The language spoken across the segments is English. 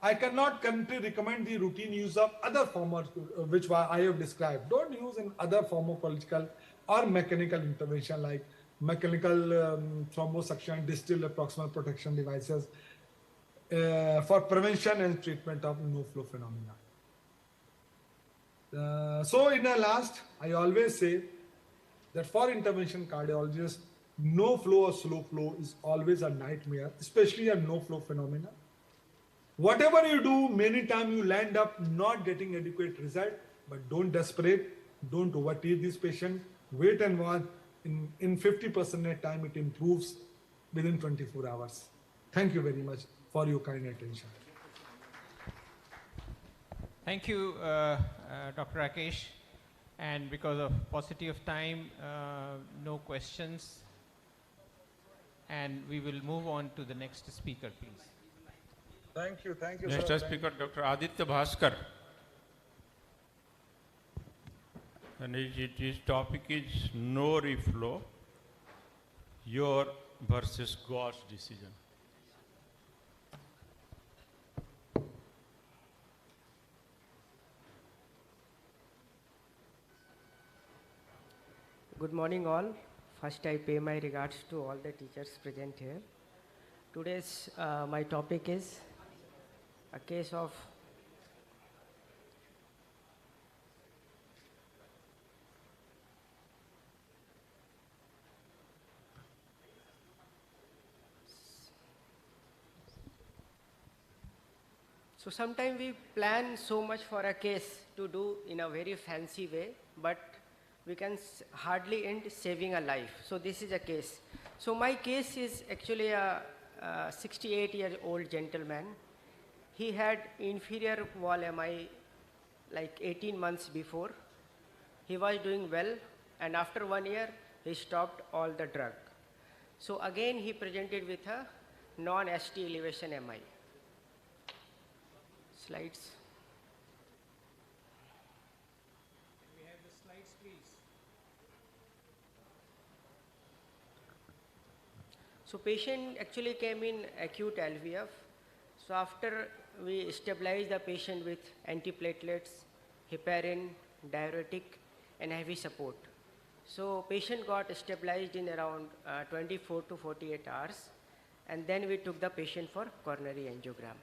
I cannot currently recommend the routine use of other formers which I have described. Don't use in other pharmacological or mechanical intervention like mechanical thrombosuction, distal proximal protection devices for prevention and treatment of no flow phenomena. So in the last, I always say that for intervention cardiologists, no flow or slow flow is always a nightmare, especially a no flow phenomena. Whatever you do, many times you land up not getting adequate result, but don't desperate, don't overtreat this patient, wait and watch. In 50% of time, it improves within 24 hours. Thank you very much for your kind attention. Thank you, Dr. Rakesh. And because of paucity of time, no questions. And we will move on to the next speaker, please. Thank you, Next sir. speaker, Dr. Aditya Bhaskar. And his topic is no reflow, your versus God's decision. Good morning all. First I pay my regards to all the teachers present here. Today's my topic is a case of so sometimes we plan so much for a case to do in a very fancy way, but we can hardly end saving a life. So this is a case. So my case is actually a 68-year-old gentleman. He had inferior wall MI like 18 months before. He was doing well, and after 1 year, he stopped all the drug. So again, he presented with a non-ST elevation MI. Slides. We have the slides, please. So patient actually came in acute LVF. So after we stabilized the patient with antiplatelets, heparin, diuretic, and heavy support. So patient got stabilized in around 24 to 48 hours, and then we took the patient for coronary angiogram.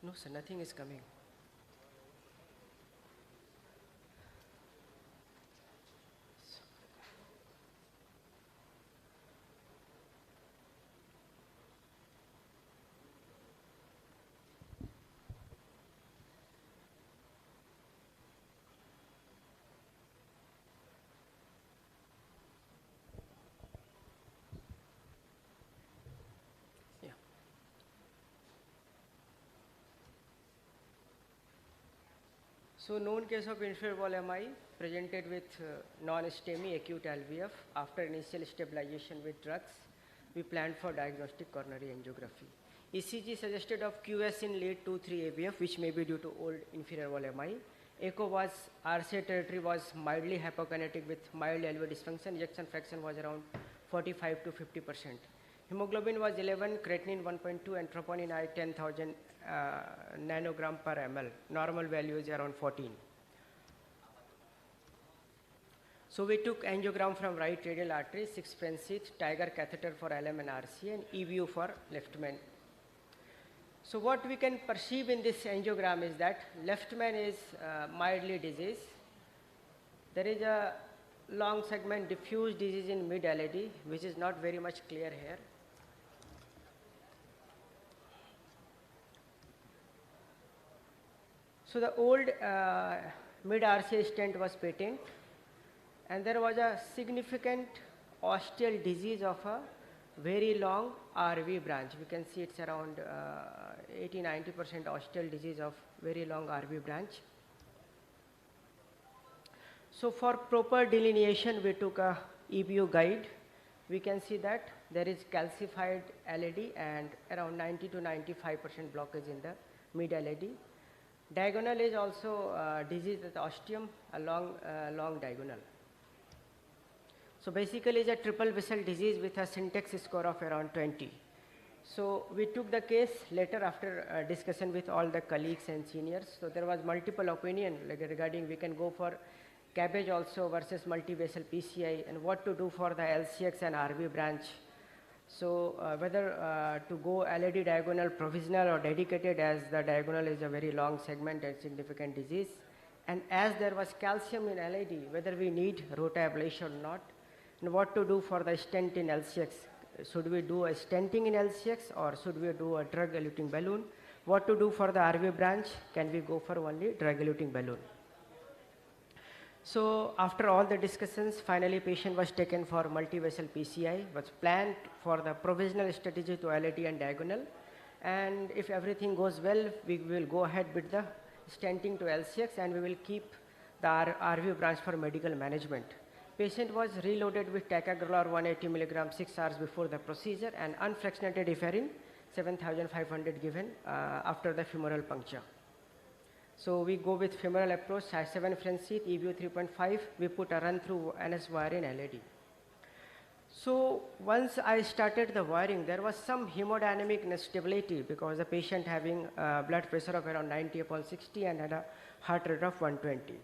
No, sir, nothing is coming. So known case of inferior wall MI presented with non-STEMI acute LVF. After initial stabilization with drugs, we planned for diagnostic coronary angiography. ECG suggested of QS in late 2-3 AVF, which may be due to old inferior wall MI. Echo was RCA territory was mildly hypokinetic with mild LV dysfunction. Ejection fraction was around 45 to 50%. Hemoglobin was 11, creatinine 1.2, and troponin I 10,000 nanogram per ml. Normal value is around 14. So we took angiogram from right radial artery, 6 French teeth, Tiger catheter for LM and RCA, and EVU for left main. So what we can perceive in this angiogram is that left main is mildly diseased. There is a long segment diffuse disease in mid LAD, which is not very much clear here. So the old mid RCA stent was patent, and there was a significant ostial disease of a very long RV branch. We can see it's around 80-90% ostial disease of very long RV branch. So for proper delineation, we took a EBU guide. We can see that there is calcified LAD and around 90 to 95% blockage in the mid LAD. Diagonal is also disease with ostium, a long diagonal. So basically, it's a triple vessel disease with a syntax score of around 20. So we took the case later after discussion with all the colleagues and seniors. So there was multiple opinion regarding we can go for cabbage also versus multivessel PCI and what to do for the LCX and RV branch. So whether to go LAD diagonal provisional or dedicated, as the diagonal is a very long segment and significant disease. And as there was calcium in LAD, whether we need rotablation or not, and what to do for the stent in LCX. Should we do a stenting in LCX or should we do a drug-eluting balloon? What to do for the RV branch? Can we go for only drug-eluting balloon? So after all the discussions, finally patient was taken for multivessel PCI, was planned for the provisional strategy to LAD and diagonal. And if everything goes well, we will go ahead with the stenting to LCX and we will keep the RV branch for medical management. Patient was reloaded with ticagrelor 180 milligram 6 hours before the procedure and unfractionated heparin 7,500 given after the femoral puncture. So we go with femoral approach, 7 French sheath, EBU 3.5, we put a run through NS wire in LAD. So once I started the wiring, there was some hemodynamic instability because the patient having blood pressure of around 90/60 and had a heart rate of 120.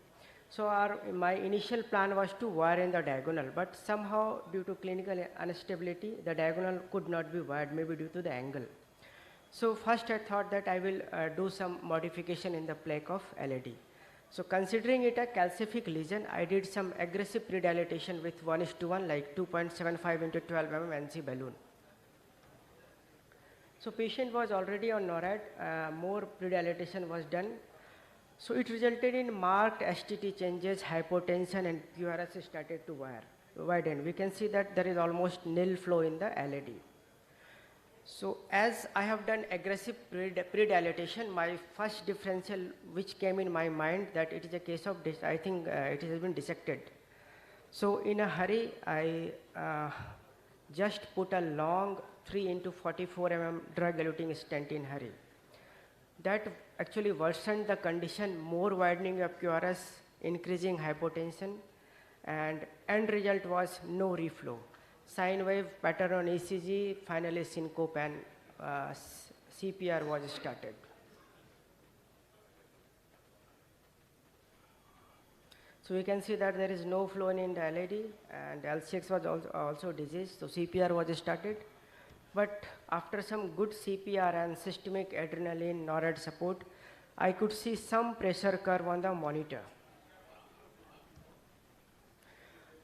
So my initial plan was to wire in the diagonal, but somehow due to clinical instability, the diagonal could not be wired, maybe due to the angle. So first I thought that I will do some modification in the plaque of LAD. So considering it a calcific lesion, I did some aggressive predilatation with 1:1, like 2.75 into 12 mm NC balloon. So patient was already on NORAD, more predilatation was done. So it resulted in marked STT changes, hypotension, and QRS started to widen. We can see that there is almost nil flow in the LAD. So as I have done aggressive predilatation, my first differential which came in my mind that it is a case of, I think it has been dissected. So in a hurry, I just put a long 3 into 44 mm drug-eluting stent in hurry. That actually worsened the condition, more widening of QRS, increasing hypotension, and end result was no reflow. Sine wave pattern on ECG, finally syncope and CPR was started. So we can see that there is no flow in the LAD and LCX was also diseased, so CPR was started. But after some good CPR and systemic adrenaline NORAD support, I could see some pressure curve on the monitor.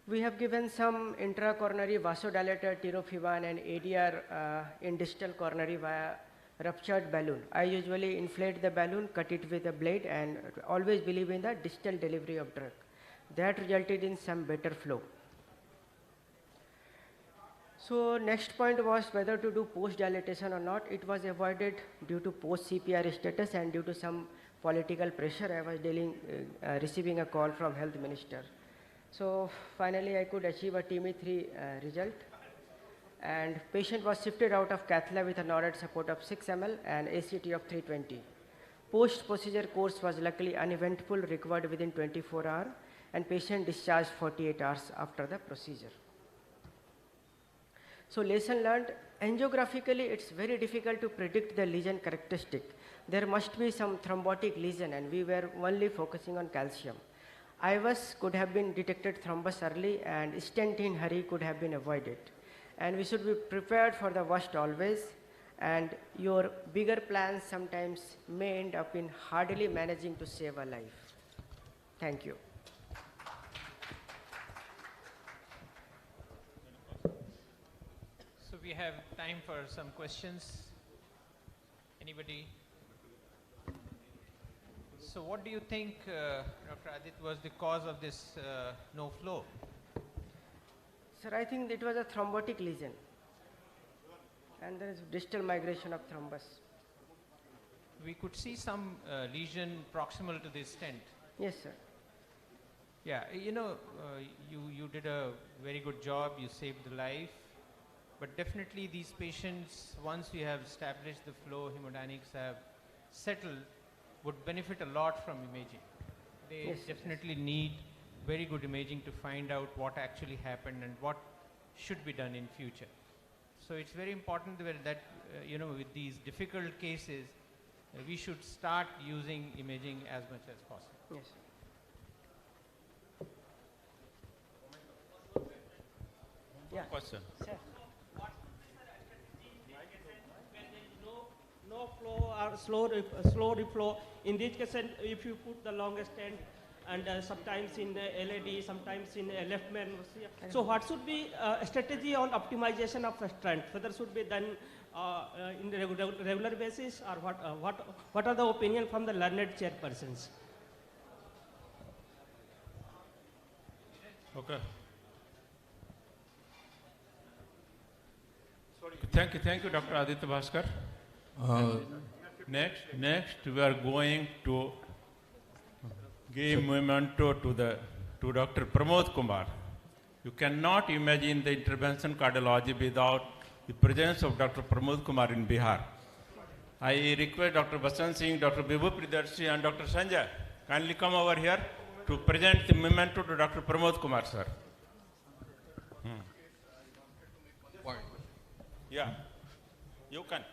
We have given some intracoronary vasodilator, tirofiban and ADR in distal coronary via ruptured balloon. I usually inflate the balloon, cut it with a blade and always believe in the distal delivery of drug. That resulted in some better flow. So next point was whether to do post dilatation or not. It was avoided due to post CPR status and due to some political pressure. I was receiving a call from health minister. So finally I could achieve a TME3 result and patient was shifted out of cath lab with a NORAD support of 6 ml and ACT of 320. Post procedure course was luckily uneventful, recovered within 24 hours and patient discharged 48 hours after the procedure. So lesson learned, angiographically it's very difficult to predict the lesion characteristic. There must be some thrombotic lesion and we were only focusing on calcium. IVUS could have been detected thrombus early and stent in hurry could have been avoided. And we should be prepared for the worst always, and your bigger plans sometimes may end up in hardly managing to save a life. Thank you. So we have time for some questions. Anybody? So what do you think, Dr. Adit, was the cause of this no flow? Sir, I think it was a thrombotic lesion. And there is distal migration of thrombus. We could see some lesion proximal to this stent. Yes, sir. Yeah, you know, you did a very good job, you saved the life. But definitely these patients, once we have established the flow, hemodynamics have settled, would benefit a lot from imaging. They Yes, definitely need very good imaging to find out what actually happened and what should be done in future. So it's very important that with these difficult cases, we should start using imaging as much as possible. Yes. Yeah. Question. Sir. No flow or slow reflow. In this case, if you put the longest stent and sometimes in LAD, sometimes in left main. So what should be a strategy on optimization of the stent? Whether should be done in the regular basis, or what are the opinion from the learned chairpersons? Okay. Thank you, Dr. Aditya Bhaskar. Next, we are going to give memento to Dr. Pramod Kumar. You cannot imagine the intervention cardiology without the presence of Dr. Pramod Kumar in Bihar. I request Dr. Basant Singh, Dr. Vibhu Pridarshi and Dr. Sanjay kindly come over here to present the memento to Dr. Pramod Kumar, sir. Yeah, you can.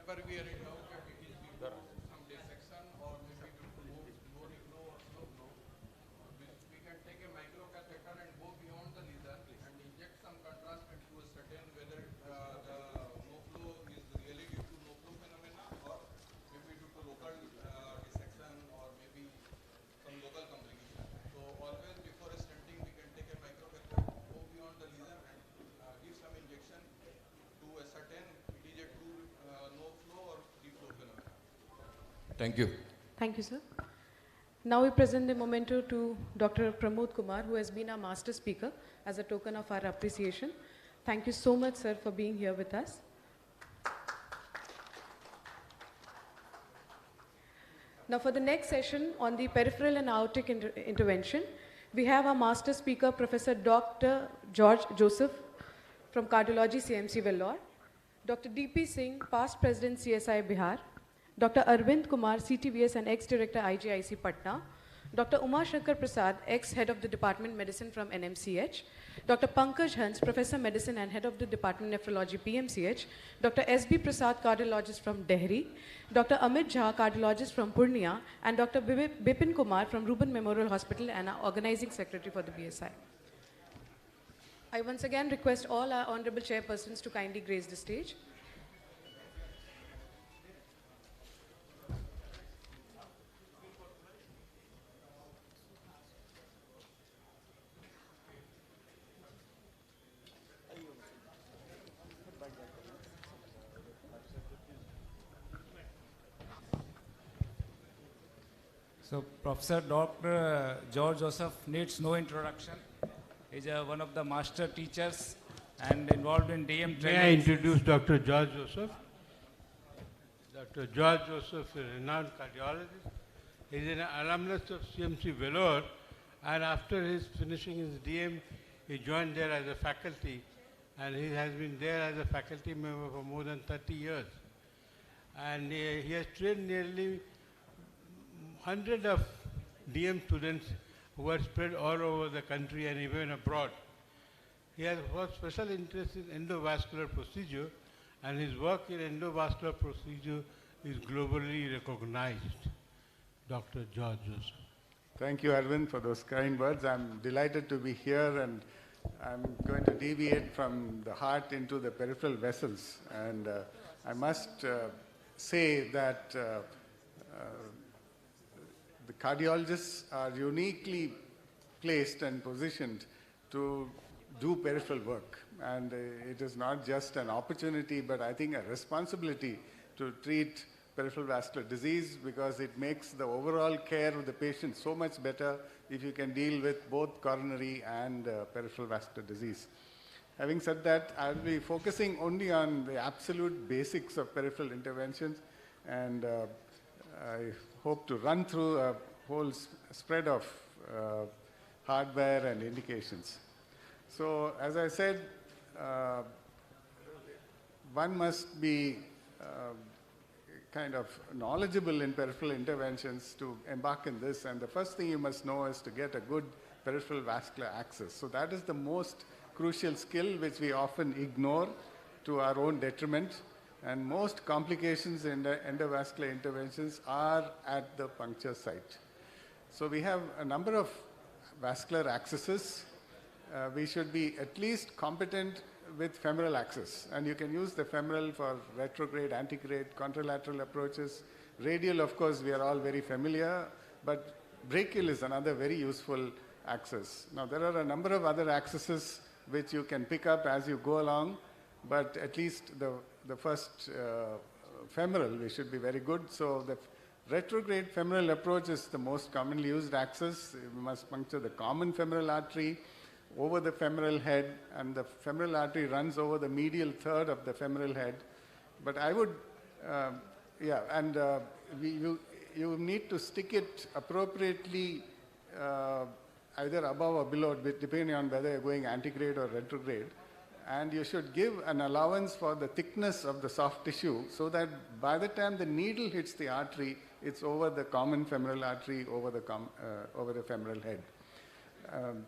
Whenever we are in doubt, it is due to some dissection or maybe due to no reflow or slow flow, we can take a microcatheter and go beyond the lesion and inject some contrast to ascertain whether the no flow is really due to no flow phenomena or maybe due to local dissection or maybe some local complication. So always before stenting, we can take a microcatheter, go beyond the lesion and give some injection to ascertain it is a true no flow or free flow phenomena. Thank you. Thank you, sir. Now we present the memento to Dr. Pramod Kumar, who has been our master speaker as a token of our appreciation. Thank you so much, sir, for being here with us. Now for the next session on the peripheral and aortic intervention, we have our master speaker, Professor Dr. George Joseph from Cardiology, CMC Vellore, Dr. D.P. Singh, past President, CSI Bihar, Dr. Arvind Kumar, CTVS and ex-director, IGIC Patna, Dr. Uma Shankar Prasad, ex-head of the Department Medicine from NMCH, Dr. Pankaj Hans, Professor Medicine and head of the Department Nephrology, PMCH, Dr. S.B. Prasad, cardiologist from Dehri, Dr. Amit Jha, cardiologist from Purnia, and Dr. Bipin Kumar from Ruben Memorial Hospital and our organizing secretary for the BSI. I once again request all our honorable chairpersons to kindly grace the stage. So Professor Dr. George Joseph needs no introduction. He's one of the master teachers and involved in DM training. May I introduce Dr. George Joseph? Dr. George Joseph is a renowned cardiologist. He is an alumnus of CMC Vellore, and after his finishing his DM, he joined there as a faculty, and he has been there as a faculty member for more than 30 years. And he has trained nearly 100 of DM students who are spread all over the country and even abroad. He has got special interest in endovascular procedure, and his work in endovascular procedure is globally recognized. Dr. George Joseph. Thank you, Arvind, for those kind words. I'm delighted to be here, and I'm going to deviate from the heart into the peripheral vessels. And I must say that the cardiologists are uniquely placed and positioned to do peripheral work. And it is not just an opportunity, but I think a responsibility to treat peripheral vascular disease, because it makes the overall care of the patient so much better if you can deal with both coronary and peripheral vascular disease. Having said that, I'll be focusing only on the absolute basics of peripheral interventions, and I hope to run through a whole spread of hardware and indications. So, as I said, one must be kind of knowledgeable in peripheral interventions to embark in this. And the first thing you must know is to get a good peripheral vascular access. So that is the most crucial skill which we often ignore to our own detriment. And most complications in the endovascular interventions are at the puncture site. So we have a number of vascular accesses. We should be at least competent with femoral access. And you can use the femoral for retrograde, antegrade, contralateral approaches. Radial, of course, we are all very familiar, but brachial is another very useful axis. Now, there are a number of other accesses which you can pick up as you go along, but at least the first femoral, we should be very good. So the retrograde femoral approach is the most commonly used axis. We must puncture the common femoral artery over the femoral head, and the femoral artery runs over the medial third of the femoral head. But I would, you need to stick it appropriately either above or below, depending on whether you're going antegrade or retrograde. And you should give an allowance for the thickness of the soft tissue so that by the time the needle hits the artery, it's over the common femoral artery, over the femoral head.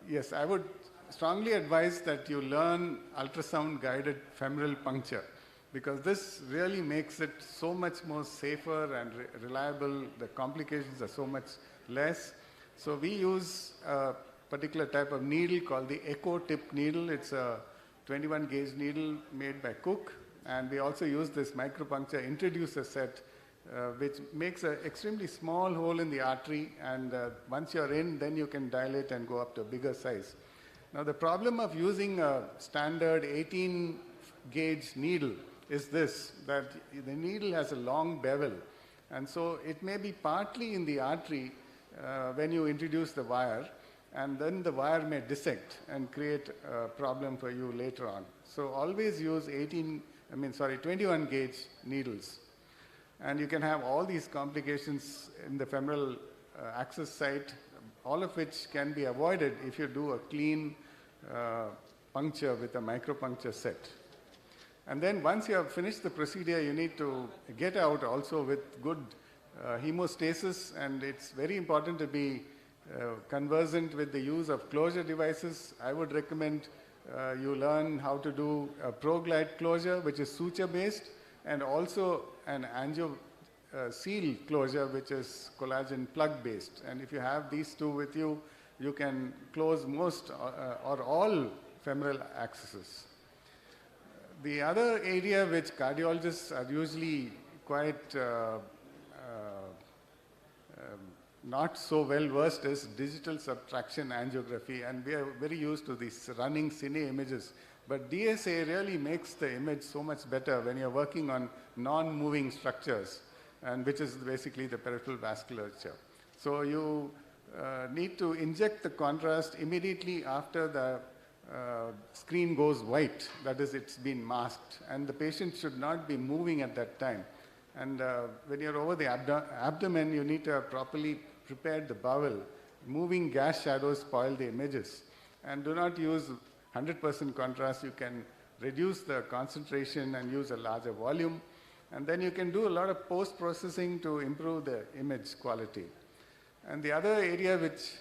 Yes, I would strongly advise that you learn ultrasound-guided femoral puncture, because this really makes it so much more safer and reliable. The complications are so much less. So we use a particular type of needle called the echo tip needle. It's a 21 gauge needle made by Cook, and we also use this micropuncture introducer set, which makes an extremely small hole in the artery, and once you're in, then you can dilate and go up to a bigger size. Now, the problem of using a standard 18 gauge needle is this, that the needle has a long bevel, and so it may be partly in the artery when you introduce the wire, and then the wire may dissect and create a problem for you later on. So always use 21 gauge needles. And you can have all these complications in the femoral access site, all of which can be avoided if you do a clean puncture with a micropuncture set. And then once you have finished the procedure, you need to get out also with good hemostasis, and it's very important to be conversant with the use of closure devices. I would recommend you learn how to do a ProGlide closure, which is suture-based, and also an angio-seal closure, which is collagen plug-based. And if you have these two with you, you can close most or all femoral accesses. The other area which cardiologists are usually quite not so well versed is digital subtraction angiography, and we are very used to these running cine images. But DSA really makes the image so much better when you're working on non-moving structures, and which is basically the peripheral vasculature. So you need to inject the contrast immediately after the screen goes white, that is, it's been masked, and the patient should not be moving at that time. And when you're over the abdomen, you need to have properly prepared the bowel. Moving gas shadows spoil the images. And do not use 100% contrast. You can reduce the concentration and use a larger volume. And then you can do a lot of post-processing to improve the image quality. And the other area which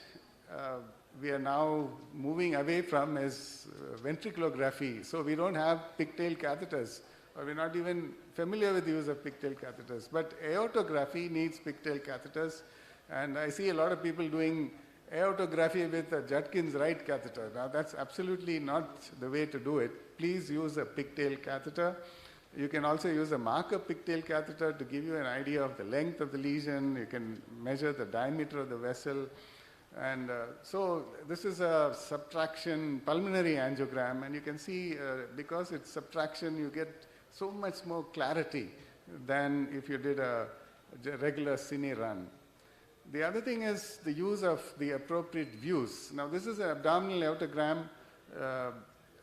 we are now moving away from is ventriculography. So we don't have pigtail catheters, or we're not even familiar with the use of pigtail catheters. But aortography needs pigtail catheters, and I see a lot of people doing aortography with a Judkins Wright catheter. Now that's absolutely not the way to do it. Please use a pigtail catheter. You can also use a marker pigtail catheter to give you an idea of the length of the lesion. You can measure the diameter of the vessel. And so this is a subtraction pulmonary angiogram, and you can see because it's subtraction, you get so much more clarity than if you did a regular cine run. The other thing is the use of the appropriate views. Now this is an abdominal aortogram.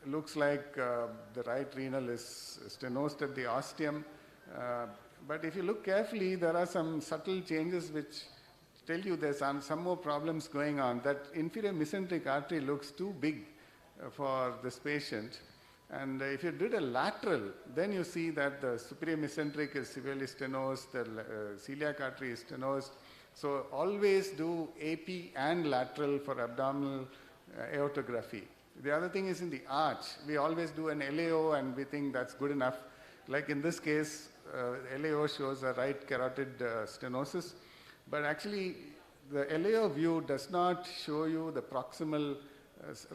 Looks like the right renal is stenosed at the ostium. But if you look carefully, there are some subtle changes which tell you there's some more problems going on. That inferior mesenteric artery looks too big for this patient. And if you did a lateral, then you see that the superior mesenteric is severely stenosed, the celiac artery is stenosed. So always do AP and lateral for abdominal aortography. The other thing is in the arch. We always do an LAO and we think that's good enough. Like in this case, LAO shows a right carotid stenosis. But actually, the LAO view does not show you the proximal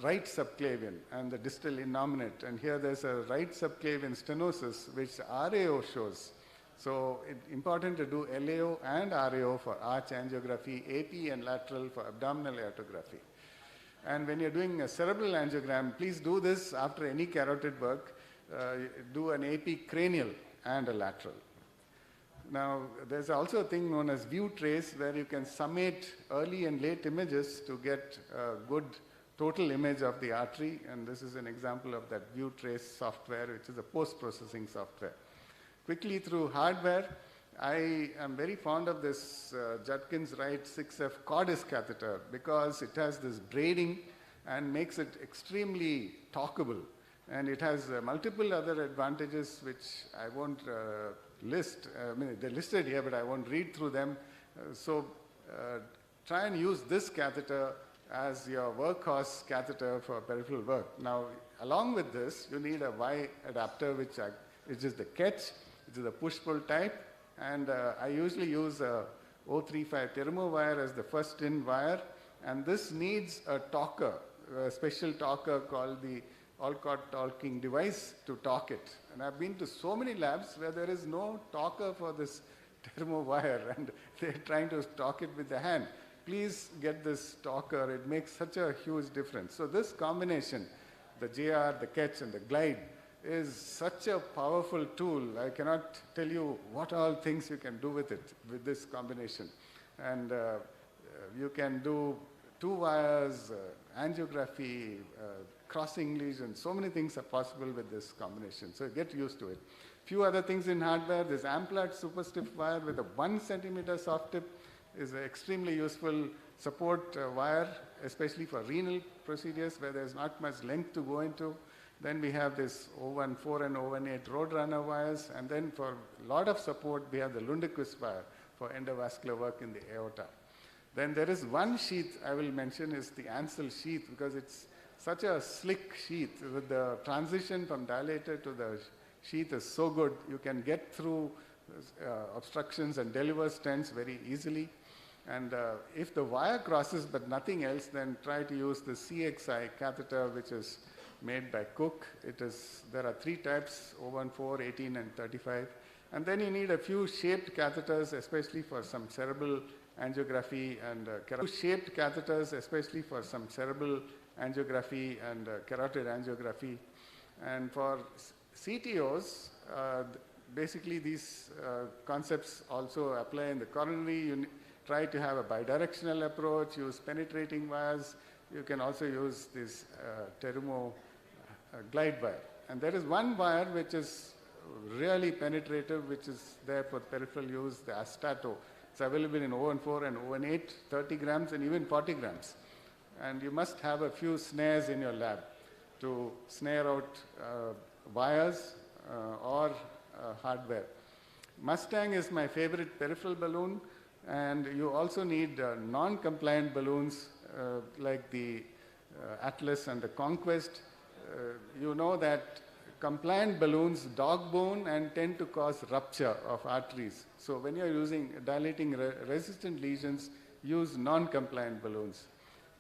right subclavian and the distal innominate. And here there's a right subclavian stenosis, which RAO shows. So it's important to do LAO and RAO for arch angiography, AP and lateral for abdominal aortography. And when you're doing a cerebral angiogram, please do this after any carotid work. Do an AP cranial and a lateral. Now, there's also a thing known as view trace, where you can summate early and late images to get a good total image of the artery. And this is an example of that view trace software, which is a post-processing software. Quickly through hardware, I am very fond of this Judkins Wright 6F Cordis catheter because it has this braiding and makes it extremely talkable. And it has multiple other advantages which I won't list. I mean, they're listed here, but I won't read through them. So try and use this catheter as your workhorse catheter for peripheral work. Now, along with this, you need a Y adapter, which is the catch, which is a push-pull type. And I usually use a 035 thermo wire as the first in wire. And this needs a talker, a special talker called the Alcott talking device to talk it. And I've been to so many labs where there is no talker for this thermo wire and they're trying to talk it with the hand. Please get this talker. It makes such a huge difference. So this combination, the JR, the catch, and the glide, is such a powerful tool. I cannot tell you what all things you can do with it, with this combination. And you can do 2 wires, angiography, crossing lesions. So many things are possible with this combination. So get used to it. Few other things in hardware. This Amplat super stiff wire with a 1 centimeter soft tip is an extremely useful support wire, especially for renal procedures where there's not much length to go into. Then we have this 014 and 018 Roadrunner wires. And then for a lot of support, we have the Lundquist wire for endovascular work in the aorta. Then there is one sheath I will mention is the Ansel sheath because it's such a slick sheath. With the transition from dilator to the sheath is so good. You can get through obstructions and deliver stents very easily. And if the wire crosses but nothing else, then try to use the CXI catheter, which is made by Cook. There are 3 types, 014, 18, and 35. And then you need a few shaped catheters, especially for some cerebral angiography and shaped catheters, especially for some cerebral angiography and carotid angiography. And for CTOs, basically these concepts also apply in the coronary. You try to have a bidirectional approach, use penetrating wires. You can also use this Terumo glide wire. And there is one wire which is really penetrative, which is there for peripheral use, the Astato. It's available in 014 and 018, 30 grams and even 40 grams. And you must have a few snares in your lab to snare out wires or hardware. Mustang is my favorite peripheral balloon, and you also need non-compliant balloons like the Atlas and the Conquest. You know that compliant balloons dog bone and tend to cause rupture of arteries. So when you're using dilating resistant lesions, use non-compliant balloons.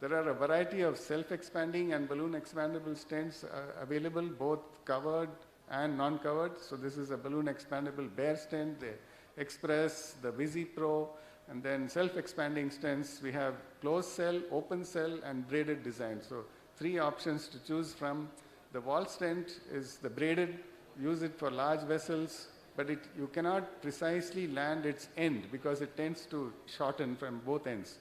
There are a variety of self-expanding and balloon expandable stents available, both covered and non-covered. So this is a balloon expandable bare stent, the Express, the VisiPro, and then self-expanding stents. We have closed cell, open cell, and braided design. So 3 options to choose from. The wall stent is the braided, use it for large vessels, but you cannot precisely land its end because it tends to shorten from both ends.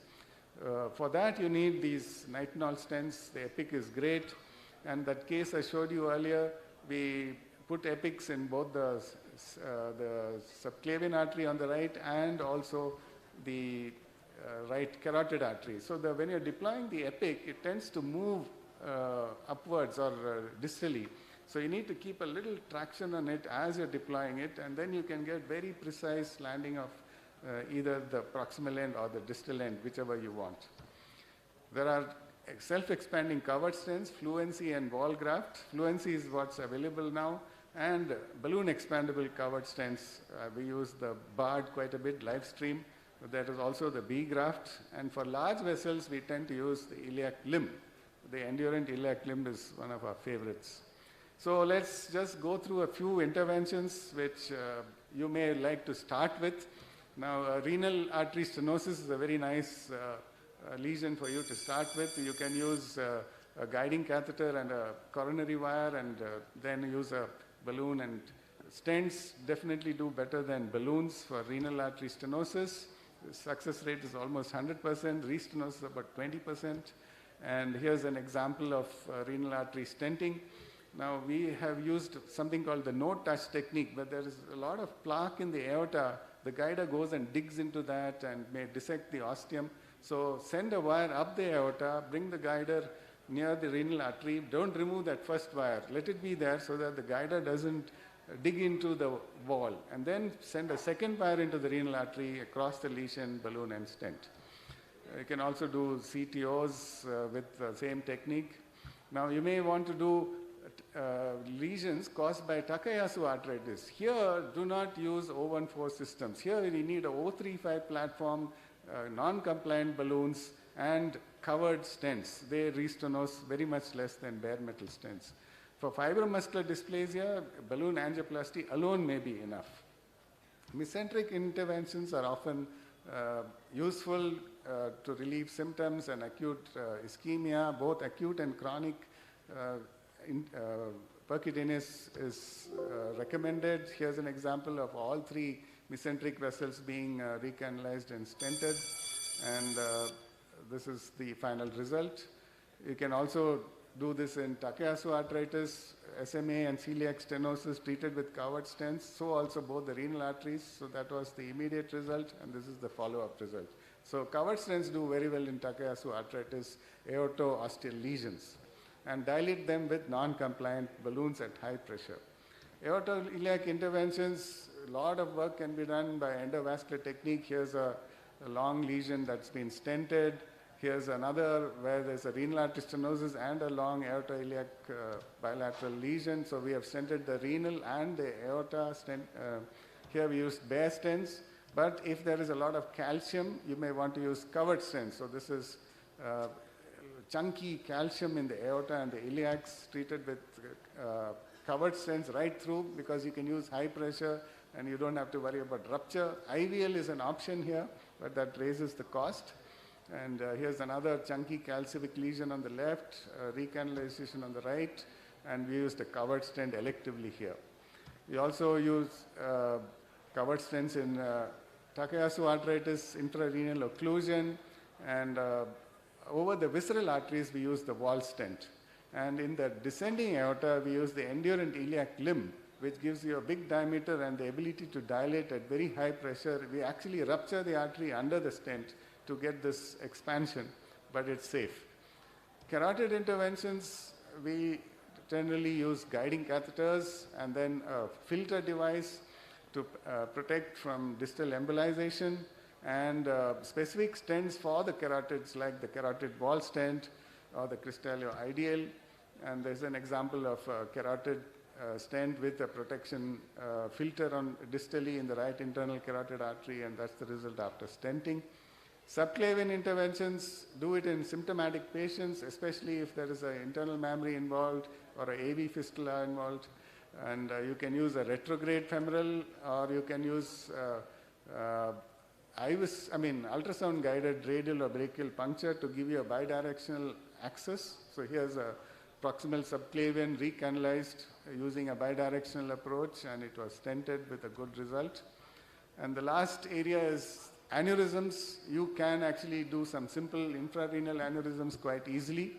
For that, you need these nitinol stents. The EPIC is great. And that case I showed you earlier, we put EPICs in both the subclavian artery on the right and also the right carotid artery. So when you're deploying the EPIC, it tends to move upwards or distally. So you need to keep a little traction on it as you're deploying it, and then you can get very precise landing of either the proximal end or the distal end, whichever you want. There are self-expanding covered stents, fluency and wall graft. Fluency is what's available now, and balloon expandable covered stents. We use the BARD quite a bit, live stream. That is also the B graft. And for large vessels, we tend to use the iliac limb. The endurant iliac limb is one of our favorites. So let's just go through a few interventions which you may like to start with. Now, renal artery stenosis is a very nice lesion for you to start with. You can use a guiding catheter and a coronary wire, and then use a balloon, and stents definitely do better than balloons for renal artery stenosis. The success rate is almost 100%, restenosis about 20%. And here's an example of renal artery stenting. Now, we have used something called the no-touch technique, but there is a lot of plaque in the aorta. The guider goes and digs into that and may dissect the ostium. So send a wire up the aorta, bring the guider near the renal artery. Don't remove that first wire. Let it be there so that the guider doesn't dig into the wall. And then send a second wire into the renal artery across the lesion, balloon, and stent. You can also do CTOs with the same technique. Now, you may want to do lesions caused by Takayasu arthritis. Here, do not use O14 systems. Here, we need a O35 platform, non-compliant balloons, and covered stents. They restenose very much less than bare metal stents. For fibromuscular dysplasia, balloon angioplasty alone may be enough. Mesenteric interventions are often useful to relieve symptoms and acute ischemia. Both acute and chronic percutaneous is recommended. Here's an example of all three mesenteric vessels being recanalized and stented, and this is the final result. You can also do this in Takayasu arthritis, SMA and celiac stenosis treated with covered stents, so also both the renal arteries. So that was the immediate result, and this is the follow-up result. So covered stents do very well in Takayasu arthritis, aorto-osteal lesions, and dilate them with non-compliant balloons at high pressure. Aortoiliac interventions, a lot of work can be done by endovascular technique. Here's a long lesion that's been stented. Here's another where there's a renal artery stenosis and a long aortoiliac bilateral lesion. So we have stented the renal and the aorta stent. Here we used bare stents, but if there is a lot of calcium, you may want to use covered stents. So this is chunky calcium in the aorta and the iliacs treated with covered stents right through, because you can use high pressure and you don't have to worry about rupture. IVL is an option here, but that raises the cost. And here's another chunky calcific lesion on the left, recanalization on the right, and we used a covered stent electively here. We also use covered stents in Takayasu arthritis, intrarenal occlusion, and over the visceral arteries, we use the wall stent. And in the descending aorta, we use the endurant iliac limb, which gives you a big diameter and the ability to dilate at very high pressure. We actually rupture the artery under the stent to get this expansion, but it's safe. Carotid interventions, we generally use guiding catheters and then a filter device to protect from distal embolization, and specific stents for the carotids like the carotid wall stent or the Cristallo Ideal. And there's an example of a carotid stent with a protection filter on distally in the right internal carotid artery, and that's the result after stenting. Subclavian interventions, do it in symptomatic patients, especially if there is an internal mammary involved or an AV fistula involved. And you can use a retrograde femoral, or you can use ultrasound guided radial or brachial puncture to give you a bidirectional access. So here's a proximal subclavian recanalized using a bidirectional approach, and it was stented with a good result. And the last area is aneurysms. You can actually do some simple infrarenal aneurysms quite easily.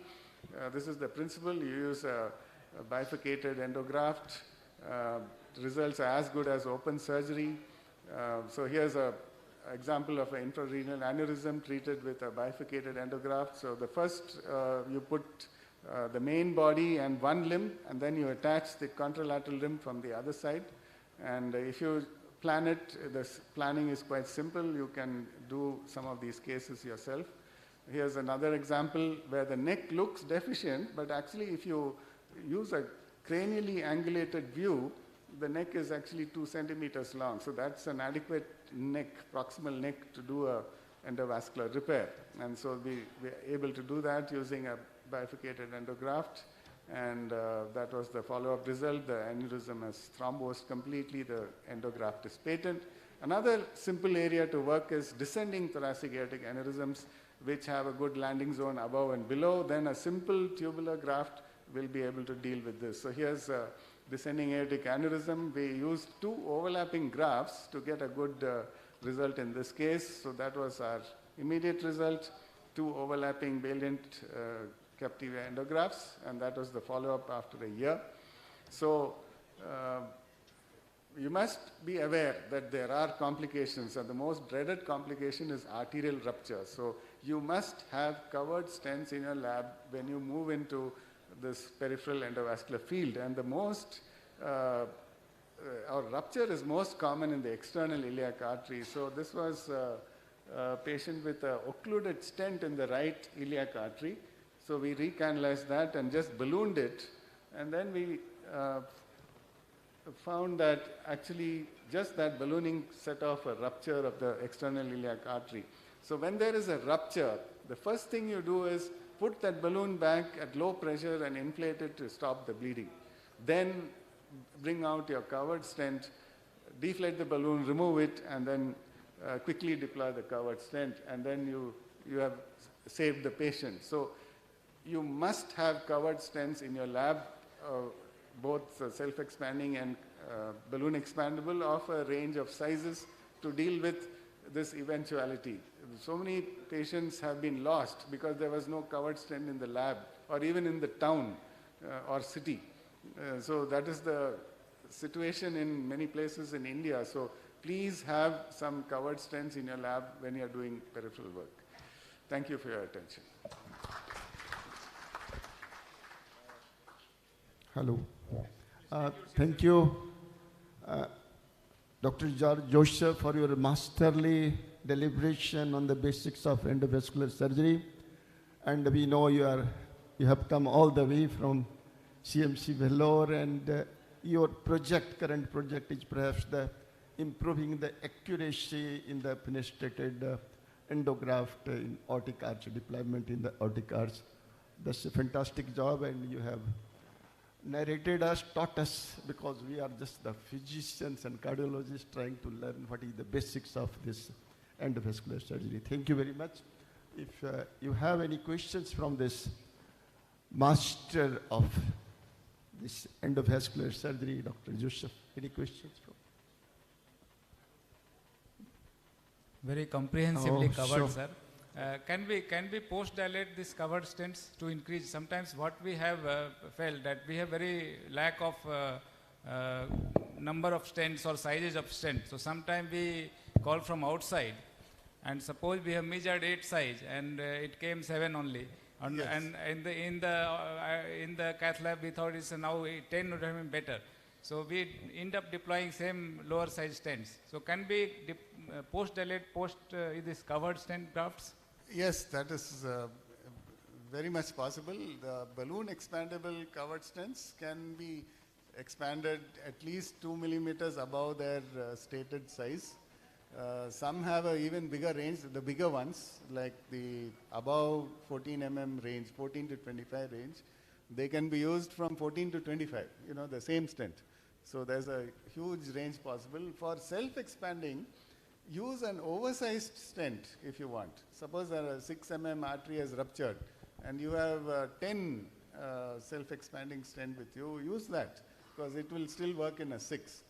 This is the principle. You use a bifurcated endograft. Results are as good as open surgery. So here's an example of an infrarenal aneurysm treated with a bifurcated endograft. So the first, you put the main body and one limb, and then you attach the contralateral limb from the other side. And if you plan it, the planning is quite simple. You can do some of these cases yourself. Here's another example where the neck looks deficient, but actually if you use a cranially angulated view, the neck is actually 2 centimeters long. So that's an adequate neck, proximal neck, to do a endovascular repair. And so we're able to do that using a bifurcated endograft. And that was the follow-up result. The aneurysm has thrombosed completely. The endograft is patent. Another simple area to work is descending thoracic aortic aneurysms, which have a good landing zone above and below. Then a simple tubular graft will be able to deal with this. So here's a descending aortic aneurysm. We used 2 overlapping grafts to get a good result in this case. So that was our immediate result, 2 overlapping Valiant captive endografts, and that was the follow-up after a year. So you must be aware that there are complications, and the most dreaded complication is arterial rupture. So you must have covered stents in your lab when you move into this peripheral endovascular field. And the most, our rupture is most common in the external iliac artery. So this was a patient with an occluded stent in the right iliac artery. So we recanalized that and just ballooned it. And then we found that actually just that ballooning set off a rupture of the external iliac artery. So when there is a rupture, the first thing you do is put that balloon back at low pressure and inflate it to stop the bleeding. Then bring out your covered stent, deflate the balloon, remove it, and then quickly deploy the covered stent, and then you have saved the patient. So you must have covered stents in your lab, both self-expanding and balloon expandable, of a range of sizes to deal with this eventuality. So many patients have been lost because there was no covered stent in the lab or even in the town or city. So that is the situation in many places in India. So please have some covered stents in your lab when you are doing peripheral work. Thank you for your attention. Hello. Thank you, Dr. George Joseph, for your masterly deliberation on the basics of endovascular surgery. And we know you have come all the way from CMC Vellore, and your current project is perhaps improving the accuracy in the fenestrated endograft in aortic arch deployment in the aortic arch. That's a fantastic job, and you have narrated us, taught us, because we are just the physicians and cardiologists trying to learn what is the basics of this endovascular surgery. Thank you very much. If you have any questions from this master of this endovascular surgery, Dr. Joseph, any questions from? Very comprehensively covered, sure. sir. Can we post-dilate these covered stents to increase? Sometimes what we have felt that we have very lack of number of stents or sizes of stents. So sometimes we call from outside, and suppose we have measured 8 size and it came 7 only. Yes. And in the cath lab we thought it's now 10 would have been better. So we end up deploying same lower size stents. So can we post-dilate this covered stent grafts? Yes, that is very much possible. The balloon expandable covered stents can be expanded at least 2 millimeters above their stated size. Some have an even bigger range. The bigger ones, like the above 14 mm range, 14 to 25 range, they can be used from 14 to 25, the same stent. So there's a huge range possible. For self-expanding, use an oversized stent if you want. Suppose a 6 mm artery has ruptured and you have 10 self-expanding stent with you, use that because it will still work in a 6.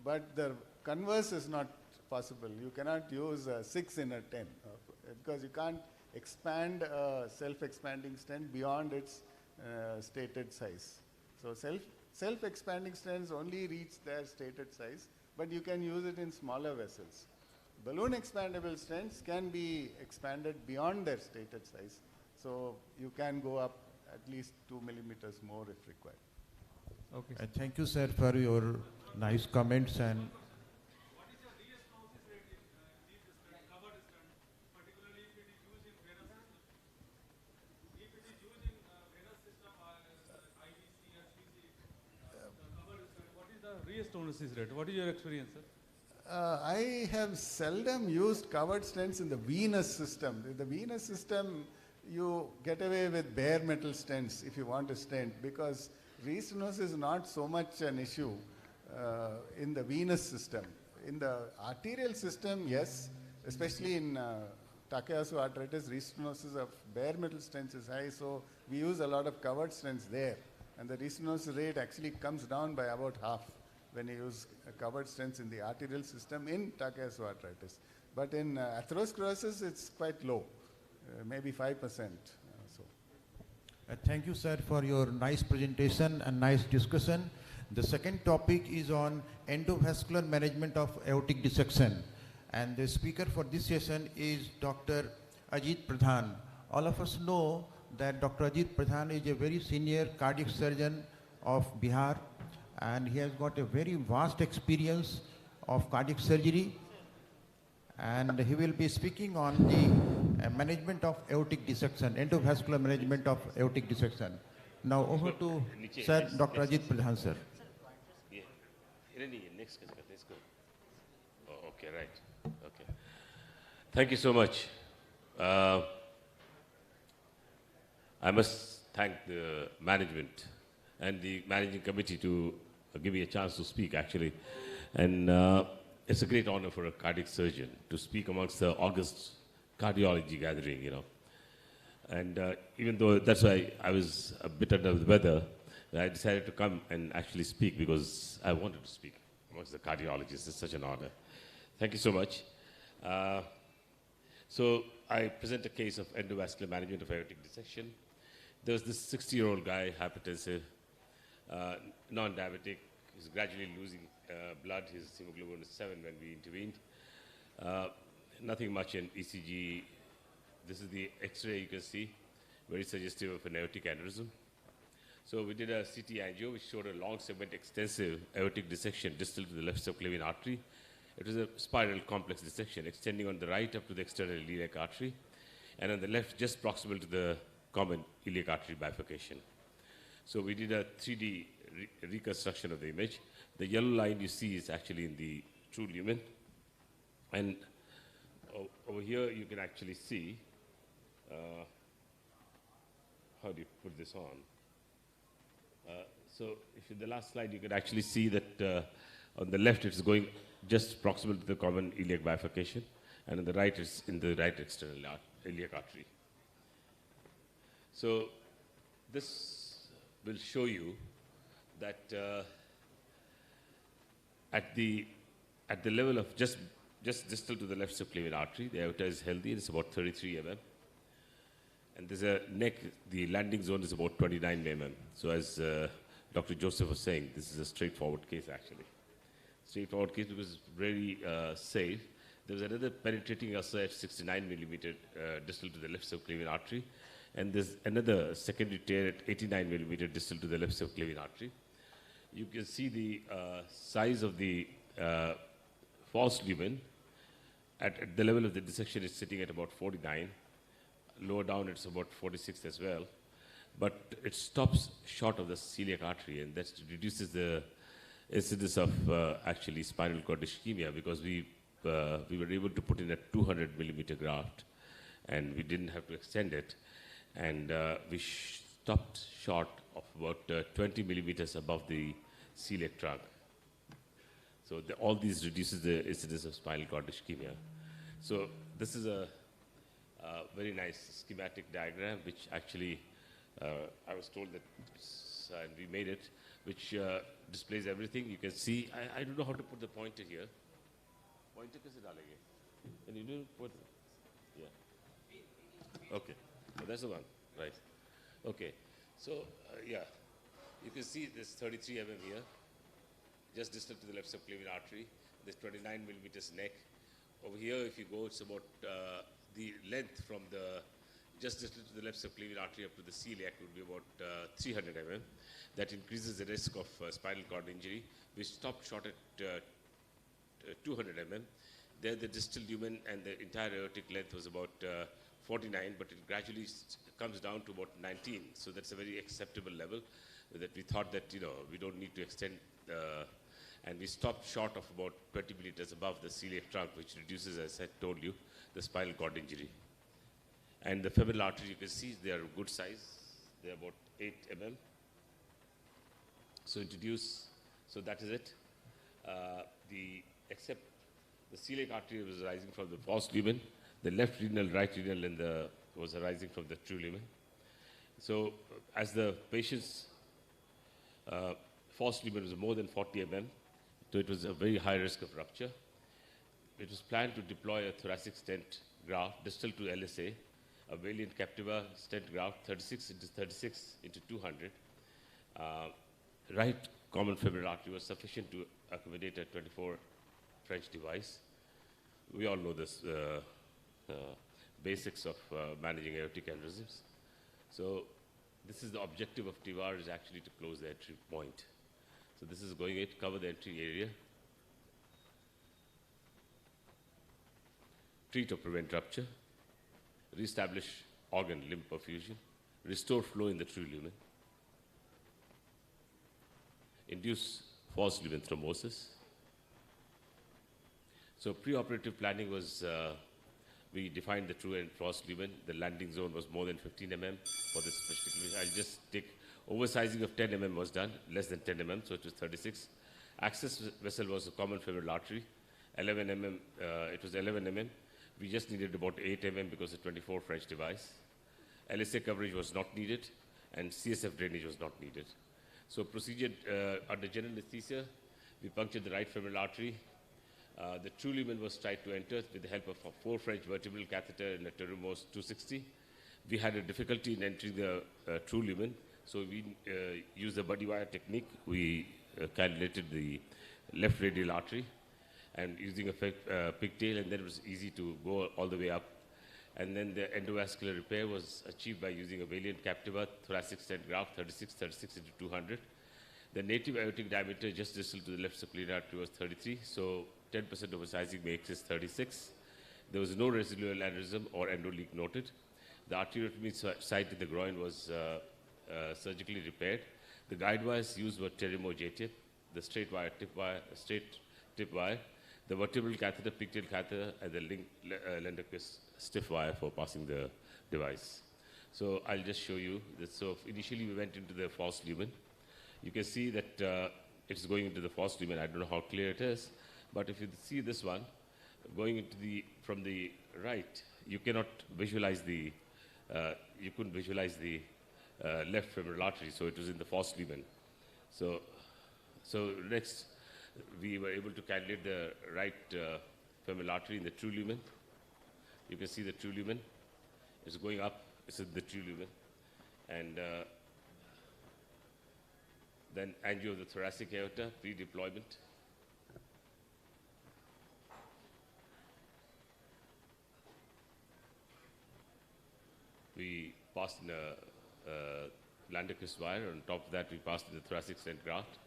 But the converse is not possible. You cannot use a 6 in a 10 because you can't expand a self-expanding stent beyond its stated size. So self-expanding stents only reach their stated size, but you can use it in smaller vessels. Balloon expandable stents can be expanded beyond their stated size. So you can go up at least 2 millimeters more if required. Okay. Thank you, sir, for your nice comments. And restenosis rate. What is your experience, sir? I have seldom used covered stents in the venous system. In the venous system, you get away with bare metal stents if you want a stent, because restenosis is not so much an issue in the venous system. In the arterial system, yes, especially in Takayasu arthritis, restenosis of bare metal stents is high, so we use a lot of covered stents there. And the restenosis rate actually comes down by about half when you use covered stents in the arterial system in Takayasu arthritis. But in atherosclerosis, it's quite low, maybe 5%. So. thank you, sir, for your nice presentation and nice discussion. The second topic is on endovascular management of aortic dissection. And the speaker for this session is Dr. Ajit Pradhan. All of us know that Dr. Ajit Pradhan is a very senior cardiac surgeon of Bihar, and he has got a very vast experience of cardiac surgery, and he will be speaking on the management of aortic dissection, endovascular management of aortic dissection. Now over to Sir Dr. Ajit Pradhan, sir. Yeah. Next, let's go. Oh, okay, right. Okay. Thank you so much. I must thank the management and the managing committee to give me a chance to speak, actually. And it's a great honor for a cardiac surgeon to speak amongst the August cardiology gathering, you know. And even though that's why I was a bit under the weather, I decided to come and actually speak because I wanted to speak amongst the cardiologists. It's such an honor. Thank you so much. So I present a case of endovascular management of aortic dissection. There was this 60-year-old guy, hypertensive, non-diabetic. He's gradually losing blood. His hemoglobin was 7 when we intervened. Nothing much in ECG. This is the X-ray you can see, very suggestive of an aortic aneurysm. So we did a CT angio, which showed a long segment extensive aortic dissection distal to the left subclavian artery. It was a spiral complex dissection extending on the right up to the external iliac artery, and on the left just proximal to the common iliac artery bifurcation. So we did a 3D reconstruction of the image. The yellow line you see is actually in the true lumen. And over here you can actually see, how do you put this on? So if in the last slide you can actually see that on the left it's going just proximal to the common iliac bifurcation, and on the right it's in the right external iliac artery. So this will show you that at the level of just distal to the left subclavian artery, the aorta is healthy. It's about 33 mm. And there's a neck, the landing zone is about 29 mm. So as Dr. Joseph was saying, this is a straightforward case actually. Straightforward case because it's very safe. There's another penetrating ulcer at 69 millimeter distal to the left subclavian artery. And there's another secondary tear at 89 millimeter distal to the left subclavian artery. You can see the size of the false lumen. At the level of the dissection, it's sitting at about 49. Lower down, it's about 46 as well. But it stops short of the celiac artery, and that reduces the incidence of actually spinal cord ischemia, because we were able to put in a 200 millimeter graft, and we didn't have to extend it. And we stopped short of about 20 millimeters above the celiac trunk. So all these reduces the incidence of spinal cord ischemia. So this is a very nice schematic diagram, which actually I was told that and we made it, which displays everything. You can see, I don't know how to put the pointer here. Pointer kaise dalenge? Can you do put? Yeah. Okay. Oh, that's the one, right. Okay, so yeah, you can see this 33 mm here, just distal to the left subclavian artery. There's 29 millimeters neck. Over here, if you go, it's about the length from the just distal to the left subclavian artery up to the celiac would be about 300 mm. That increases the risk of spinal cord injury. We stopped short at 200 mm. There the distal lumen and the entire aortic length was about 49, but it gradually comes down to about 19. So that's a very acceptable level that we thought that, we don't need to extend, and we stopped short of about 20 millimeters above the celiac trunk, which reduces, as I told you, the spinal cord injury. And the femoral arteries, you can see they are good size. They're about 8 mm. So that is it. Except the celiac artery was arising from the false lumen, the left renal, right renal, was arising from the true lumen. So as the patient's false lumen was more than 40 mm, so it was a very high risk of rupture. It was planned to deploy a thoracic stent graft distal to LSA, a Valiant Captiva stent graft, 36 into 36 into 200. Right common femoral artery was sufficient to accommodate a 24 French device. We all know this basics of managing aortic aneurysms. So this is the objective of TEVAR, is actually to close the entry point. So this is going to cover the entry area, treat or prevent rupture, reestablish organ limb perfusion, restore flow in the true lumen, induce false lumen thrombosis. So preoperative planning was, we defined the true and false lumen. The landing zone was more than 15 mm for this particular. I'll just take oversizing of 10 mm was done, less than 10 mm, so it was 36. Access vessel was a common femoral artery, 11 mm, it was 11 mm. We just needed about 8 mm because of 24 French device. LSA coverage was not needed, and CSF drainage was not needed. So procedure under general anesthesia, we punctured the right femoral artery. The true lumen was tried to enter with the help of a 4 French vertebral catheter and a Terumo 260. We had a difficulty in entering the true lumen, so we used the buddy wire technique. We calculated the left radial artery and using a pigtail, and then it was easy to go all the way up. And then the endovascular repair was achieved by using a Valiant Captiva thoracic stent graft, 36 into 200. The native aortic diameter just distal to the left subclavian artery was 33, so 10% oversizing makes it 36. There was no residual aneurysm or endoleak noted. The arteriotomy site in the groin was surgically repaired. The guide wires used were Terumo J-tip, the straight tip wire, the vertebral catheter, pigtail catheter, and the Lenderquist stiff wire for passing the device. So I'll just show you this. So initially we went into the false lumen. You can see that it's going into the false lumen. I don't know how clear it is, but if you see this one going into from the right, you cannot visualize you couldn't visualize the left femoral artery, so it was in the false lumen. So next, we were able to calculate the right femoral artery in the true lumen. You can see the true lumen is going up. It's in the true lumen, and then angio of the thoracic aorta, pre-deployment. We passed in a Landerquist wire. On top of that, we passed in the thoracic stent graft.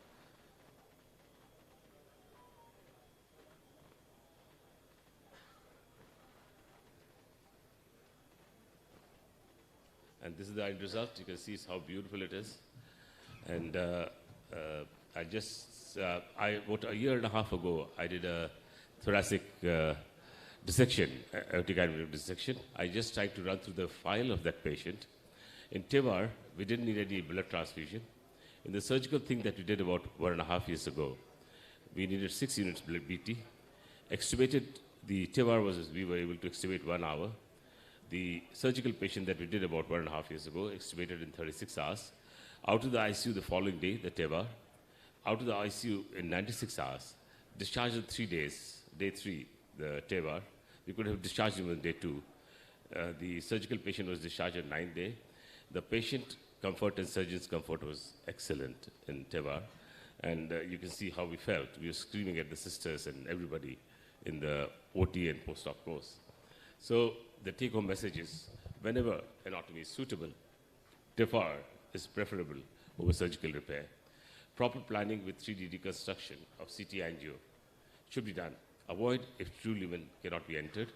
And this is the end result. You can see how beautiful it is. And about a year and a half ago, I did a thoracic dissection, aortic aneurysm dissection. I just tried to run through the file of that patient. In TEVAR, we didn't need any blood transfusion. In the surgical thing that we did about 1.5 years ago, we needed 6 units blood BT. Extubated, the TEVAR we were able to extubate 1 hour. The surgical patient that we did about 1.5 years ago extubated in 36 hours. Out of the ICU the following day, the TEVAR. Out of the ICU in 96 hours. Discharged in 3 days, day 3, the TEVAR. We could have discharged him on day 2. The surgical patient was discharged on 9th day. The patient comfort and surgeon's comfort was excellent in TEVAR. And you can see how we felt. We were screaming at the sisters and everybody in the OT and post-op course. So the take-home message is, whenever anatomy is suitable, defer is preferable over surgical repair. Proper planning with 3D reconstruction of CT angio should be done. Avoid if true lumen cannot be entered.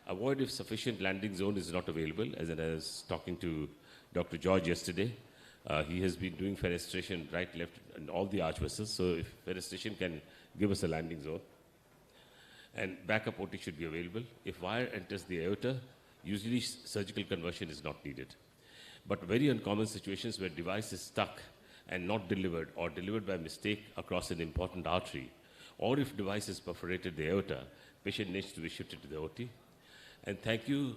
Avoid if sufficient landing zone is not available, as I was talking to Dr. George yesterday. He has been doing fenestration right, left, and all the arch vessels. So if fenestration can give us a landing zone. And backup OT should be available. If wire enters the aorta, usually surgical conversion is not needed. But very uncommon situations where device is stuck and not delivered or delivered by mistake across an important artery, or if device has perforated the aorta, patient needs to be shifted to the OT. And thank you.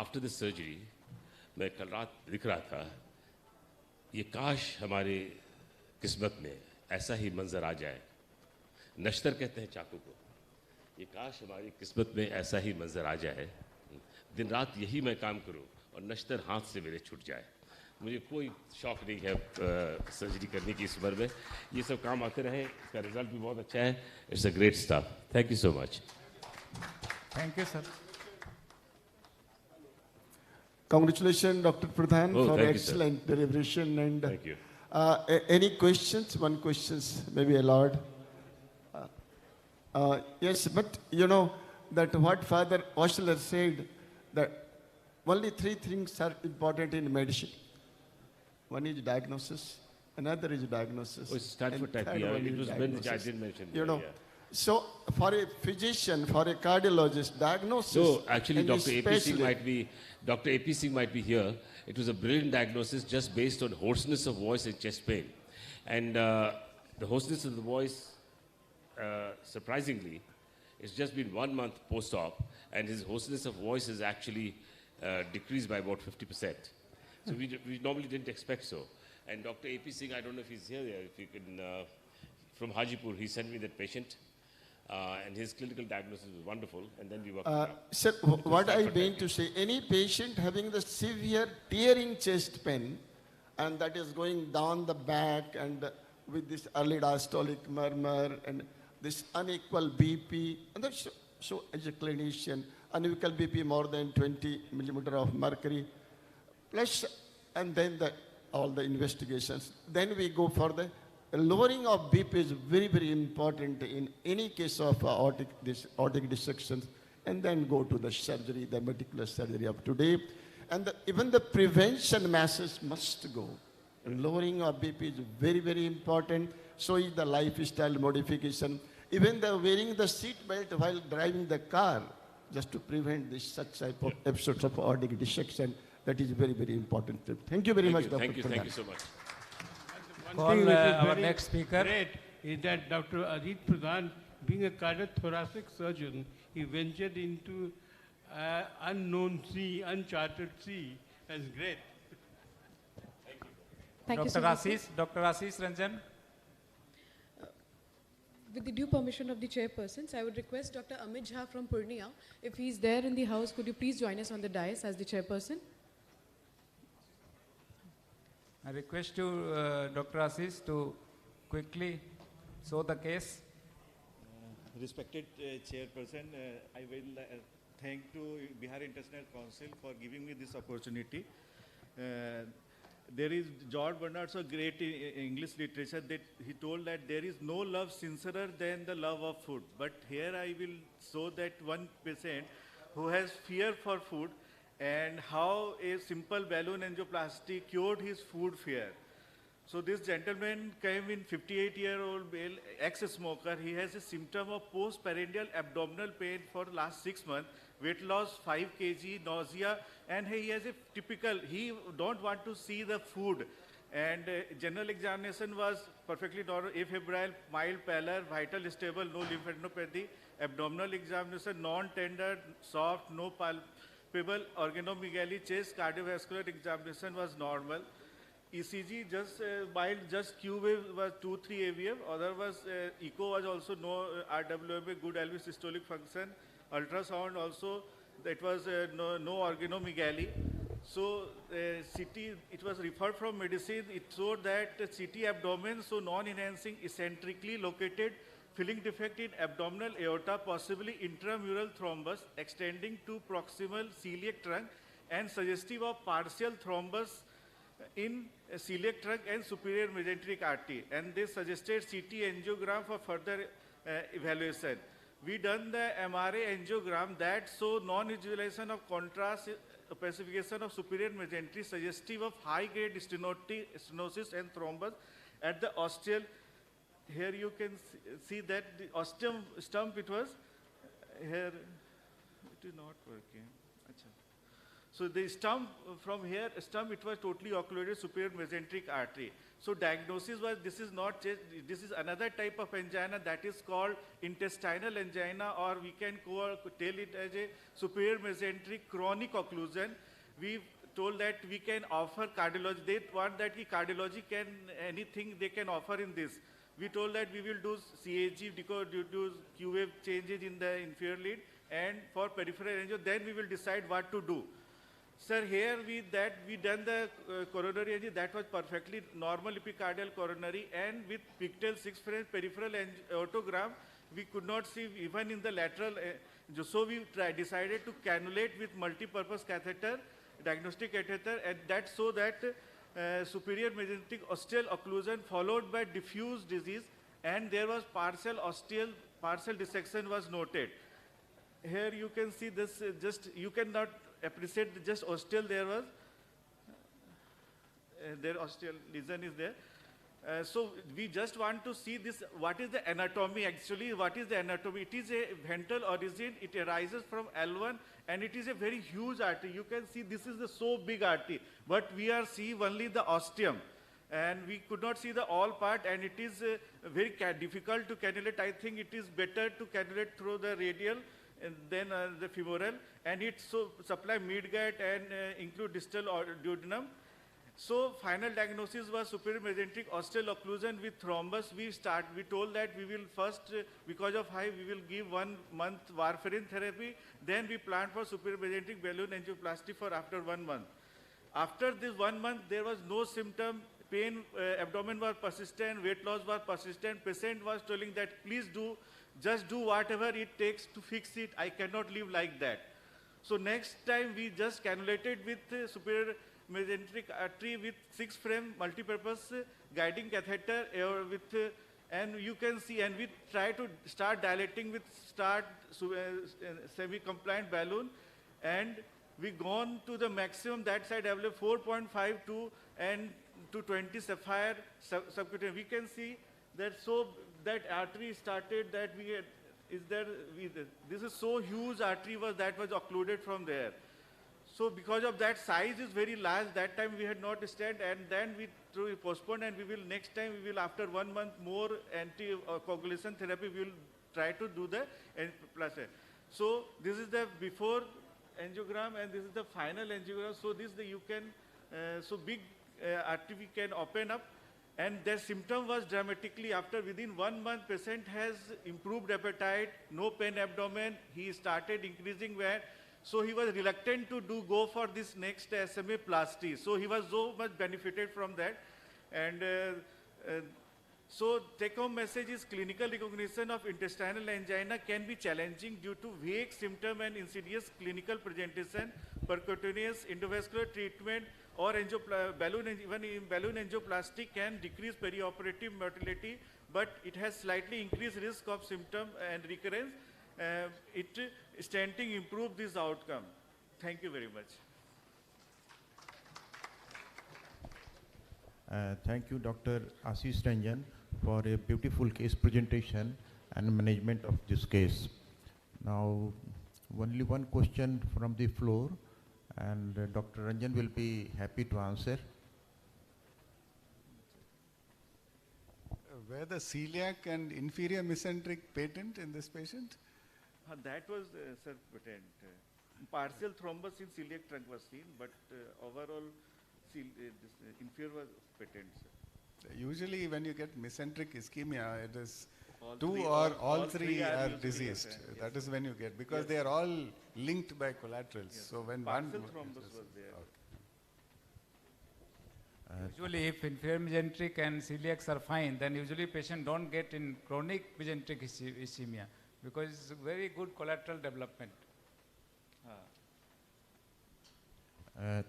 After the surgery, मैं कल रात लिख रहा था, ये काश हमारे किस्मत में ऐसा ही मंजर आ जाए. नश्तर कहते हैं चाकू को. ये काश हमारी किस्मत में ऐसा ही मंजर आ जाए. दिन रात यही मैं काम करूं और नश्तर हाथ से मेरे छूट जाए. मुझे कोई शौक नहीं है सर्जरी करने की इस उम्र में. ये सब काम आते रहे. इसका रिजल्ट भी बहुत अच्छा है. It's a great staff. Thank you so much. Thank you, sir. Congratulations, Dr. Pradhan, for thank you, excellent deliberation. And thank you. Any questions? One questions, maybe allowed. Yes, but you know that what Father Osler said, that only three things are important in medicine. One is diagnosis, another is diagnosis. Oh, it's Stanford and type. third Yeah, one it is was diagnosis. I didn't mention. You know, yeah. so for a physician, for a cardiologist, diagnosis. So actually, and Dr. A.P. Singh especially- Dr. A.P. Singh might be here. It was a brilliant diagnosis just based on hoarseness of voice and chest pain. And the hoarseness of the voice, surprisingly, it's just been 1 month post-op, and his hoarseness of voice has actually decreased by about 50%. So we normally didn't expect so. And Dr. A.P. Singh, I don't know if he's here, if you can, from Hajipur, he sent me that patient. And his clinical diagnosis was wonderful, and then we worked it out. Sir, what I mean to say, any patient having the severe tearing chest pain, and that is going down the back, and with this early diastolic murmur, and this unequal BP, and that's so as a clinician, unequal BP more than 20 millimeter of mercury, plus, and then all the investigations. Then we go for the lowering of BP is very, very important in any case of aortic dissection, and then go to the surgery, the meticulous surgery of today. And even the prevention masses must go. Lowering of BP is very, very important. So is the lifestyle modification. Even the wearing the seat belt while driving the car, just to prevent such type of episodes of aortic dissection, that is very, very important. Thank you very much, Dr. Thank you Pradhan. so much. Call One thing which is our very next speaker. great is that Dr. Ajit Pradhan, being a cardiothoracic surgeon, he ventured into unknown sea, uncharted sea. That's great. Thank you so Dr. much, sir. Dr. Ashish Ranjan. With the due permission of the chairpersons, I would request Dr. Amit Jha from Purnia, if he's there in the house, could you please join us on the dais as the chairperson? I request you, Dr. Ashish, to quickly show the case. Respected chairperson, I will thank to Bihar International Council for giving me this opportunity. There is George Bernard, so great in English literature, that he told that there is no love sincerer than the love of food. But here I will show that one patient who has fear for food, and how a simple balloon angioplasty cured his food fear. So this gentleman came in 58-year-old male, ex-smoker. He has a symptom of post-prandial abdominal pain for the last 6 months, weight loss 5 kg, nausea, and he has a typical, he don't want to see the food. And general examination was perfectly normal, afebrile, mild pallor, vital stable, no lymphadenopathy. Abdominal examination, non-tender, soft, no palpable organomegaly, chest cardiovascular examination was normal. ECG just mild, just Q wave was 2-3 AVF. Other was echo was also no RWMA, good LV systolic function. Ultrasound also, that was no organomegaly. So CT, it was referred from medicine. It showed that CT abdomen, so non-enhancing, eccentrically located filling defect in abdominal aorta, possibly intramural thrombus extending to proximal celiac trunk and suggestive of partial thrombus in celiac trunk and superior mesenteric artery. And they suggested CT angiogram for further evaluation. We done the MRA angiogram that show non-visualization of contrast opacification of superior mesentery suggestive of high-grade stenosis and thrombus at the ostial. Here you can see that the ostium stump, it was here, it is not working. Achha. So the stump from here, stump, it was totally occluded superior mesenteric artery. So diagnosis was, this is not just, this is another type of angina that is called intestinal angina, or we can tell it as a superior mesenteric chronic occlusion. We told that we can offer cardiology. They want that the cardiology can, anything they can offer in this. We told that we will do CAG because due to Q-wave changes in the inferior lead, and for peripheral angio, then we will decide what to do. Sir, here we done the coronary angio, that was perfectly normal epicardial coronary, and with pigtail 6 frame peripheral aortogram, we could not see even in the lateral. So we decided to cannulate with multi-purpose catheter, diagnostic catheter, and that so that superior mesenteric ostial occlusion followed by diffuse disease, and there was partial dissection was noted. Here you can see this, you cannot appreciate the just ostial, there was, their ostial lesion is there. So we just want to see this, what is the anatomy actually, what is the anatomy? It is a ventral origin, it arises from L1, and it is a very huge artery. You can see this is the so big artery, but we are seeing only the ostium, and we could not see the all part, and it is very difficult to cannulate. I think it is better to cannulate through the radial and then the femoral, and it so supply midgut and include distal duodenum. So final diagnosis was superior mesenteric ostial occlusion with thrombus. We told that we will first, because of high, we will give 1 month warfarin therapy. Then we planned for superior mesenteric balloon angioplasty for after 1 month. After this 1 month, there was no symptom. Pain, abdomen was persistent, weight loss was persistent. Patient was telling that please just do whatever it takes to fix it. I cannot live like that. So next time we just cannulated with superior mesenteric artery with 6 frame multi-purpose guiding catheter and you can see, and we try to start dilating with semi-compliant balloon, and we gone to the maximum that side available 4.52 and to 20 sapphire subcutaneous. We can see that so that artery started that we had, this is so huge artery that was occluded from there. So because of that size is very large, that time we had not stand, and then we postponed, and we will next time we will after 1 month more anticoagulation therapy we will try to do the plasma. So this is the before angiogram and this is the final angiogram. So this you can so big artery we can open up, and their symptom was dramatically after within 1 month patient has improved appetite, no pain abdomen, he started increasing weight. So he was reluctant to go for this next SMA plasty. So he was so much benefited from that. And so take-home message is clinical recognition of intestinal angina can be challenging due to vague symptom and insidious clinical presentation. Percutaneous endovascular treatment or balloon angioplasty can decrease perioperative mortality, but it has slightly increased risk of symptom and recurrence. Stenting improve this outcome. Thank you very much. Thank you, Dr. Ashish Ranjan, for a beautiful case presentation and management of this case. Now, only one question from the floor, and Dr. Ranjan will be happy to answer. Were the celiac and inferior mesenteric patent in this patient? That was sir, patent. Partial thrombus in celiac trunk was seen, but overall inferior was patent. Sir. Usually when you get mesenteric ischemia, it is all three are diseased. Yes. That is when you get, because they are all linked by collaterals. Yes. So when partial thrombus was there. Okay. Usually, if inferior mesenteric and celiacs are fine, then usually patient don't get in chronic mesenteric ischemia because it's very good collateral development.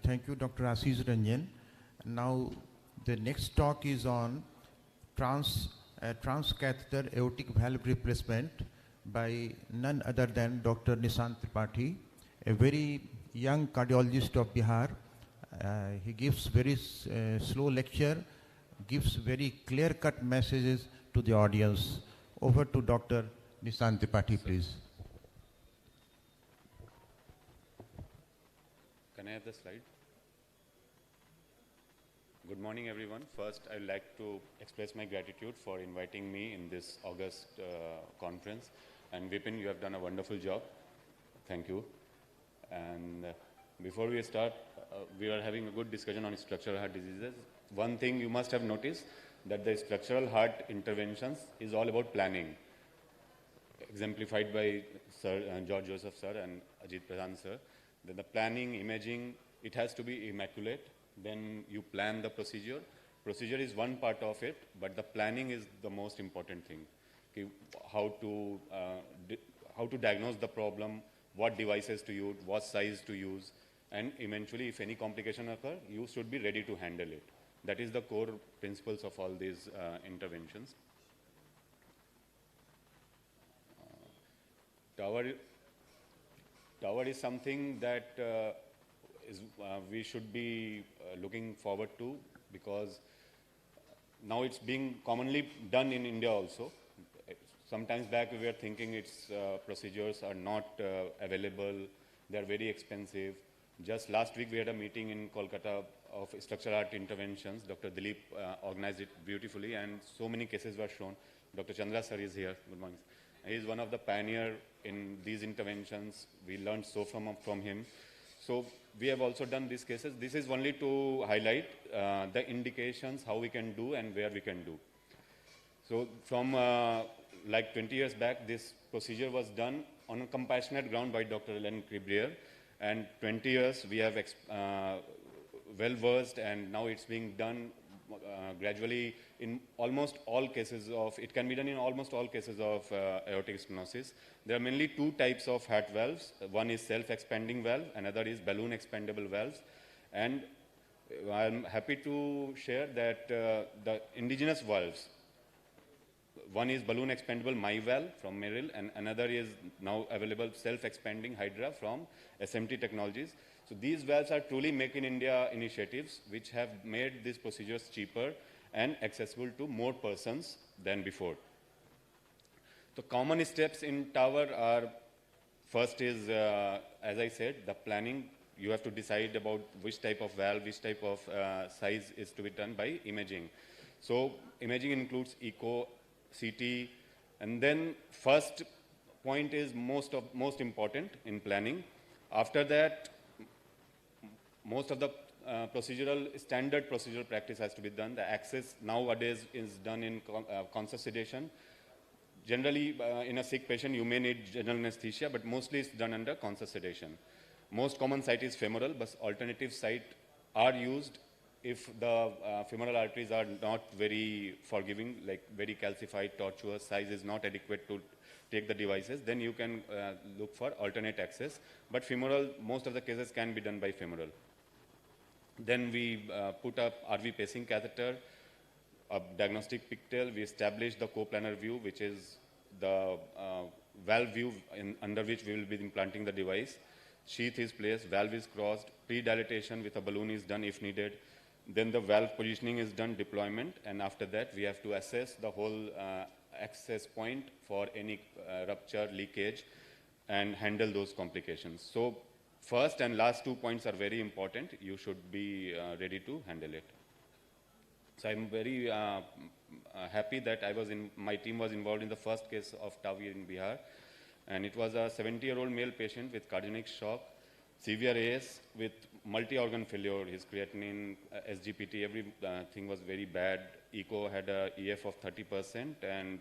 Thank you, Dr. Ashish Ranjan. Now, the next talk is on transcatheter aortic valve replacement by none other than Dr. Nishant Tripathi, a very young cardiologist of Bihar. He gives very slow lecture, gives very clear-cut messages to the audience. Over to Dr. Nishant Tripathi, please. Can I have the slide? Good morning, everyone. First, I would like to express my gratitude for inviting me in this August conference. And Vipin, you have done a wonderful job. Thank you. And before we start, we are having a good discussion on structural heart diseases. One thing you must have noticed that the structural heart interventions is all about planning, exemplified by Sir George Joseph sir and Ajit Pradhan sir. Then the planning, imaging, it has to be immaculate. Then you plan the procedure. Procedure is one part of it, but the planning is the most important thing. Okay, how to diagnose the problem, what devices to use, what size to use, and eventually, if any complication occur, you should be ready to handle it. That is the core principles of all these interventions. Tower is something that we should be looking forward to, because now it's being commonly done in India also. Sometimes back we were thinking its procedures are not available, they are very expensive. Just last week we had a meeting in Kolkata of structural heart interventions. Dr. Dilip organized it beautifully, and so many cases were shown. Dr. Chandra sir is here. Good morning. He is one of the pioneers in these interventions. We learned so from him. So we have also done these cases. This is only to highlight the indications, how we can do and where we can do. So from like 20 years back, this procedure was done on a compassionate ground by Dr. Ellen Cribrier. And 20 years we have well-versed, and now it's being done gradually in almost all cases of, it can be done in almost all cases of aortic stenosis. There are mainly two types of heart valves. One is self-expanding valve, another is balloon expandable valves. And I'm happy to share that the indigenous valves, one is balloon expandable MyValve from Merrill, and another is now available self-expanding Hydra from SMT Technologies. So these valves are truly Make in India initiatives which have made these procedures cheaper and accessible to more persons than before. The common steps in tower are, first is, as I said, the planning. You have to decide about which type of valve, which type of size is to be done by imaging. So imaging includes echo, CT, and then first point is most important in planning. After that, most of the standard procedural practice has to be done. The access nowadays is done in conscious sedation. Generally, in a sick patient, you may need general anesthesia, but mostly it's done under conscious sedation. Most common site is femoral, but alternative site are used if the femoral arteries are not very forgiving, like very calcified, tortuous, size is not adequate to take the devices, then you can look for alternate access. But femoral, most of the cases can be done by femoral. Then we put up RV pacing catheter, a diagnostic pigtail. We establish the coplanar view, which is the valve view under which we will be implanting the device. Sheath is placed, valve is crossed, pre-dilatation with a balloon is done if needed. Then the valve positioning is done, deployment, and after that we have to assess the whole access point for any rupture, leakage, and handle those complications. So first and last 2 points are very important. You should be ready to handle it. So I'm very happy that my team was involved in the first case of TAVI in Bihar, and it was a 70-year-old male patient with cardiac shock, severe AS with multi-organ failure. His creatinine, SGPT, everything was very bad. Echo had a EF of 30%, and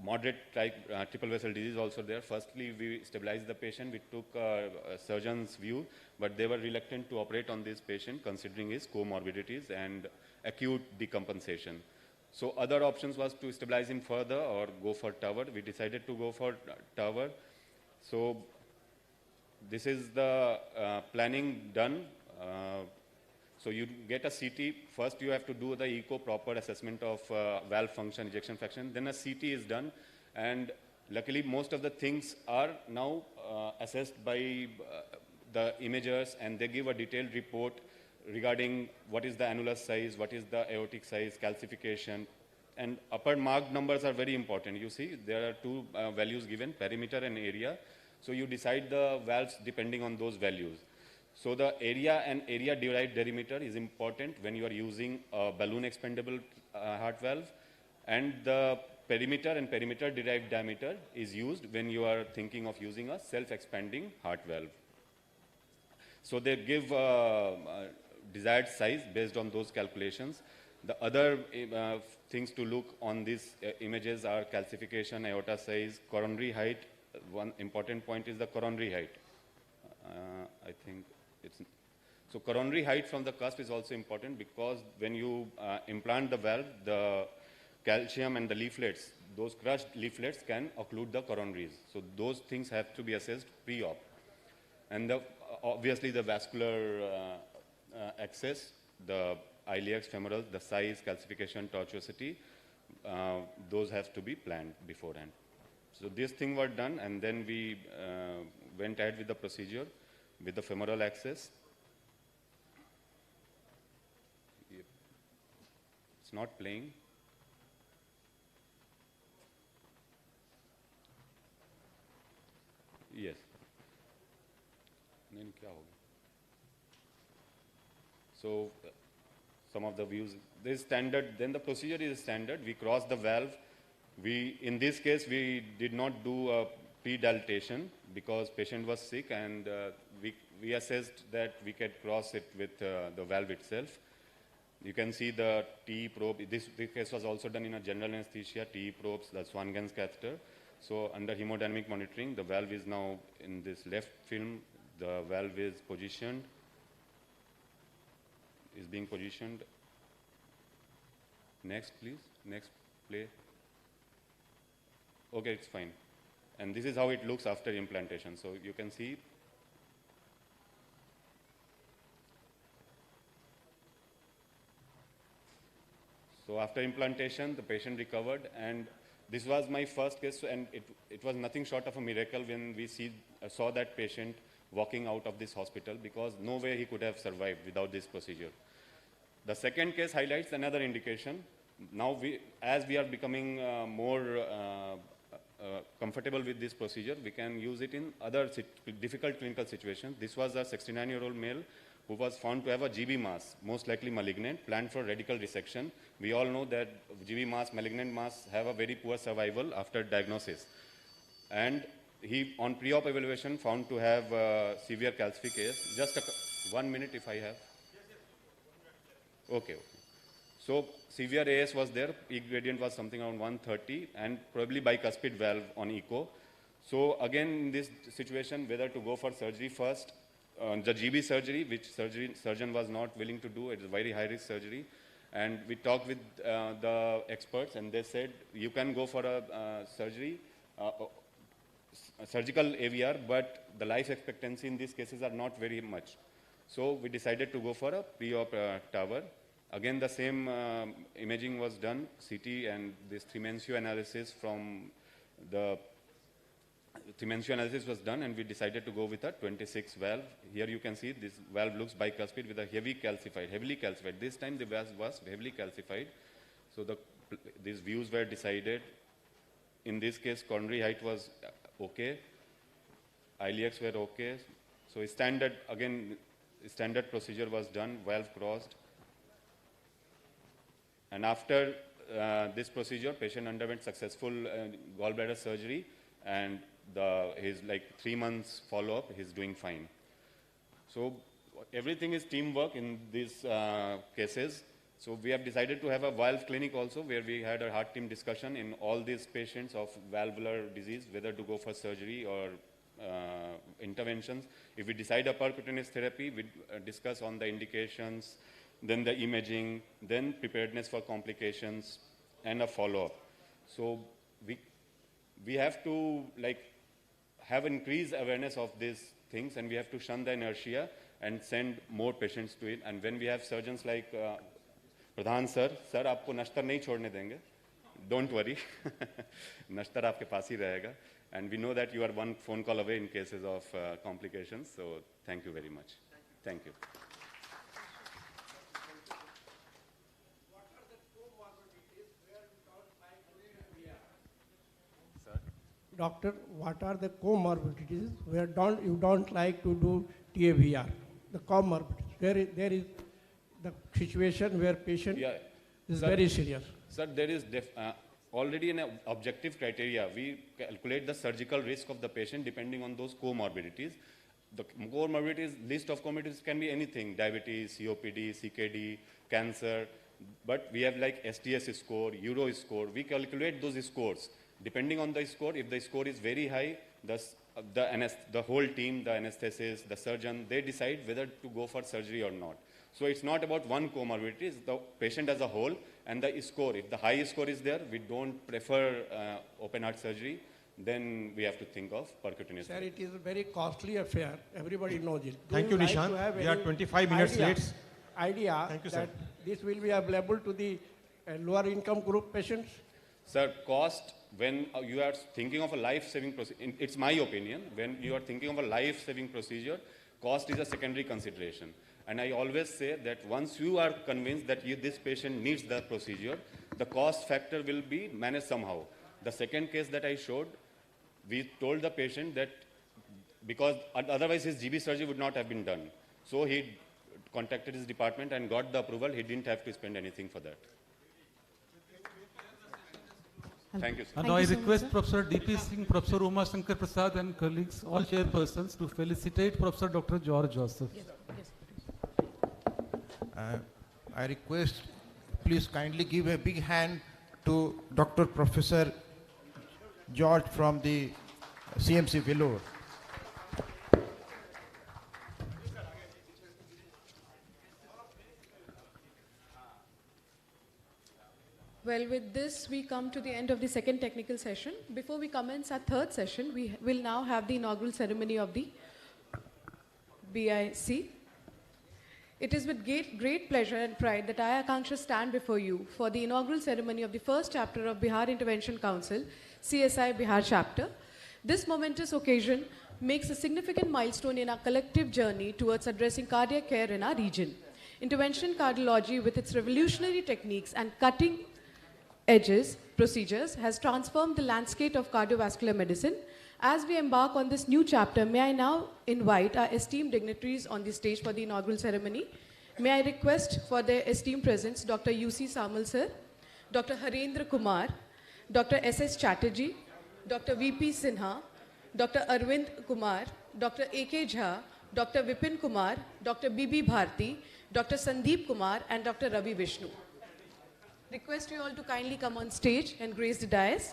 moderate type triple vessel disease also there. Firstly, we stabilized the patient. We took a surgeon's view, but they were reluctant to operate on this patient considering his comorbidities and acute decompensation. So other options was to stabilize him further or go for TAVR. We decided to go for TAVR. So this is the planning done. So you get a CT. First you have to do the echo proper assessment of valve function, ejection fraction. Then a CT is done. And luckily most of the things are now assessed by the imagers, and they give a detailed report regarding what is the annulus size, what is the aortic size, calcification. And upper marked numbers are very important. You see there are two values given, perimeter and area. So you decide the valves depending on those values. So the area and area-derived diameter is important when you are using a balloon expandable heart valve, and the perimeter and perimeter-derived diameter is used when you are thinking of using a self-expanding heart valve. So they give desired size based on those calculations. The other things to look on these images are calcification, aorta size, coronary height. One important point is the coronary height. I think it's so coronary height from the cusp is also important, because when you implant the valve, the calcium and the leaflets, those crushed leaflets can occlude the coronaries. So those things have to be assessed pre-op. And obviously the vascular access, the iliacs, femoral, the size, calcification, tortuosity, those have to be planned beforehand. So these things were done, and then we went ahead with the procedure with the femoral access. It's not playing. Yes. Then kya hoga? So some of the views, this standard, then the procedure is standard. We cross the valve. In this case, we did not do a pre-dilatation because patient was sick, and we assessed that we could cross it with the valve itself. You can see the TE probe. This case was also done in a general anesthesia, TE probes, the Swan-Ganz catheter. So under hemodynamic monitoring, the valve is now in this left film. The valve is positioned, is being positioned. Next, please. Next, play. Okay, it's fine. And this is how it looks after implantation. So you can see. So after implantation, the patient recovered, and this was my first case, and it was nothing short of a miracle when we saw that patient walking out of this hospital, because no way he could have survived without this procedure. The second case highlights another indication. Now, as we are becoming more comfortable with this procedure, we can use it in other difficult clinical situations. This was a 69-year-old male who was found to have a GB mass, most likely malignant, planned for radical resection. We all know that GB mass, malignant mass, have a very poor survival after diagnosis. And he, on pre-op evaluation, found to have severe calcification. Just 1 minute if I have. Okay. So severe AS was there, peak gradient was something around 130, and probably bicuspid valve on echo. So again, in this situation, whether to go for surgery first, the GB surgery, which surgeon was not willing to do, it is a very high-risk surgery. And we talked with the experts, and they said, you can go for a surgery, surgical AVR, but the life expectancy in these cases are not very much. So we decided to go for a pre-op TAVR. Again, the same imaging was done, CT, and this Thimencio analysis from the Thimencio analysis was done, and we decided to go with a 26 valve. Here you can see this valve looks bicuspid with a heavily calcified. This time the valve was heavily calcified. So these views were decided. In this case, coronary height was okay. Iliacs were okay. So standard procedure was done, valve crossed. And after this procedure, patient underwent successful gallbladder surgery, and his 3 months follow-up, he's doing fine. So everything is teamwork in these cases. So we have decided to have a valve clinic also, where we had a heart team discussion in all these patients of valvular disease, whether to go for surgery or interventions. If we decide a percutaneous therapy, we discuss on the indications, then the imaging, then preparedness for complications, and a follow-up. So we have to have increased awareness of these things, and we have to shun the inertia and send more patients to it. And when we have surgeons like Pradhan sir, आपको नश्तर नहीं छोड़ने देंगे. Don't worry, नश्तर आपके पास ही रहेगा. And we know that you are one phone call away in cases of complications. So thank you very much. Thank you. Doctor, what are the comorbidities where you don't like to do TAVR? The comorbidities, there is the situation where patient is very serious. Sir, there is already an objective criteria. We calculate the surgical risk of the patient depending on those comorbidities. The comorbidities, list of comorbidities can be anything: diabetes, COPD, CKD, cancer. But we have like STS score, Euro score. We calculate those scores. Depending on the score, if the score is very high, the whole team, the anesthetist, the surgeon, they decide whether to go for surgery or not. So it's not about one comorbidity, it's the patient as a whole and the score. If the high score is there, we don't prefer open heart surgery, then we have to think of percutaneous. Sir, it is a very costly affair. Everybody knows it. Thank you, Nishant. We are 25 minutes late. Thank you, that this will be available to the lower income group patients? Sir, cost, when you are thinking of a life-saving procedure, it's my opinion, when you are thinking of a life-saving procedure, cost is a secondary consideration. And I always say that once you are convinced that this patient needs the procedure, the cost factor will be managed somehow. The second case that I showed, we told the patient that because otherwise his GB surgery would not have been done. So he contacted his department and got the approval. He didn't have to spend anything for that. Thank you, sir. And now I request Professor D.P. Singh, Professor Uma Shankar Prasad and colleagues, all chairpersons, to felicitate Professor Dr. George Joseph. Yes. I request, please kindly give a big hand to Dr. Professor George from the CMC Vellore. Well, with this, we come to the end of the second technical session. Before we commence our third session, we will now have the inaugural ceremony of the BIC. It is with great pleasure and pride that I, Akanksha, stand before you for the inaugural ceremony of the first chapter of Bihar Intervention Council, CSI Bihar chapter. This momentous occasion makes a significant milestone in our collective journey towards addressing cardiac care in our region. Intervention cardiology, with its revolutionary techniques and cutting edges procedures, has transformed the landscape of cardiovascular medicine. As we embark on this new chapter, may I now invite our esteemed dignitaries on the stage for the inaugural ceremony. May I request for their esteemed presence Dr. U.C. Samal sir, Dr. Harendra Kumar, Dr. S.S. Chatterjee, Dr. V.P. Sinha, Dr. Arvind Kumar, Dr. A.K. Jha, Dr. Vipin Kumar, Dr. B.B. Bharti, Dr. Sandeep Kumar, and Dr. Ravi Vishnu. Request you all to kindly come on stage and grace the dais.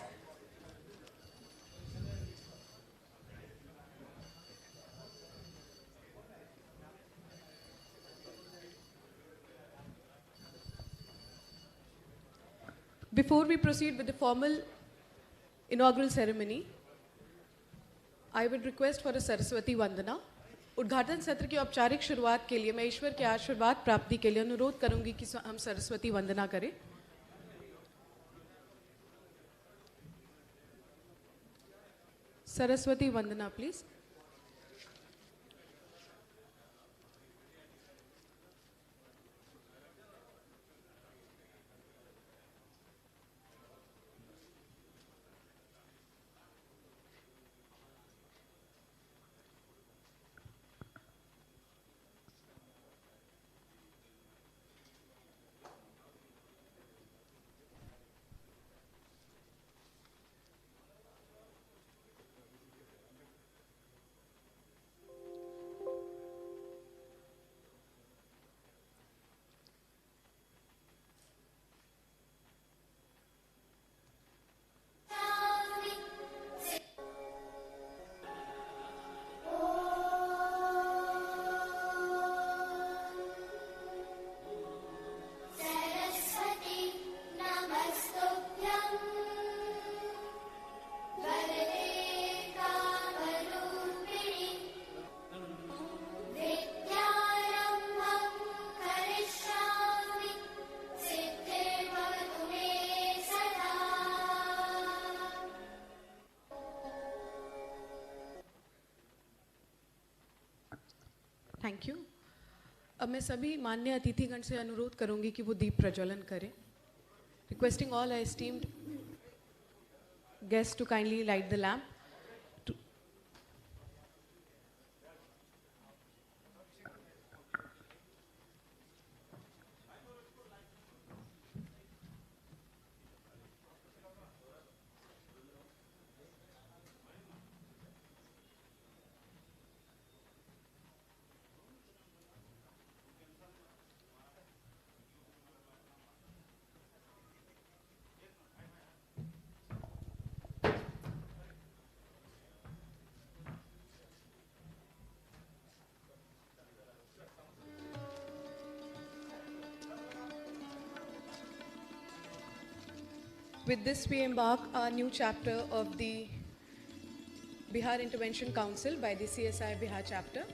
Before we proceed with the formal inaugural ceremony, I would request for a Saraswati Vandana. उद्घाटन सत्र की औपचारिक शुरुआत के लिए मैं ईश्वर के आशीर्वाद प्राप्ति के लिए अनुरोध करूंगी कि हम सरस्वती वंदना करें. सरस्वती वंदना प्लीज. Thank you. अब मैं सभी मान्य अतिथिगण से अनुरोध करूंगी कि वो दीप प्रज्वलन करें. Requesting all our esteemed guests to kindly light the lamp. With this, we embark a new chapter of the Bihar Intervention Council by the CSI Bihar chapter.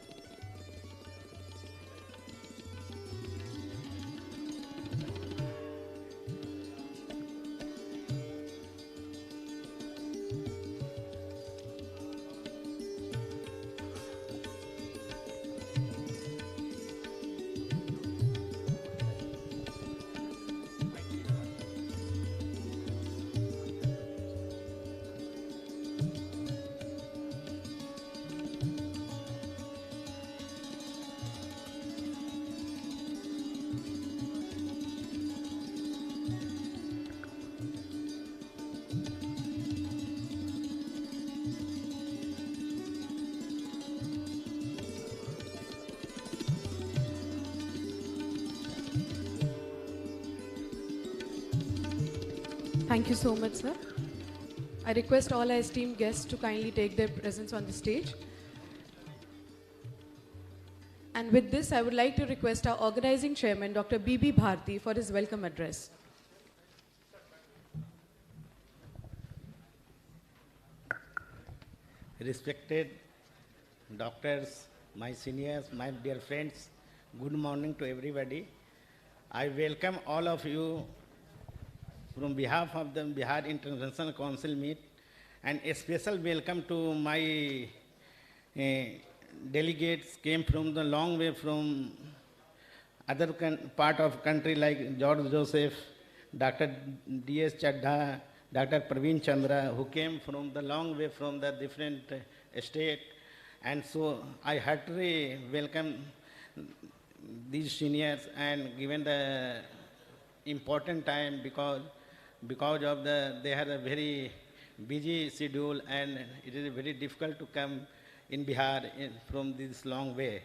Thank you so much, sir. I request all our esteemed guests to kindly take their presence on the stage. And with this, I would like to request our organizing chairman, Dr. B.B. Bharti, for his welcome address. Respected doctors, my seniors, my dear friends, good morning to everybody. I welcome all of you from behalf of the Bihar International Council meet, and a special welcome to my delegates came from the long way from other part of country like George Joseph, Dr. D.S. Chadha, Dr. Praveen Chandra, who came from the long way from the different state. And so I heartily welcome these seniors, and given the important time because of they have a very busy schedule, and it is very difficult to come in Bihar from this long way.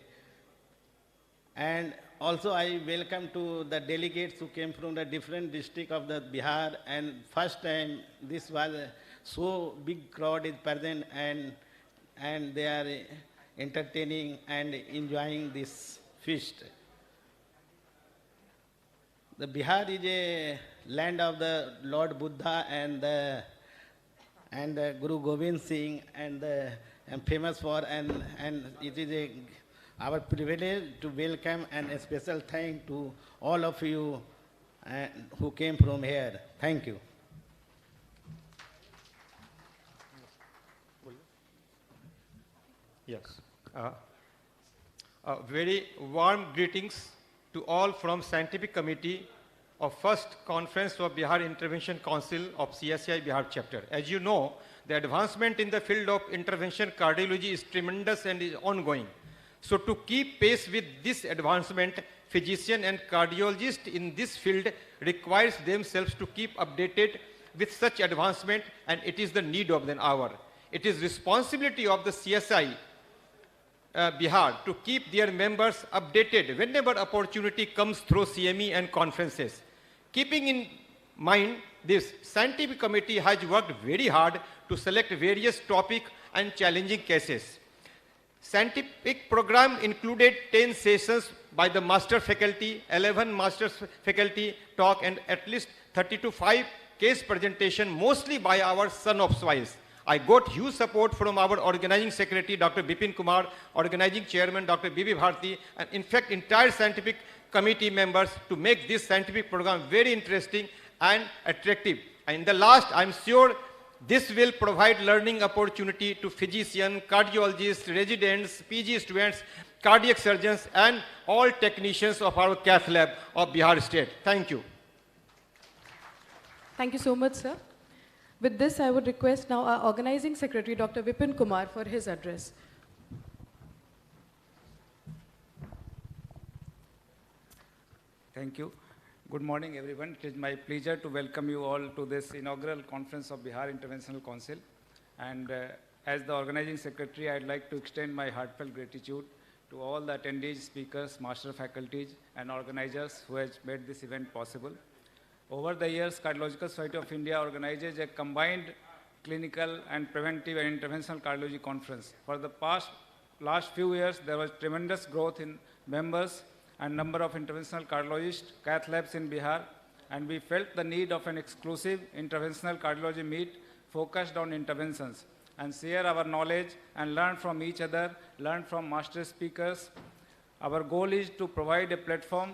And also I welcome to the delegates who came from the different district of the Bihar, and first time this was so big crowd is present, and they are entertaining and enjoying this feast. The Bihar is a land of the Lord Buddha and Guru Gobind Singh, and famous for, and it is our privilege to welcome, and a special thank to all of you who came from here. Thank you. Yes. Very warm greetings to all from Scientific Committee of First Conference of Bihar Intervention Council of CSI Bihar chapter. As you know, the advancement in the field of intervention cardiology is tremendous and is ongoing. So to keep pace with this advancement, physicians and cardiologists in this field requires themselves to keep updated with such advancement, and it is the need of the hour. It is responsibility of the CSI Bihar to keep their members updated whenever opportunity comes through CME and conferences. Keeping in mind this, scientific committee has worked very hard to select various topic and challenging cases. Scientific program included 10 sessions by the master faculty, 11 master faculty talk, and at least 30 to 5 case presentation, mostly by our son of soils. I got huge support from our organizing secretary, Dr. Bipin Kumar, organizing chairman, Dr. B.B. Bharti, and in fact, entire scientific committee members to make this scientific program very interesting and attractive. And in the last, I'm sure this will provide learning opportunity to physicians, cardiologists, residents, PG students, cardiac surgeons, and all technicians of our cath lab of Bihar State. Thank you. Thank you so much, sir. With this, I would request now our organizing secretary, Dr. Vipin Kumar, for his address. Thank you. Good morning, everyone. It is my pleasure to welcome you all to this inaugural conference of Bihar Interventional Council. And as the organizing secretary, I'd like to extend my heartfelt gratitude to all the attendees, speakers, master faculties, and organizers who has made this event possible. Over the years, Cardiological Society of India organizes a combined clinical and preventive and interventional cardiology conference. For the last few years, there was tremendous growth in members and number of interventional cardiologists, cath labs in Bihar, and we felt the need of an exclusive interventional cardiology meet focused on interventions and share our knowledge and learn from each other, learn from master speakers. Our goal is to provide a platform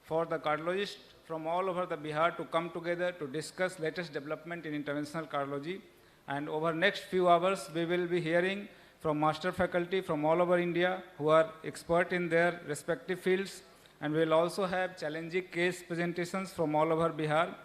for the cardiologists from all over the Bihar to come together to discuss latest development in interventional cardiology. And over next few hours, we will be hearing from master faculty from all over India who are expert in their respective fields. And we'll also have challenging case presentations from all over Bihar.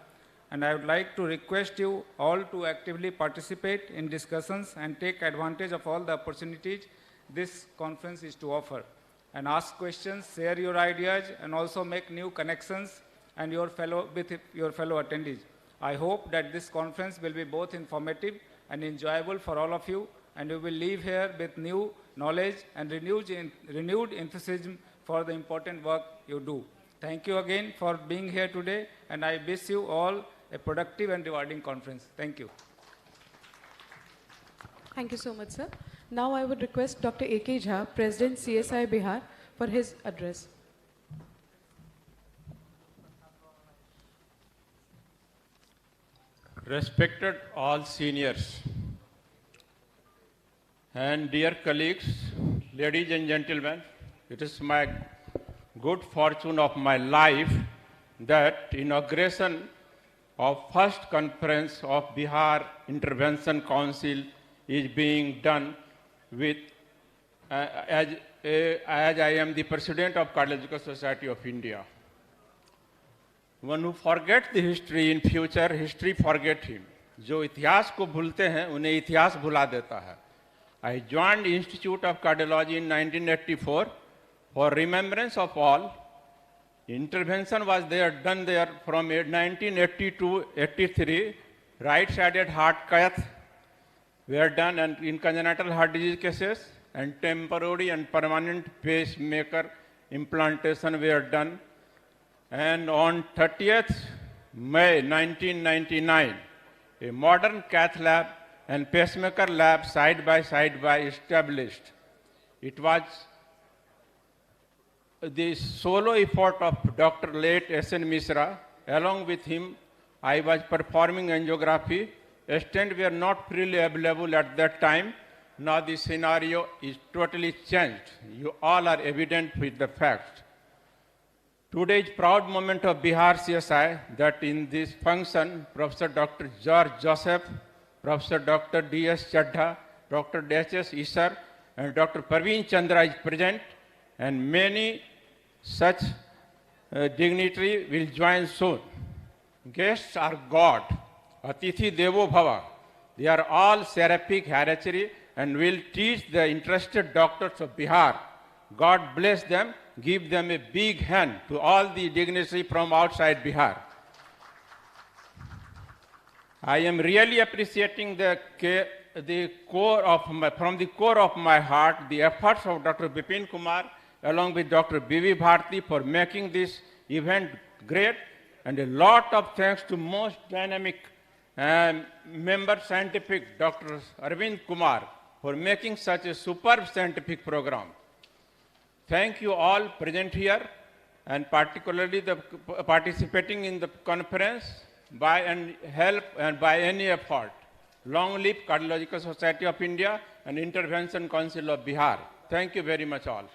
And I would like to request you all to actively participate in discussions and take advantage of all the opportunities this conference is to offer. And ask questions, share your ideas, and also make new connections and with your fellow attendees. I hope that this conference will be both informative and enjoyable for all of you, and you will leave here with new knowledge and renewed enthusiasm for the important work you do. Thank you again for being here today, and I wish you all a productive and rewarding conference. Thank you. Thank you so much, sir. Now I would request Dr. A.K. Jha, President CSI Bihar, for his address. Respected all seniors and dear colleagues, ladies and gentlemen, it is my good fortune of my life that inauguration of first conference of Bihar Intervention Council is being done with as I am the President of Cardiological Society of India. One who forgets the history in future, history forget him. जो इतिहास को भूलते हैं उन्हें इतिहास भुला देता है. I joined the Institute of Cardiology in 1984 for remembrance of all. Intervention was done there from 1980 to 83. Right-sided heart cath were done and in congenital heart disease cases, and temporary and permanent pacemaker implantation were done. And on 30th May 1999, a modern cath lab and pacemaker lab side by established. It was the solo effort of Dr. late S.N. Mishra. Along with him, I was performing angiography. Stents were not freely available at that time. Now the scenario is totally changed. You all are evident with the fact. Today's proud moment of Bihar CSI that in this function, Professor Dr. George Joseph, Professor Dr. D.S. Chadha, Dr. D.H.S. Isar, and Dr. Praveen Chandra is present, and many such dignitaries will join soon. Guests are God, Atithi Devo Bhava. They are all seraphic hierarchy and will teach the interested doctors of Bihar. God bless them. Give them a big hand to all the dignitaries from outside Bihar. I am really appreciating from the core of my heart the efforts of Dr. Vipin Kumar along with Dr. B.V. Bharti for making this event great, and a lot of thanks to most dynamic member scientific Dr. Arvind Kumar for making such a superb scientific program. Thank you all present here, and particularly the participating in the conference by any effort. Long live Cardiological Society of India and Intervention Council of Bihar. Thank you very much all.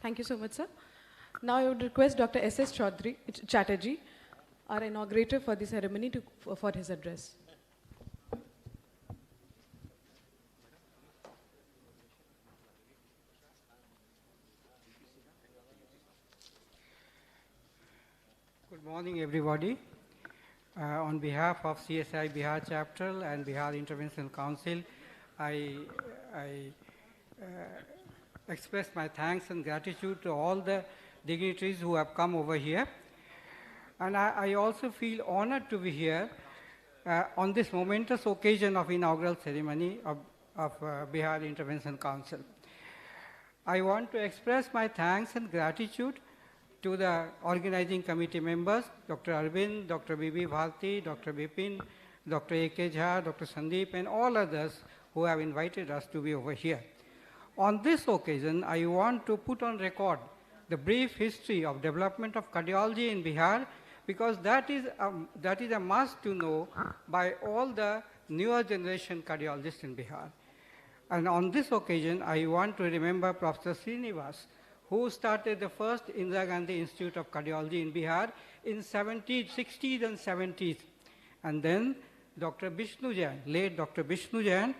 Thank you so much, sir. Now I would request Dr. S.S. Chatterjee, our inaugurator for the ceremony, for his address. Good morning, everybody. On behalf of CSI Bihar Chapter and Bihar Interventional Council, I express my thanks and gratitude to all the dignitaries who have come over here. And I also feel honored to be here on this momentous occasion of inaugural ceremony of Bihar Intervention Council. I want to express my thanks and gratitude to the organizing committee members, Dr. Arvind, Dr. Bibi Bharti, Dr. Bipin, Dr. A.K. Jha, Dr. Sandeep, and all others who have invited us to be over here. On this occasion, I want to put on record the brief history of development of cardiology in Bihar, because that is a must to know by all the newer generation cardiologists in Bihar. And on this occasion, I want to remember Professor Srinivas, who started the first Indira Gandhi Institute of Cardiology in Bihar in 60s and 70s. And then Dr. Vishnu Jain, late Dr. Vishnu Jain,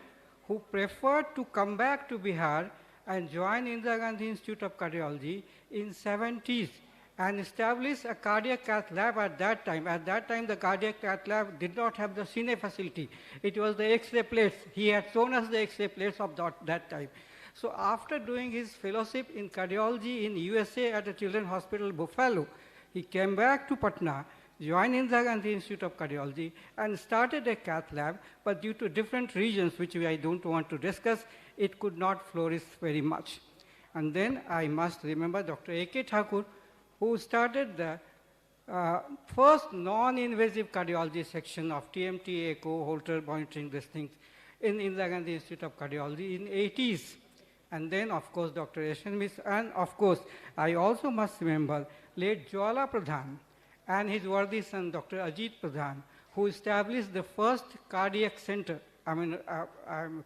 who preferred to come back to Bihar and join Indira Gandhi Institute of Cardiology in 70s and establish a cardiac cath lab at that time. At that time, the cardiac cath lab did not have the cine facility. It was the X-ray plates. He had shown us the X-ray plates of that time. So after doing his fellowship in cardiology in USA at the Children's Hospital Buffalo, he came back to Patna, joined Indira Gandhi Institute of Cardiology, and started a cath lab, but due to different reasons, which I don't want to discuss, it could not flourish very much. And then I must remember Dr. A.K. Thakur, who started the first non-invasive cardiology section of TMT, echo, Holter monitoring, these things, in Indira Gandhi Institute of Cardiology in 80s. And then, of course, Dr. S.N. Mishra, and of course, I also must remember late Jwala Pradhan and his worthy son, Dr. Ajit Pradhan, who established the first cardiac center,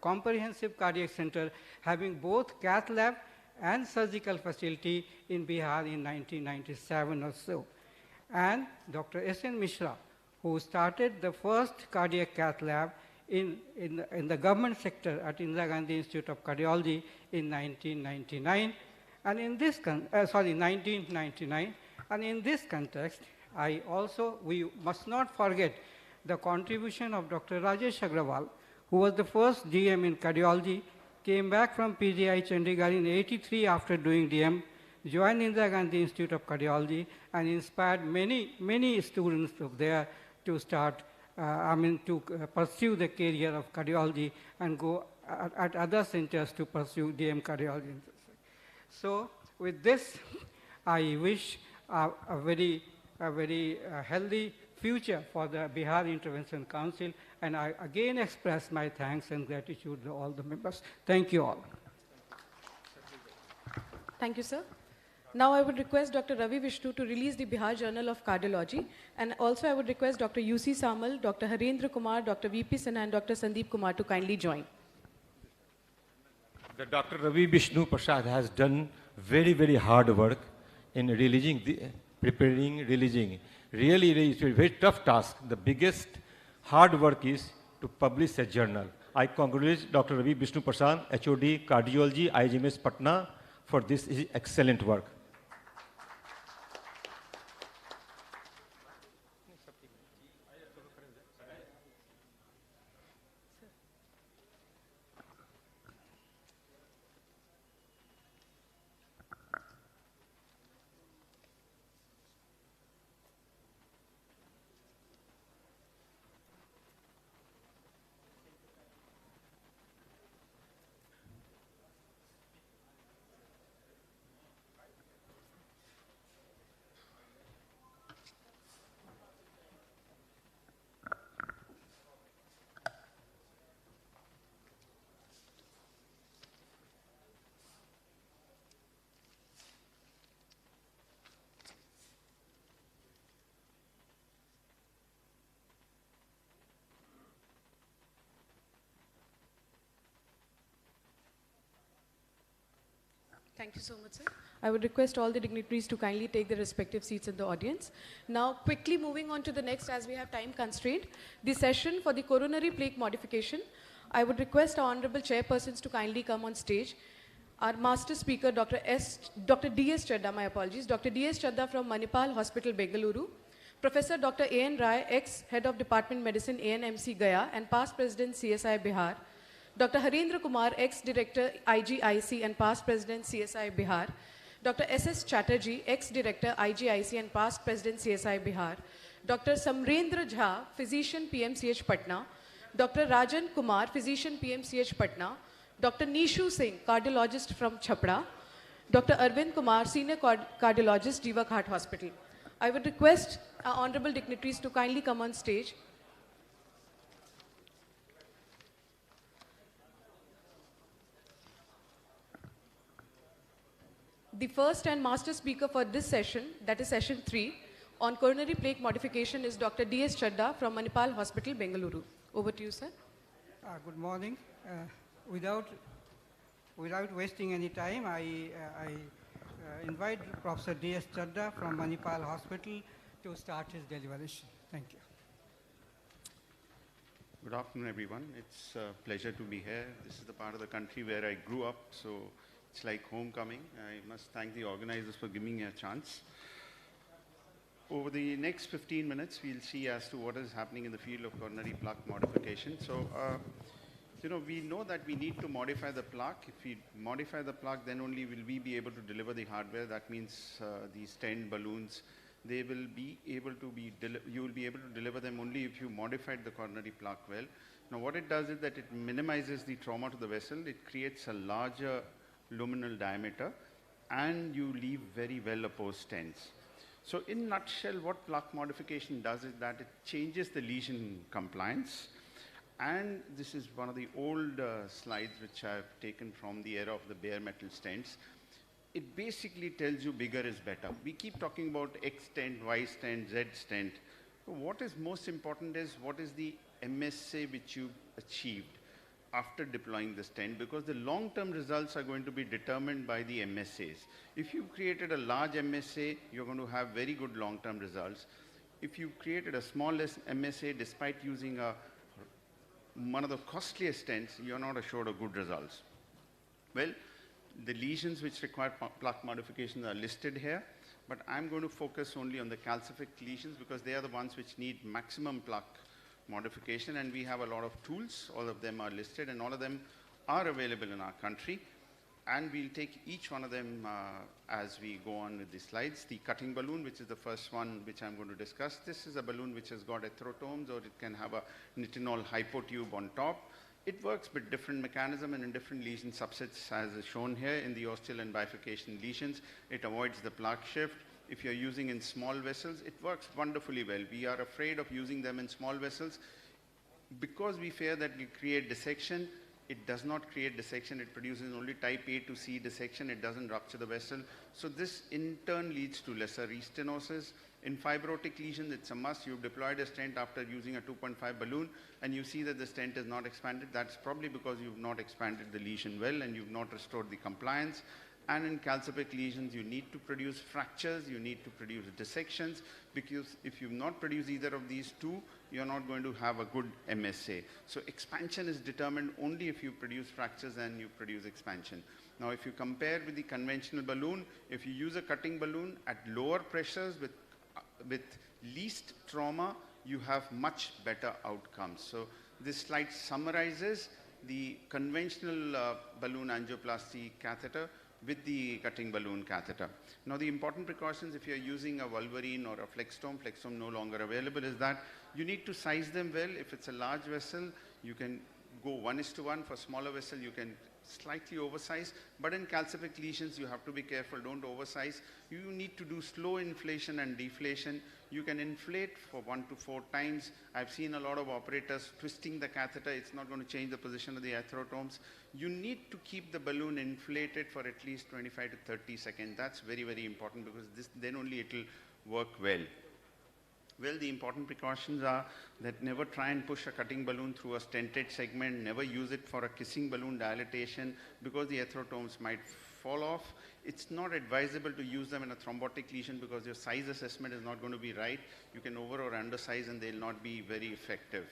comprehensive cardiac center, having both cath lab and surgical facility in Bihar in 1997 or so. And Dr. S.N. Mishra, who started the first cardiac cath lab in the government sector at Indira Gandhi Institute of Cardiology in 1999, and in this 1999, and in this context, we must not forget the contribution of Dr. Rajesh Agrawal, who was the first DM in cardiology, came back from PGI Chandigarh in 83 after doing DM, joined Indira Gandhi Institute of Cardiology, and inspired many students there to start to pursue the career of cardiology and go at other centers to pursue DM cardiology. So with this, I wish a very healthy future for the Bihar Intervention Council, and I again express my thanks and gratitude to all the members. Thank you all. Thank you, sir. Now I would request Dr. Ravi Vishnu to release the Bihar Journal of Cardiology, and also I would request Dr. U.C. Samal, Dr. Harendra Kumar, Dr. V.P. Sinha, and Dr. Sandeep Kumar to kindly join. The Dr. Ravi Vishnu Prasad has done very hard work in preparing, releasing. Really, it's a very tough task. The biggest hard work is to publish a journal. I congratulate Dr. Ravi Vishnu Prasad, HOD, Cardiology, IGMS Patna, for this excellent work. Thank you so much, sir. I would request all the dignitaries to kindly take their respective seats in the audience. Now, quickly moving on to the next, as we have time constraint, the session for the coronary plaque modification. I would request our honorable chairpersons to kindly come on stage. Our master speaker, Dr. D.S. Chadda, my apologies, Dr. D.S. Chadda from Manipal Hospital, Bengaluru. Professor Dr. A.N. Rai, ex-Head of Department Medicine, ANMC Gaya, and past President, CSI Bihar. Dr. Harendra Kumar, ex-Director, IGIC, and past President, CSI Bihar. Dr. S.S. Chatterjee, ex-Director, IGIC, and past President, CSI Bihar. Dr. Samrendra Jha, Physician, PMCH Patna. Dr. Rajan Kumar, Physician, PMCH Patna. Dr. Nishu Singh, Cardiologist from Chhapra. Dr. Arvind Kumar, Senior Cardiologist, Jiva Ghat Hospital. I would request our honorable dignitaries to kindly come on stage. The first and master speaker for this session, that is session 3, on coronary plaque modification is Dr. D.S. Chadda from Manipal Hospital, Bengaluru. Over to you, sir. Good morning. Without wasting any time, I invite Professor D.S. Chadda from Manipal Hospital to start his deliberation. Thank you. Good afternoon, everyone. It's a pleasure to be here. This is the part of the country where I grew up, so it's like homecoming. I must thank the organizers for giving me a chance. Over the next 15 minutes, we'll see as to what is happening in the field of coronary plaque modification. So, we know that we need to modify the plaque. If we modify the plaque, then only will we be able to deliver the hardware. That means these stent balloons, they will be able to be, you will be able to deliver them only if you modified the coronary plaque well. Now, what it does is that it minimizes the trauma to the vessel. It creates a larger luminal diameter, and you leave very well opposed stents. So in a nutshell, what plaque modification does is that it changes the lesion compliance. And this is one of the old slides which I've taken from the era of the bare metal stents. It basically tells you bigger is better. We keep talking about X stent, Y stent, Z stent. So what is most important is what is the MSA which you achieved after deploying the stent, because the long-term results are going to be determined by the MSAs. If you created a large MSA, you're going to have very good long-term results. If you created a small MSA, despite using one of the costliest stents, you're not assured of good results. Well, the lesions which require plaque modification are listed here, but I'm going to focus only on the calcific lesions because they are the ones which need maximum plaque modification, and we have a lot of tools. All of them are listed, and all of them are available in our country. And we'll take each one of them as we go on with the slides. The cutting balloon, which is the first one which I'm going to discuss. This is a balloon which has got atherotomes, or it can have a nitinol hypotube on top. It works with different mechanism and in different lesion subsets, as is shown here in the ostial and bifurcation lesions. It avoids the plaque shift. If you're using in small vessels, it works wonderfully well. We are afraid of using them in small vessels because we fear that we create dissection. It does not create dissection. It produces only type A to C dissection. It doesn't rupture the vessel. So this in turn leads to lesser restenosis. In fibrotic lesions, it's a must. You've deployed a stent after using a 2.5 balloon, and you see that the stent is not expanded. That's probably because you've not expanded the lesion well and you've not restored the compliance. And in calcific lesions, you need to produce fractures, you need to produce dissections, because if you've not produced either of these two, you're not going to have a good MSA. So expansion is determined only if you produce fractures and you produce expansion. Now, if you compare with the conventional balloon, if you use a cutting balloon at lower pressures with least trauma, you have much better outcomes. So this slide summarizes the conventional balloon angioplasty catheter with the cutting balloon catheter. Now, the important precautions if you're using a Wolverine or a Flextome no longer available, is that you need to size them well. If it's a large vessel, you can go 1:1. For smaller vessel, you can slightly oversize. But in calcific lesions, you have to be careful. Don't oversize. You need to do slow inflation and deflation. You can inflate for 1 to 4 times. I've seen a lot of operators twisting the catheter. It's not going to change the position of the atherotomes. You need to keep the balloon inflated for at least 25 to 30 seconds. That's very, very important, because then only it will work well. Well, the important precautions are that never try and push a cutting balloon through a stented segment. Never use it for a kissing balloon dilatation, because the atherotomes might fall off. It's not advisable to use them in a thrombotic lesion because your size assessment is not going to be right. You can over or undersize and they'll not be very effective.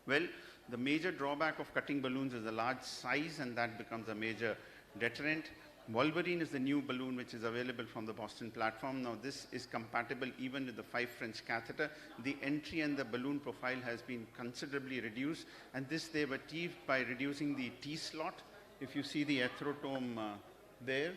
Well, the major drawback of cutting balloons is the large size, and that becomes a major deterrent. Wolverine is the new balloon which is available from the Boston platform. Now this is compatible even with the 5 French catheter. The entry and the balloon profile has been considerably reduced, and this they've achieved by reducing the T-slot. If you see the atherotome there,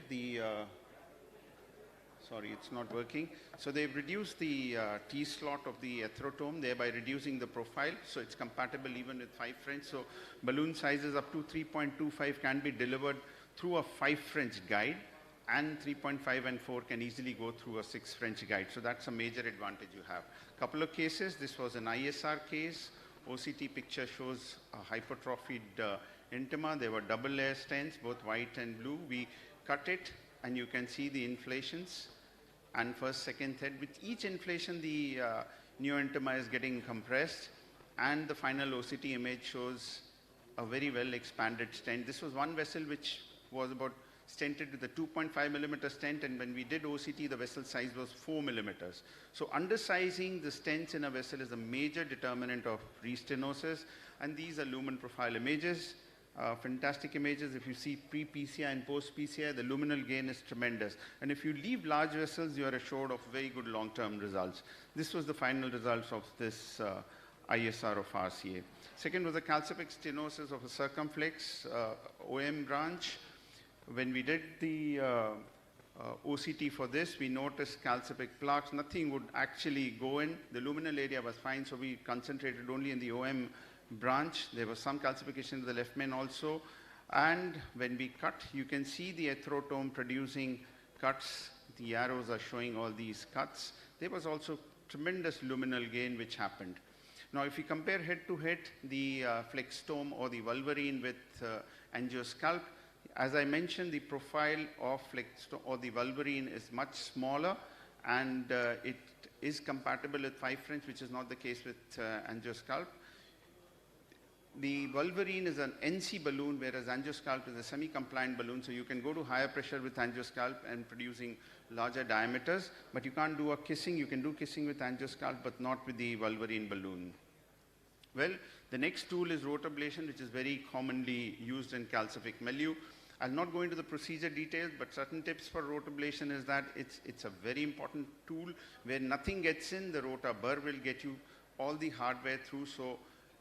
sorry, it's not working. So they've reduced the T-slot of the atherotome, thereby reducing the profile. So it's compatible even with 5 French. So balloon sizes up to 3.25 can be delivered through a 5 French guide, and 3.5 and 4 can easily go through a 6 French guide. So that's a major advantage you have. Couple of cases. This was an ISR case. OCT picture shows a hypertrophied intima. There were double layer stents, both white and blue. We cut it, and you can see the inflations. And first, second, third. With each inflation, the neointima is getting compressed, and the final OCT image shows a very well expanded stent. This was one vessel which was about stented with a 2.5 millimeter stent, and when we did OCT, the vessel size was 4 millimeters. So undersizing the stents in a vessel is a major determinant of restenosis, and these are lumen profile images. Fantastic images. If you see pre-PCI and post-PCI, the luminal gain is tremendous. And if you leave large vessels, you are assured of very good long-term results. This was the final results of this ISR of RCA. Second was a calcific stenosis of a circumflex OM branch. When we did the OCT for this, we noticed calcific plaques. Nothing would actually go in. The luminal area was fine, so we concentrated only in the OM branch. There was some calcification in the left main also. And when we cut, you can see the atherotome producing cuts. The arrows are showing all these cuts. There was also tremendous luminal gain which happened. Now, if you compare head to head, the flextome or the Wolverine with angioscalp, as I mentioned, the profile of flextome or the Wolverine is much smaller, and it is compatible with 5 French, which is not the case with angioscalp. The Wolverine is an NC balloon, whereas angioscalp is a semi-compliant balloon, so you can go to higher pressure with angioscalp and producing larger diameters, but you can't do a kissing. You can do kissing with angioscalp, but not with the Wolverine balloon. Well, the next tool is rotablation, which is very commonly used in calcific milieu. I'll not go into the procedure details, but certain tips for rotablation is that it's a very important tool where nothing gets in. The rota burr will get you all the hardware through. So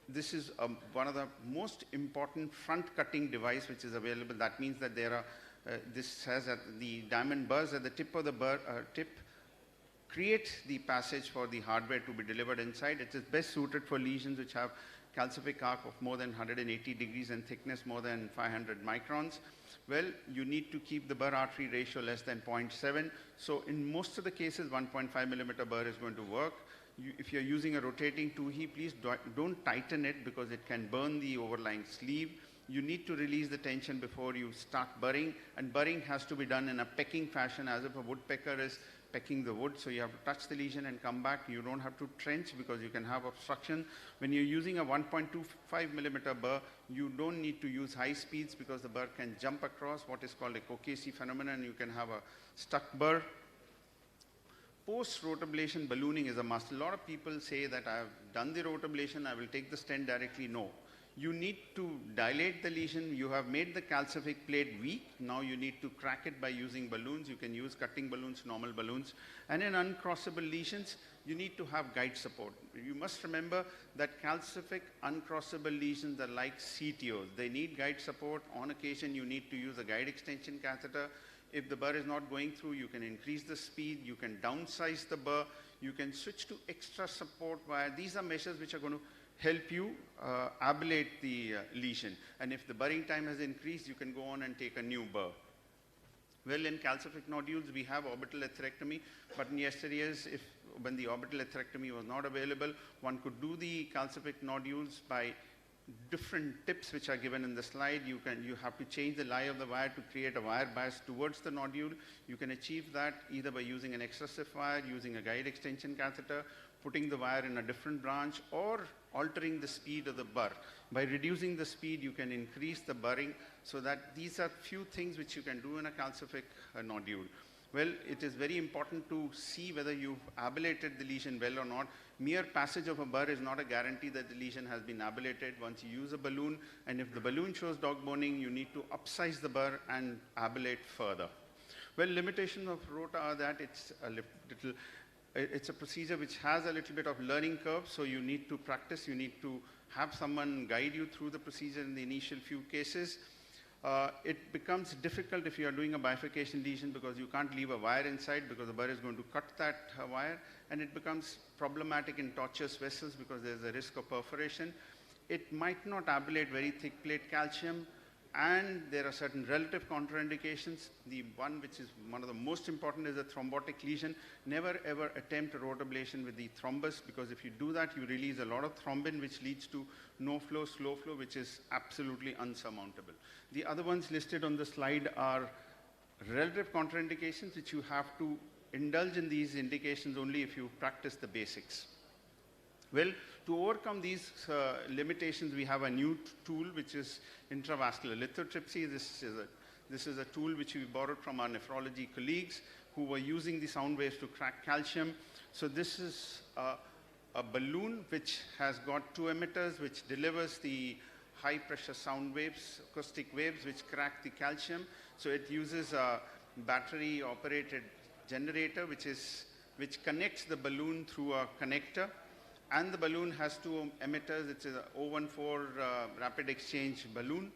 this is one of the most important front cutting device which is available. That means that there are, this has the diamond burrs at the tip of the tip create the passage for the hardware to be delivered inside. It is best suited for lesions which have calcific arc of more than 180 degrees and thickness more than 500 microns. Well, you need to keep the burr artery ratio less than 0.7. So in most of the cases, 1.5 millimeter burr is going to work. If you're using a rotating 2E, please don't tighten it because it can burn the overlying sleeve. You need to release the tension before you start burring, and burring has to be done in a pecking fashion as if a woodpecker is pecking the wood. So you have to touch the lesion and come back. You don't have to trench because you can have obstruction. When you're using a 1.25 millimeter burr, you don't need to use high speeds because the burr can jump across what is called a Cocchesi phenomenon, and you can have a stuck burr. Post-rotablation ballooning is a must. A lot of people say that I have done the rotablation, I will take the stent directly. No. You need to dilate the lesion. You have made the calcific plate weak. Now you need to crack it by using balloons. You can use cutting balloons, normal balloons. And in uncrossable lesions, you need to have guide support. You must remember that calcific uncrossable lesions are like CTOs. They need guide support. On occasion, you need to use a guide extension catheter. If the burr is not going through, you can increase the speed. You can downsize the burr. You can switch to extra support wire. These are measures which are going to help you ablate the lesion. And if the burring time has increased, you can go on and take a new burr. Well, in calcific nodules, we have orbital atherectomy, but in yesteryears, when the orbital atherectomy was not available, one could do the calcific nodules by different tips which are given in the slide. You have to change the lie of the wire to create a wire bias towards the nodule. You can achieve that either by using an extra stiff wire, using a guide extension catheter, putting the wire in a different branch, or altering the speed of the burr. By reducing the speed, you can increase the burring, so that these are few things which you can do in a calcific nodule. Well, it is very important to see whether you've ablated the lesion well or not. Mere passage of a burr is not a guarantee that the lesion has been ablated. Once you use a balloon, and if the balloon shows dog boning, you need to upsize the burr and ablate further. Well, limitations of rota are that it's a procedure which has a little bit of learning curve, so you need to practice, you need to have someone guide you through the procedure in the initial few cases. It becomes difficult if you are doing a bifurcation lesion because you can't leave a wire inside because the burr is going to cut that wire, and it becomes problematic in tortuous vessels because there's a risk of perforation. It might not ablate very thick plate calcium, and there are certain relative contraindications. The one which is one of the most important is a thrombotic lesion. Never ever attempt a rotablation with the thrombus, because if you do that, you release a lot of thrombin, which leads to no flow, slow flow, which is absolutely unsurmountable. The other ones listed on the slide are relative contraindications, which you have to indulge in these indications only if you practice the basics. Well, to overcome these limitations, we have a new tool, which is intravascular lithotripsy. This is a tool which we borrowed from our nephrology colleagues who were using the sound waves to crack calcium. So this is a balloon which has got two emitters, which delivers the high pressure sound waves, acoustic waves, which crack the calcium. So it uses a battery operated generator, which connects the balloon through a connector. And the balloon has two emitters. It's a 014 rapid exchange balloon.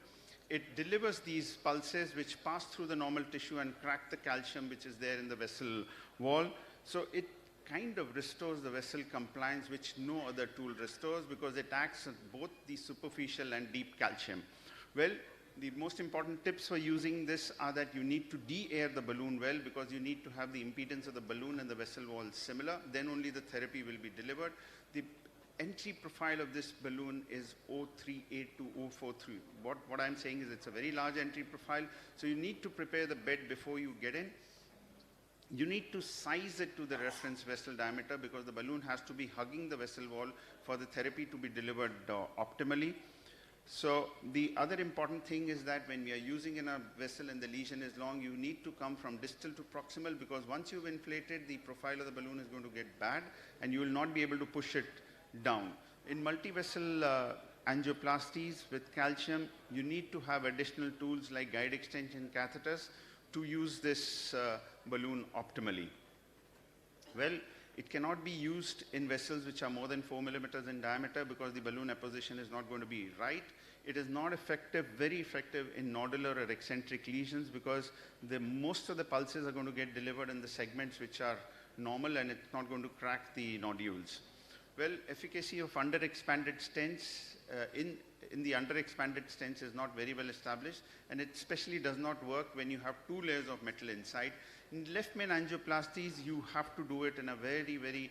It delivers these pulses which pass through the normal tissue and crack the calcium which is there in the vessel wall. So it kind of restores the vessel compliance, which no other tool restores, because it acts on both the superficial and deep calcium. Well, the most important tips for using this are that you need to de-air the balloon well, because you need to have the impedance of the balloon and the vessel wall similar. Then only the therapy will be delivered. The entry profile of this balloon is 038 to 043. What I'm saying is it's a very large entry profile, so you need to prepare the bed before you get in. You need to size it to the reference vessel diameter, because the balloon has to be hugging the vessel wall for the therapy to be delivered optimally. So the other important thing is that when we are using in a vessel and the lesion is long, you need to come from distal to proximal, because once you've inflated, the profile of the balloon is going to get bad and you will not be able to push it down. In multi-vessel angioplasties with calcium, you need to have additional tools like guide extension catheters to use this balloon optimally. Well, it cannot be used in vessels which are more than 4 millimeters in diameter, because the balloon apposition is not going to be right. It is not effective, very effective in nodular or eccentric lesions, because most of the pulses are going to get delivered in the segments which are normal, and it's not going to crack the nodules. Well, efficacy of under-expanded stents in the under-expanded stents is not very well established, and it especially does not work when you have two layers of metal inside. In left main angioplasties, you have to do it in a very, very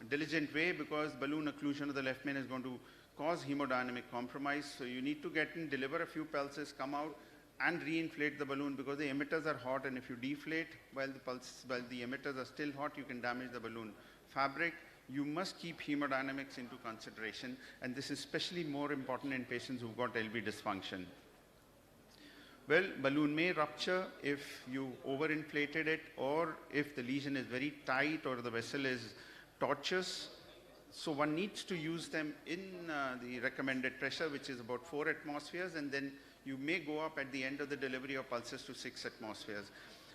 diligent way, because balloon occlusion of the left main is going to cause hemodynamic compromise. So you need to get in, deliver a few pulses, come out, and re-inflate the balloon, because the emitters are hot, and if you deflate while the emitters are still hot, you can damage the balloon fabric. You must keep hemodynamics into consideration, and this is especially more important in patients who've got LV dysfunction. Well, balloon may rupture if you overinflated it, or if the lesion is very tight or the vessel is tortuous. So one needs to use them in the recommended pressure, which is about 4 atmospheres, and then you may go up at the end of the delivery of pulses to 6 atmospheres.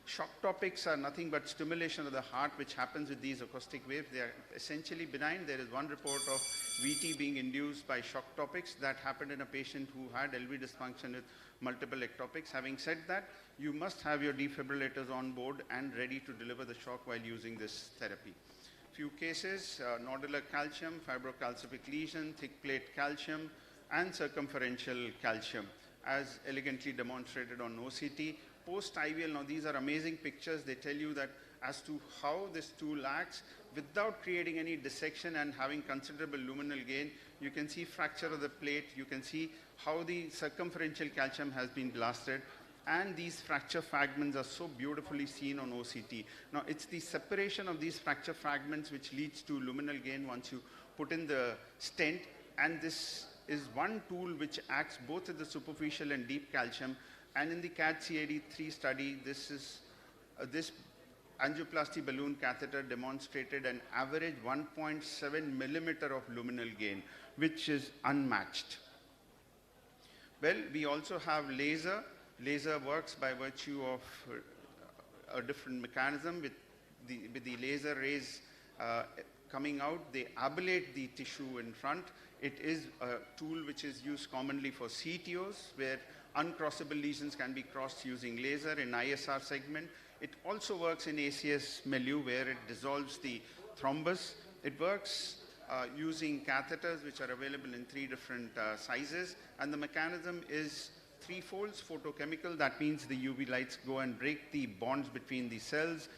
Shock topics are nothing but stimulation of the heart, which happens with these acoustic waves. They are essentially benign. There is one report of VT being induced by shock topics that happened in a patient who had LV dysfunction with multiple ectopics. Having said that, you must have your defibrillators on board and ready to deliver the shock while using this therapy. Few cases, nodular calcium, fibrocalcific lesion, thick plate calcium, and circumferential calcium, as elegantly demonstrated on OCT. Post-IVL, now these are amazing pictures. They tell you that as to how this tool acts without creating any dissection and having considerable luminal gain. You can see fracture of the plate. You can see how the circumferential calcium has been blasted. And these fracture fragments are so beautifully seen on OCT. Now, it's the separation of these fracture fragments which leads to luminal gain once you put in the stent. And this is one tool which acts both at the superficial and deep calcium. And in the CAD-CAD3 study, this is this angioplasty balloon catheter demonstrated an average 1.7 millimeter of luminal gain, which is unmatched. Well, we also have laser. Laser works by virtue of a different mechanism. With the laser rays coming out, they ablate the tissue in front. It is a tool which is used commonly for CTOs, where uncrossable lesions can be crossed using laser in ISR segment. It also works in ACS milieu, where it dissolves the thrombus. It works using catheters which are available in 3 different sizes, and the mechanism is threefold: photochemical, that means the UV lights go and break the bonds between the cells;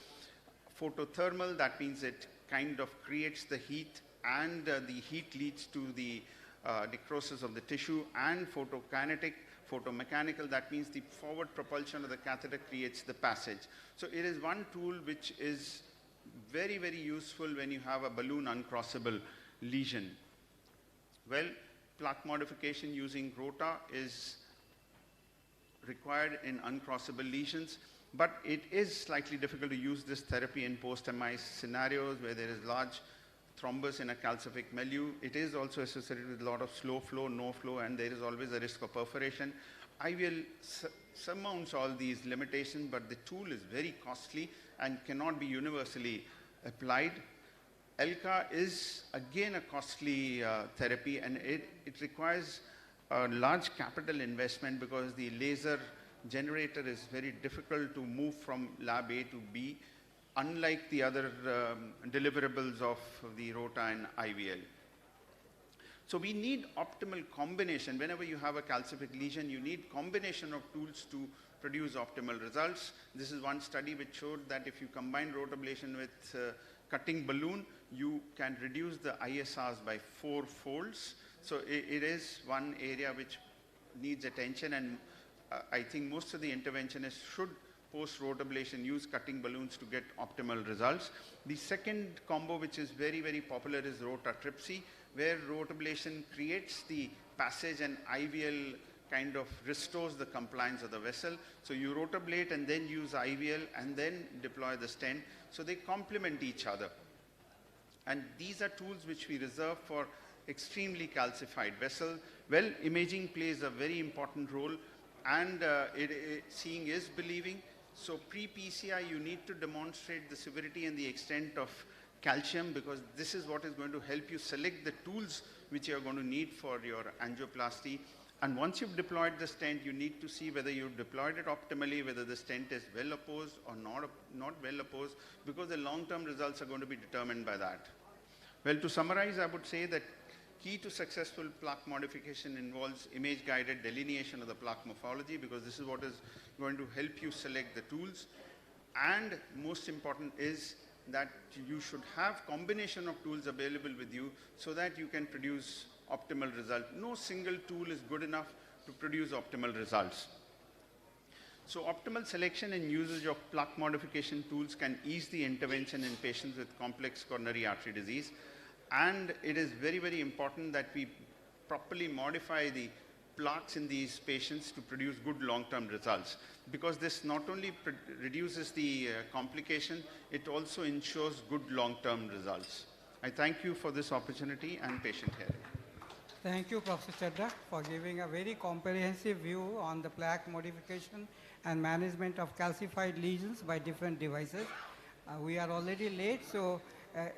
photothermal, that means it kind of creates the heat, and the heat leads to the necrosis of the tissue; and photokinetic, photomechanical, that means the forward propulsion of the catheter creates the passage. So it is one tool which is very, very useful when you have a balloon uncrossable lesion. Well, plaque modification using rota is required in uncrossable lesions, but it is slightly difficult to use this therapy in post-MI scenarios where there is large thrombus in a calcific milieu. It is also associated with a lot of slow flow, no flow, and there is always a risk of perforation. IVL surmounts all these limitations, but the tool is very costly and cannot be universally applied. ELCA is again a costly therapy, and it requires a large capital investment because the laser generator is very difficult to move from lab A to B, unlike the other deliverables of the rota and IVL. So we need optimal combination. Whenever you have a calcific lesion, you need combination of tools to produce optimal results. This is one study which showed that if you combine rotablation with cutting balloon, you can reduce the ISRs by 4 folds. So it is one area which needs attention, and I think most of the interventionists should post-rotablation use cutting balloons to get optimal results. The second combo which is very, very popular is rotatripsy, where rotablation creates the passage and IVL kind of restores the compliance of the vessel. So you rotablate and then use IVL and then deploy the stent. So they complement each other. And these are tools which we reserve for extremely calcified vessel. Well, imaging plays a very important role, and seeing is believing. So pre-PCI, you need to demonstrate the severity and the extent of calcium, because this is what is going to help you select the tools which you are going to need for your angioplasty. And once you've deployed the stent, you need to see whether you've deployed it optimally, whether the stent is well opposed or not well opposed, because the long-term results are going to be determined by that. Well, to summarize, I would say that key to successful plaque modification involves image-guided delineation of the plaque morphology, because this is what is going to help you select the tools. And most important is that you should have combination of tools available with you so that you can produce optimal result. No single tool is good enough to produce optimal results. So optimal selection and usage of plaque modification tools can ease the intervention in patients with complex coronary artery disease. And it is very, very important that we properly modify the plaques in these patients to produce good long-term results, because this not only reduces the complication, it also ensures good long-term results. I thank you for this opportunity and patient hearing. Thank you, Professor Chadha, for giving a very comprehensive view on the plaque modification and management of calcified lesions by different devices. We are already late, so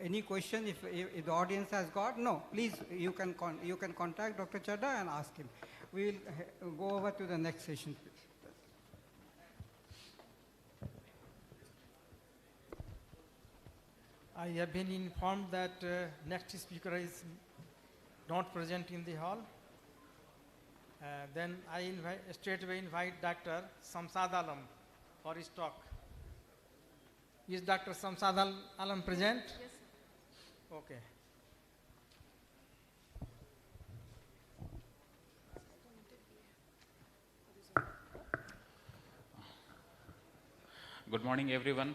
any question if the audience has got? No, please, you can contact Dr. Chadha and ask him. We will go over to the next session, please. I have been informed that next speaker is not present in the hall. Then I straightway invite Dr. Samsad Alam for his talk. Is Dr. Samsad Alam present? Yes, sir. Okay. Good morning, everyone.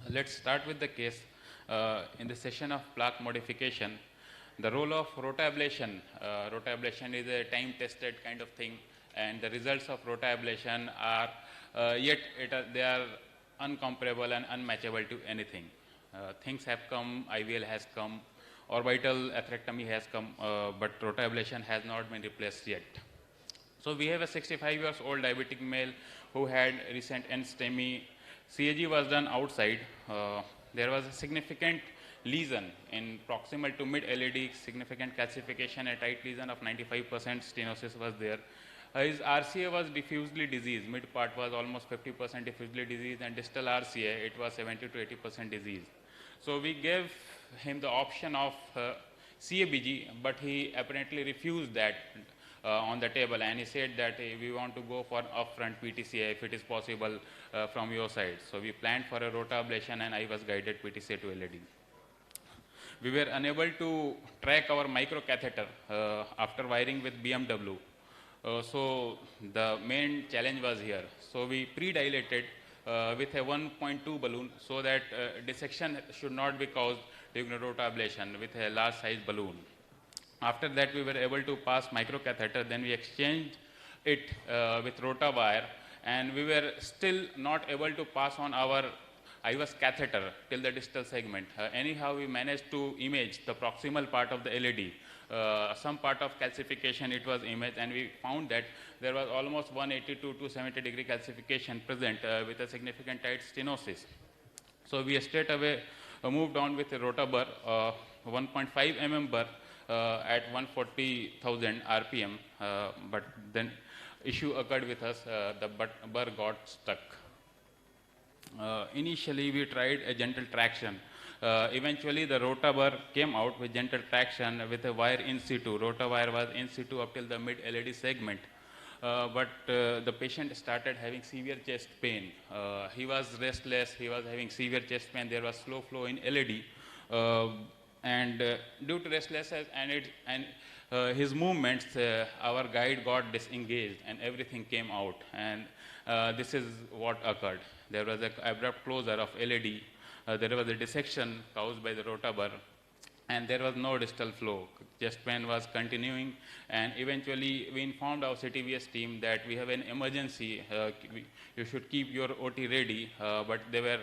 Let's start with the case. In the session of plaque modification, the role of rotablation. Rotablation is a time-tested kind of thing, and the results of rotablation are yet they are uncomparable and unmatchable to anything. Things have come, IVL has come, orbital atherectomy has come, but rotablation has not been replaced yet. So we have a 65 years old diabetic male who had recent NSTEMI. CAG was done outside. There was a significant lesion in proximal to mid LED, significant calcification, a tight lesion of 95% stenosis was there. His RCA was diffusely diseased. Mid part was almost 50% diffusely diseased, and distal RCA, it was 70 to 80% disease. So we gave him the option of CABG, but he apparently refused that on the table, and he said that we want to go for upfront PTCA if it is possible from your side. So we planned for a rotablation, and I was guided PTCA to LED. We were unable to track our microcatheter after wiring with BMW. So the main challenge was here. So we pre-dilated with a 1.2 balloon so that dissection should not be caused during the rotablation with a large size balloon. After that, we were able to pass microcatheter. Then we exchanged it with rotawire, and we were still not able to pass on our IVUS catheter till the distal segment. Anyhow, we managed to image the proximal part of the LED. Some part of calcification it was imaged, and we found that there was almost 180 to 270 degree calcification present with a significant tight stenosis. So we straight away moved on with a rotabur, 1.5 mm burr at 140,000 RPM, but then issue occurred with us, the burr got stuck. Initially, we tried a gentle traction. Eventually, the rotabur came out with gentle traction with a wire in situ. Rotawire was in situ up till the mid LED segment. But the patient started having severe chest pain. He was restless. He was having severe chest pain. There was slow flow in LED. And due to restlessness and his movements, our guide got disengaged and everything came out. And this is what occurred. There was an abrupt closure of LED. There was a dissection caused by the rotabur, and there was no distal flow. Chest pain was continuing, and eventually we informed our CTVS team that we have an emergency. You should keep your OT ready, but they were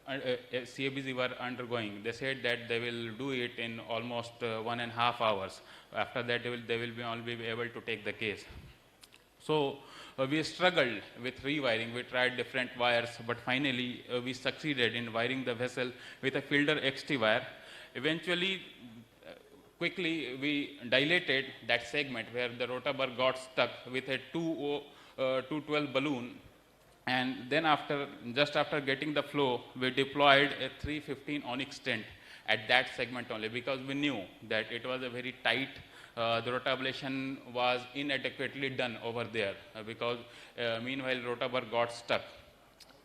CABG were undergoing. They said that they will do it in almost 1.5 hours. After that, they will be only be able to take the case. So we struggled with rewiring. We tried different wires, but finally we succeeded in wiring the vessel with a Fielder XT wire. Eventually, quickly we dilated that segment where the rotabur got stuck with a 212 balloon. And then just after getting the flow, we deployed a 315 onyx stent at that segment only, because we knew that it was a very tight, the rotablation was inadequately done over there because meanwhile rotabur got stuck.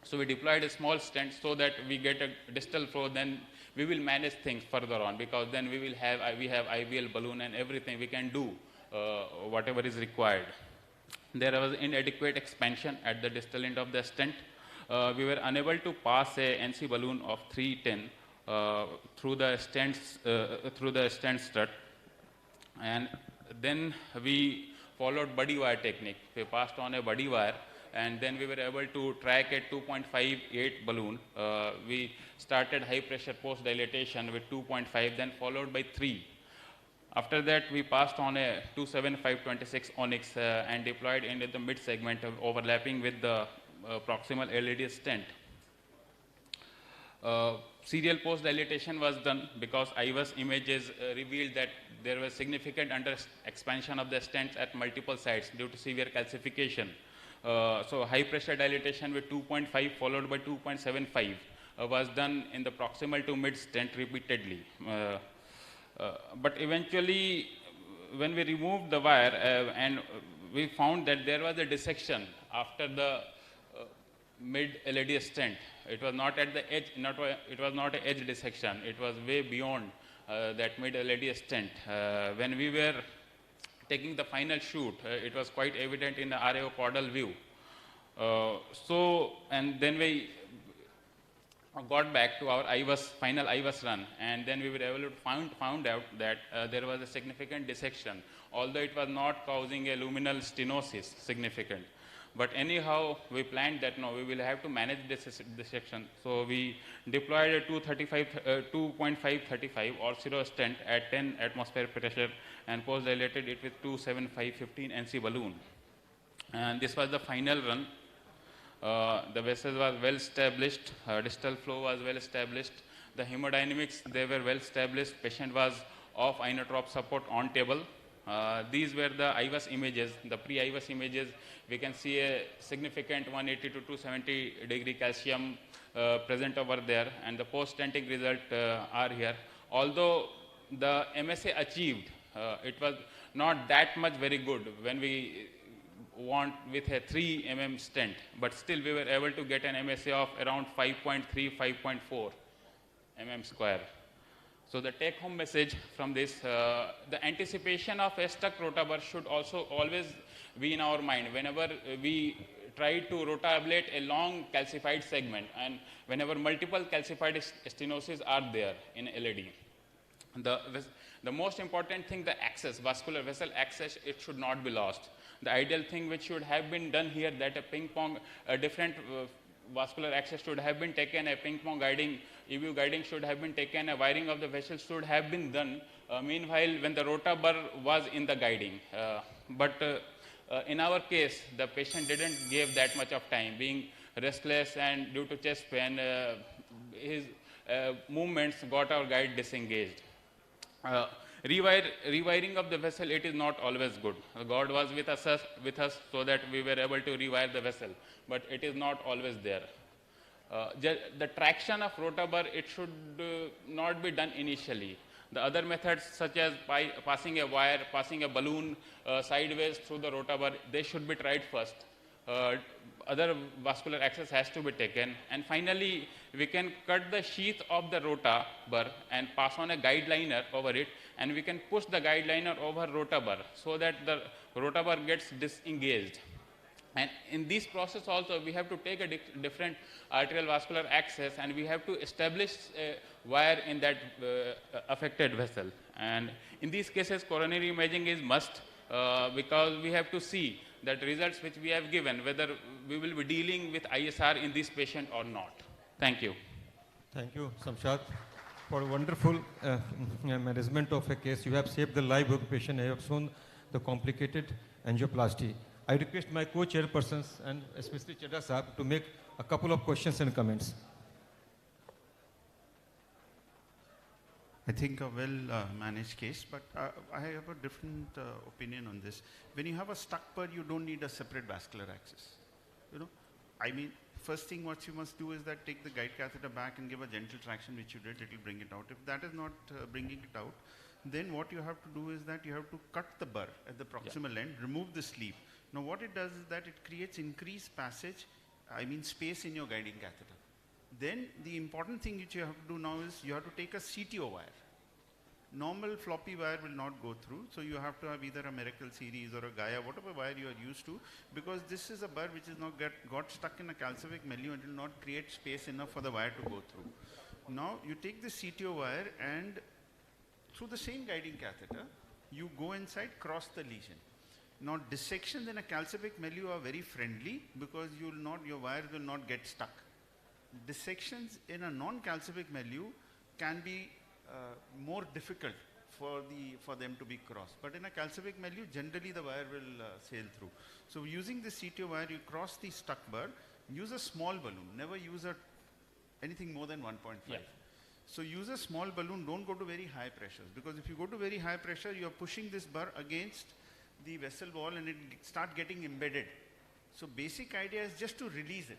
So we deployed a small stent so that we get a distal flow, then we will manage things further on, because then we have IVL balloon and everything, we can do whatever is required. There was inadequate expansion at the distal end of the stent. We were unable to pass a NC balloon of 310 through the stent strut, and then we followed buddy wire technique. We passed on a buddy wire, and then we were able to track a 2.58 balloon. We started high pressure post dilatation with 2.5, then followed by 3. After that, we passed on a 27526 onyx and deployed into the mid segment overlapping with the proximal LED stent. Serial post dilatation was done because IVUS images revealed that there was significant under expansion of the stents at multiple sites due to severe calcification. So high pressure dilatation with 2.5 followed by 2.75 was done in the proximal to mid stent repeatedly. But eventually, when we removed the wire and we found that there was a dissection after the mid LED stent. It was not at the edge, it was not an edge dissection. It was way beyond that mid LED stent. When we were taking the final shoot, it was quite evident in the RAO caudal view. And then we got back to our final IVUS run, and then we were able to found out that there was a significant dissection, although it was not causing a luminal stenosis significant. But anyhow, we planned that no, we will have to manage this section. So we deployed a 2.535 or 0 stent at 10 atmosphere pressure and post-dilated it with 27515 NC balloon. And this was the final run. The vessel was well established, distal flow was well established, the hemodynamics, they were well established, patient was off inotrope support on table. These were the IVAS images, the pre-IVAS images. We can see a significant 180 to 270 degree calcium present over there, and the post-stenting result are here. Although the MSA achieved, it was not that much very good when we want with a 3 mm stent, but still we were able to get an MSA of around 5.3, 5.4 mm square. So the take-home message from this, the anticipation of a stuck rotabar should also always be in our mind whenever we try to rotablate a long calcified segment and whenever multiple calcified stenosis are there in LAD. The most important thing, the access, vascular vessel access, it should not be lost. The ideal thing which should have been done here, that a ping pong, different vascular access should have been taken, a ping pong guiding, EVU guiding should have been taken, a wiring of the vessel should have been done, meanwhile when the rotabar was in the guiding. But in our case, the patient didn't give that much of time, being restless and due to chest pain, his movements got our guide disengaged. Rewiring of the vessel, it is not always good. God was with us so that we were able to rewire the vessel, but it is not always there. The traction of rotabar, it should not be done initially. The other methods such as passing a wire, passing a balloon sideways through the rotabar, they should be tried first. Other vascular access has to be taken, and finally we can cut the sheath of the rotabar and pass on a guide liner over it, and we can push the guide liner over rotabar so that the rotabar gets disengaged. And in this process also we have to take a different arterial vascular access and we have to establish a wire in that affected vessel. And in these cases coronary imaging is must because we have to see that results which we have given, whether we will be dealing with ISR in this patient or not. Thank you. Thank you, Samshad, for wonderful management of a case. You have saved the life of the patient. You have shown the complicated angioplasty. I request my co-chairpersons and especially Chadha Sahab to make a couple of questions and comments. I think a well-managed case, but I have a different opinion on this. When you have a stuck bird, you don't need a separate vascular access. You know, I mean, first thing what you must do is that take the guide catheter back and give a gentle traction, which you did, it will bring it out. If that is not bringing it out, then what you have to do is that you have to cut the burr at the proximal end, remove the sleeve. Now what it does is that it creates increased passage, I mean space in your guiding catheter. Then the important thing which you have to do now is you have to take a CTO wire. Normal floppy wire will not go through, so you have to have either a Miracle series or a Gaia, whatever wire you are used to, because this is a burr which is not got stuck in a calcific milieu and will not create space enough for the wire to go through. Now you take the CTO wire and through the same guiding catheter, you go inside, cross the lesion. Now dissections in a calcific milieu are very friendly because your wires will not get stuck. Dissections in a non-calcific milieu can be more difficult for them to be crossed. But in a calcific milieu, generally the wire will sail through. So using the CTO wire, you cross the stuck burr, use a small balloon, never use anything more than 1.5. Yeah. So use a small balloon, don't go to very high pressures, because if you go to very high pressure, you are pushing this burr against the vessel wall and it start getting embedded. So basic idea is just to release it.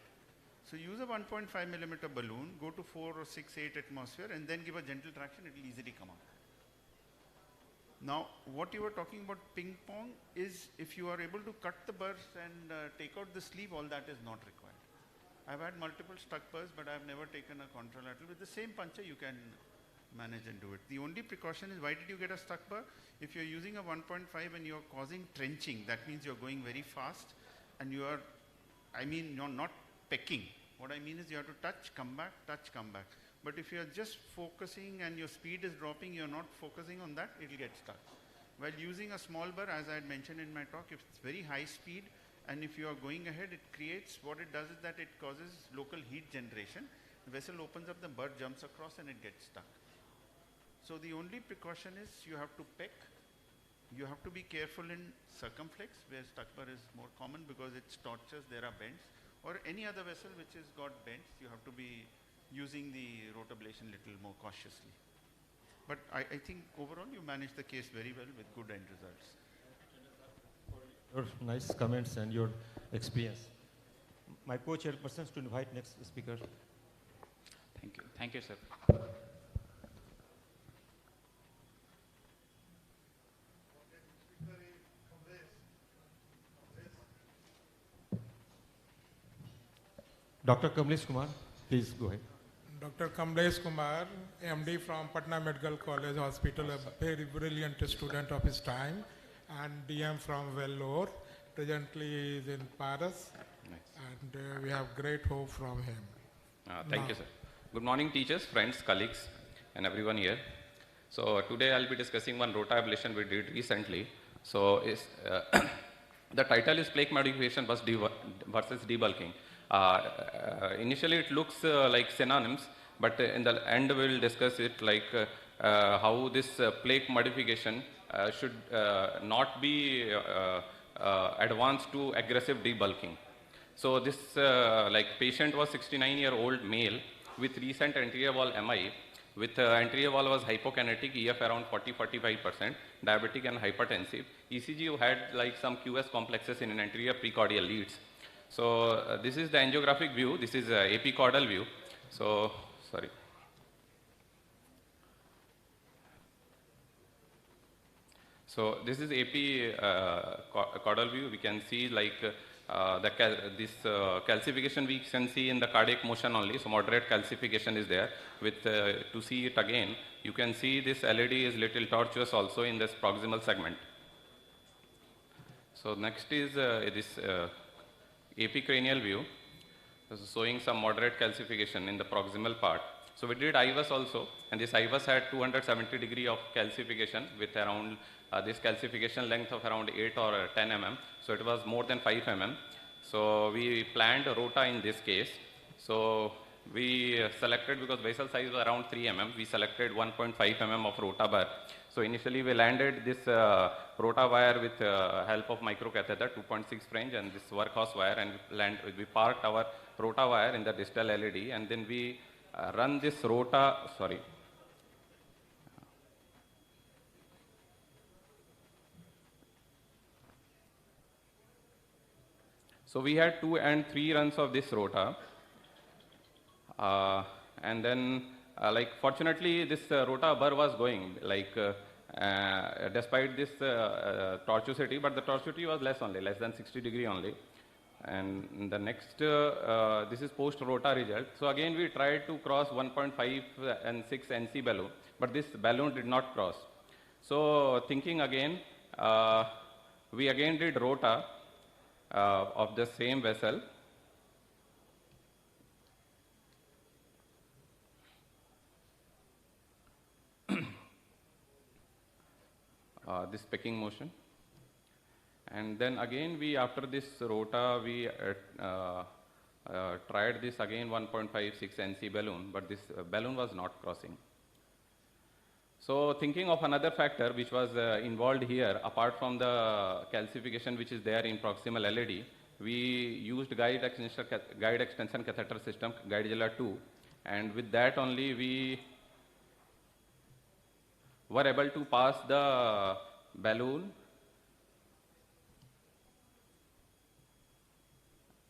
So use a 1.5 millimeter balloon, go to 4 or 6, 8 atmosphere and then give a gentle traction, it will easily come out. Now what you were talking about ping pong is if you are able to cut the burrs and take out the sleeve, all that is not required. I've had multiple stuck burrs, but I've never taken a contralateral. With the same puncture you can manage and do it. The only precaution is, why did you get a stuck burr? If you're using a 1.5 and you're causing trenching, that means you're going very fast and you're not pecking. What I mean is you have to touch, come back, touch, come back. But if you're just focusing and your speed is dropping, you're not focusing on that, it will get stuck. While using a small burr, as I had mentioned in my talk, if it's very high speed And if you are going ahead, it creates, what it does is that it causes local heat generation. The vessel opens up, the bird jumps across and it gets stuck. So the only precaution is you have to peck. You have to be careful in circumflex, where stuck burr is more common because it's torches, there are bends. Or any other vessel which has got bends, you have to be using the rotablation little more cautiously. But I think overall you managed the case very well with good end results. Your nice comments and your experience. My co-chairpersons to invite next speaker. Thank you. Thank you, sir. Dr. Kamlesh Kumar, please go ahead. Dr. Kamlesh Kumar, MD from Patna Medical College Hospital, a very brilliant student of his time, and DM from Vellore. Presently he is in Paris, and we have great hope from him. Thank you, sir. Good morning, teachers, friends, colleagues, and everyone here. So today I'll be discussing one rota ablation we did recently. So the title is plaque modification versus debulking. Initially it looks like synonyms, but in the end we will discuss it like how this plaque modification should not be advanced to aggressive debulking. So this patient was 69-year-old male with recent anterior wall MI, with anterior wall was hypokinetic, EF around 40-45%, diabetic and hypertensive. ECG had some QS complexes in an anterior precordial leads. So this is the angiographic view. This is apicaudal view. So sorry. So this is caudal view. We can see this calcification we can see in the cardiac motion only. So moderate calcification is there. With to see it again, you can see this LED is little tortuous also in this proximal segment. So next is this epicranial view. This is showing some moderate calcification in the proximal part. So we did IVUS also, and this IVUS had 270 degree of calcification with around this calcification length of around 8 or 10 mm. So it was more than 5 mm. So we planned rota in this case. So we selected, because vessel size was around 3 mm, we selected 1.5 mm of rota bar. So initially we landed this rota wire with help of microcatheter 2.6 French and this workhorse wire, and we parked our rota wire in the distal LED, and then we run this rota, sorry. So we had 2 and 3 runs of this rota, and then fortunately this rota burr was going despite this tortuosity, but the tortuosity was less than 60 degree only. And the next, this is post-rota result. So again we tried to cross 1.5 and 6 NC balloon, but this balloon did not cross. So thinking again, we again did rota of the same vessel. This pecking motion. And then again we, after this rota, we tried this again 1.56 NC balloon, but this balloon was not crossing. So thinking of another factor which was involved here, apart from the calcification which is there in proximal LED, we used guide extension catheter system, Guidegilla 2, and with that only we were able to pass the balloon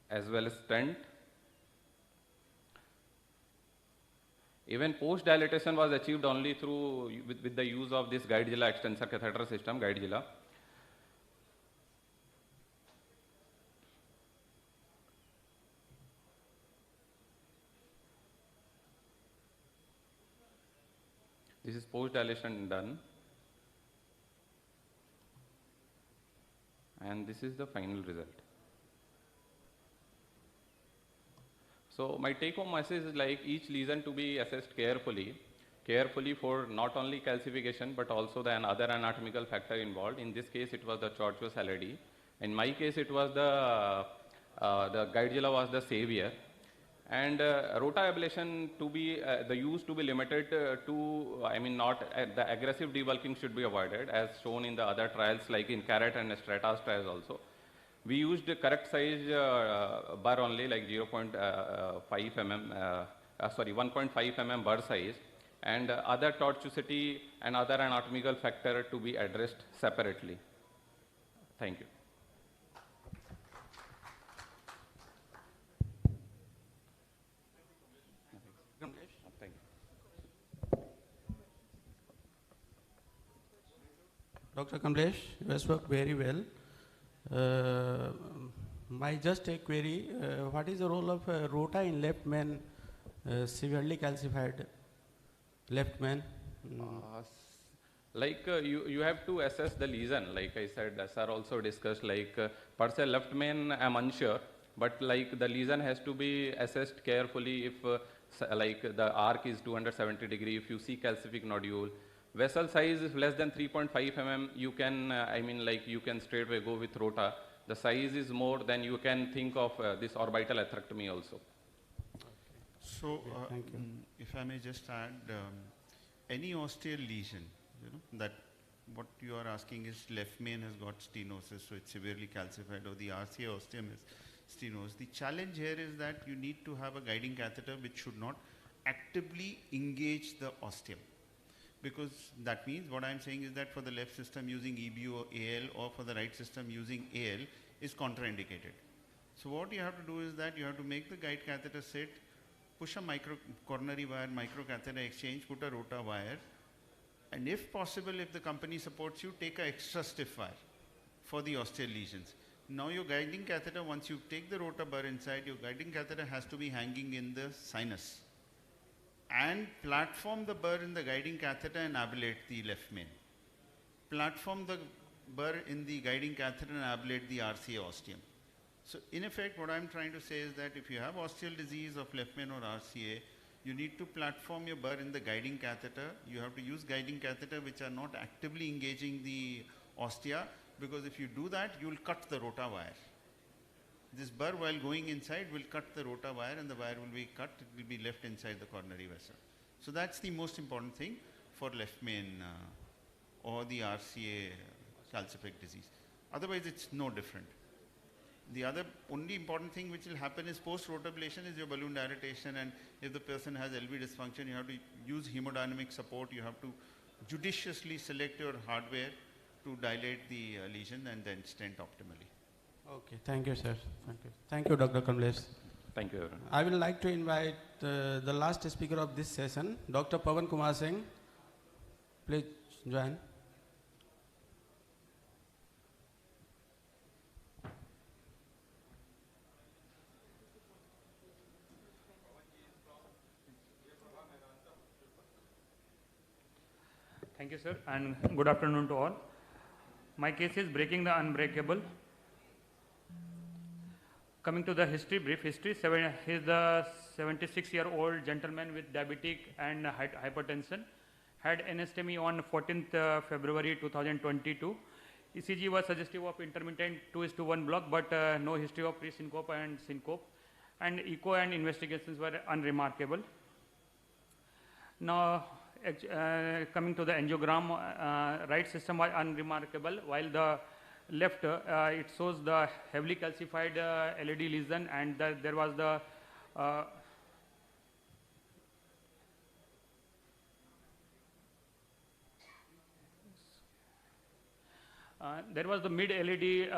as well as stent. Even post dilatation was achieved only through with the use of this Guidegilla extensor catheter system, Guidegilla. This is post dilation done, and this is the final result. So my take-home message is each lesion to be assessed carefully for not only calcification but also the other anatomical factor involved. In this case, it was the tortuous LED. In my case, it was the Guidezilla was the savior. And rota ablation to be, the use to be limited to, I mean, not, the aggressive debulking should be avoided as shown in the other trials like in CARET and STRATAS trials also. We used the correct size burr only like 0.5 mm, 1.5 mm burr size, and other tortuosity and other anatomical factor to be addressed separately. Thank you. Thank you. Dr. Kamlesh, you have worked very well. My just a query, what is the role of rota in left man, severely calcified left man? Like you have to assess the lesion, like I said, sir also discussed, like per se left main I'm unsure, but like the lesion has to be assessed carefully if like the arc is 270 degree, if you see calcific nodule. Vessel size is less than 3.5 mm, you can, I mean like you can straight away go with rota. The size is more, then you can think of this orbital atherectomy also. So, if I may just add, any osteal lesion, that what you are asking is left main has got stenosis, so it's severely calcified, or the RCA osteum is stenosed. The challenge here is that you need to have a guiding catheter which should not actively engage the osteum. Because that means what I'm saying is that for the left system using EBU or AL, or for the right system using AL is contraindicated. So what you have to do is that you have to make the guide catheter sit, push a coronary wire, microcatheter exchange, put a rota wire, and if possible, if the company supports you, take an extra stiff wire for the osteal lesions. Now your guiding catheter, once you take the rota burr inside, your guiding catheter has to be hanging in the sinus and platform the burr in the guiding catheter and ablate the left main. Platform the burr in the guiding catheter and ablate the RCA osteum. So in effect, what I'm trying to say is that if you have osteal disease of left main or RCA, you need to platform your burr in the guiding catheter. You have to use guiding catheter which are not actively engaging the ostia, because if you do that, you will cut the rota wire. This burr, while going inside, will cut the rota wire, and the wire will be cut, it will be left inside the coronary vessel. So that's the most important thing for left main or the RCA calcific disease. Otherwise, it's no different. The other only important thing which will happen is post-rotablation is your balloon dilatation, and if the person has LV dysfunction, you have to use hemodynamic support. You have to judiciously select your hardware to dilate the lesion and then stent optimally. Okay, thank you, sir. Thank you. Thank you, Dr. Kamlesh. Thank you, everyone. I would like to invite the last speaker of this session, Dr. Pawan Kumar Singh. Please join. Thank you, sir, and good afternoon to all. My case is breaking the unbreakable. Coming to the history, brief history, he is the 76-year-old gentleman with diabetic and hypertension, had NSTEMI on 14th February 2022. ECG was suggestive of intermittent 2:1 block, but no history of pre-syncope and syncope, and echo and investigations were unremarkable. Now, coming to the angiogram, right system was unremarkable, while the left it shows the heavily calcified LED lesion, and there was the mid LED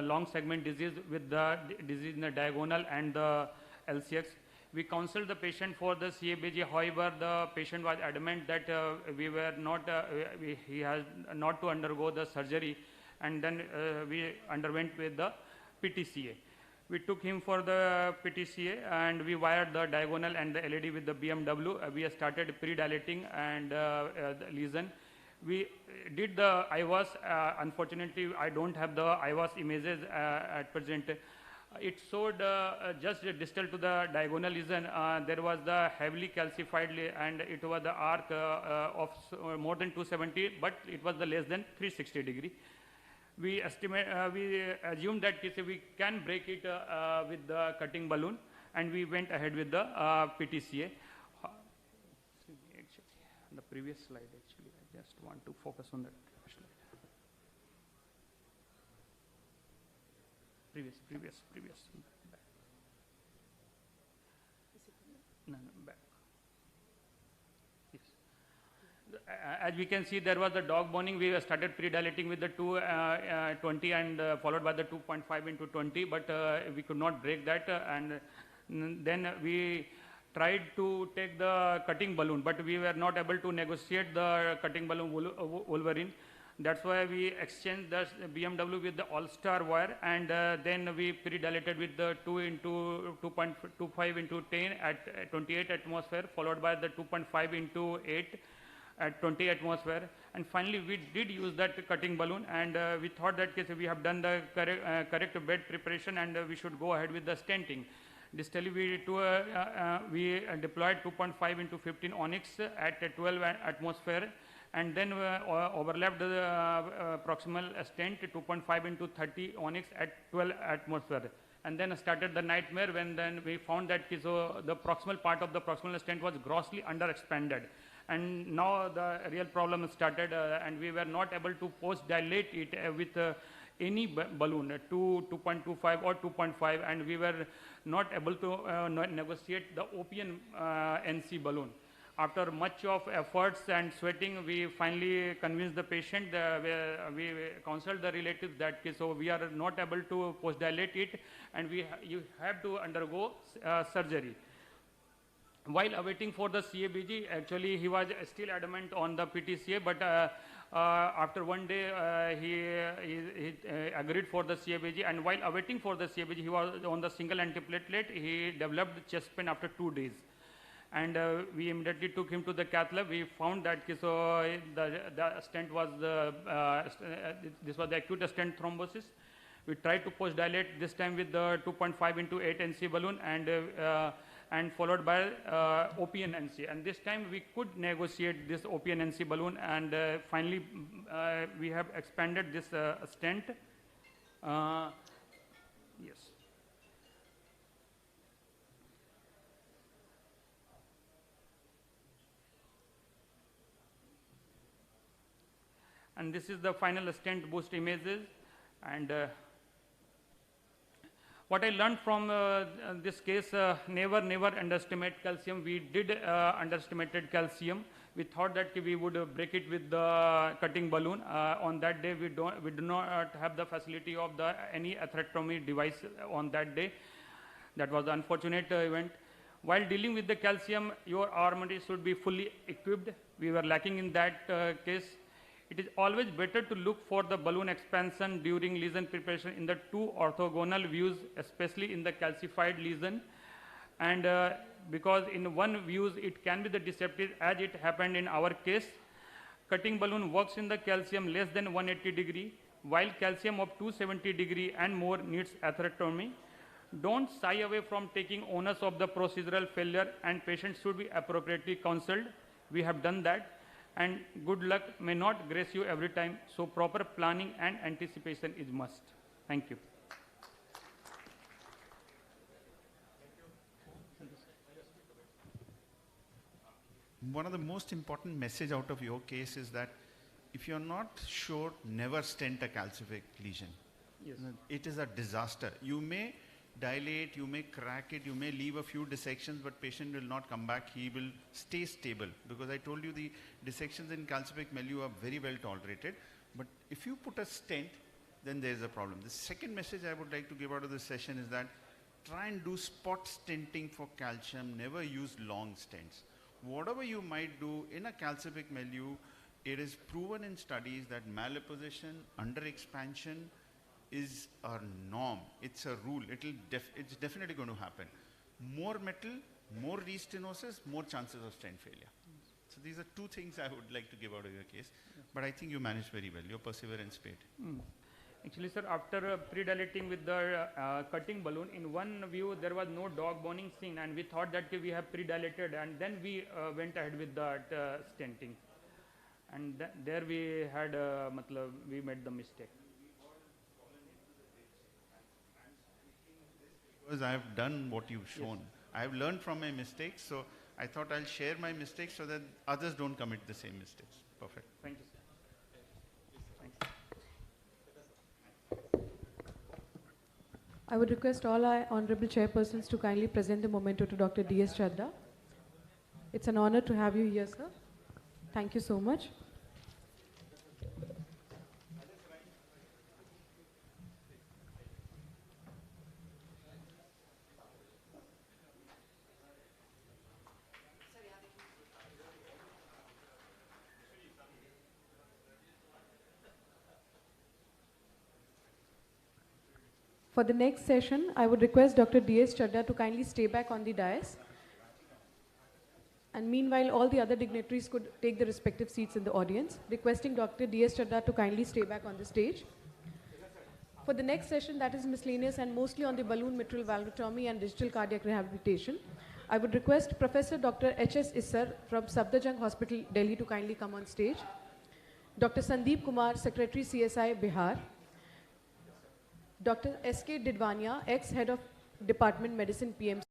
long segment disease with the disease in the diagonal and the LCX. We counseled the patient for the CABG. However, the patient was adamant that he has not to undergo the surgery, and then we underwent with the PTCA. We took him for the PTCA and we wired the diagonal and the LED with the BMW. We started pre-dilating and the lesion. We did the IVAS. Unfortunately, I don't have the IVAS images at present. It showed just distal to the diagonal lesion, there was the heavily calcified, and it was the arc of more than 270, but it was the less than 360 degree. we assumed that we can break it with the cutting balloon, and we went ahead with the PTCA. The previous slide, actually, I just want to focus on that slide. Previous. Back. No, back. Yes. As we can see, there was the dog boning. We started pre-dilating with the 220 and followed by the 2.5 into 20, but we could not break that. And then we tried to take the cutting balloon, but we were not able to negotiate the cutting balloon Wolverine. That's why we exchanged the BMW with the All-Star wire, and then we pre-dilated with the 2.25 into 10 at 28 atmosphere, followed by the 2.5 into 8 at 20 atmosphere. And finally, we did use that cutting balloon, and we thought that we have done the correct bed preparation, and we should go ahead with the stenting. Distally, we deployed 2.5 into 15 onyx at 12 atmosphere, and then overlapped the proximal stent 2.5 into 30 onyx at 12 atmosphere. And then started the nightmare when then we found that the proximal part of the proximal stent was grossly underexpanded. And now the real problem started, and we were not able to post-dilate it with any balloon, 2.25 or 2.5, and we were not able to negotiate the opium NC balloon. After much of efforts and sweating, we finally convinced the patient, we counseled the relatives that so we are not able to post-dilate it, and you have to undergo surgery. While awaiting for the CABG, actually he was still adamant on the PTCA, but after one day he agreed for the CABG, and while awaiting for the CABG, he was on the single antiplatelet. He developed chest pain after 2 days. And we immediately took him to the cath lab. We found that the stent was this was the acute stent thrombosis. We tried to post-dilate this time with the 2.5 into 8 NC balloon, and followed by OPN NC. And this time we could negotiate this OPN NC balloon, and finally we have expanded this stent. Yes. And this is the final stent boost images. And what I learned from this case, never underestimate calcium. We did underestimated calcium. We thought that we would break it with the cutting balloon. On that day, we do not have the facility of any atherectomy device on that day. That was the unfortunate event. While dealing with the calcium, your armory should be fully equipped. We were lacking in that case. It is always better to look for the balloon expansion during lesion preparation in the 2 orthogonal views, especially in the calcified lesion. And because in one views it can be the deceptive, as it happened in our case. Cutting balloon works in the calcium less than 180 degree, while calcium of 270 degree and more needs atherectomy. Don't shy away from taking onus of the procedural failure, and patients should be appropriately counseled. We have done that. And good luck may not grace you every time, so proper planning and anticipation is must. Thank you. One of the most important message out of your case is that if you're not sure, never stent a calcific lesion. Yes. It is a disaster. You may dilate, you may crack it, you may leave a few dissections, but patient will not come back. He will stay stable, because I told you the dissections in calcific milieu are very well tolerated. But if you put a stent, then there is a problem. The second message I would like to give out of this session is that try and do spot stenting for calcium. Never use long stents. Whatever you might do in a calcific milieu, it is proven in studies that malapposition, underexpansion is a norm. It's a rule. It's definitely going to happen. More metal, more restenosis, more chances of stent failure. So these are 2 things I would like to give out of your case. But I think you managed very well. Your perseverance paid. Actually, sir, after pre-dilating with the cutting balloon, in one view there was no dog boning seen, and we thought that we have pre-dilated, and then we went ahead with that stenting. And there we had, we made the mistake. because I have done what you've shown. I have learned from my mistakes, so I thought I'll share my mistakes so that others don't commit the same mistakes. Perfect. Thank you, sir. I would request all our honorable chairpersons to kindly present the memento to Dr. D.S. Chadha. It's an honor to have you here, sir. Thank you so much. For the next session, I would request Dr. D.S. Chadha to kindly stay back on the dais. And meanwhile, all the other dignitaries could take the respective seats in the audience, requesting Dr. D.S. Chadha to kindly stay back on the stage. For the next session, that is miscellaneous and mostly on the balloon mitral valvulotomy and digital cardiac rehabilitation, I would request Professor Dr. H.S. Issar from Safdarjung Hospital, Delhi to kindly come on stage. Dr. Sandeep Kumar, Secretary CSI, Bihar. Dr. S.K. Didwania, ex-head of Department Medicine, PMC.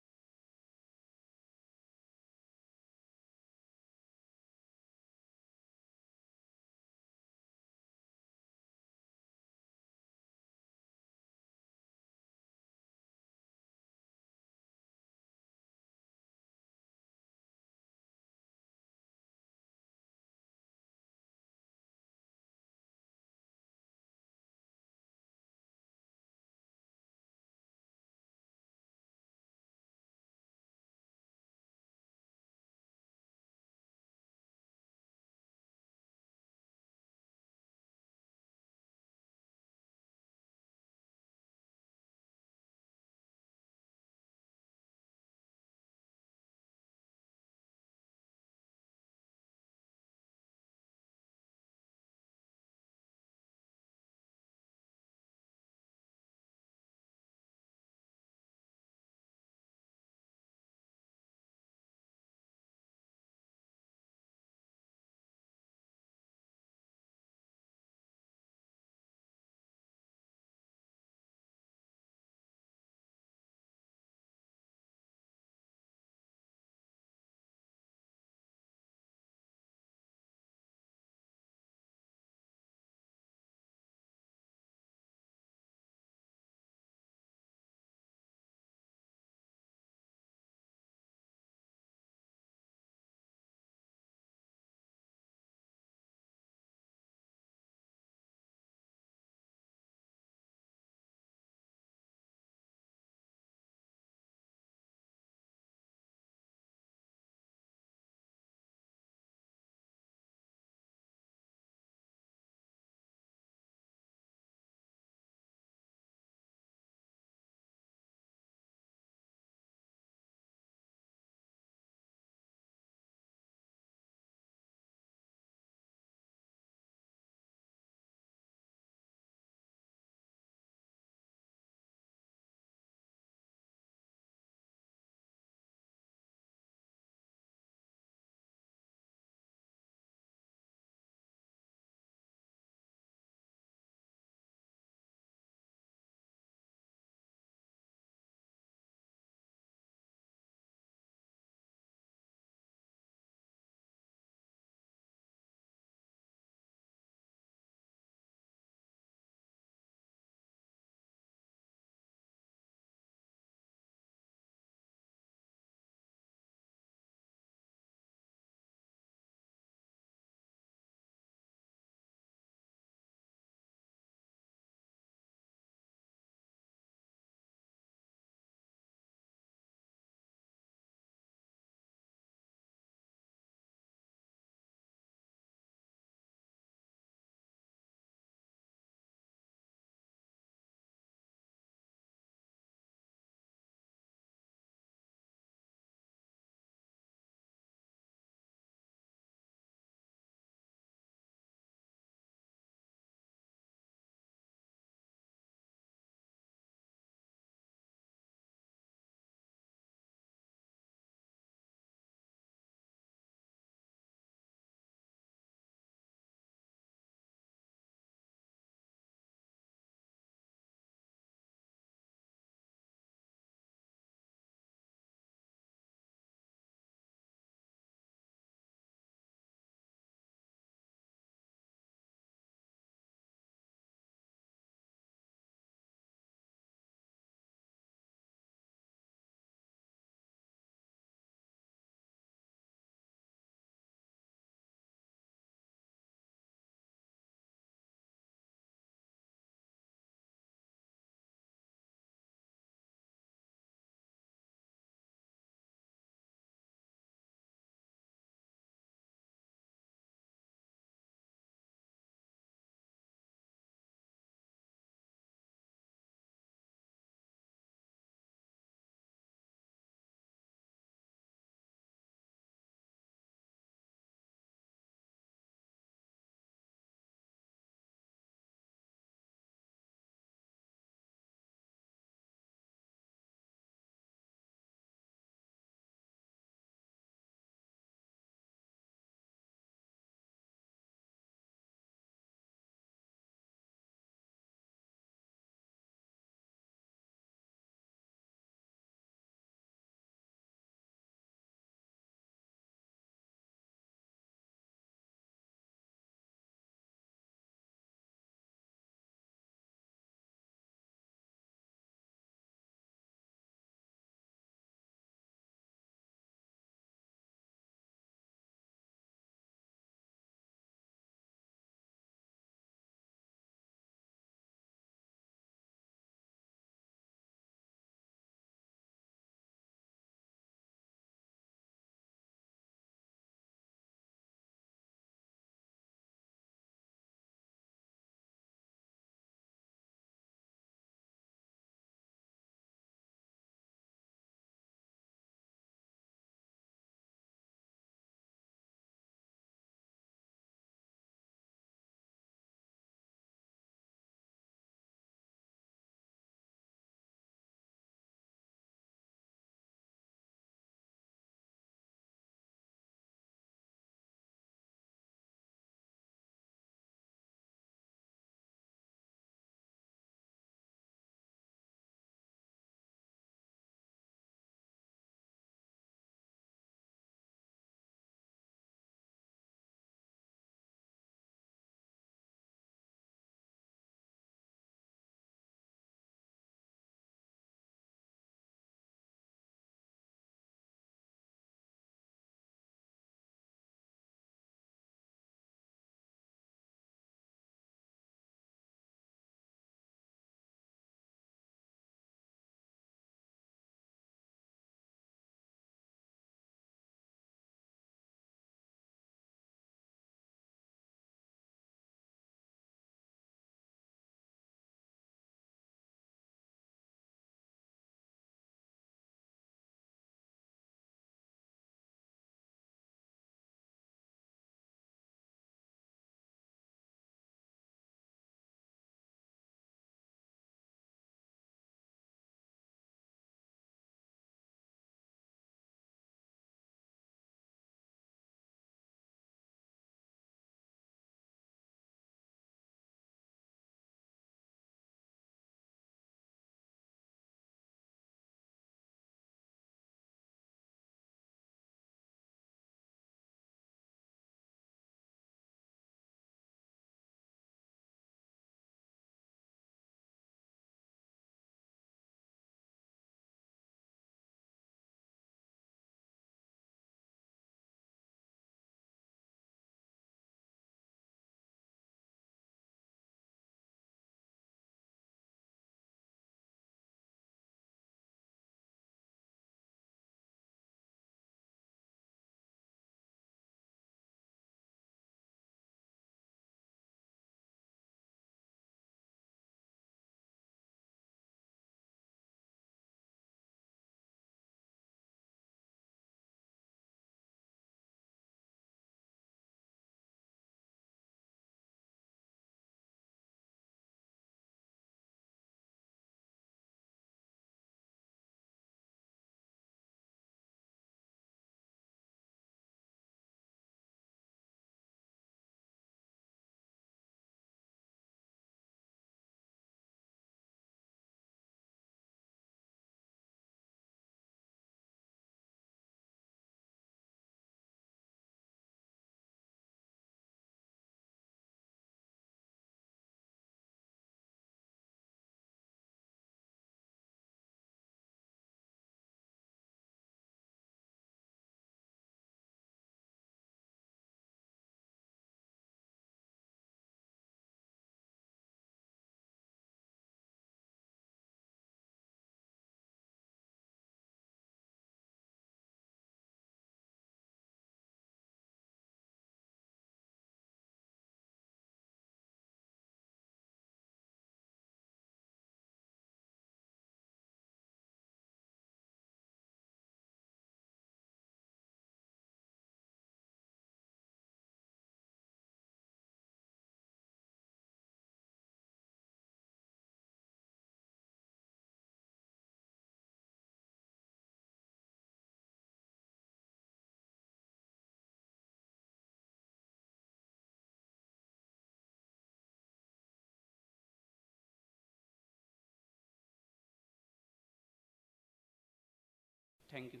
Thank you.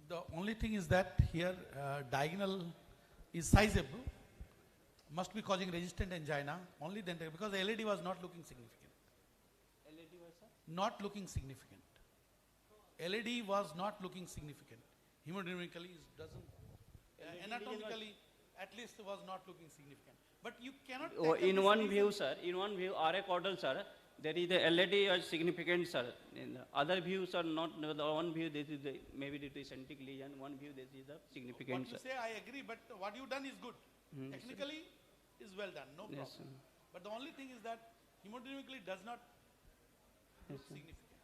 The only thing is that here diagonal is sizable, must be causing resistant angina, only then, because the LED was not looking significant. LED was, sir? Not looking significant. LED was not looking significant. Hemodynamically it doesn't, anatomically at least was not looking significant. But you cannot. Oh, in one view, sir, in one view, RA caudal, sir, there is the LED is significant, sir. In the other views are not, the one view, this is the, maybe it is centric lesion, one view, this is the significant, What you sir. say, I agree, but what you done is good. Mm, Technically is well done, no problem. Yes, sir. But the only thing is that hemodynamically does not look Yes, sir. significant.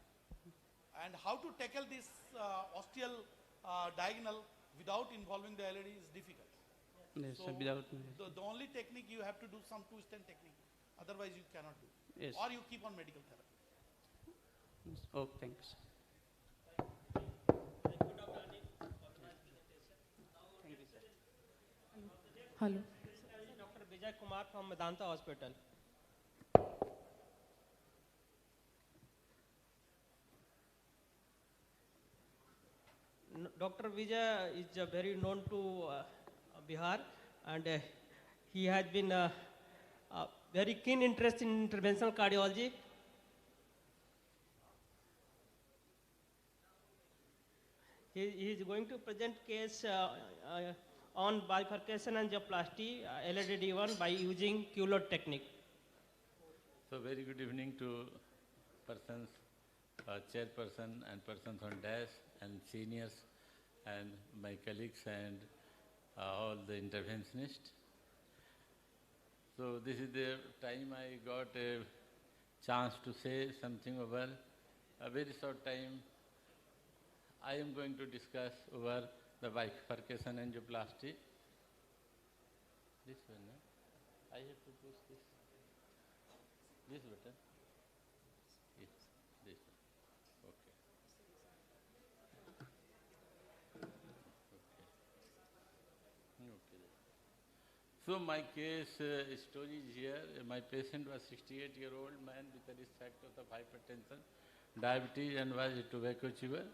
And how to tackle this ostial diagonal without involving the LED is difficult. Yes, So sir, without, the only technique you have to do some twist and technique. Otherwise you cannot do. Yes. Or you keep on medical therapy. Oh, thanks. Thank you, sir. Hello. Dr. Vijay Kumar from Medanta Hospital. Dr. Vijay is very known to Bihar, and he has been very keen interest in interventional cardiology. He is going to present case on bifurcation angioplasty, LADD1 by using Q-load technique. So very good evening to persons, chairperson and persons on dash and seniors and my colleagues and all the interventionists. So this is the time I got a chance to say something over a very short time. I am going to discuss over the bifurcation angioplasty. This one, no? I have to push this. This button? Yes, this one. Okay. Okay. So my case story is here. My patient was 68-year-old man with a risk factor of hypertension, diabetes, and was a tobacco chewer,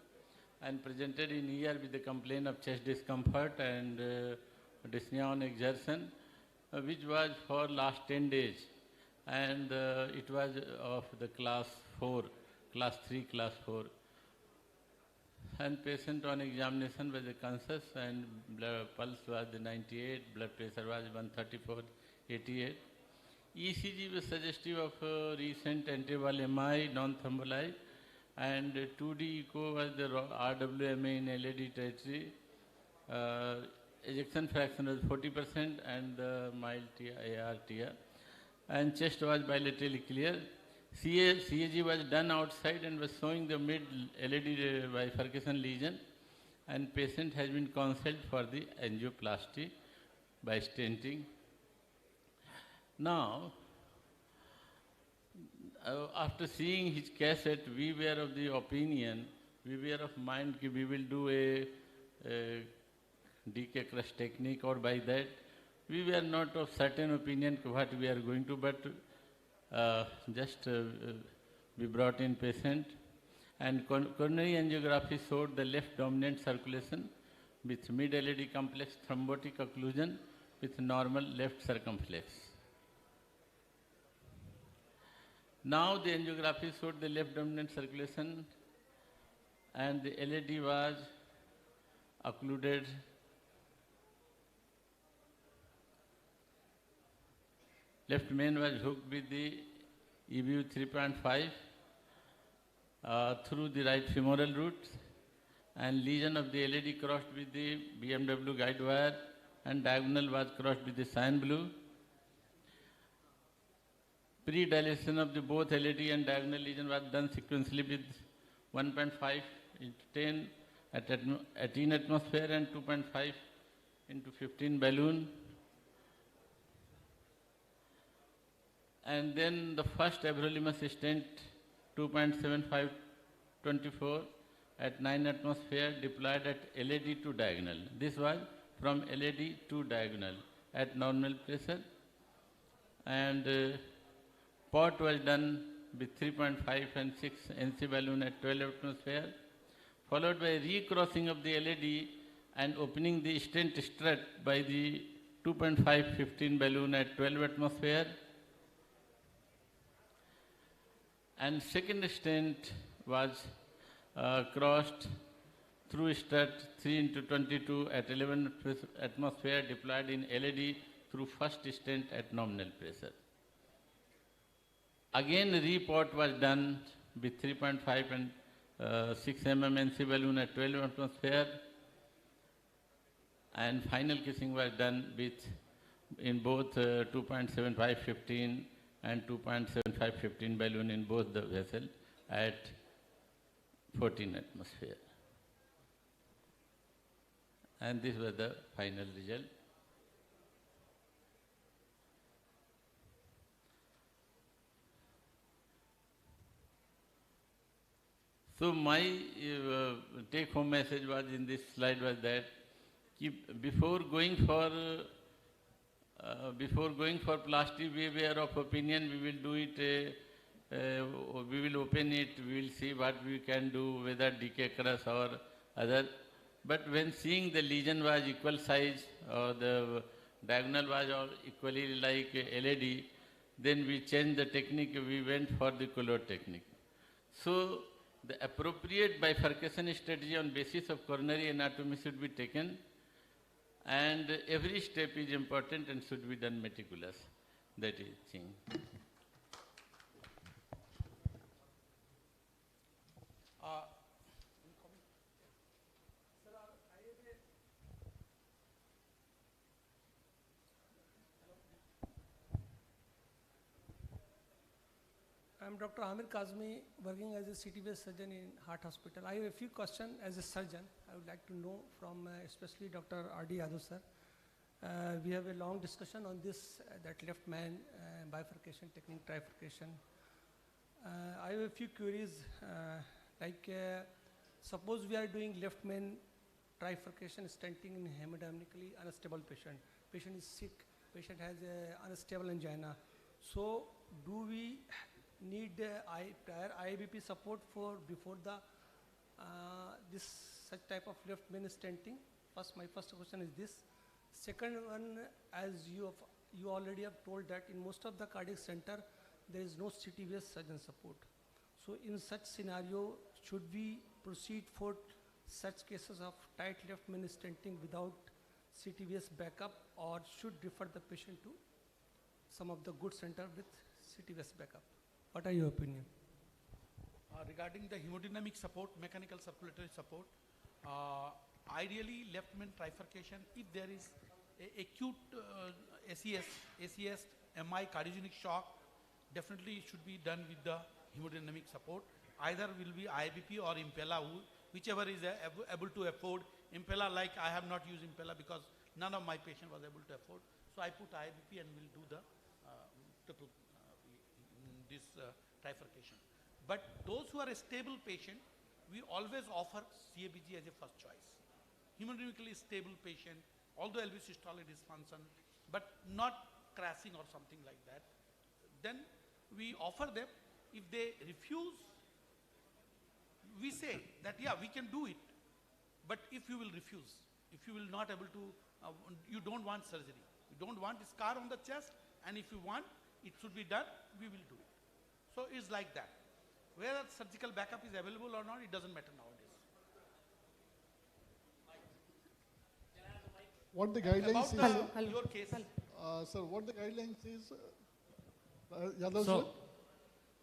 and presented in ER with a complaint of chest discomfort and dyspnea on exertion, which was for last 10 days. And it was of the class 4, class 3, class 4. And patient on examination was conscious and blood pulse was 98, blood pressure was 134/88. ECG was suggestive of recent antiviral MI, non-thrombolytic, and 2D echo was the RWMA in LAD territory. Ejection fraction was 40% and the mild AR-TR. And chest was bilaterally clear. CAG was done outside and was showing the mid-LED bifurcation lesion, and patient has been counseled for the angioplasty by stenting. Now, after seeing his cassette, we were of the opinion, we were of mind that we will do a DK crush technique, or by that, we were not of certain opinion what we are going to, but we brought in patient, and coronary angiography showed the left dominant circulation with mid-LED complex thrombotic occlusion with normal left circumflex. Now the angiography showed the left dominant circulation and the LED was occluded. Left main was hooked with the EBU 3.5 through the right femoral root, and lesion of the LED crossed with the BMW guide wire, and diagonal was crossed with the cyan blue. Pre-dilation of the both LED and diagonal lesion was done sequentially with 1.5 into 10 at 18 atmosphere and 2.5 into 15 balloon. And then the first everolimus stent 2.7524 at 9 atmosphere deployed at LED to diagonal. This was from LED to diagonal at normal pressure. and port was done with 3.5 and 6 NC balloon at 12 atmosphere, followed by recrossing of the LED and opening the stent strut by the 2.5 15 balloon at 12 atmosphere. And second stent was crossed through strut 3 into 22 at 11 atmosphere deployed in LED through first stent at nominal pressure. Again, report was done with 3.5 and 6 mm NC balloon at 12 atmosphere, and final kissing was done with in both 2.75 15 and 2.75 15 balloon in both the vessel at 14 atmosphere. And this was the final result. So my take-home message was in this slide was that before going for plastic, we were of opinion we will do it. We will open it. We will see what we can do, whether decay crush or other. But when seeing the lesion was equal size or the diagonal was all equally like LED, then we changed the technique. We went for the color technique. So the appropriate bifurcation strategy on basis of coronary anatomy should be taken, and every step is important and should be done meticulous. That is thing. I'm Dr. Amir Kazmi, working as a CT-based surgeon in Heart Hospital. I have a few questions as a surgeon. I would like to know from especially Dr. R.D. Yadav sir. We have a long discussion on this, that left man bifurcation technique, trifurcation. I have a few queries, suppose we are doing left main trifurcation stenting in hemodynamically unstable patient. Patient is sick, patient has unstable angina. So do we need prior IABP support for before the this such type of left main stenting? My first question is this. Second one, as you already have told that in most of the cardiac center there is no CT-based surgeon support. So in such scenario, should we proceed for such cases of tight left main stenting without CT-based backup, or should refer the patient to some of the good center with CT-based backup? What are your opinion? Regarding the hemodynamic support, mechanical circulatory support, ideally left main trifurcation, if there is acute ACS, MI, cardiogenic shock, definitely it should be done with the hemodynamic support. Either will be IBP or Impella, whichever is able to afford. Impella, like I have not used Impella because none of my patient was able to afford. So I put IBP and will do the trifurcation. But those who are a stable patient, we always offer CABG as a first choice. Hemodynamically stable patient, although LV systolic dysfunction, but not crashing or something like that, then we offer them. If they refuse, we say that, yeah, we can do it, but if you will refuse, if you will not able to, you don't want surgery, you don't want a scar on the chest, and if you want, it should be done, we will do it. So it's like that. Whether surgical backup is available or not, it doesn't matter nowadays. What the guidelines About your case. Sir, what the guidelines is, Yadav sir?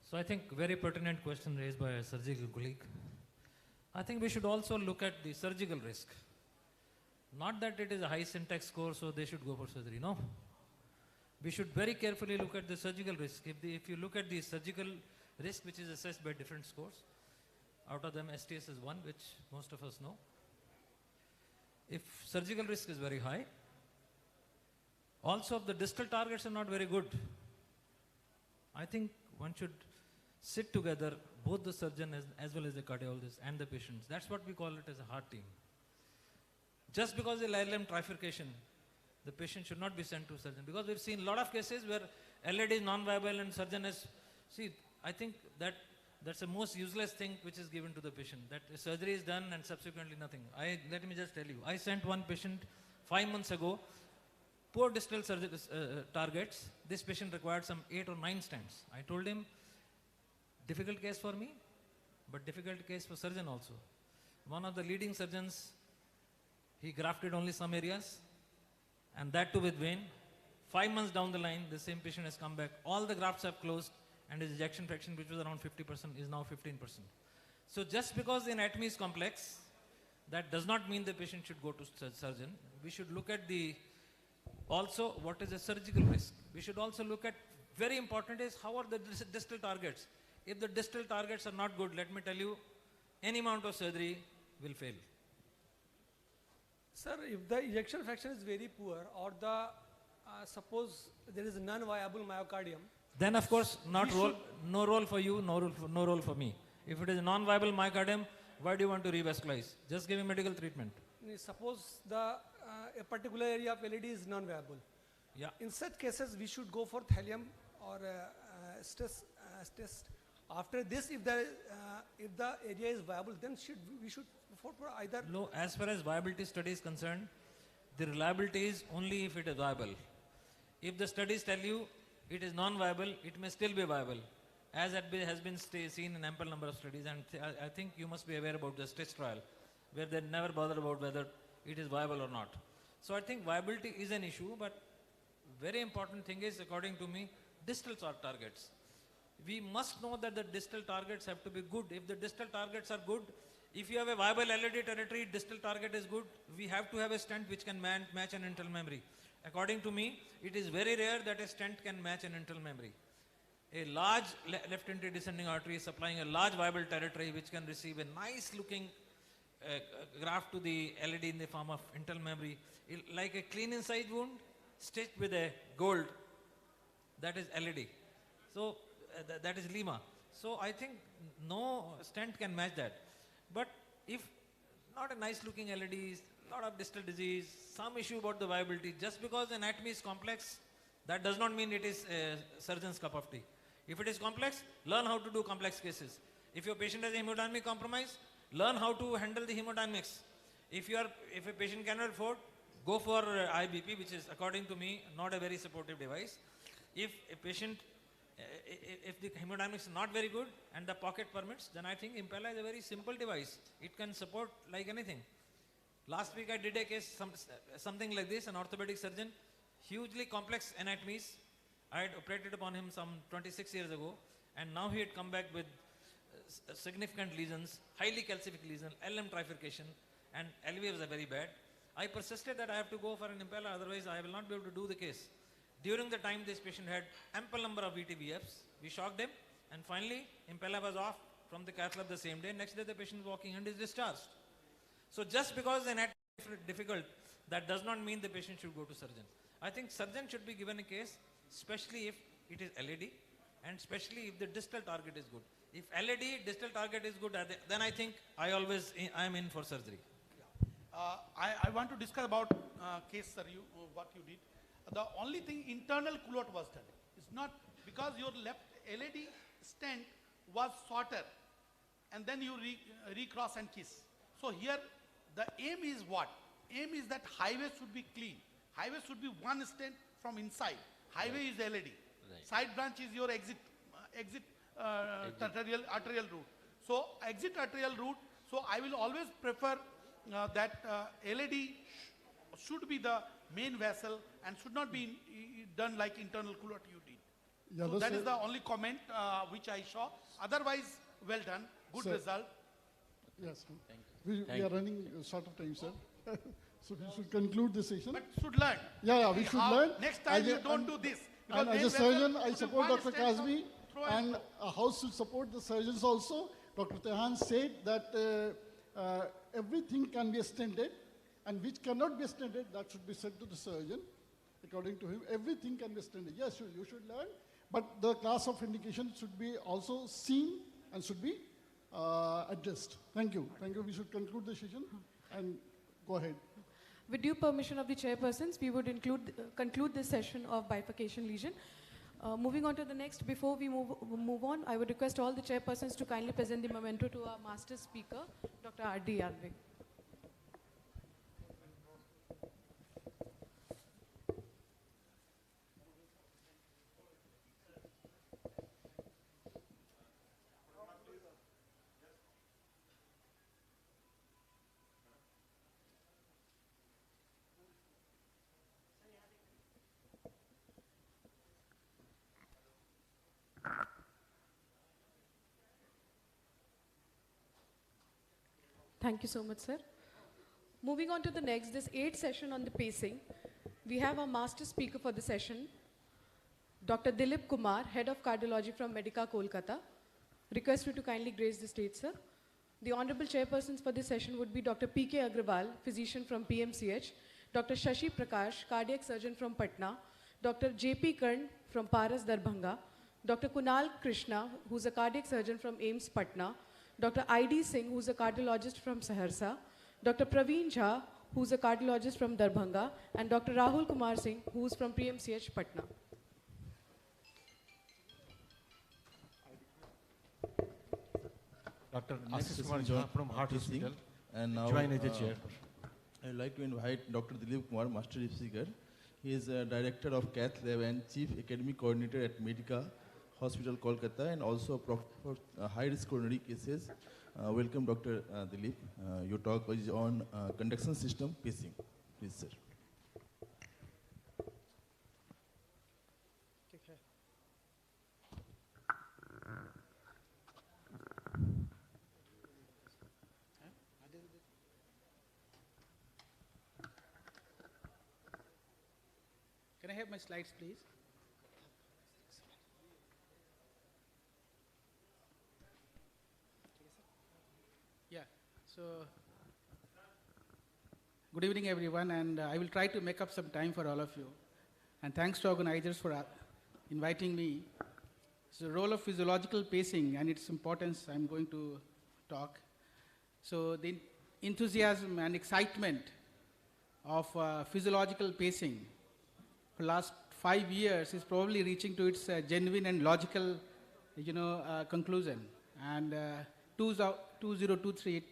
So I think very pertinent question raised by a surgical colleague. I think we should also look at the surgical risk. Not that it is a high syntax score, so they should go for surgery. No. We should very carefully look at the surgical risk. If you look at the surgical risk, which is assessed by different scores, out of them STS is one, which most of us know. If surgical risk is very high, also if the distal targets are not very good, I think one should sit together, both the surgeon as well as the cardiologist and the patients. That's what we call it as a heart team. Just because the LLM trifurcation, the patient should not be sent to surgeon, because we've seen a lot of cases where LED is non-viable and surgeon has, see, I think that's the most useless thing which is given to the patient, that surgery is done and subsequently nothing. Let me just tell you, I sent one patient 5 months ago, poor distal targets. This patient required some 8 or 9 stents. I told him, difficult case for me, but difficult case for surgeon also. One of the leading surgeons, he grafted only some areas, and that too with vein. 5 months down the line, the same patient has come back. All the grafts have closed, and his ejection fraction, which was around 50%, is now 15%. So just because the anatomy is complex, that does not mean the patient should go to surgeon. We should look at also what is the surgical risk. We should also look at, very important is, how are the distal targets. If the distal targets are not good, let me tell you, any amount of surgery will fail. Sir, if the ejection fraction is very poor, or suppose there is a non-viable myocardium, then of course no role for you, no role for me. If it is a non-viable myocardium, why do you want to revascularize? Just give him medical treatment. Suppose a particular area of LED is non-viable. Yeah. In such cases, we should go for thallium or stress test. After this, if the area is viable, then we should go for either. No, as far as viability study is concerned, the reliability is only if it is viable. If the studies tell you it is non-viable, it may still be viable, as has been seen in ample number of studies. And I think you must be aware about the STITCH trial, where they never bother about whether it is viable or not. So I think viability is an issue, but very important thing is, according to me, distal targets. We must know that the distal targets have to be good. If the distal targets are good, if you have a viable LED territory, distal target is good, we have to have a stent which can match an internal memory. According to me, it is very rare that a stent can match an internal memory. A large left antidescending artery is supplying a large viable territory which can receive a nice looking graft to the LED in the form of internal memory, like a clean inside wound stitched with a gold, that is LED. So that is Lima. So I think no stent can match that. But if not a nice looking LED, lot of distal disease, some issue about the viability, just because the anatomy is complex, that does not mean it is a surgeon's cup of tea. If it is complex, learn how to do complex cases. If your patient has a hemodynamic compromise, learn how to handle the hemodynamics. If a patient cannot afford, go for IBP, which is, according to me, not a very supportive device. If a patient, if the hemodynamics is not very good and the pocket permits, then I think Impella is a very simple device. It can support like anything. Last week I did a case, something like this, an orthopedic surgeon, hugely complex anatomies. I had operated upon him some 26 years ago, and now he had come back with significant lesions, highly calcific lesion, LM trifurcation, and LV was very bad. I persisted that I have to go for an Impella, otherwise I will not be able to do the case. During the time this patient had ample number of VTVFs, we shocked him, and finally Impella was off from the cath lab the same day. Next day the patient is walking and is discharged. So just because the anatomy is difficult, that does not mean the patient should go to surgeon. I think surgeon should be given a case, especially if it is LED, and especially if the distal target is good. If LED, distal target is good, then I think I am in for surgery. I want to discuss about case, sir, what you did. The only thing, internal culotte was done. It's not because your left LED stent was shorter, and then you recross and kiss. So here, the aim is what? Aim is that highway should be clean. Highway should be one stent from inside. Highway is LED. Right. Side branch is your exit arterial route. So exit arterial route. So I will always prefer that LED should be the main vessel and should not be done like internal culotte you did. Yeah, so that is the only comment which I saw. Otherwise, well done. Good Sir. result. Yes. We are running short of time, sir. So we should conclude this session. But should learn. Yeah, we should learn. Next time you don't do this. And as a surgeon, I support Dr. Kazmi, and a house should support the surgeons also. Dr. Tehan said that everything can be stented, and which cannot be stented, that should be said to the surgeon. According to him, everything can be stented. Yes, you should learn, but the class of indication should be also seen and should be addressed. Thank you. Thank you. We should conclude the session and go ahead. With due permission of the chairpersons, we would conclude this session of bifurcation lesion. Moving on to the next, before we move on, I would request all the chairpersons to kindly present the memento to our master speaker, Dr. R.D. Yadvik. Thank you so much, sir. Moving on to the next, this 8th session on the pacing. We have our master speaker for the session, Dr. Dilip Kumar, Head of Cardiology from Medica, Kolkata. Request you to kindly grace the stage, sir. The honorable chairpersons for this session would be Dr. P.K. Agrawal, physician from PMCH, Dr. Shashi Prakash, cardiac surgeon from Patna, Dr. J.P. Karn from Paras, Darbhanga, Dr. Kunal Krishna, who's a cardiac surgeon from AIIMS, Patna, Dr. I.D. Singh, who's a cardiologist from Saharsa, Dr. Praveen Jha, who's a cardiologist from Darbhanga, and Dr. Rahul Kumar Singh, who's from PMCH, Patna. Dr. Next Ashish Kumar Jha from Heart Hospital, and now join as a chair. I would like to invite Dr. Dilip Kumar, Master Chief Speaker. He is Director of Cath Lab and Chief Academic Coordinator at Medica Hospital, Kolkata, and also for high-risk coronary cases. Welcome, Dr. Dilip. Your talk is on conduction system pacing. Please, sir. Can I have my slides, please? Yeah, so good evening, everyone, and I will try to make up some time for all of you. And thanks to organizers for inviting me. So the role of physiological pacing and its importance, I'm going to talk. So the enthusiasm and excitement of physiological pacing for the last 5 years is probably reaching to its genuine and logical, conclusion. And 2023,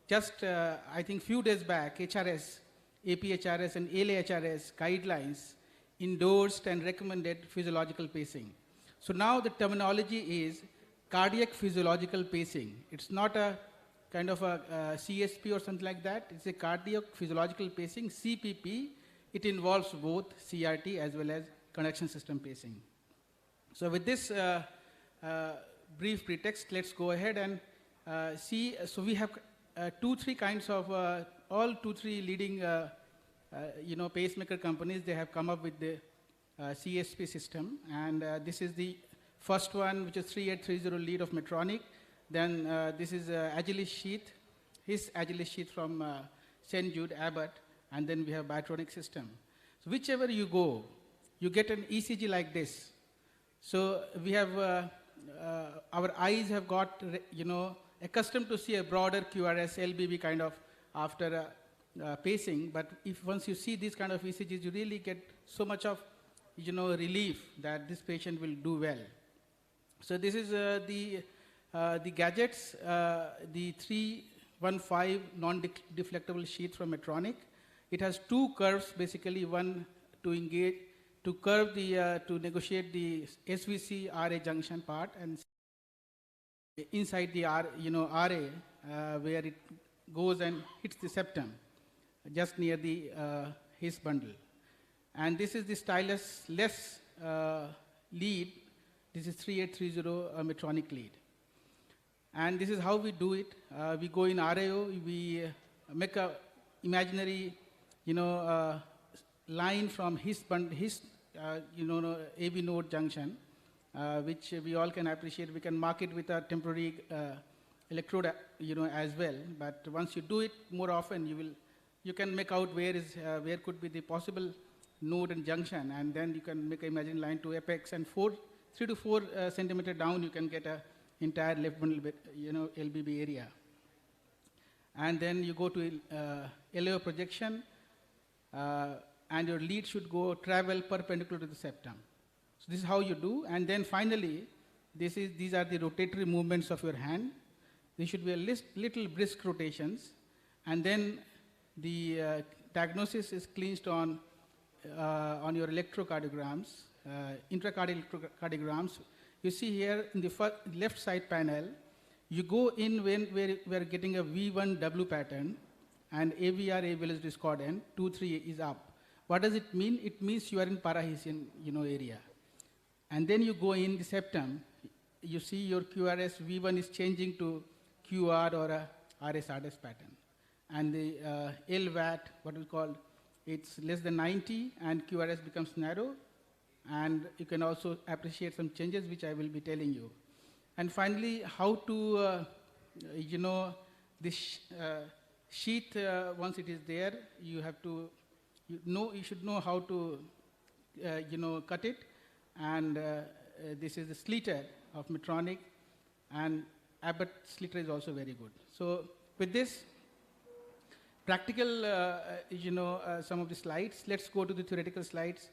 just I think few days back, HRS, APHRS and LAHRS guidelines endorsed and recommended physiological pacing. So now the terminology is cardiac physiological pacing. It's not a kind of a CSP or something like that. It's a cardiac physiological pacing, CPP. It involves both CRT as well as conduction system pacing. So with this brief pretext, let's go ahead and see. So we have 2-3 kinds of, all 2-3 leading pacemaker companies, they have come up with the CSP system. And this is the first one, which is 3830 lead of Medtronic. Then this is Agilis Sheath, his Agilis Sheath from St. Jude Abbott. And then we have Biotronic system. So whichever you go, you get an ECG like this. So we have, our eyes have got, accustomed to see a broader QRS, LBB kind of after pacing. But if once you see these kind of ECGs, you really get so much of, relief that this patient will do well. So this is the gadgets, the 315 non-deflectable sheath from Medtronic. It has 2 curves, basically one to engage, to curve the, to negotiate the SVC RA junction part, and inside the RA, where it goes and hits the septum, just near the his bundle. And this is the stylus-less lead. This is 3830 Medtronic lead. And this is how we do it. We go in RAO, we make a imaginary line from his AV node junction, which we all can appreciate. We can mark it with a temporary electrode, as well. But once you do it more often, you can make out where could be the possible node and junction, and then you can make an imaginary line to apex, and 3 to 4 centimeter down, you can get a entire left bundle, LBB area. And then you go to LAO projection, and your lead should travel perpendicular to the septum. So this is how you do. And then finally, these are the rotatory movements of your hand. There should be a little brisk rotations. And then the diagnosis is clinched on your electrocardiograms, intracardial electrocardiograms. You see here in the left side panel, you go in when we are getting a V1W pattern, and AVR, AVL is discordant, 2, 3 is up. What does it mean? It means you are in parahesian area. And then you go in the septum, you see your QRS V1 is changing to QR or a RS-RS pattern. And the LVAT, what we call, it's less than 90, and QRS becomes narrow. And you can also appreciate some changes, which I will be telling you. And finally, how to, this sheath, once it is there, you have to, you should know how to, cut it. And this is the sliter of Medtronic, and Abbott sliter is also very good. So with this, practical, some of the slides. Let's go to the theoretical slides.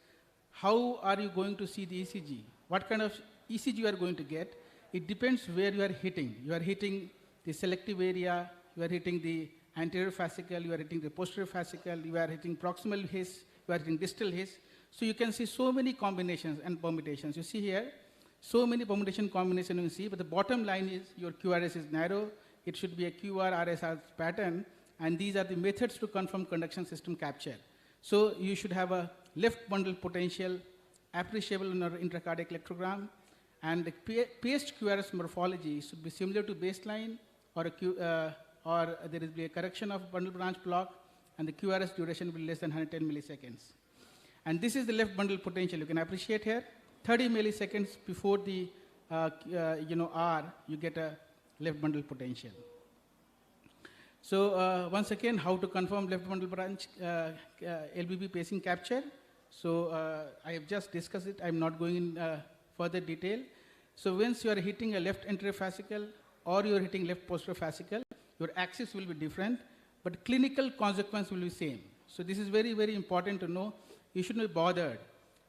How are you going to see the ECG? What kind of ECG you are going to get? It depends where you are hitting. You are hitting the selective area, you are hitting the anterior fascicle, you are hitting the posterior fascicle, you are hitting proximal hiss, you are hitting distal hiss. So you can see so many combinations and permutations. You see here, so many permutation combinations you see, but the bottom line is your QRS is narrow. It should be a QR-RS pattern, and these are the methods to confirm conduction system capture. So you should have a left bundle potential appreciable in our intracardiac electrogram, and the paced QRS morphology should be similar to baseline, or there will be a correction of bundle branch block, and the QRS duration will be less than 110 milliseconds. And this is the left bundle potential. You can appreciate here, 30 milliseconds before the R, you get a left bundle potential. So once again, how to confirm left bundle branch LBB pacing capture. So I have just discussed it. I'm not going in further detail. So once you are hitting a left anterior fascicle or you are hitting left posterior fascicle, your axis will be different, but clinical consequence will be same. So this is very, very important to know. You shouldn't be bothered.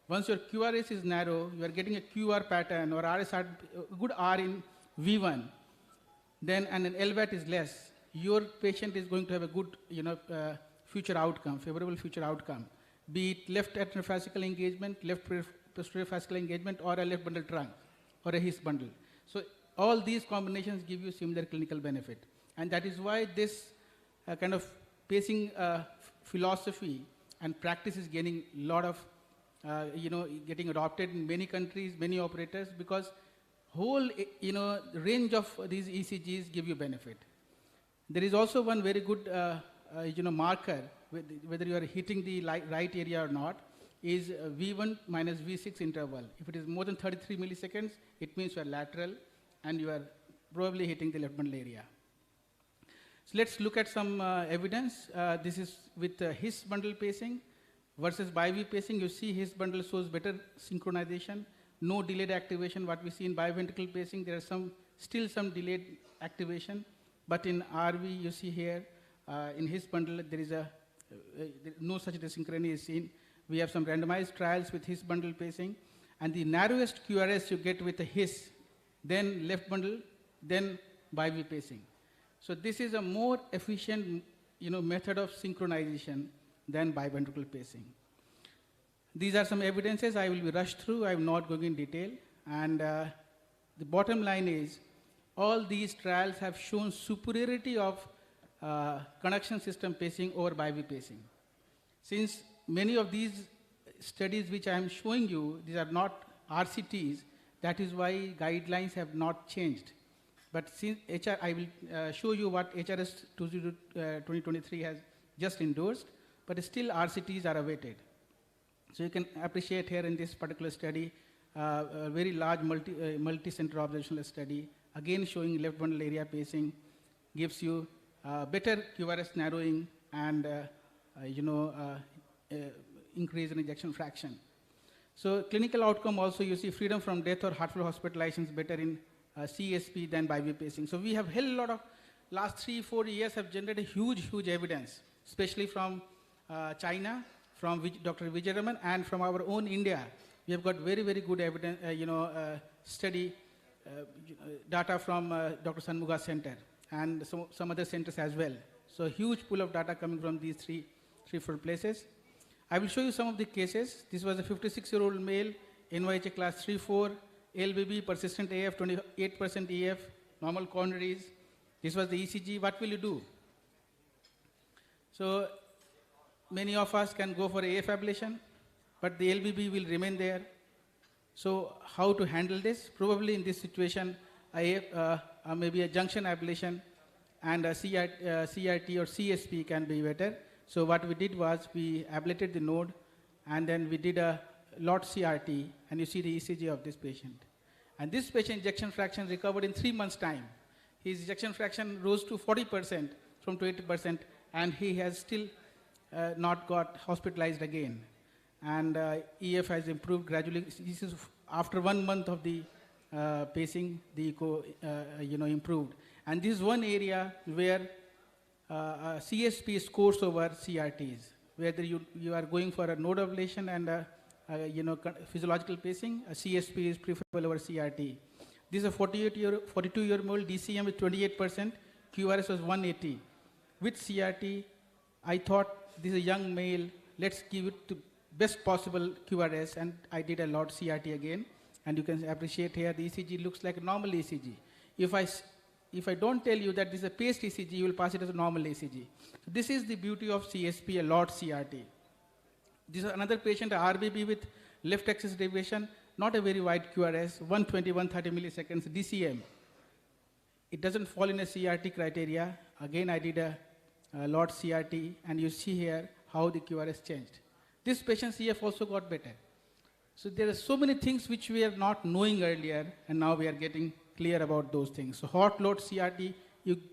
Once your QRS is narrow, you are getting a QR pattern or RSR, good R in V1, then and an LVAT is less, your patient is going to have a good future outcome, favorable future outcome, be it left anterofascical engagement, left posterior fascicle engagement, or a left bundle trunk, or a His bundle. So all these combinations give you similar clinical benefit. And that is why this kind of pacing philosophy and practice is gaining a lot of, getting adopted in many countries, many operators, because whole, range of these ECGs give you benefit. There is also one very good, marker, whether you are hitting the right area or not, is V1 minus V6 interval. If it is more than 33 milliseconds, it means you are lateral and you are probably hitting the left bundle area. So let's look at some evidence. This is with His bundle pacing versus bi-V pacing. You see His bundle shows better synchronization, no delayed activation. What we see in biventricular pacing, there are still some delayed activation. But in RV, you see here, in His bundle, there is no such desynchrony is seen. We have some randomized trials with His bundle pacing, and the narrowest QRS you get with a His, then left bundle, then bi-V pacing. So this is a more efficient, method of synchronization than biventricular pacing. These are some evidences I will be rushed through. I am not going in detail. And the bottom line is, all these trials have shown superiority of conduction system pacing over bi-V pacing. Since many of these studies which I am showing you, these are not RCTs, that is why guidelines have not changed. But since I will show you what HRS 2023 has just endorsed, but still RCTs are awaited. So you can appreciate here in this particular study, a very large multi-center observational study, again showing left bundle area pacing, gives you better QRS narrowing and increase in ejection fraction. So clinical outcome also, you see freedom from death or heart failure hospitalizations better in CSP than bi-V pacing. So we have hell lot of, last 3-4 years have generated huge evidence, especially from China, from Dr. Vijay Raman, and from our own India, We have got very, very good evidence, study data from Dr. Sanmuga's center and some other centers as well. So huge pool of data coming from these three, four places. I will show you some of the cases. This was a 56-year-old male, NYHA class 3-4, LBB, persistent AF, 28% EF, normal coronaries. This was the ECG. What will you do? So many of us can go for AF ablation, but the LBB will remain there. So how to handle this? Probably in this situation, maybe a junction ablation and a CRT or CSP can be better. So what we did was we ablated the node and then we did a lot CRT, and you see the ECG of this patient. And this patient ejection fraction recovered in 3 months' time. His ejection fraction rose to 40% from 20%, and he has still not got hospitalized again. And EF has improved gradually. This is after 1 month of the pacing, the echo improved. And this is one area where CSP scores over CRTs. Whether you are going for a node ablation and physiological pacing, a CSP is preferable over CRT. This is a 42-year-old DCM with 28%, QRS was 180. With CRT, I thought this is a young male, let's give it to best possible QRS, and I did a lot CRT again. And you can appreciate here the ECG looks like a normal ECG. If I don't tell you that this is a paced ECG, you will pass it as a normal ECG. So this is the beauty of CSP, a lot CRT. This is another patient, a RBB with left axis deviation, not a very wide QRS, 120, 130 milliseconds, DCM. It doesn't fall in a CRT criteria. Again, I did a lot CRT, and you see here how the QRS changed. This patient's CF also got better. So there are so many things which we are not knowing earlier, and now we are getting clear about those things. So hot load CRT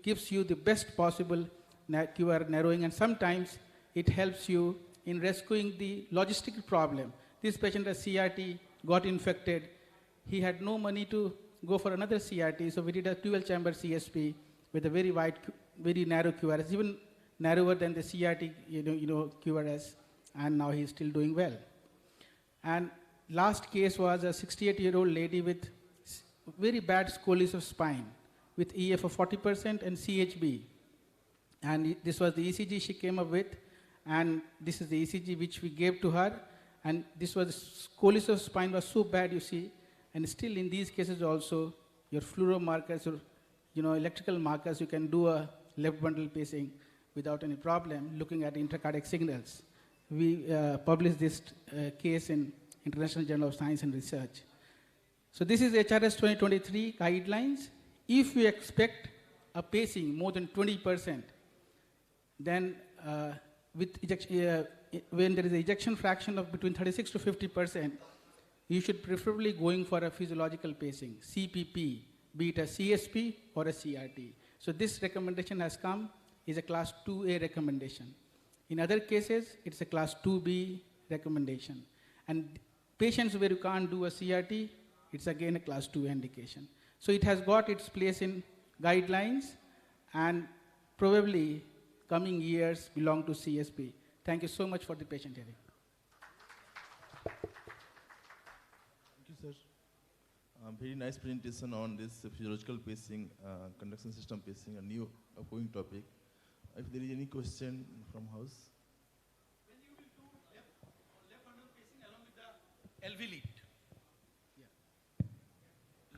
gives you the best possible QR narrowing, and sometimes it helps you in rescuing the logistical problem. This patient has CRT, got infected. He had no money to go for another CRT, so we did a 12-chamber CSP with a very wide, very narrow QRS, even narrower than the CRT QRS, and now he's still doing well. And last case was a 68-year-old lady with very bad scoliosis of spine with EF of 40% and CHB. And this was the ECG she came up with, and this is the ECG which we gave to her. And this was scoliosis of spine was so bad, you see, and still in these cases also, your fluoro markers or electrical markers, you can do a left bundle pacing without any problem, looking at intracardiac signals. We published this case in International Journal of Science and Research. So this is HRS 2023 guidelines. If you expect a pacing more than 20%, then when there is an ejection fraction of between 36 to 50%, you should preferably going for a physiological pacing, CPP, be it a CSP or a CRT. So this recommendation has come, is a class 2A recommendation. In other cases, it's a class 2B recommendation. And patients where you can't do a CRT, it's again a class 2 indication. So it has got its place in guidelines, and probably coming years belong to CSP. Thank you so much for the patient hearing. Thank you, sir. Very nice presentation on this physiological pacing, conduction system pacing, a new upcoming topic. If there is any question from house. When you will do left bundle pacing along with the LV lead. Yeah.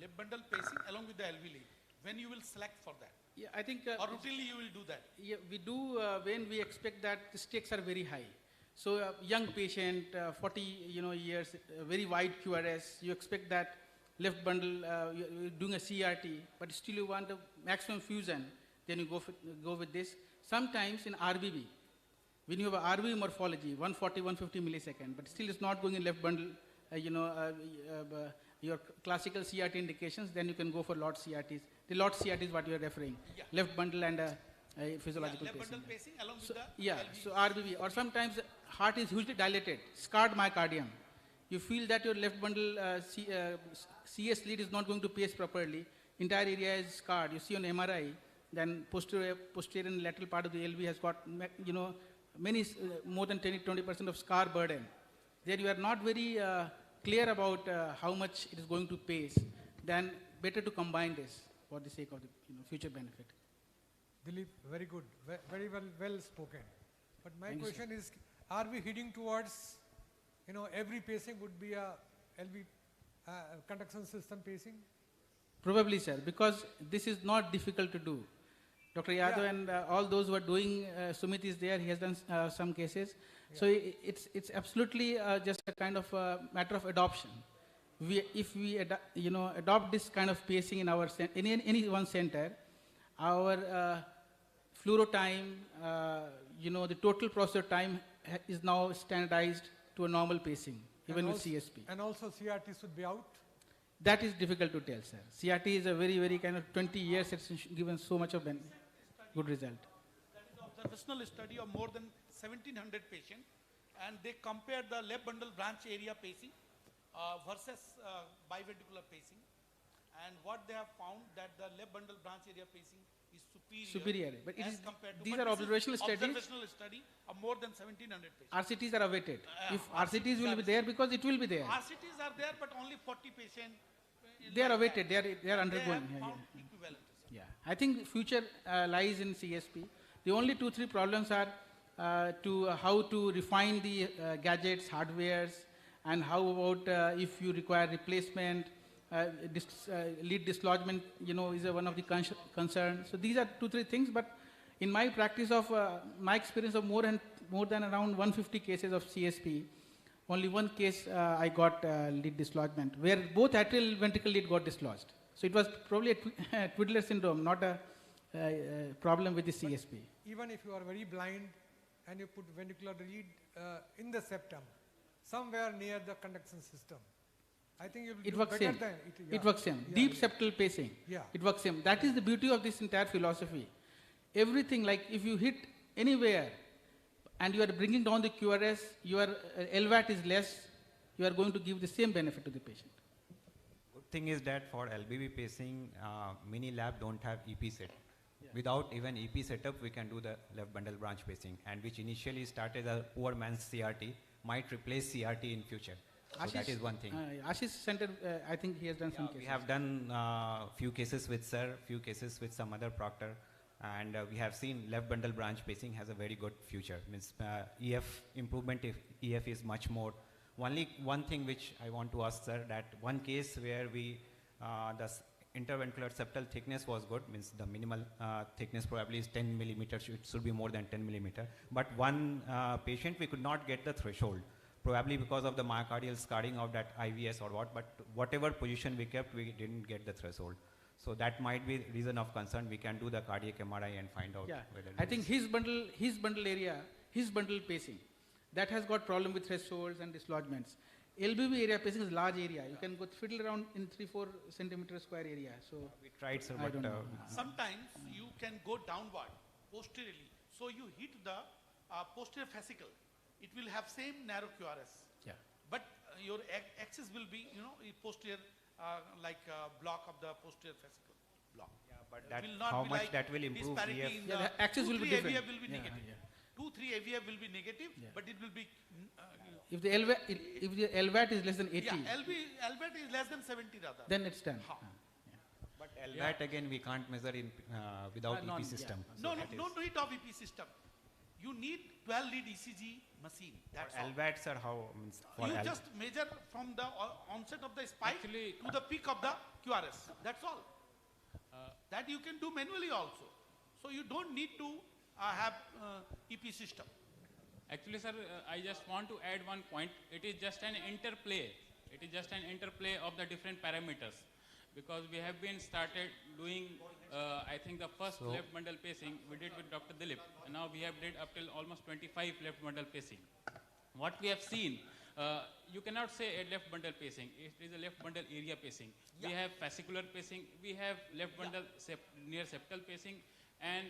Left bundle pacing along with the LV lead. When you will select for that? Yeah, I think. Or routinely you will do that? Yeah, we do when we expect that the stakes are very high. So a young patient, 40 years, very wide QRS, you expect that left bundle, you're doing a CRT, but still you want a maximum fusion, then you go with this. Sometimes in RBB, when you have a RBB morphology, 140, 150 millisecond, but still it's not going in left bundle, your classical CRT indications, then you can go for lot CRTs. The lot CRT is what you are referring. Yeah. Left bundle and physiological left pacing. bundle pacing along with the yeah, LV. so RBB, or sometimes heart is hugely dilated, scarred myocardium. You feel that your left bundle CS lead is not going to pace properly. Entire area is scarred. You see on MRI, then posterior and lateral part of the LV has got many more than 20% of scar burden. There you are not very clear about how much it is going to pace, then better to combine this for the sake of the future benefit. Dilip, very good, very well spoken. But my Thank you, question is, are we heading towards, every pacing would be a LV conduction system pacing? Probably, sir, because this is not difficult to do. Dr. Yadav and all those who are doing, Sumit is there, he has done some cases. Yeah. So it's absolutely just a kind of matter of adoption. If we adopt this kind of pacing in our in any one center, our fluoro time, the total processor time is now standardized to a normal pacing, even with CSP. And also CRT should be out? That is difficult to tell, sir. CRT is a very, very kind of 20 years, it's given so much of good result. That is an observational study of more than 1,700 patients, and they compared the left bundle branch area pacing versus biventricular pacing. And what they have found that the left bundle branch area pacing is superior. But these are observational studies. Observational study of more than 1,700 patients. RCTs are awaited. If RCTs will be there, because it will be there. RCTs are there, but only 40 patients. They are awaited. They are undergoing. Yeah. I think future lies in CSP. The only 2-3 problems are how to refine the gadgets, hardwares, and how about if you require replacement. Lead dislodgement, is one of the concerns. So these are 2-3 things. But in my practice of my experience of more than around 150 cases of CSP, only one case I got lead dislodgement, where both atrial ventricle lead got dislodged. So it was probably a Twiddler syndrome, not a problem with the CSP. Even if you are very blind and you put ventricular lead in the septum, somewhere near the conduction system, I think it works same. It works same. Deep septal pacing. Yeah. It works same. That is the beauty of this entire philosophy. Everything, like if you hit anywhere and you are bringing down the QRS, your LVAT is less, you are going to give the same benefit to the patient. Good thing is that for LBB pacing, many lab don't have EP set. Yeah. Without even EP setup, we can do the left bundle branch pacing, and which initially started as a poor man's CRT, might replace CRT in future. So Ashish, that is one thing. Ashish Center, I think he has done some cases. We have done few cases with Sir, few cases with some other proctor, and we have seen left bundle branch pacing has a very good future. Means EF improvement, if EF is much more. Only one thing which I want to ask Sir, that one case where we, the interventricular septal thickness was good, means the minimal thickness probably is 10 millimeters, it should be more than 10 millimeter. But one patient, we could not get the threshold. Probably because of the myocardial scarring of that IVS or what, but whatever position we kept, we didn't get the threshold. So that might be reason of concern. We can do the cardiac MRI and find out whether I think his bundle area, his bundle pacing, that has got problem with thresholds and dislodgements. LBB area pacing is large area. You can go fiddle around in 3-4 centimeter square area. So we tried, sir, but sometimes you can go downward posteriorly. So you hit the posterior fascicle. It will have same narrow QRS. Yeah. But your axis will be, posterior, like block of the posterior fascicle block. Yeah, but that, will not how be much like that will improve EF? The axis will be different. AVF will be negative. 2-3 AVF will be negative, but it will be. If the LVAT is less than 80. Yeah, LVAT is less than 70 rather. Then it's done. But LVAT again we can't measure in without EP system. Yeah. So no need of EP system. You need 12 lead ECG machine. That's all. LVATs are how means for you just measure from the onset of the spike to the peak of the QRS. That's all. That you can do manually also. So you don't need to have EP system. Actually, sir, I just want to add one point. It is just an interplay. It is just an interplay of the different parameters. Because we have been started doing, I think the first left bundle pacing we did with Dr. Dilip, and now we have did up till almost 25 left bundle pacing. What we have seen, you cannot say a left bundle pacing. It is a left bundle area pacing. Yeah. We have fascicular pacing. We have left bundle near septal pacing and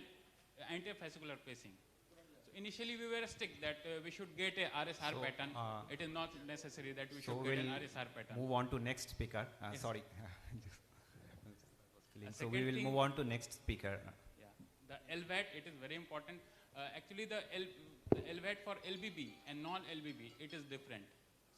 anti-fascicular pacing. So initially we were strict that we should get a RSR pattern. It is not necessary that we should get an RSR pattern. Move on to next speaker. Yes. Sorry. So we will move on to next speaker. Yeah. The LVAT, it is very important. Actually the LVAT for LBB and non-LBB, it is different.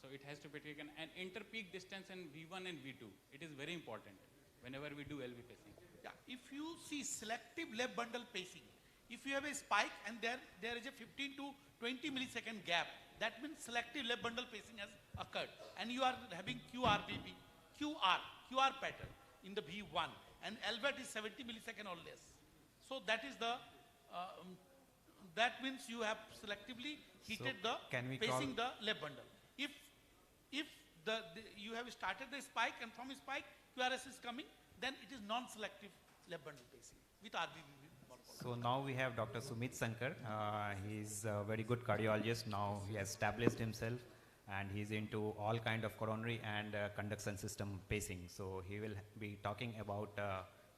So it has to be taken, and inter-peak distance in V1 and V2. It is very important whenever we do LV pacing. Yeah, if you see selective left bundle pacing, if you have a spike and there is a 15 to 20 millisecond gap, that means selective left bundle pacing has occurred, and you are having QR pattern in the V1, and LVAT is 70 millisecond or less. So that is the that means you have selectively heated pacing the left bundle. If you have started the spike and from spike QRS is coming, then it is non-selective left bundle pacing with RBBB. So now we have Dr. Sumit Sankar. He's a very good cardiologist. Now he has established himself and he's into all kind of coronary and conduction system pacing. So he will be talking about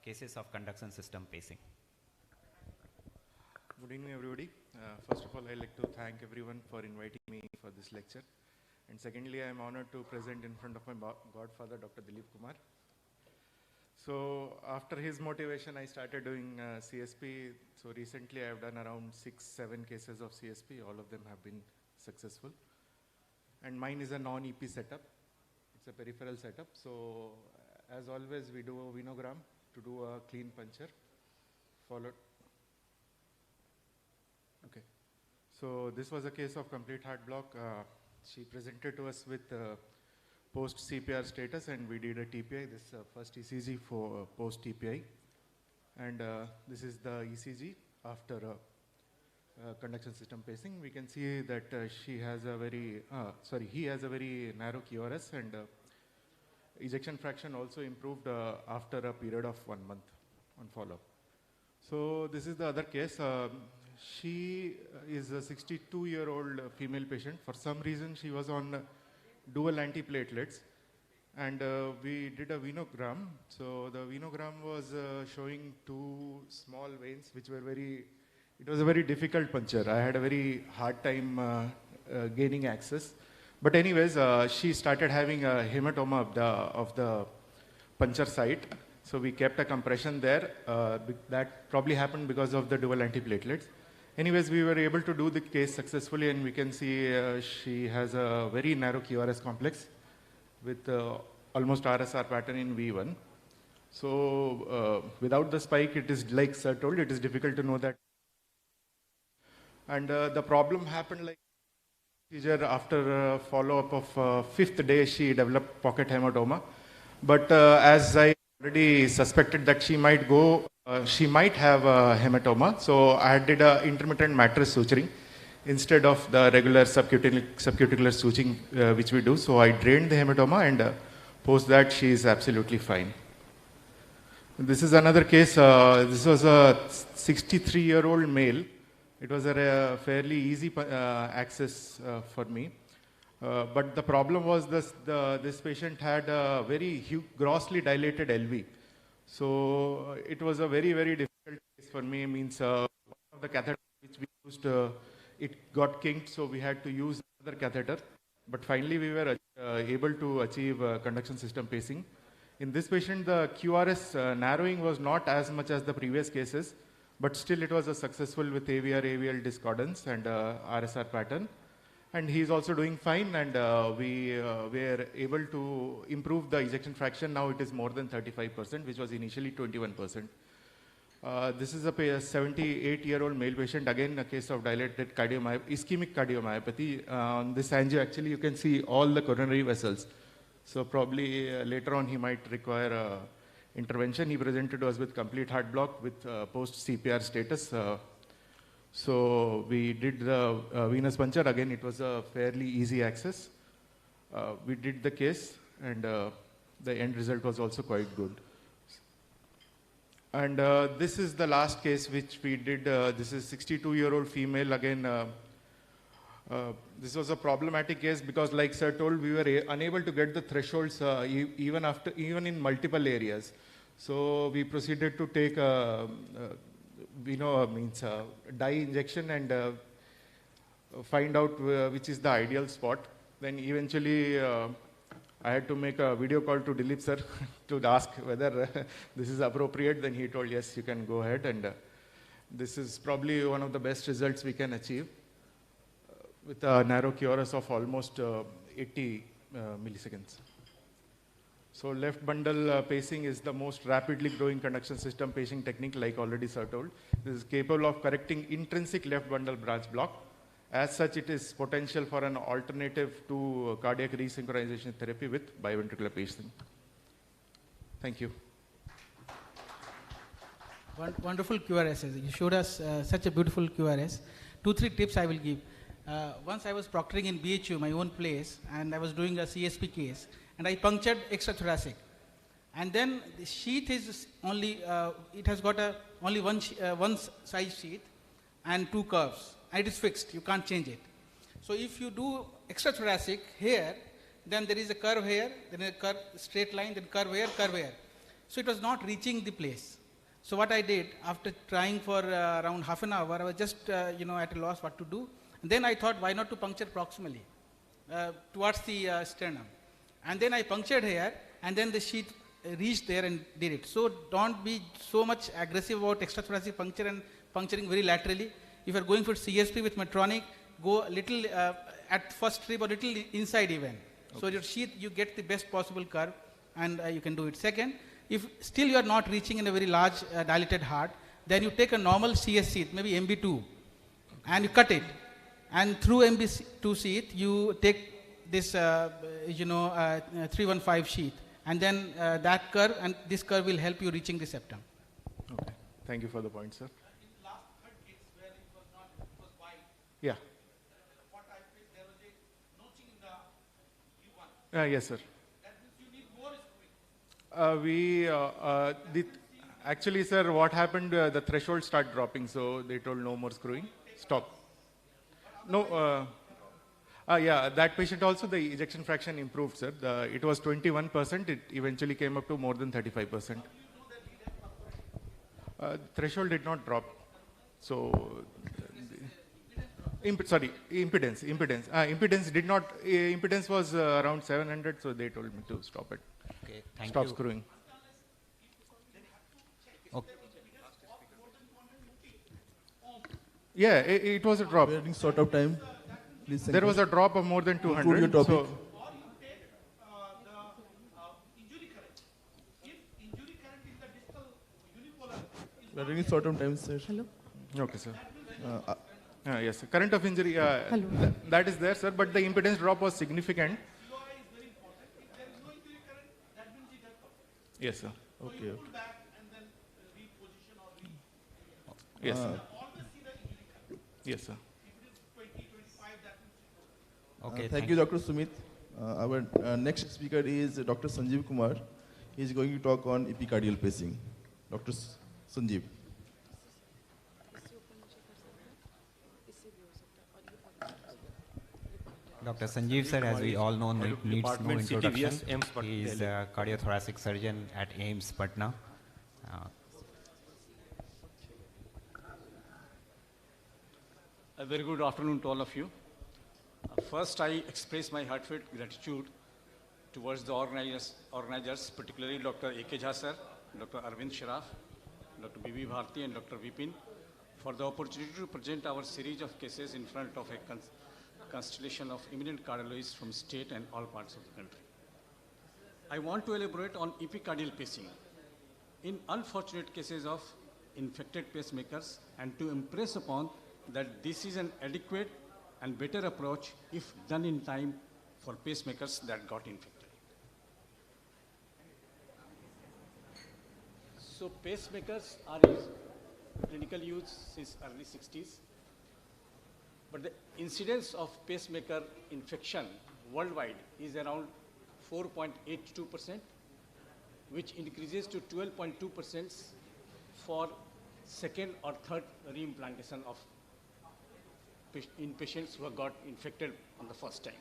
cases of conduction system pacing. Good evening, everybody. First of all, I'd like to thank everyone for inviting me for this lecture. And secondly, I am honored to present in front of my godfather, Dr. Dilip Kumar. So after his motivation, I started doing CSP. So recently, I have done around 6-7 cases of CSP. All of them have been successful. And mine is a non-EP setup. It's a peripheral setup. So as always, we do a venogram to do a clean puncture, followed. Okay. So this was a case of complete heart block. She presented to us with post-CPR status, and we did a TPI. This is first ECG for post-TPI. And this is the ECG after conduction system pacing. We can see that he has a very narrow QRS, and ejection fraction also improved after a period of 1 month on follow-up. So this is the other case. She is a 62-year-old female patient. For some reason, she was on dual antiplatelets, and we did a venogram. So the venogram was showing 2 small veins, which were it was a very difficult puncture. I had a very hard time gaining access. But anyways, she started having a hematoma of the puncture site. So we kept a compression there. That probably happened because of the dual antiplatelets. Anyways, we were able to do the case successfully, and we can see she has a very narrow QRS complex with almost RSR pattern in V1. So without the spike, it is like sir told, it is difficult to know that. And the problem happened like after follow-up of 5th day, she developed pocket hematoma. But as I already suspected that she might have a hematoma, so I did a intermittent mattress suturing instead of the regular subcuticular suturing which we do. So I drained the hematoma, and post that she is absolutely fine. This is another case. This was a 63-year-old male. It was a fairly easy access for me. But the problem was this patient had a very grossly dilated LV. So it was a very, very difficult case for me. Means one of the catheters which we used, it got kinked, so we had to use another catheter. But finally, we were able to achieve conduction system pacing. In this patient, the QRS narrowing was not as much as the previous cases, but still it was a successful with AVR-AVL discordance and RSR pattern. And he is also doing fine, and we were able to improve the ejection fraction. Now it is more than 35%, which was initially 21%. This is a 78-year-old male patient, again a case of dilated ischemic cardiomyopathy. On this angio, actually, you can see all the coronary vessels. So probably later on he might require intervention. He presented to us with complete heart block with post-CPR status. So we did the venous puncture. Again, it was a fairly easy access. We did the case, and the end result was also quite good. And this is the last case which we did. This is 62-year-old female. Again, this was a problematic case because, like sir told, we were unable to get the thresholds even in multiple areas. So we proceeded to take dye injection and find out which is the ideal spot. Then eventually I had to make a video call to Dilip sir to ask whether this is appropriate. Then he told, yes, you can go ahead, and this is probably one of the best results we can achieve with a narrow QRS of almost 80 milliseconds. So left bundle pacing is the most rapidly growing conduction system pacing technique, like already sir told. This is capable of correcting intrinsic left bundle branch block. As such, it is potential for an alternative to cardiac resynchronization therapy with biventricular pacing. Thank you. Wonderful QRS. You showed us such a beautiful QRS. 2-3 tips I will give. Once I was proctoring in BHU, my own place, and I was doing a CSP case, and I punctured extrathoracic. And then the sheath is only, it has got only one size sheath and 2 curves. And it is fixed, you can't change it. So if you do extrathoracic here, then there is a curve here, then a curve, straight line, then curve here, curve here. So it was not reaching the place. So what I did, after trying for around half an hour, I was just at a loss what to do. And then I thought, why not to puncture proximally towards the sternum. And then I punctured here, and then the sheath reached there and did it. So don't be so much aggressive about extrathoracic puncture and puncturing very laterally. If you are going for CSP with Medtronic, go a little at first strip or little inside even. Okay. So your sheath, you get the best possible curve, and you can do it. Second, if still you are not reaching in a very large dilated heart, then you take a normal CS sheath, maybe MB2, and you cut it. And through MB2 sheath, you take this 315 sheath. And then that curve and this curve will help you reaching the septum. Okay. Thank you for the point, sir. Yeah. Yes, sir. Actually, sir, what happened, the threshold started dropping, so they told no more screwing, stop. No, yeah, that patient also, the ejection fraction improved, sir. It was 21%, it eventually came up to more than 35%. Threshold did not drop. So, impedance did not, impedance was around 700, so they told me to stop it. Okay, thank you. Stop screwing. Okay. Yeah, it was a drop. We are running short of time. Please. There was a drop of more than 200. Your topic. So we are running short of time, sir. Hello. Okay, sir. Yes, sir. Current of injury, that is there, sir, but the impedance drop was significant. Yes, sir. Okay. Yes, sir. Yes, sir. Okay, thank you, Dr. Sumit. Our next speaker is Dr. Sanjeev Kumar. He is going to talk on epicardial pacing. Dr. Sanjeev. Dr. Sanjeev sir, as we all know, needs no introduction. He is a cardiothoracic surgeon at AIIMS, Patna. A very good afternoon to all of you. First, I express my heartfelt gratitude towards the organizers, particularly Dr. A.K. Jha sir, Dr. Arvind Sharaf, Dr. B.B. Bharti, and Dr. Vipin, for the opportunity to present our series of cases in front of a constellation of eminent cardiologists from state and all parts of the country. I want to elaborate on epicardial pacing in unfortunate cases of infected pacemakers, and to impress upon that this is an adequate and better approach if done in time for pacemakers that got infected. So pacemakers are in clinical use since early 60s, but the incidence of pacemaker infection worldwide is around 4.82%, which increases to 12.2% for second or third reimplantation of in patients who have got infected on the first time.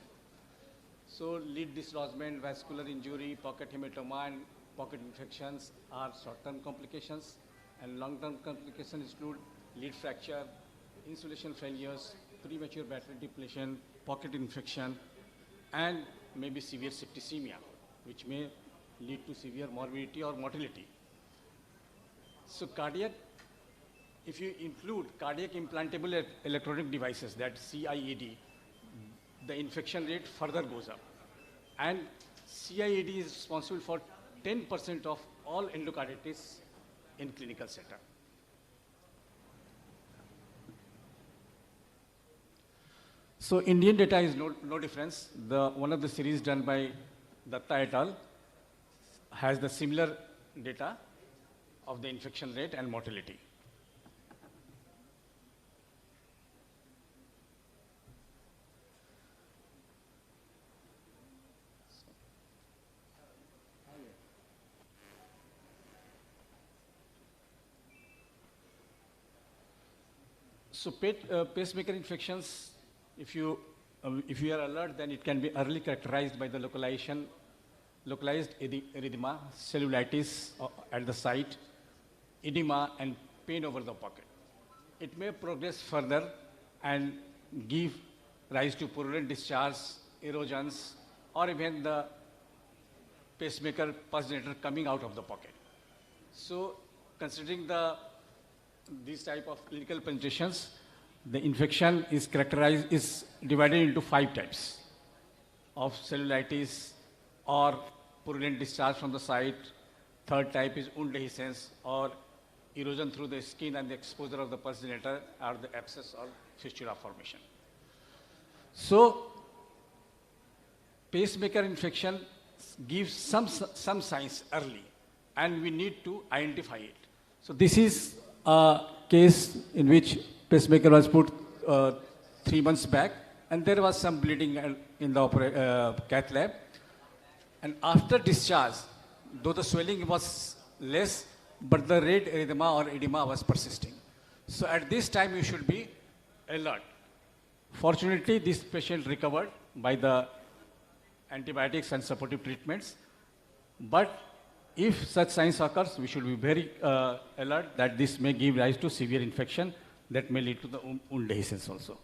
So lead dislodgement, vascular injury, pocket hematoma, and pocket infections are short-term complications, and long-term complications include lead fracture, insulation failures, premature battery depletion, pocket infection, and maybe severe septicemia, which may lead to severe morbidity or mortality. So cardiac, if you include cardiac implantable electronic devices, that CIED, the infection rate further goes up. And CIED is responsible for 10% of all endocarditis in clinical setup. So Indian data is no difference. One of the series done by Datta et al. Has the similar data of the infection rate and mortality. So pacemaker infections, if you are alert, then it can be early characterized by the localized erythema, cellulitis at the site, edema, and pain over the pocket. It may progress further and give rise to purulent discharge, erosions, or even the pacemaker pulse generator coming out of the pocket. So considering these type of clinical presentations, the infection is divided into 5 types of cellulitis or purulent discharge from the site. Third type is wound dehiscence or erosion through the skin and the exposure of the pulse generator or the abscess or fistula formation. So pacemaker infection gives some signs early and we need to identify it. So this is a case in which pacemaker was put 3 months back and there was some bleeding in the cath lab. And after discharge, though the swelling was less, but the red erythema or edema was persisting. So at this time, you should be alert. Fortunately, this patient recovered by the antibiotics and supportive treatments. But if such signs occurs, we should be very alert that this may give rise to severe infection that may lead to the wound dehiscence also.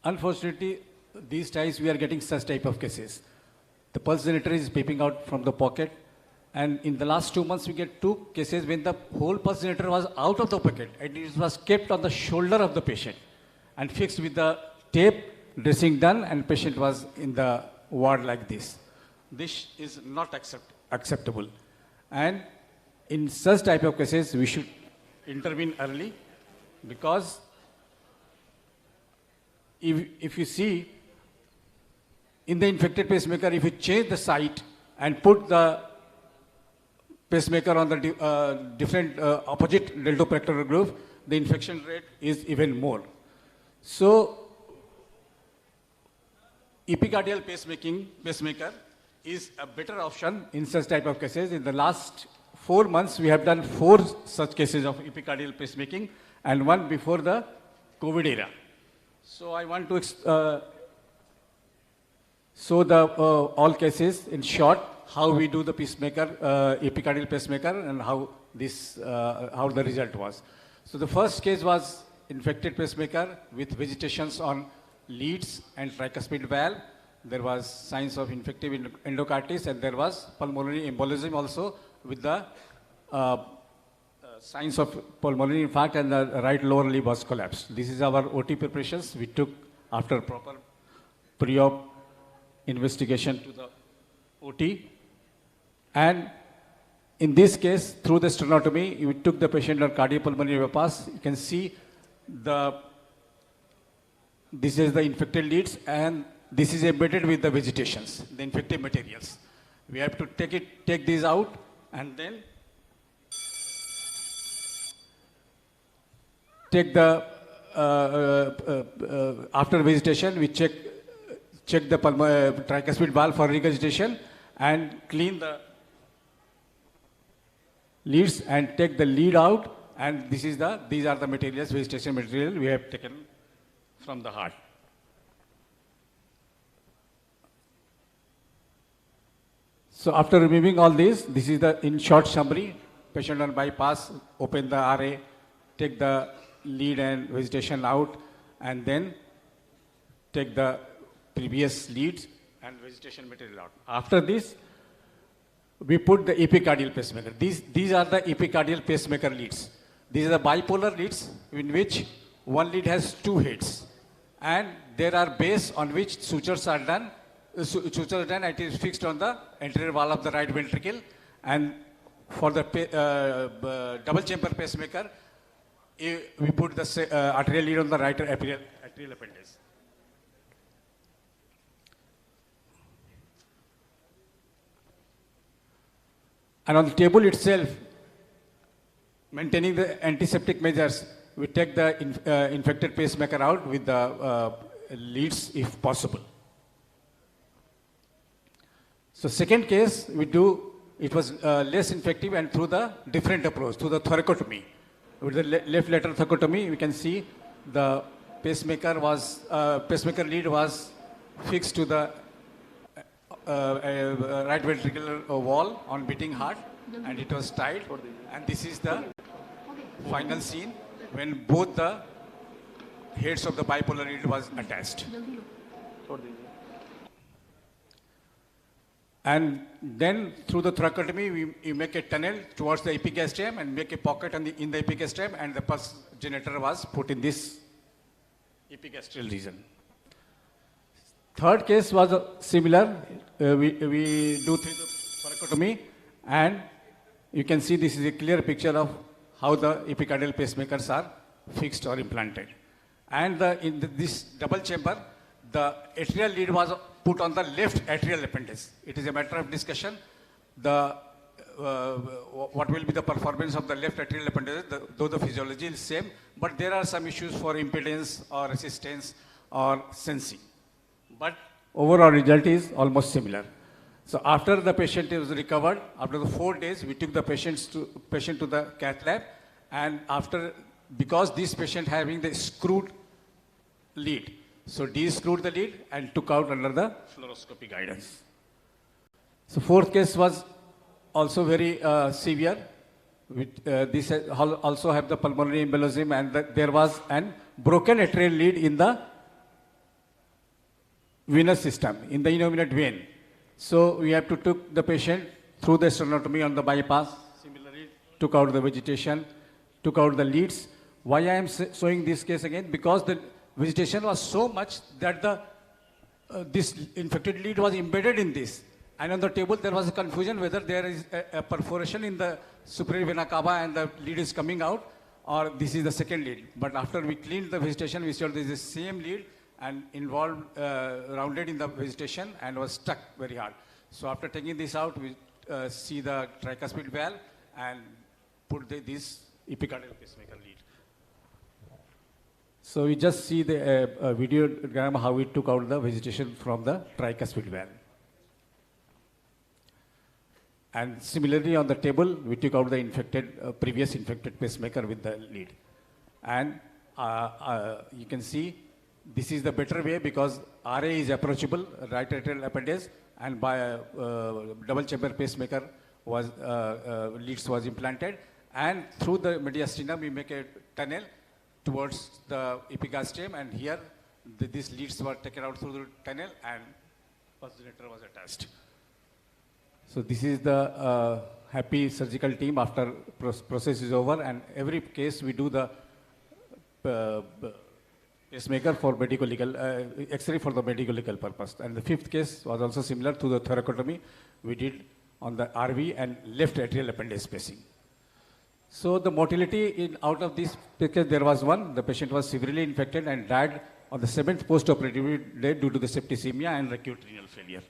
Unfortunately, these days we are getting such type of cases. The pulse generator is peeping out from the pocket, and in the last 2 months we get 2 cases when the whole pulse generator was out of the pocket and it was kept on the shoulder of the patient and fixed with the tape, dressing done, and patient was in the ward like this. This is not acceptable. And in such type of cases, we should intervene early because if you see in the infected pacemaker, if you change the site and put the pacemaker on the different opposite deltopractor groove, the infection rate is even more. So, epicardial pacemaker is a better option in such type of cases. In the last 4 months, we have done 4 such cases of epicardial pacemaking and 1 before the COVID era. So I want to show all cases in short, how we do the pacemaker, epicardial pacemaker, and how the result was. So the first case was infected pacemaker with vegetations on leads and tricuspid valve. There was signs of infective endocarditis, and there was pulmonary embolism also with the signs of pulmonary infarct, and the right lower limb was collapsed. This is our OT preparations we took after proper pre-op investigation to the OT. And in this case, through the sternotomy, we took the patient on cardiopulmonary bypass. You can see this is the infected leads, and this is embedded with the vegetations, the infected materials. We have to take these out, and then take the, after vegetation, we check the tricuspid valve for regurgitation and clean the leads and take the lead out, and these are the materials, vegetation material we have taken from the heart. So after removing all this is the in short summary. Patient on bypass, open the RA, take the lead and vegetation out, and then take the previous leads and vegetation material out. After this, we put the epicardial pacemaker. These are the epicardial pacemaker leads. These are the bipolar leads in which one lead has two heads. And there are bases on which sutures are done. Sutures are done, it is fixed on the anterior wall of the right ventricle. And for the double chamber pacemaker, we put the arterial lead on the right atrial appendage. And on the table itself, maintaining the antiseptic measures, we take the infected pacemaker out with the leads if possible. So second case we do, it was less infective and through the different approach, through the thoracotomy. With the left lateral thoracotomy, we can see the pacemaker lead was fixed to the right ventricular wall on beating heart, and it was tied. And this is the final scene when both the heads of the bipolar lead was attached. And then through the thoracotomy, we make a tunnel towards the epigastrium and make a pocket in the epigastrium, and the pulse generator was put in this epigastrial region. Third case was similar. We do thoracotomy, and you can see this is a clear picture of how the epicardial pacemakers are fixed or implanted. And in this double chamber, the atrial lead was put on the left atrial appendage. It is a matter of discussion. What will be the performance of the left atrial appendage, though the physiology is same, but there are some issues for impedance or resistance or sensing. But overall result is almost similar. So after the patient is recovered, after the 4 days, we took the patient to the cath lab, and because this patient having the screwed lead, so de-screwed the lead and took out under the fluoroscopy guidance. So fourth case was also very severe. This also have the pulmonary embolism, and there was an broken atrial lead in the venous system, in the innominate vein. So we have to took the patient through the sternotomy on the bypass, similarly took out the vegetation, took out the leads. Why I am showing this case again? Because the vegetation was so much that this infected lead was embedded in this. And on the table there was a confusion whether there is a perforation in the superior vena cava and the lead is coming out, or this is the second lead. But after we cleaned the vegetation, we saw this is the same lead and involved, rounded in the vegetation and was stuck very hard. So after taking this out, we see the tricuspid valve and put this epicardial pacemaker lead. So we just see the video diagram how we took out the vegetation from the tricuspid valve. And similarly on the table, we took out the previous infected pacemaker with the lead. And you can see this is the better way because RA is approachable, right atrial appendage, and by a double chamber pacemaker leads was implanted. And through the mediastinum, we make a tunnel towards the epigastrium, and here these leads were taken out through the tunnel and pulse generator was attached. So this is the happy surgical team after process is over, and every case we do the pacemaker for medical-legal, X-ray for the medical-legal purpose. And the fifth case was also similar to the thoracotomy we did on the RV and left atrial appendage spacing. So the mortality out of this case, there was one. The patient was severely infected and died on the 7th post-operative day due to the septicemia and acute renal failure.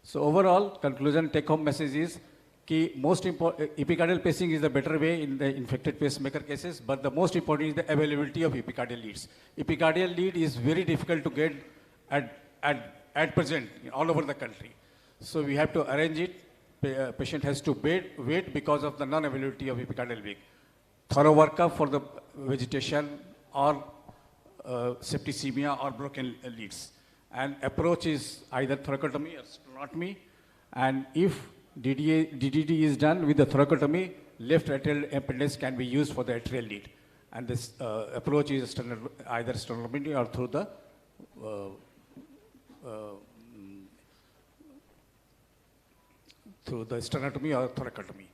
So overall, conclusion, take-home message is that most important, epicardial pacing is the better way in the infected pacemaker cases, but the most important is the availability of epicardial leads. Epicardial lead is very difficult to get at present all over the country. So we have to arrange it. Patient has to wait because of the non-availability of epicardial lead. Thorough workup for the vegetation or septicemia or broken leads. And approach is either thoracotomy or sternotomy. And if DDD is done with the thoracotomy, left atrial appendage can be used for the atrial lead. And this approach is either sternotomy or through the uh, uh, through the sternotomy or thoracotomy.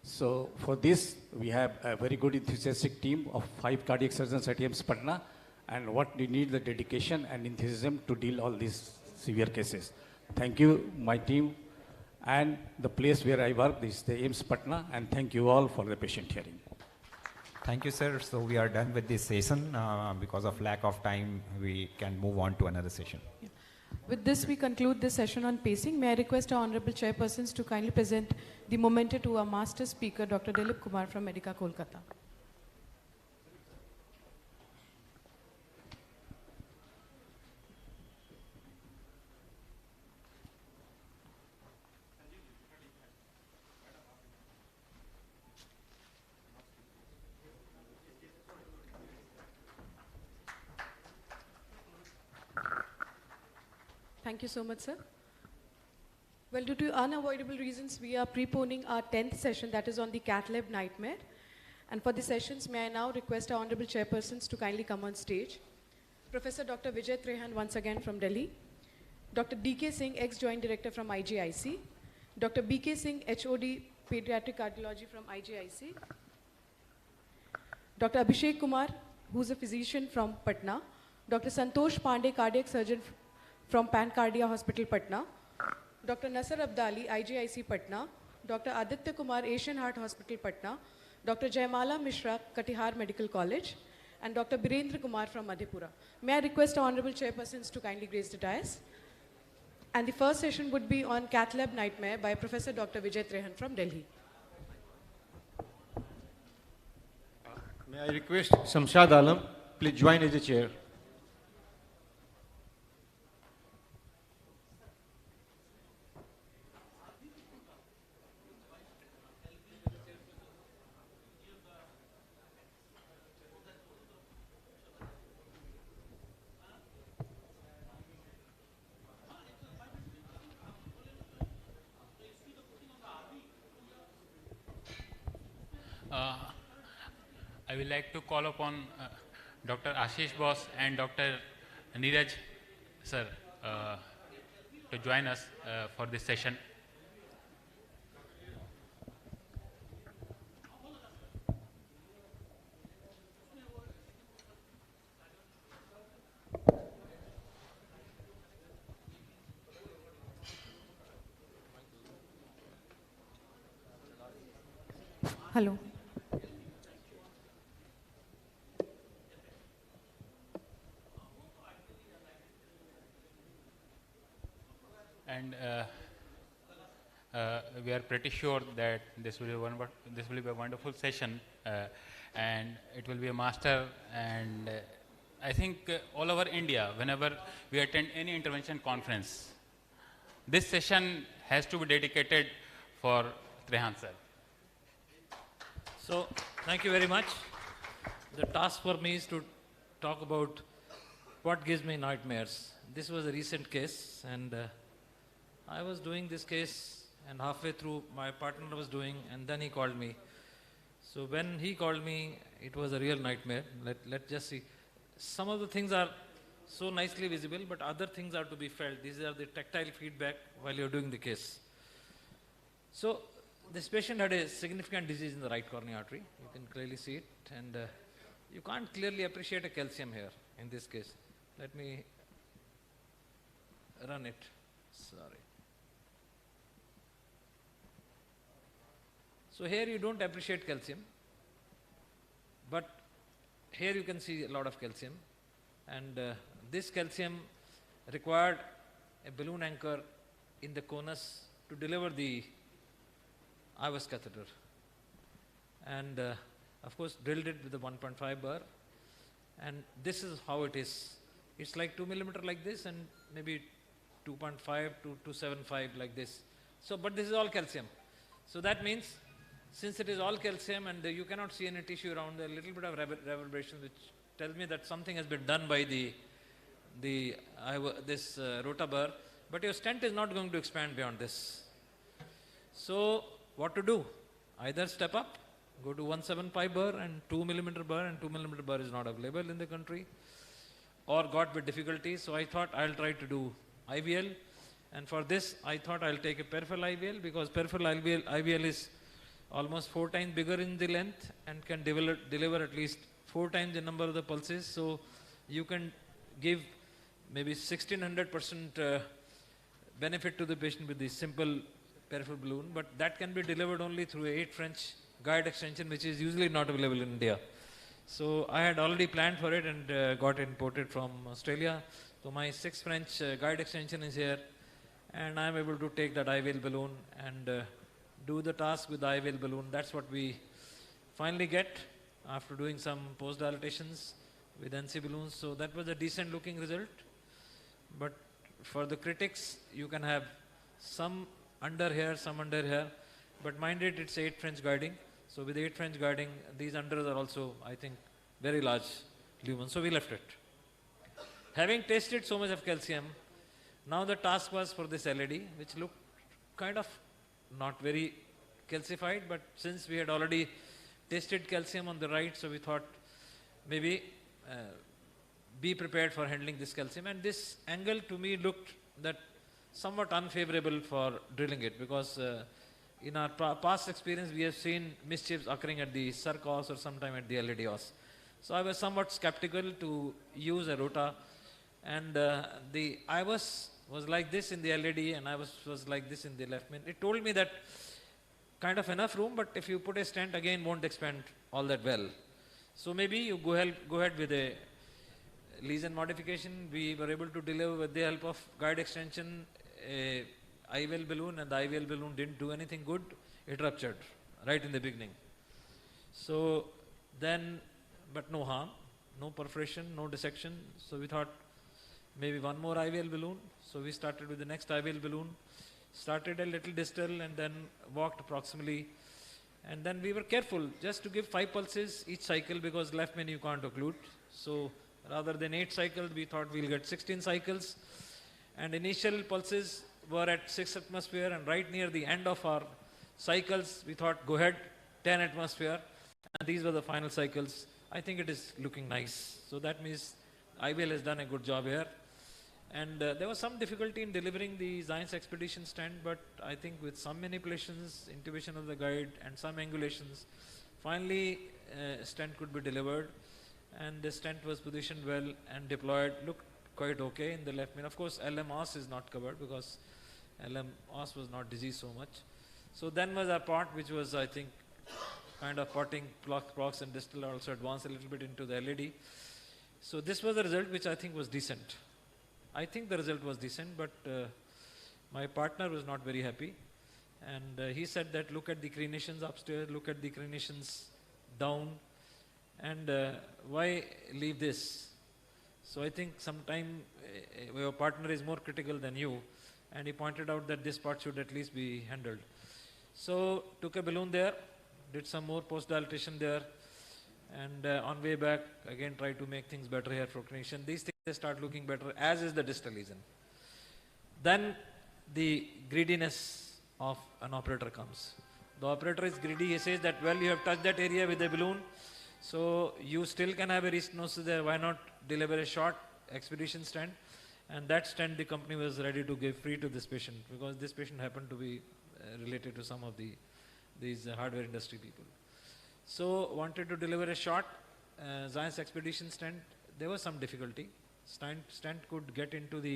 So for this, we have a very good enthusiastic team of 5 cardiac surgeons at AIIMS Patna, and what we need the dedication and enthusiasm to deal all these severe cases. Thank you, my team, and the place where I work, this is the AIIMS Patna, and thank you all for the patient hearing. Thank you, sir. So we are done with this session. Because of lack of time, we can move on to another session. Yeah. With this, we conclude this session on pacing. May I request our honorable chairpersons to kindly present the memento to our master speaker, Dr. Dilip Kumar from Medica, Kolkata. Thank you so much, sir. Well, due to unavoidable reasons, we are preponing our 10th session, that is on the cath lab nightmare. And for the sessions, may I now request our honorable chairpersons to kindly come on stage. Professor Dr. Vijay Trehan once again from Delhi. Dr. D.K. Singh, ex-joint director from IGIC. Dr. B.K. Singh, HOD, pediatric cardiology from IGIC. Dr. Abhishek Kumar, who's a physician from Patna. Dr. Santosh Pandey, cardiac surgeon from Pancardia Hospital, Patna. Dr. Nasser Abdali, IGIC, Patna. Dr. Aditya Kumar, Asian Heart Hospital, Patna. Dr. Jaymala Mishra, Katihar Medical College. And Dr. Birendra Kumar from Madhepura. May I request our honorable chairpersons to kindly grace the dais. And the first session would be on cath lab nightmare by Professor Dr. Vijay Trehan from Delhi. May I request Shamshad Alam, please join as a chair. I would like to call upon Dr. Ashish Bose and Dr. Neeraj sir to join us for this session. Hello. And we are pretty sure that this will be a wonderful session, and it will be a master. And I think all over India, whenever we attend any intervention conference, this session has to be dedicated for Trehan sir. So, thank you very much. The task for me is to talk about what gives me nightmares. This was a recent case, and I was doing this case, and halfway through my partner was doing, and then he called me. So when he called me, it was a real nightmare. Let's just see. Some of the things are so nicely visible, but other things are to be felt. These are the tactile feedback while you're doing the case. So this patient had a significant disease in the right coronary artery. You can clearly see it, and you can't clearly appreciate a calcium here in this case. Let me run it. Sorry. So here you don't appreciate calcium, but here you can see a lot of calcium, and this calcium required a balloon anchor in the conus to deliver the IVUS catheter, and of course drilled it with the 1.5 bar, and this is how it is. It's like 2 millimeter like this, and maybe 2.5 to 275 like this. So, but this is all calcium. So that means, since it is all calcium and you cannot see any tissue around, a little bit of reverberation, which tells me that something has been done by this rotabar, but your stent is not going to expand beyond this. So what to do? Either step up, go to 175 bar and 2 millimeter bar, and 2 millimeter bar is not available in the country, or got with difficulties. So I thought I'll try to do IVL. And for this, I thought I'll take a peripheral IVL, because peripheral IVL is almost 4 times bigger in the length and can deliver at least 4 times the number of the pulses. So you can give maybe 1600% benefit to the patient with the simple peripheral balloon, but that can be delivered only through a 8 French guide extension, which is usually not available in India. So I had already planned for it and got it imported from Australia. So my 6 French guide extension is here, and I am able to take that IVL balloon and do the task with the IVL balloon. That's what we finally get after doing some post dilatations with NC balloons. So that was a decent looking result. But for the critics, you can have some under here, some under here. But mind it, it's 8 French guiding. So with 8 French guiding, these unders are also, I think, very large lumens. So we left it. Having tasted so much of calcium, now the task was for this LED, which looked kind of not very calcified, but since we had already tasted calcium on the right, so we thought maybe be prepared for handling this calcium. And this angle to me looked that somewhat unfavorable for drilling it, because in our past experience we have seen mischiefs occurring at the circ os or sometime at the LED os. So I was somewhat skeptical to use a rota, and the IVUS was like this in the LED and IVUS was like this in the left main. It told me that kind of enough room, but if you put a stent again won't expand all that well. So maybe you go ahead with a lesion modification. We were able to deliver with the help of guide extension a IVL balloon, and the IVL balloon didn't do anything good. It ruptured right in the beginning. So then, but no harm, no perforation, no dissection. So we thought maybe one more IVL balloon. So we started with the next IVL balloon, started a little distal and then walked approximately. And then we were careful just to give 5 pulses each cycle, because left main you can't occlude. So rather than 8 cycles, we thought we'll get 16 cycles. And initial pulses were at 6 atmosphere, and right near the end of our cycles, we thought go ahead, 10 atmosphere. And these were the final cycles. I think it is looking nice. So that means IVL has done a good job here. And there was some difficulty in delivering the Science Expedition stent, but I think with some manipulations, intubation of the guide and some angulations, finally stent could be delivered, and the stent was positioned well and deployed, looked quite okay in the left main. Of course, LM os is not covered because LM os was not diseased so much. So then was our part, which was, I think, kind of potting, prox and distal, also advanced a little bit into the LED. So this was the result, which I think was decent. I think the result was decent, but my partner was not very happy. And he said that look at the crenations upstairs, look at the crenations down, and why leave this? So I think sometime your partner is more critical than you, and he pointed out that this part should at least be handled. So took a balloon there, did some more post dilatation there, and on way back again tried to make things better here for clinician. These things they start looking better, as is the distal lesion. Then the greediness of an operator comes. The operator is greedy. He says that, well, you have touched that area with a balloon, so you still can have a restenosis there. Why not deliver a short expedition stent? And that stent the company was ready to give free to this patient, because this patient happened to be related to some of these hardware industry people. So wanted to deliver a short Science Expedition stent. There was some difficulty. Stent could get into the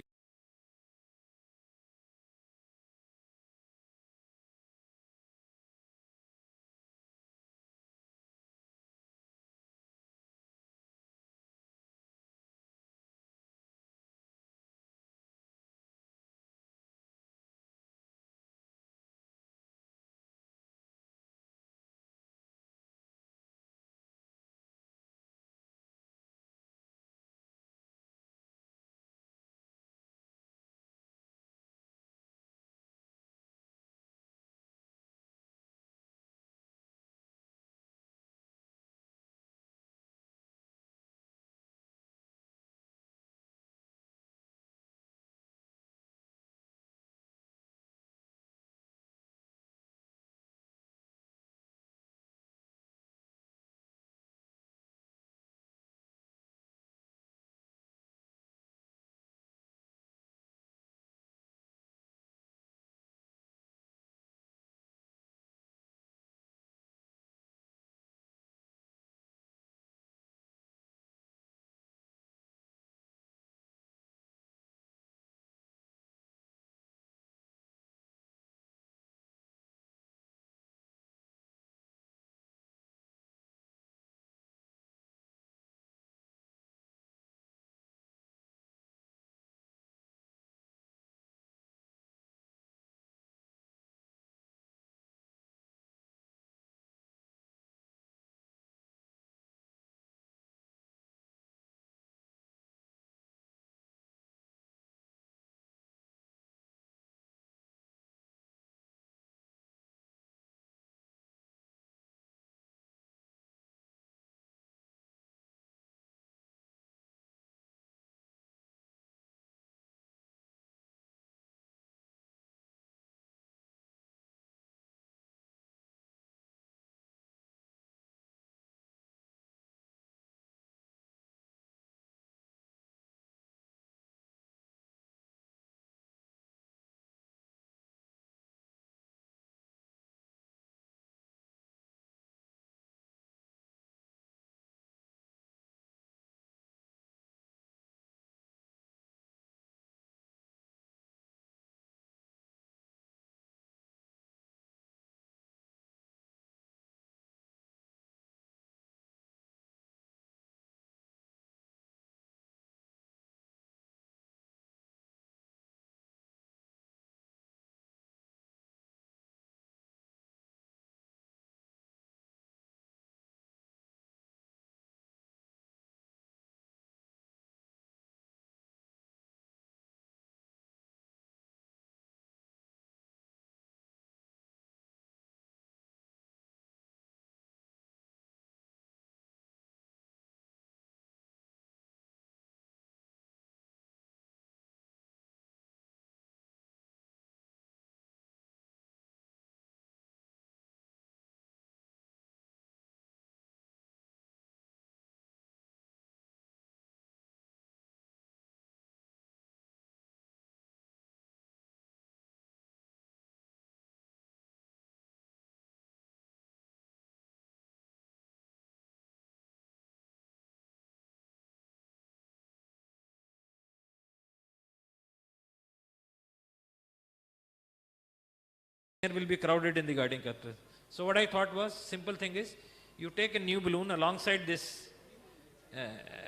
snare will be crowded in the guiding catheter. So what I thought was, simple thing is, you take a new balloon alongside this,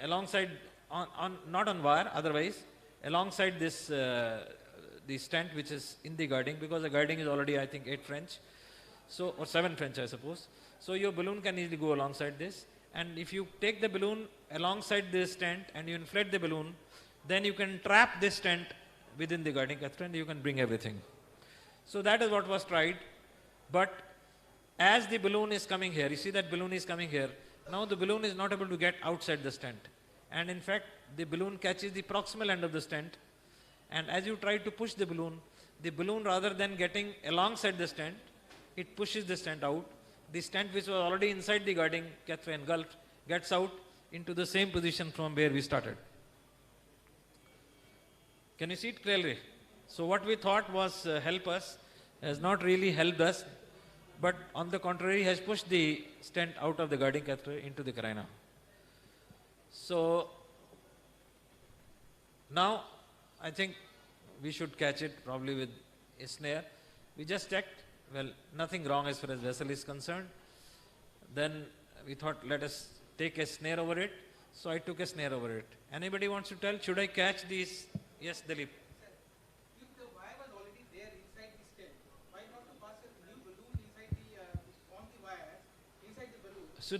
not on wire, otherwise, alongside this, the stent which is in the guiding, because the guiding is already, I think, 8 French, so, or 7 French, I suppose. So your balloon can easily go alongside this. And if you take the balloon alongside this stent and you inflate the balloon, then you can trap this stent within the guiding catheter and you can bring everything. So that is what was tried. But as the balloon is coming here, you see that balloon is coming here. Now the balloon is not able to get outside the stent. And in fact, the balloon catches the proximal end of the stent. And as you try to push the balloon rather than getting alongside the stent, it pushes the stent out. The stent which was already inside the guiding catheter engulfed gets out into the same position from where we started. Can you see it clearly? So what we thought was help us has not really helped us, but on the contrary has pushed the stent out of the guiding catheter into the carina. So now I think we should catch it probably with a snare. We just checked, well, nothing wrong as far as vessel is concerned. Then we thought, let us take a snare over it. So I took a snare over it. Anybody wants to tell, should I catch these? Yes, Dilip. If the wire was already there inside the stent, why not to pass a new balloon inside the, on the wire, inside the balloon? So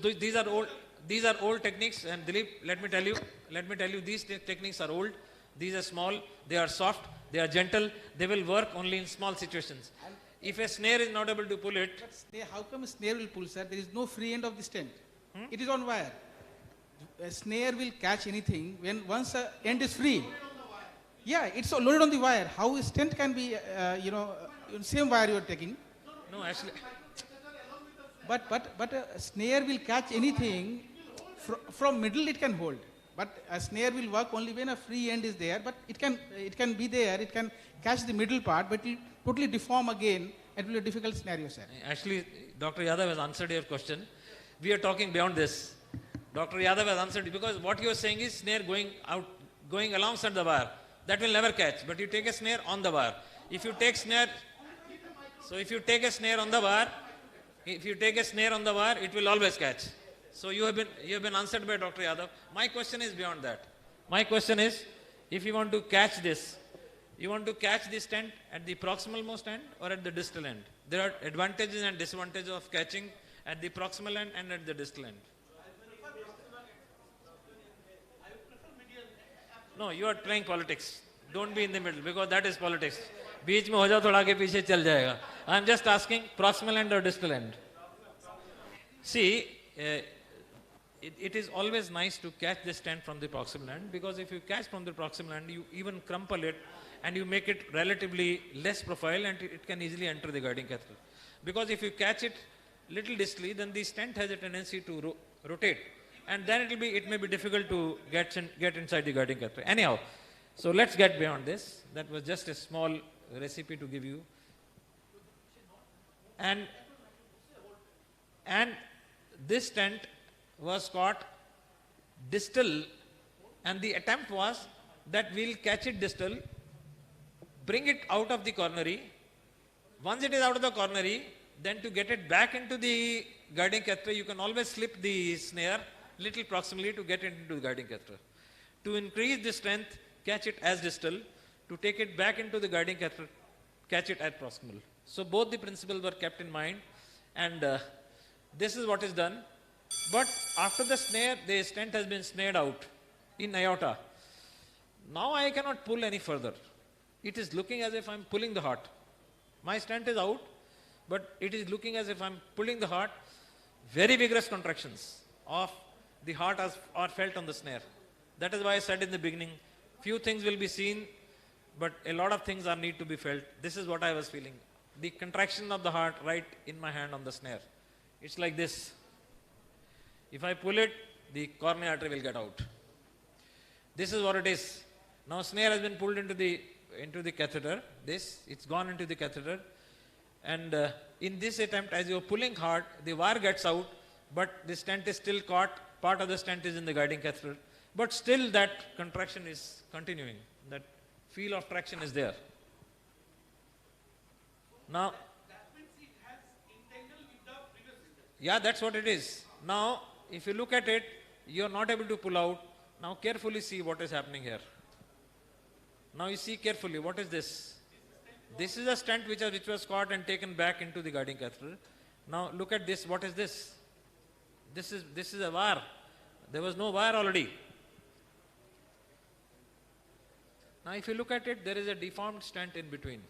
these are old techniques, and Dilip, let me tell you, these techniques are old. These are small, they are soft, they are gentle, they will work only in small situations. And if a snare is not able to pull it... But snare, how come a snare will pull, sir? There is no free end of the stent. It is on wire. A snare will catch anything when once a end is free. Yeah, it's loaded on the wire. How a stent can be, same wire you are taking. No, actually... But a snare will catch anything from middle it can hold. But a snare will work only when a free end is there. But it can be there. It can catch the middle part, but it will totally deform again. It will be a difficult scenario, sir. Actually, Dr. Yadav has answered your question. We are talking beyond this. Dr. Yadav has answered, because what you are saying is snare going alongside the wire. That will never catch. But you take a snare on the wire. If you take snare, so if you take a snare on the wire, it will always catch. So you have been answered by Dr. Yadav. My question is beyond that. My question is, if you want to catch this, you want to catch this stent at the proximal most end or at the distal end? There are advantages and disadvantages of catching at the proximal end and at the distal end. No, you are playing politics. Don't be in the middle, because that is politics. बीच में हो जाओ थोड़ा आगे पीछे चल जाएगा. I am just asking proximal end or distal end. See, it is always nice to catch the stent from the proximal end, because if you catch from the proximal end, you even crumple it and you make it relatively less profile, and it can easily enter the guiding catheter. Because if you catch it little distally, then the stent has a tendency to rotate, and then it may be difficult to get inside the guiding catheter. Anyhow, so let's get beyond this. That was just a small recipe to give you. And this stent was caught distal, and the attempt was that we'll catch it distal, bring it out of the coronary. Once it is out of the coronary, then to get it back into the guiding catheter, you can always slip the snare little proximally to get it into the guiding catheter. To increase the strength, catch it as distal. To take it back into the guiding catheter, catch it at proximal. So both the principles were kept in mind, and this is what is done. But after the snare, the stent has been snared out in aorta. Now I cannot pull any further. It is looking as if I'm pulling the heart. My stent is out, but it is looking as if I'm pulling the heart. Very vigorous contractions of the heart are felt on the snare. That is why I said in the beginning, few things will be seen, but a lot of things need to be felt. This is what I was feeling. The contraction of the heart right in my hand on the snare. It's like this. If I pull it, the coronary artery will get out. This is what it is. Now snare has been pulled into the catheter. It's gone into the catheter. And in this attempt, as you're pulling hard, the wire gets out, but the stent is still caught. Part of the stent is in the guiding catheter. But still that contraction is continuing. That feel of traction is there. Now, Yeah, that's what it is. Now, if you look at it, you are not able to pull out. Now carefully see what is happening here. Now you see carefully, what is this? This is a stent which was caught and taken back into the guiding catheter. Now look at this, what is this? This is a wire. There was no wire already. Now if you look at it, there is a deformed stent in between.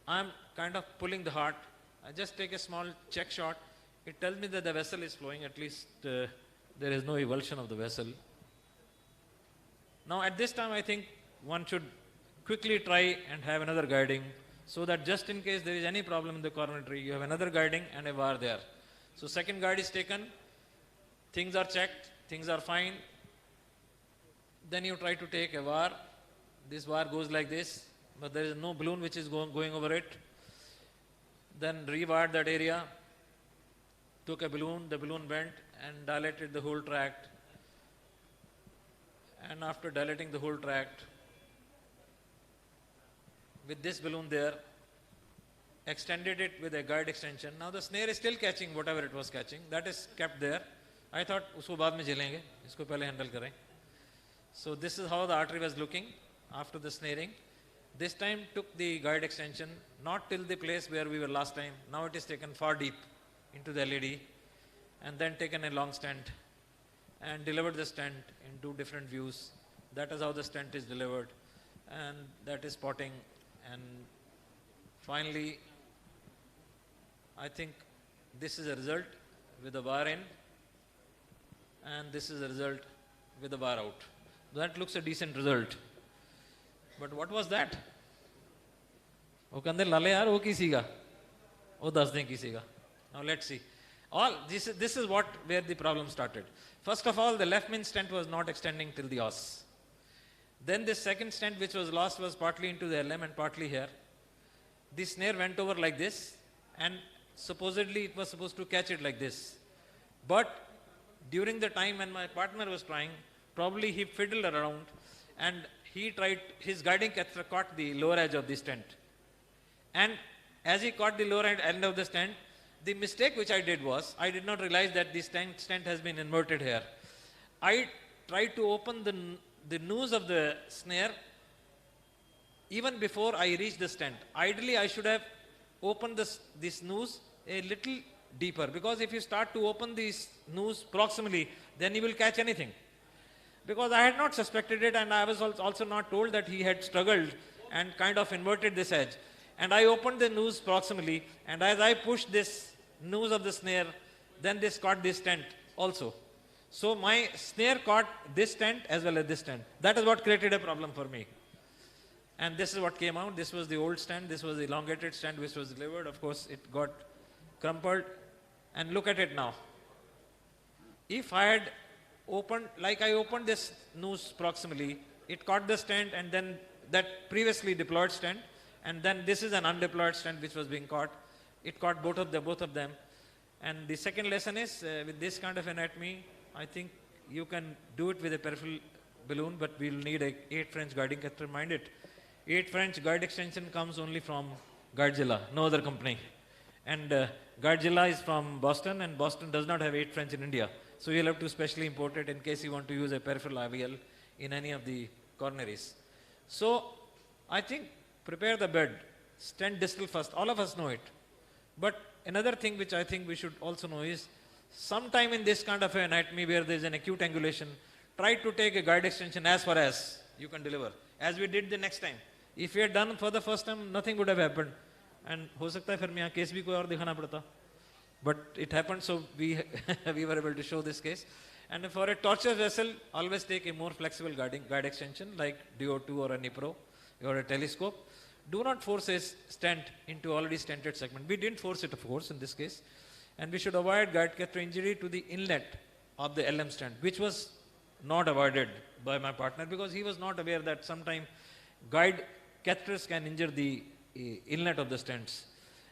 I am kind of pulling the heart. I just take a small check shot. It tells me that the vessel is flowing, at least there is no avulsion of the vessel. Now at this time I think one should quickly try and have another guiding, so that just in case there is any problem in the coronary, you have another guiding and a wire there. So second guide is taken, things are checked, things are fine. Then you try to take a wire. This wire goes like this, but there is no balloon which is going over it. Then rewired that area, took a balloon, the balloon bent and dilated the whole tract. And after dilating the whole tract, with this balloon there, extended it with a guide extension. Now the snare is still catching whatever it was catching. That is kept there. I thought usko baad mein jhelenge, isko pehle handle kare. So this is how the artery was looking after the snaring. This time took the guide extension, not till the place where we were last time. Now it is taken far deep into the LED, and then taken a long stent and delivered the stent in two different views. That is how the stent is delivered, and that is spotting. And finally, I think this is a result with the wire in, and this is a result with the wire out. That looks a decent result. But what was that? वो कहंदे लाले यार वो किसीगा वो दस दें किसीगा. Now let's see. All this is where the problem started. First of all, the left main stent was not extending till the os. Then this second stent which was lost was partly into the LM and partly here. The snare went over like this, and supposedly it was supposed to catch it like this. But during the time when my partner was trying, probably he fiddled around and he tried, his guiding catheter caught the lower edge of the stent. And as he caught the lower end of the stent, the mistake which I did was, I did not realize that the stent has been inverted here. I tried to open the noose of the snare even before I reached the stent. Ideally, I should have opened this noose a little deeper, because if you start to open this noose proximally, then you will catch anything. Because I had not suspected it, and I was also not told that he had struggled and kind of inverted this edge. And I opened the noose proximally, and as I pushed this noose of the snare, then this caught this stent also. So my snare caught this stent as well as this stent. That is what created a problem for me. And this is what came out. This was the old stent. This was the elongated stent which was delivered. Of course, it got crumpled. And look at it now. If I had opened, like I opened this noose proximally, it caught the stent and then that previously deployed stent, and then this is an undeployed stent which was being caught. It caught both of them. And the second lesson is, with this kind of anatomy, I think you can do it with a peripheral balloon, but we'll need a 8 French guiding catheter. Mind it, 8 French guide extension comes only from Guidezilla, no other company. And Guidezilla is from Boston, and Boston does not have 8 French in India. So you'll have to specially import it in case you want to use a peripheral IVL in any of the coronaries. So I think prepare the bed, stent distal first. All of us know it. But another thing which I think we should also know is, sometime in this kind of anatomy where there is an acute angulation, try to take a guide extension as far as you can deliver, as we did the next time. If we had done for the first time, nothing would have happened. And हो सकता है फिर मैं यहाँ case भी कोई और दिखाना पड़ता. But it happened, so we were able to show this case. And for a torture vessel, always take a more flexible guide extension like DO2 or a Nipro or a telescope. Do not force a stent into already stented segment. We didn't force it, of course, in this case. And we should avoid guide catheter injury to the inlet of the LM stent, which was not avoided by my partner because he was not aware that sometimes guide catheters can injure the inlet of the stents.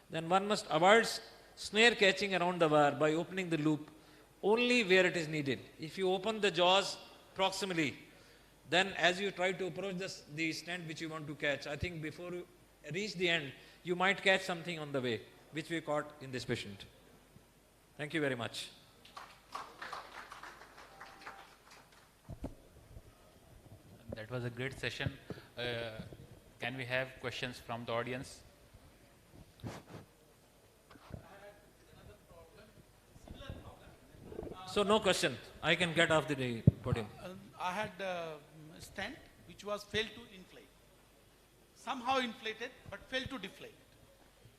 Then one must avoid snare catching around the wire by opening the loop only where it is needed. If you open the jaws proximally, then as you try to approach the stent which you want to catch, I think before you reach the end, you might catch something on the way, which we caught in this patient. Thank you very much. That was a great session. Can we have questions from the audience? So no question. I can get off the podium. I had a stent which was failed to inflate. Somehow inflated, but failed to deflate.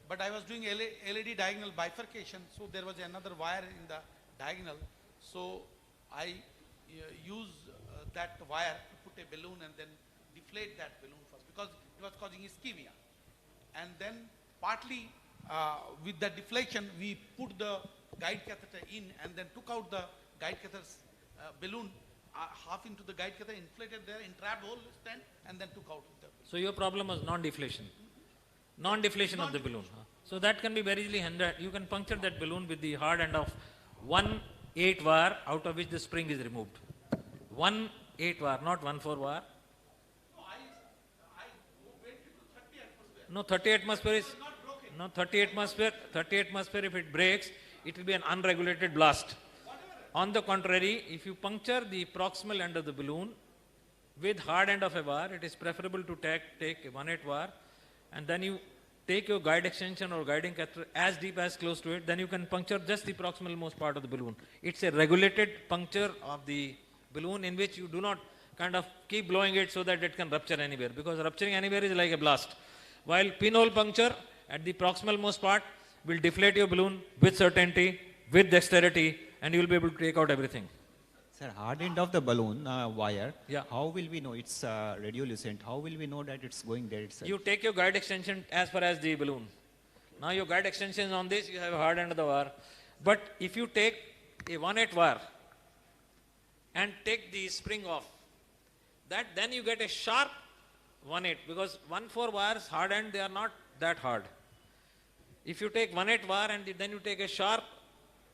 But I was doing LED diagonal bifurcation, so there was another wire in the diagonal. So I use that wire to put a balloon and then deflate that balloon first, because it was causing ischemia. And then partly with the deflation, we put the guide catheter in and then took out the guide catheter's balloon half into the guide catheter, inflated there, entrapped whole stent, and then took out the balloon. So your problem was non-deflation. Non-deflation of the balloon. So that can be very easily handled. You can puncture that balloon with the hard end of 1 8 wire out of which the spring is removed. 1 8 wire, not 1 4 wire. No, 30 atmosphere is no 30 atmosphere. 30 atmosphere. If it breaks, it will be an unregulated blast. On the contrary, if you puncture the proximal end of the balloon with hard end of a wire, it is preferable to take a 1 8 wire, and then you take your guide extension or guiding catheter as deep as close to it. Then you can puncture just the proximal most part of the balloon. It's a regulated puncture of the balloon in which you do not kind of keep blowing it so that it can rupture anywhere, because rupturing anywhere is like a blast. While pinhole puncture at the proximal most part will deflate your balloon with certainty, with dexterity, and you will be able to take out everything. Sir, hard end of the balloon wire, yeah. How will we know it's radiolucent? How will we know that it's going there itself? You take your guide extension as far as the balloon. Now your guide extension is on this, you have a hard end of the wire. But if you take a 1 8 wire and take the spring off, then you get a sharp 1 8, because 1 4 wires hard end, they are not that hard. If you take 1 8 wire and then you take a sharp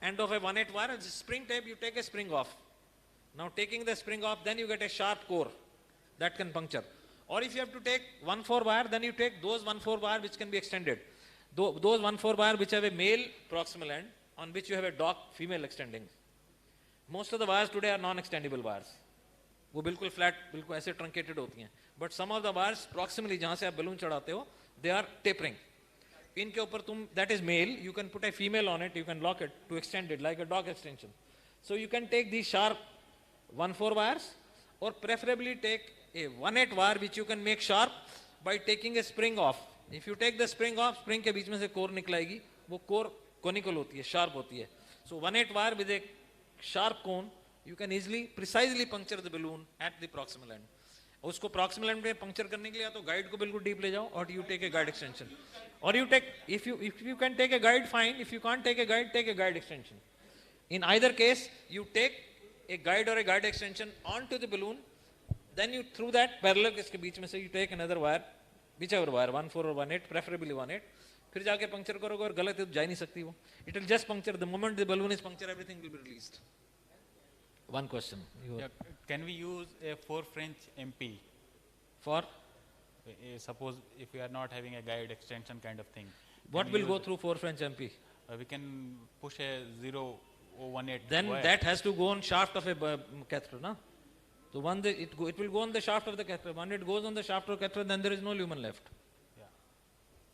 end of a 1 8 wire, it's a spring type, you take a spring off. Now taking the spring off, then you get a sharp core that can puncture. Or if you have to take 1 4 wire, then you take those 1 4 wire which can be extended. Those 1 4 wire which have a male proximal end on which you have a dock female extending. Most of the wires today are non-extendable wires. वो बिल्कुल flat, बिल्कुल ऐसे truncated होती हैं. But some of the wires proximally जहाँ से आप balloon चढ़ाते हो, they are tapering. इनके ऊपर तुम, that is male, you can put a female on it, you can lock it to extend it like a dock extension. So you can take these sharp 1 4 wires, or preferably take a 1 8 wire which you can make sharp by taking a spring off. If you take the spring off, spring के बीच में से core निकलाएगी, वो core conical होती है, sharp होती है. So 1 8 wire with a sharp cone, you can easily, precisely puncture the balloon at the proximal end. उसको proximal end में puncture करने के लिए या तो guide को बिल्कुल deep ले जाओ, or you take a guide extension. Or you take, if you can take a guide, fine. If you can't take a guide extension. In either case, you take a guide or a guide extension onto the balloon, then you through that parallel इसके बीच में से you take another wire, whichever wire, 1 4 or 1 8, preferably 1 8, फिर जाके puncture करोगे और गलत है तो जा ही नहीं सकती वो. It will just puncture. The moment the balloon is punctured, everything will be released. One question. Yeah, can we use a 4 French MP? For? Suppose if we are not having a guide extension kind of thing. What will go through 4 French MP? We can push a 0.018. Then wire. That has to go on shaft of a catheter, no? So it will go on the shaft of the catheter. When it goes on the shaft of the catheter, then there is no lumen left. Yeah.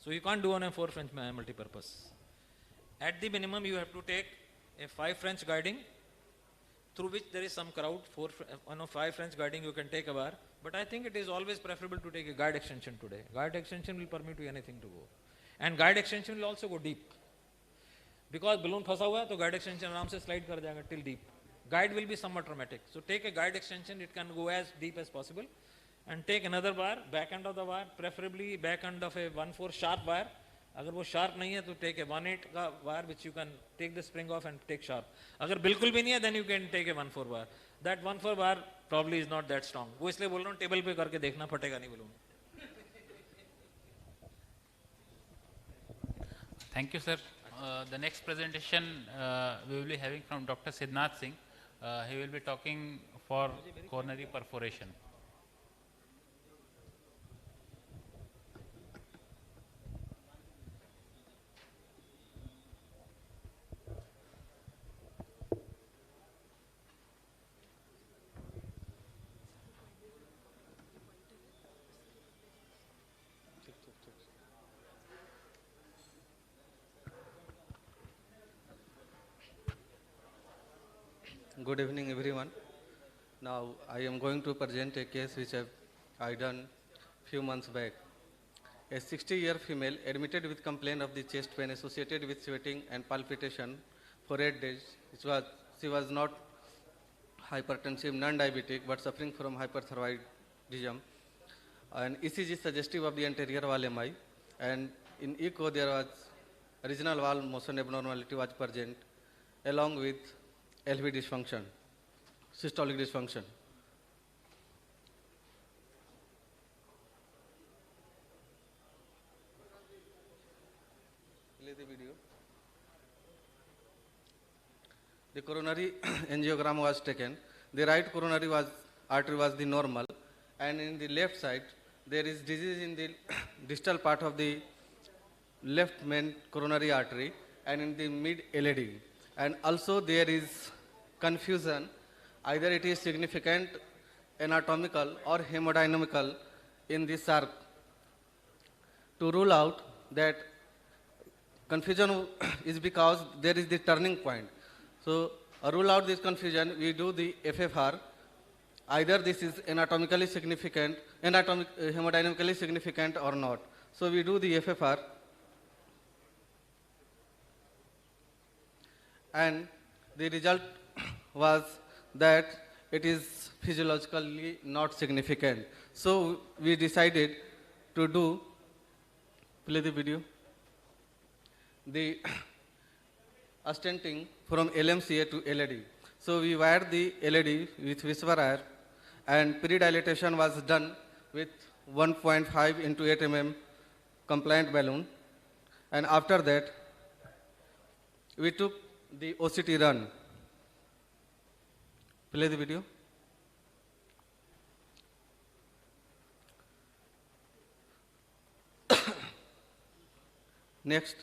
So you can't do on a 4 French multi-purpose. At the minimum, you have to take a 5 French guiding, through which there is some crowd. 5 French guiding you can take a wire. But I think it is always preferable to take a guide extension today. Guide extension will permit you anything to go. And guide extension will also go deep. Because balloon फंसा हुआ है तो guide extension आराम से slide कर जाएगा till deep. Guide will be somewhat traumatic. So take a guide extension, it can go as deep as possible. And take another wire, back end of the wire, preferably back end of a 1 4 sharp wire. अगर वो sharp नहीं है तो take a 1 8 का wire which you can take the spring off and take sharp. अगर बिल्कुल भी नहीं है then you can take a 1 4 wire. That 1 4 wire probably is not that strong. वो इसलिए बोल रहा हूँ टेबल पे करके देखना, फटेगा नहीं balloon. Thank you, sir. The next presentation we will be having from Dr. Siddhnath Singh. He will be talking for coronary perforation. Good evening, everyone. Now, I am going to present a case which I done few months back. A 60-year female admitted with complaint of the chest pain associated with sweating and palpitation for 8 days. She was not hypertensive, non-diabetic, but suffering from hyperthyroidism. And ECG suggestive of the anterior wall MI. And in echo, there was regional wall motion abnormality was present, along with LV dysfunction, systolic dysfunction. Play the video. The coronary angiogram was taken. The right coronary artery was the normal, and in the left side there is disease in the distal part of the left main coronary artery and in the mid LAD. And also there is confusion, either it is significant anatomical or hemodynamical in the SARC. To rule out that confusion is because there is the turning point. So rule out this confusion, we do the FFR. Either this is anatomically significant, hemodynamically significant or not. So we do the FFR. And the result was that it is physiologically not significant. So we decided to do, play the video, the stenting from LMCA to LAD. So we wired the LAD with whisper wire, and pre-dilatation was done with 1.5 into 8 mm compliant balloon. And after that, we took the OCT run. Play the video. Next.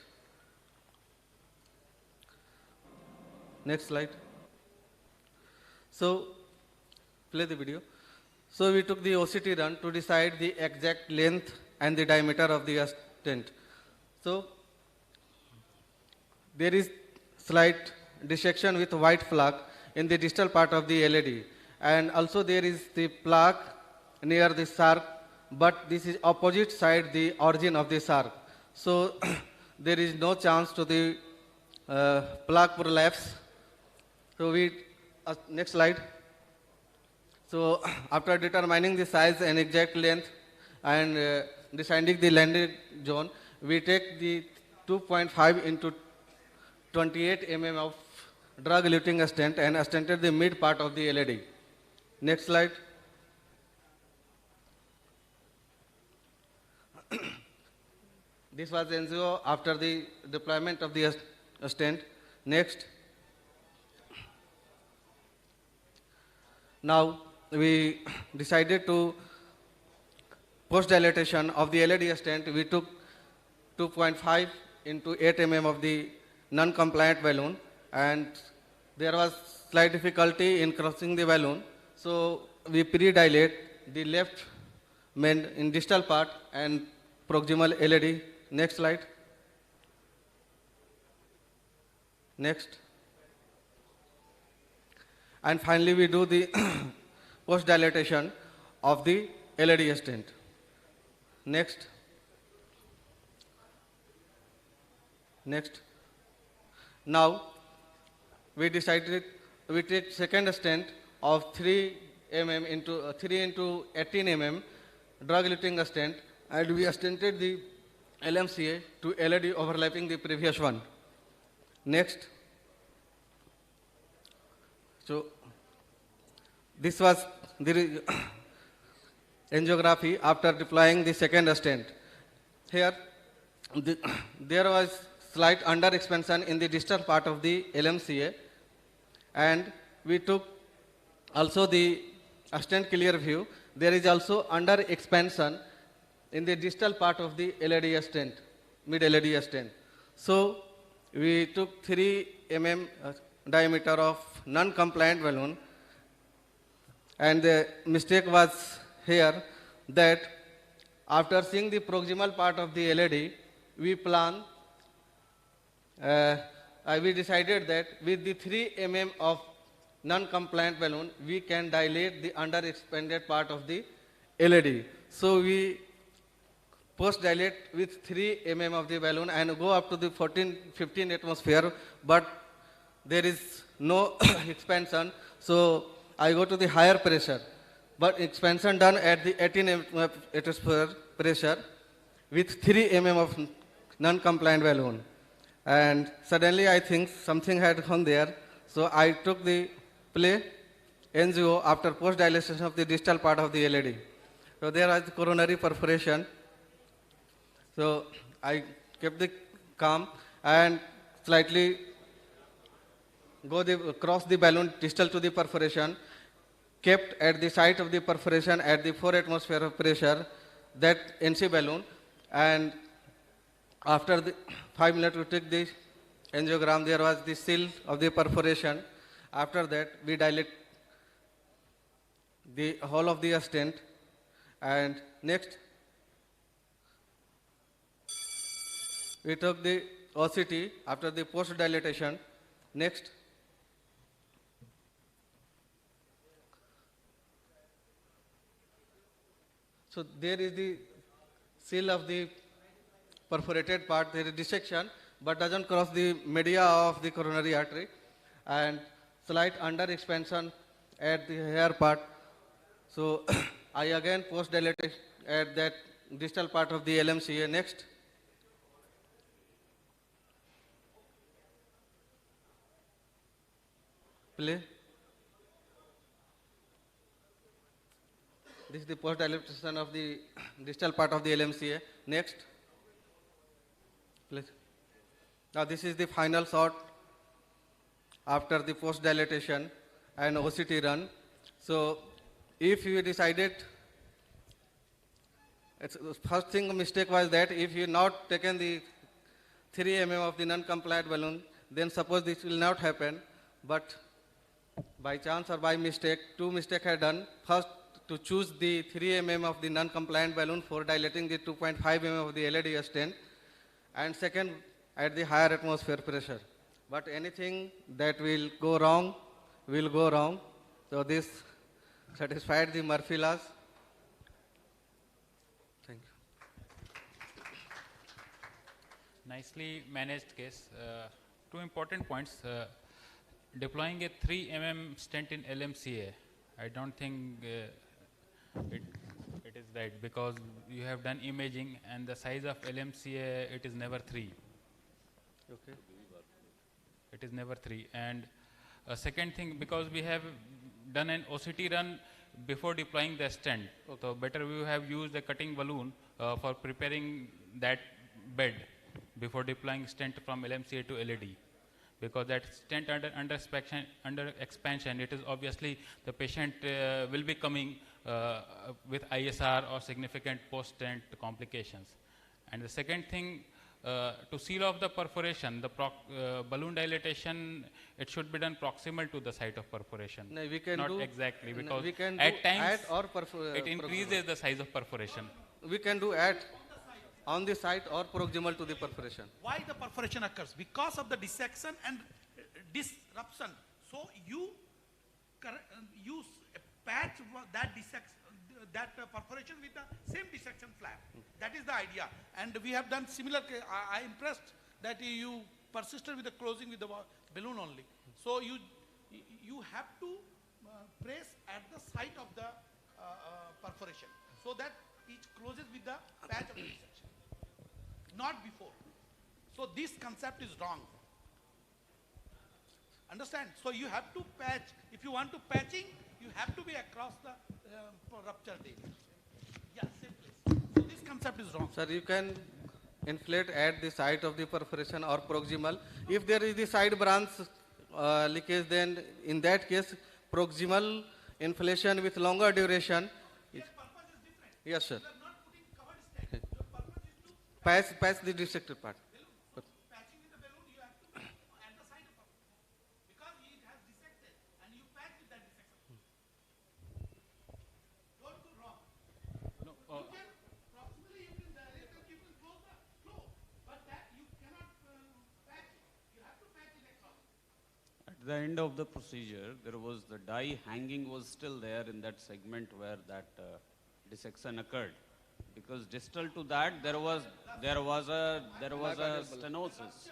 Next slide. So, play the video. So we took the OCT run to decide the exact length and the diameter of the stent. So there is slight dissection with white plaque in the distal part of the LAD, and also there is the plaque near the SARC, but this is opposite side the origin of the SARC. So there is no chance to the plaque prolapse. So we, next slide. So after determining the size and exact length and deciding the landing zone, we take the 2.5 into 28 mm of drug-eluting stent and stented the mid part of the LAD. Next slide. This was angio after the deployment of the stent. Next. Now we decided to post-dilatation of the LAD stent. We took 2.5 into 8 mm of the non-compliant balloon, and there was slight difficulty in crossing the balloon. So we pre-dilate the left main in distal part and proximal LAD. Next slide. Next. And finally we do the post-dilatation of the LAD stent. Next. Next. Now we decided we take second stent of 3 mm into 3 into 18 mm drug-eluting stent, and we stented the LMCA to LAD overlapping the previous one. Next. So this was the angiography after deploying the second stent. Here there was slight under expansion in the distal part of the LMCA, and we took also the stent clear view. There is also under expansion in the distal part of the LAD stent, mid LAD stent. So we took 3 mm diameter of non-compliant balloon, and the mistake was here that after seeing the proximal part of the LAD, we decided that with the 3 mm of non-compliant balloon, we can dilate the under-expanded part of the LED. So we post-dilate with 3 mm of the balloon and go up to the 15 atmosphere, but there is no expansion, so I go to the higher pressure. But expansion done at the 18 atmosphere pressure with 3 mm of non-compliant balloon. And suddenly I think something had gone there, so I took the play NGO after post-dilation of the distal part of the LED. So there was coronary perforation. So I kept the calm and slightly cross the balloon distal to the perforation, kept at the site of the perforation at the 4 atmosphere of pressure, that NC balloon, and after the 5 minutes we took the angiogram, there was the seal of the perforation. After that we dilate the whole of the stent, and next we took the OCT after the post dilatation. Next, so there is the seal of the perforated part, there is dissection, but doesn't cross the media of the coronary artery, and slight under expansion at the hair part. So I again post dilate at that distal part of the LMCA. Next, play. This is the post dilatation of the distal part of the LMCA. Next, please. Now this is the final shot after the post dilatation and OCT run. So if you decided, first thing mistake was that if you not taken the 3 mm of the non-compliant balloon, then suppose this will not happen. But by chance or by mistake, 2 mistakes are done. First, to choose the 3 mm of the non-compliant balloon for dilating the 2.5 mm of the LED stent, and second, at the higher atmosphere pressure. But anything that will go wrong, will go wrong. So this satisfied the Murphy laws. Thank you. Nicely managed case. 2 important points. Deploying a 3 mm stent in LMCA, I don't think it is right, because you have done imaging and the size of LMCA, it is never 3. Okay. It is never 3. And second thing, because we have done an OCT run before deploying the stent, so better we have used a cutting balloon for preparing that bed before deploying stent from LMCA to LED. Because that stent under expansion, it is obviously the patient will be coming with ISR or significant post-stent complications. And the second thing, to seal off the perforation, the balloon dilatation, it should be done proximal to the site of perforation. No, we can not do exactly, because we can at do times or it increases the size of perforation. We can do at on the site or proximal to the perforation. Why the perforation occurs? Because of the dissection and disruption. So you patch that dissection, that perforation with the same dissection flap. That is the idea. And we have done similar. I impressed that you persisted with the closing with the balloon only. So you have to press at the site of the perforation, so that it closes with the patch of the dissection, not before. So this concept is wrong. Understand? So you have to patch. If you want to patching, you have to be across the ruptured area. Yeah, simply. So this concept is wrong. Sir, you can inflate at the site of the perforation or proximal. If there is the side branch leakage, then in that case, proximal inflation with longer duration. Yes, sir. Patch the dissected part. the end of the procedure, there was the dye hanging was still there in that segment where that dissection occurred. Because distal to that, there was a stenosis.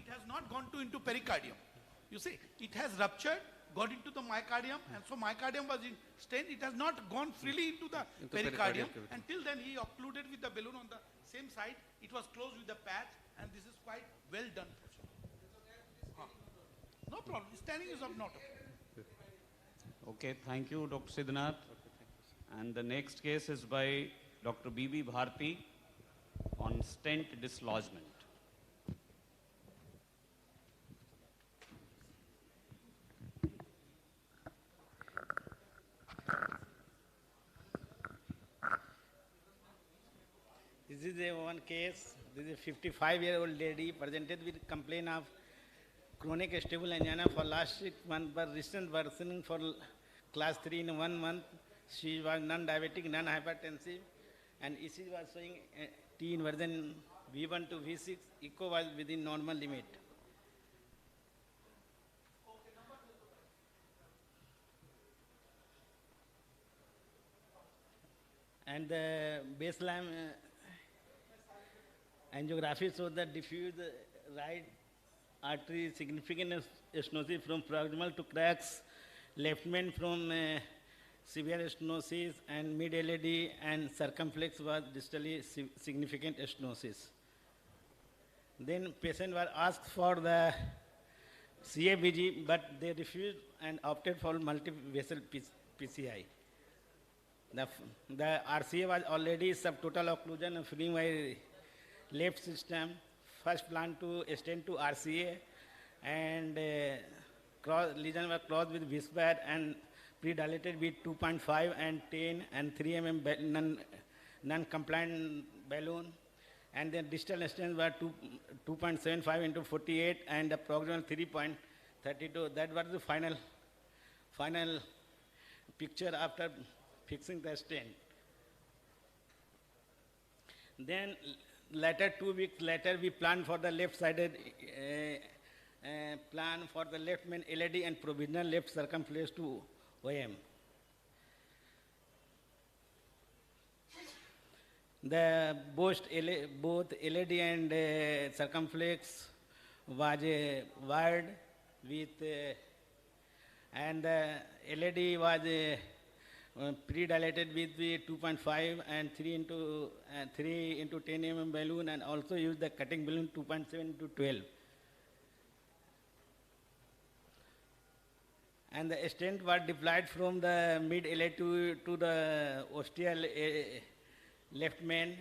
It has not gone into pericardium. You see, it has ruptured, got into the myocardium, and so myocardium was in stent. It has not gone freely into the pericardium. Until then, he occluded with the balloon on the same side. It was closed with the patch, and this is quite well done. No problem. Standing is not a problem. Okay, thank you, Dr. Siddhanath. And the next case is by Dr. B.B. Bharti on stent dislodgement. This is one case. This is a 55-year-old lady presented with complaint of chronic stable angina for last 6 months, but recent worsening for class 3 in 1 month. She was non-diabetic, non-hypertensive, and ECG was showing T inversion V1 to V6. Echo was within normal limit. And the baseline angiography shows the diffuse right artery significant stenosis from proximal to cracks, left main from severe stenosis, and mid LAD and circumflex was distally significant stenosis. Then patient was asked for the CABG, but they refused and opted for multi-vessel PCI. The RCA was already subtotal occlusion of my left system. First plan to extend to RCA, and lesion was crossed with whisper and pre-dilated with 2.5 and 10 and 3 mm non-compliant balloon, and then distal extent were 2.75 into 48 and the proximal 3.32. That was the final picture after fixing the stent. Then later, 2 weeks later, we planned for the left-sided plan for the left main LAD and provisional left circumflex to OM. The both LAD and circumflex was wired with, and the LAD was pre-dilated with the 2.5 and 3 into 10 mm balloon, and also used the cutting balloon 2.7 into 12. And the stent was deployed from the mid LA to the ostial left main.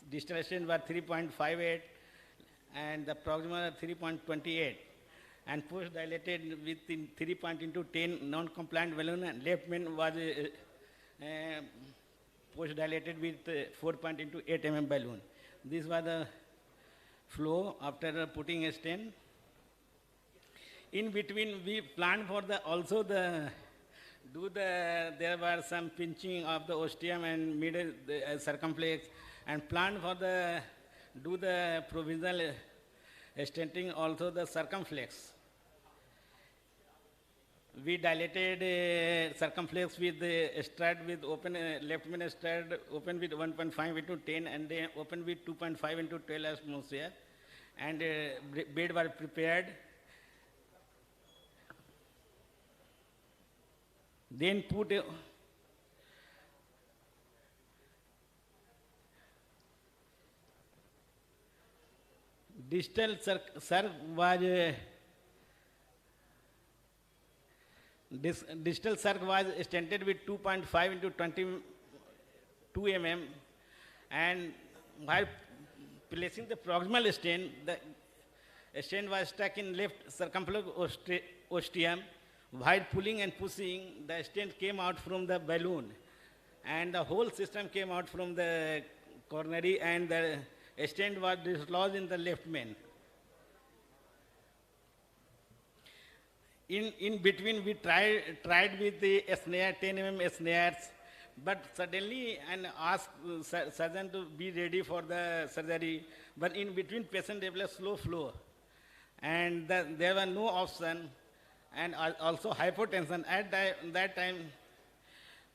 Distal stent was 3.58 and the proximal 3.28. And post dilated with 3 into 10 non-compliant balloon, and left main was post dilated with 4 into 8 mm balloon. This was the flow after putting a stent. In between, we planned for there were some pinching of the ostium and middle circumflex, and planned for do the provisional stenting also the circumflex. We dilated circumflex with strut with open left main strut open with 1.5 into 10 and then open with 2.5 into 12 atmosphere, and bed were prepared. Then put distal circ was distal circ was stented with 2.5 into 22 mm, and while placing the proximal stent, the stent was stuck in left circumflex ostium. While pulling and pushing, the stent came out from the balloon, and the whole system came out from the coronary, and the stent was dislodged in the left main. In between, we tried with the snare, 10 mm snares, but suddenly and asked surgeon to be ready for the surgery. But in between, patient developed slow flow. and there were no option, and also hypotension. At that time,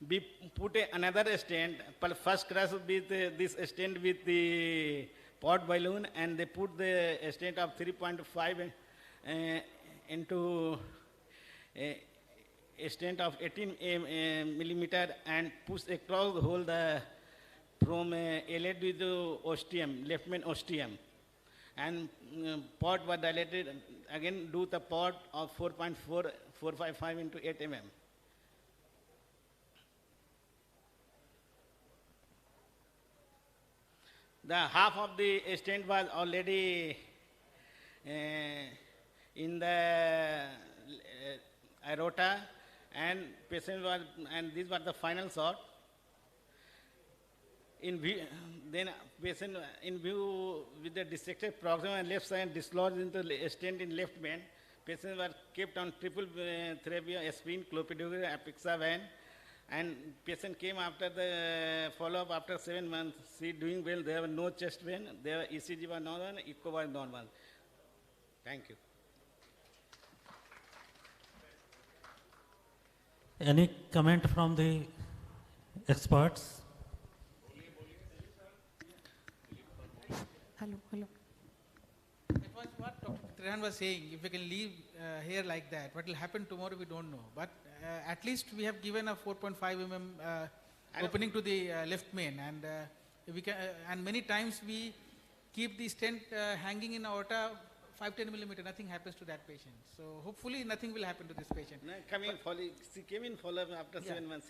we put another stent, but first crash with this stent with the pod balloon, and they put the stent of 3.5 into a stent of 18 millimeter and push across the whole from LAD to ostium, left main ostium. And pod was dilated, again do the pod of 4.455 into 8 mm. The half of the stent was already in the aorta, and patient was, and these were the final shot. In view, then patient in view with the dissected proximal and left side dislodged into stent in left main, patients were kept on triple therapy, aspirin, clopidogrel, apixaban, and patient came after the follow-up after 7 months. She doing well. There were no chest pain. Their ECG was normal, echo was normal. Thank you. Any comment from the experts? Hello, hello. That was what Dr. Trehan was saying. If we can leave here like that, what will happen tomorrow we don't know. But at least we have given a 4.5 mm opening to the left main, and we can, and many times we keep the stent hanging in aorta 5-10 millimeter. Nothing happens to that patient. So hopefully nothing will happen to this patient. No, she came in follow-up after 7 months.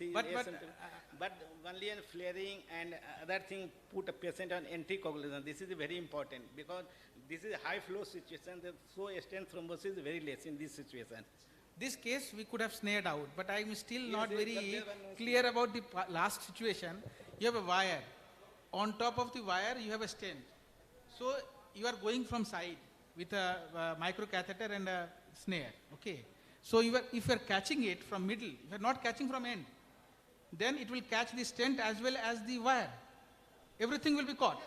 But only in flaring and other thing, put a patient on anticoagulation. This is very important because this is a high flow situation. So stent thrombosis is very less in this situation. This case we could have snared out, but I'm still not very clear about the last situation. You have a wire. On top of the wire, you have a stent. So you are going from side with a microcatheter and a snare. Okay. So if you are catching it from middle, if you are not catching from end, then it will catch the stent as well as the wire. Everything will be caught,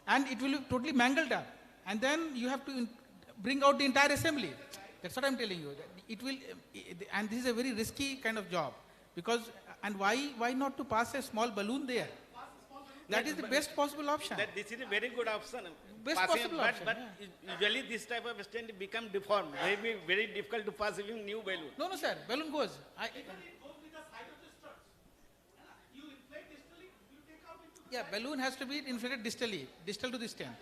and it will be totally mangled up. And then you have to bring out the entire assembly. That's what I'm telling you. It will, and this is a very risky kind of job, because, and why not to pass a small balloon there? That is the best possible option. This is a very good option. Best possible option. But usually this type of stent become deformed. It will be very difficult to pass even new balloon. No, sir. Balloon goes. Yeah, balloon has to be inflated distally, distal to the stent.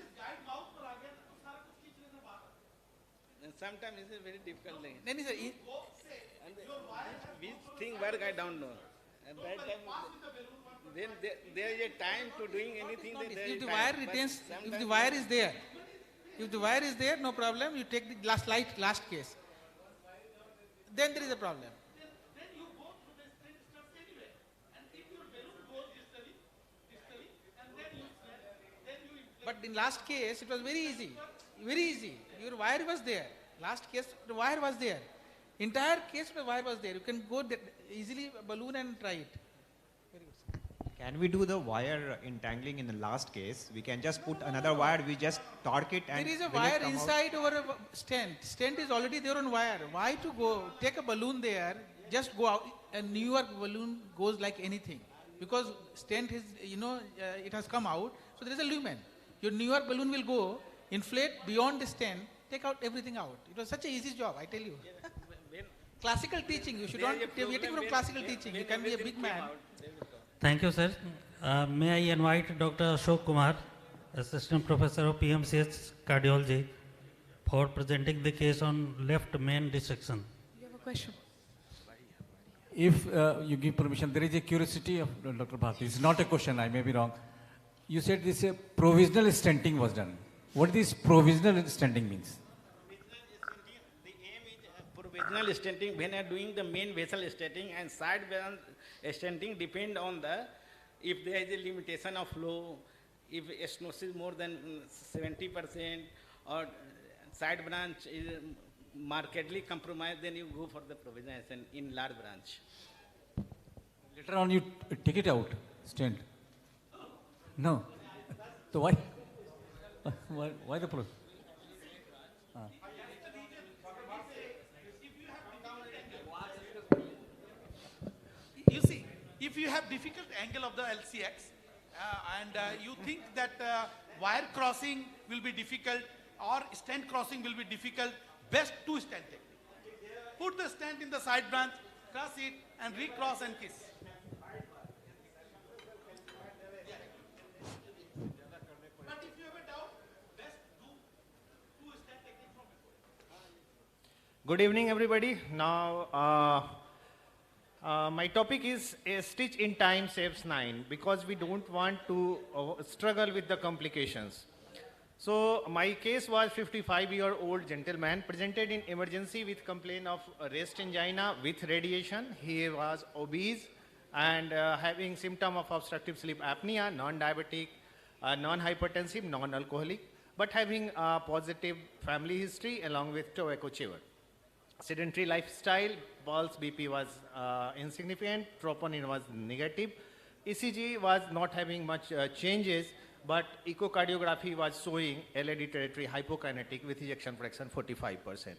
And sometimes it's a very difficult thing. Then is which thing work I don't know. At that time, then there is a time to doing anything. If the wire retains, if the wire is there, no problem. You take the last case. Then there is a problem. But in last case, it was very easy. Very easy. Your wire was there. Last case, the wire was there. Entire case, the wire was there. You can go easily balloon and try it. Very good. Can we do the wire entangling in the last case? We can just put another wire, we just torque it and there is a wire inside over a stent. Stent is already there on wire. Why to go, take a balloon there, just go out. A newer balloon goes like anything. Because stent is, it has come out, so there is a lumen. Your newer balloon will go, inflate beyond the stent, take out everything out. It was such an easy job, I tell you. Classical teaching, you should not be waiting from classical teaching. You can be a big man. Thank you, sir. May I invite Dr. Ashok Kumar, Assistant Professor of PMCH Cardiology, for presenting the case on left main dissection. You have a question? If you give permission, there is a curiosity of Dr. Bharti. It's not a question, I may be wrong. You said this provisional stenting was done. What this provisional stenting means? The aim is provisional stenting when you are doing the main vessel stenting, and side branch stenting depend on if there is a limitation of flow, if stenosis more than 70% or side branch is markedly compromised, then you go for the provisional stent in large branch. Later on you take it out, stent. No. So why the problem? If you have difficult angle of the LCX and you think that wire crossing will be difficult or stent crossing will be difficult, best two stent technique. Put the stent in the side branch, cross it and recross and kiss. But if you have a doubt, best do two stent technique from before. Good evening, everybody. Now, my topic is a stitch in time saves 9 because we don't want to struggle with the complications. So my case was 55-year-old gentleman presented in emergency with complaint of rest angina with radiation. He was obese and having symptom of obstructive sleep apnea, non-diabetic, non-hypertensive, non-alcoholic, but having a positive family history along with tobacco chewer. Sedentary lifestyle, pulse BP was insignificant, troponin was negative, ECG was not having much changes, but echocardiography was showing LAD territory hypokinetic with ejection fraction 45%.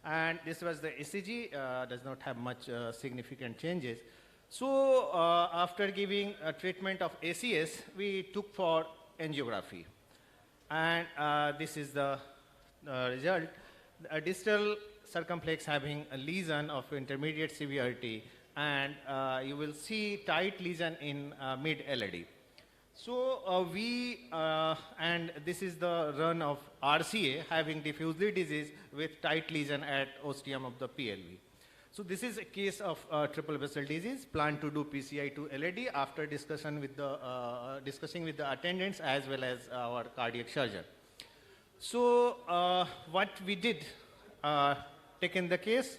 And this was the ECG, does not have much significant changes. So after giving a treatment of ACS, we took for angiography. And this is the result. A distal circumflex having a lesion of intermediate severity, and you will see tight lesion in mid LAD. So and this is the run of RCA having diffusely disease with tight lesion at ostium of the PLV. So this is a case of triple vessel disease. Plan to do PCI to LAD after discussion with the discussing with the attendants as well as our cardiac surgeon. So what we did, taken the case,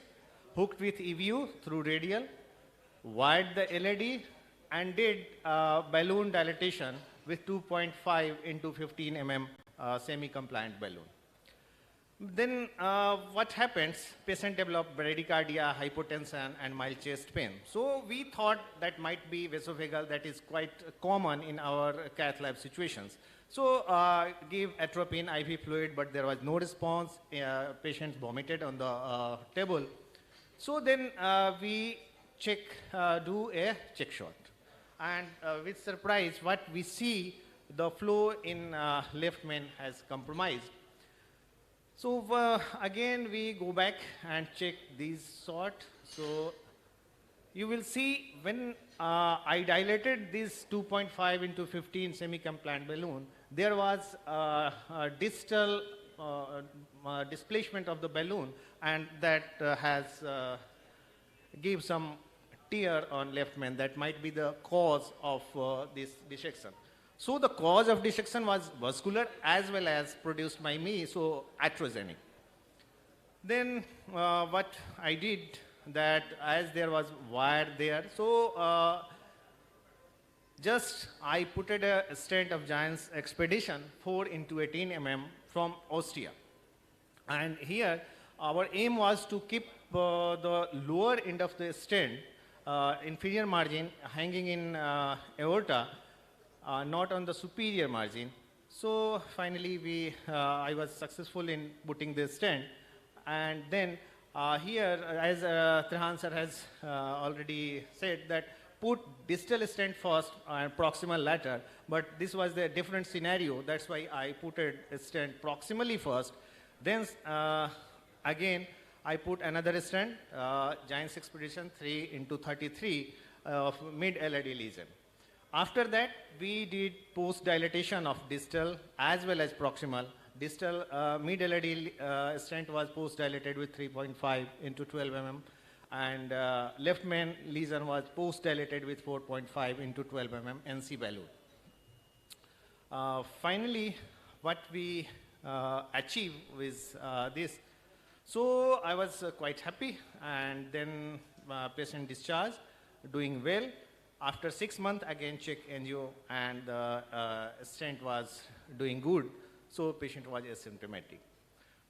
hooked with EVU through radial, wired the LAD, and did balloon dilatation with 2.5 into 15 mm semi-compliant balloon. Then what happens? Patient developed bradycardia, hypotension, and mild chest pain. So we thought that might be vasovagal, that is quite common in our cath lab situations. So give atropine IV fluid, but there was no response. Patients vomited on the table. So then we do a check shot. And with surprise, what we see, the flow in left main has compromised. So again, we go back and check these shot. So you will see when I dilated this 2.5 into 15 semi-compliant balloon, there was a distal displacement of the balloon, and that has give some tear on left main. That might be the cause of this dissection. So the cause of dissection was vascular as well as produced by me, so atherogenic. Then what I did, that as there was wire there, so just I put a stent of Giant's Expedition 4 into 18 mm from Ostia. And here our aim was to keep the lower end of the stent, inferior margin, hanging in aorta, not on the superior margin. So finally I was successful in putting this stent. And then here, as Trehan sir has already said, that put distal stent first and proximal later, but this was a different scenario. That's why I put a stent proximally first. Then again, I put another stent, Giant's Expedition 3 into 33 of mid LAD lesion. After that, we did post-dilatation of distal as well as proximal. Distal mid LAD stent was post-dilated with 3.5 into 12 mm, and left main lesion was post-dilated with 4.5 into 12 mm NC balloon. Finally, what we achieved with this, so I was quite happy, and then patient discharged, doing well. After 6 months, again check angio, and the stent was doing good, so patient was asymptomatic.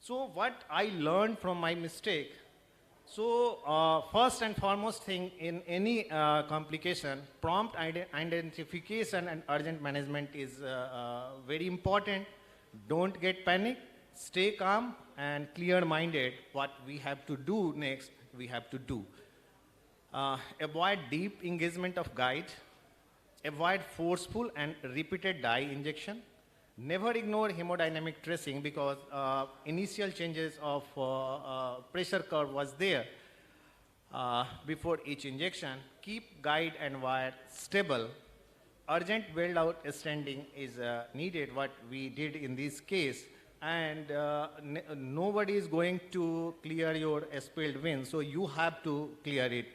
So what I learned from my mistake, so first and foremost thing in any complication, prompt identification and urgent management is very important. Don't get panic, stay calm and clear-minded. What we have to do next, we have to do. avoid deep engagement of guide, avoid forceful and repeated dye injection, never ignore hemodynamic tracing because initial changes of pressure curve was there before each injection. Keep guide and wire stable. Urgent weld out standing is needed, what we did in this case, and nobody is going to clear your spilled vein, so you have to clear it.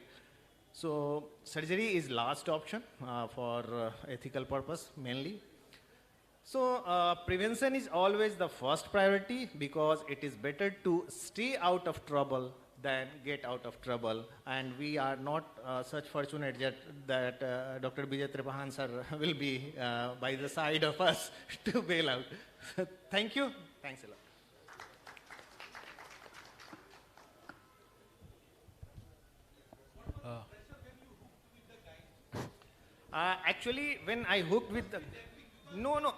So surgery is last option for ethical purpose mainly. So prevention is always the first priority because it is better to stay out of trouble than get out of trouble. And we are not such fortunate that Dr. Bijay Tripahan sir will be by the side of us to bail out. Thank you. Thanks a lot. Actually, when I hooked with the... No.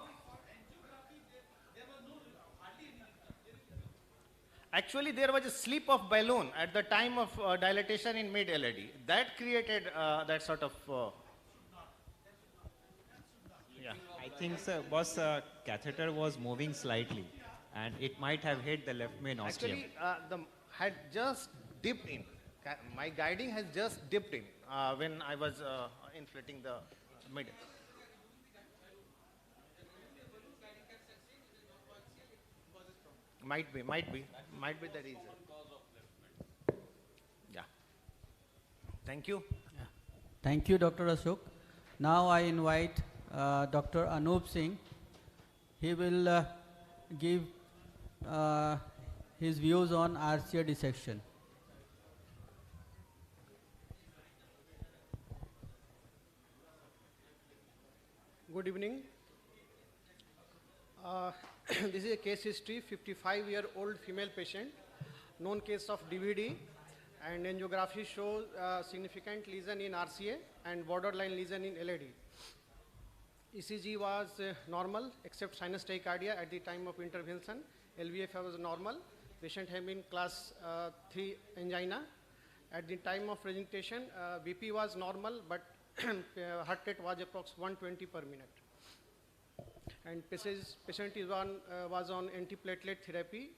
Actually, there was a slip of balloon at the time of dilatation in mid-LAD. That created that sort of... yeah. I think, sir, boss, catheter was moving slightly, and it might have hit the left main ostium. Actually, the had just dipped in. My guiding has just dipped in when I was inflating the mid. Might be the reason. Yeah. Thank you. Yeah. Thank you, Dr. Ashok. Now I invite Dr. Anup Singh. He will give his views on RCA dissection. Good evening. This is a case history, 55-year-old female patient, known case of DVD, and angiography shows significant lesion in RCA and borderline lesion in LAD. ECG was normal except sinus tachycardia at the time of intervention. LVF was normal. Patient had been class 3 angina. At the time of presentation, BP was normal, but heart rate was approximately 120 per minute. And patient was on antiplatelet therapy,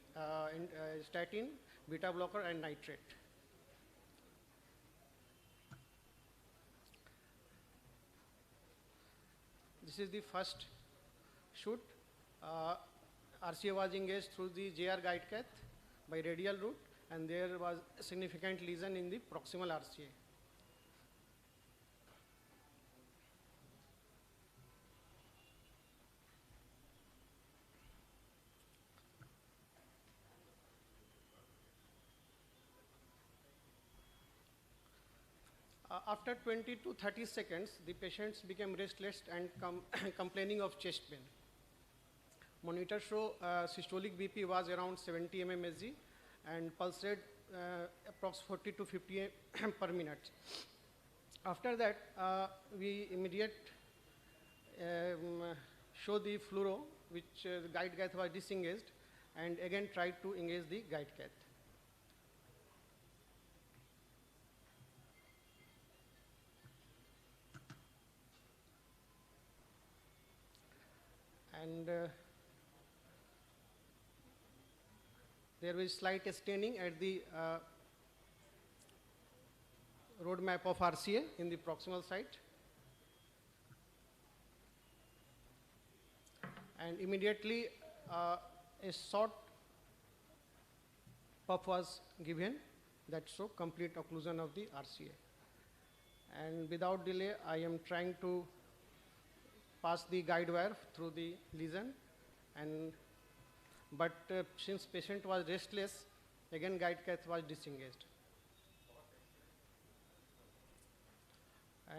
statin, beta blocker, and nitrate. This is the first shoot. RCA was engaged through the JR guide cath by radial route, and there was a significant lesion in the proximal RCA. After 20 to 30 seconds, the patients became restless and complaining of chest pain. Monitor show systolic BP was around 70 mmHg and pulse rate approximately 40 to 50 per minute. After that, we immediately show the fluoro, which guide cath was disengaged, and again tried to engage the guide cath. And there was slight staining at the roadmap of RCA in the proximal site. And immediately a short puff was given that show complete occlusion of the RCA. And without delay, I am trying to pass the guide wire through the lesion, but since patient was restless, again guide cath was disengaged.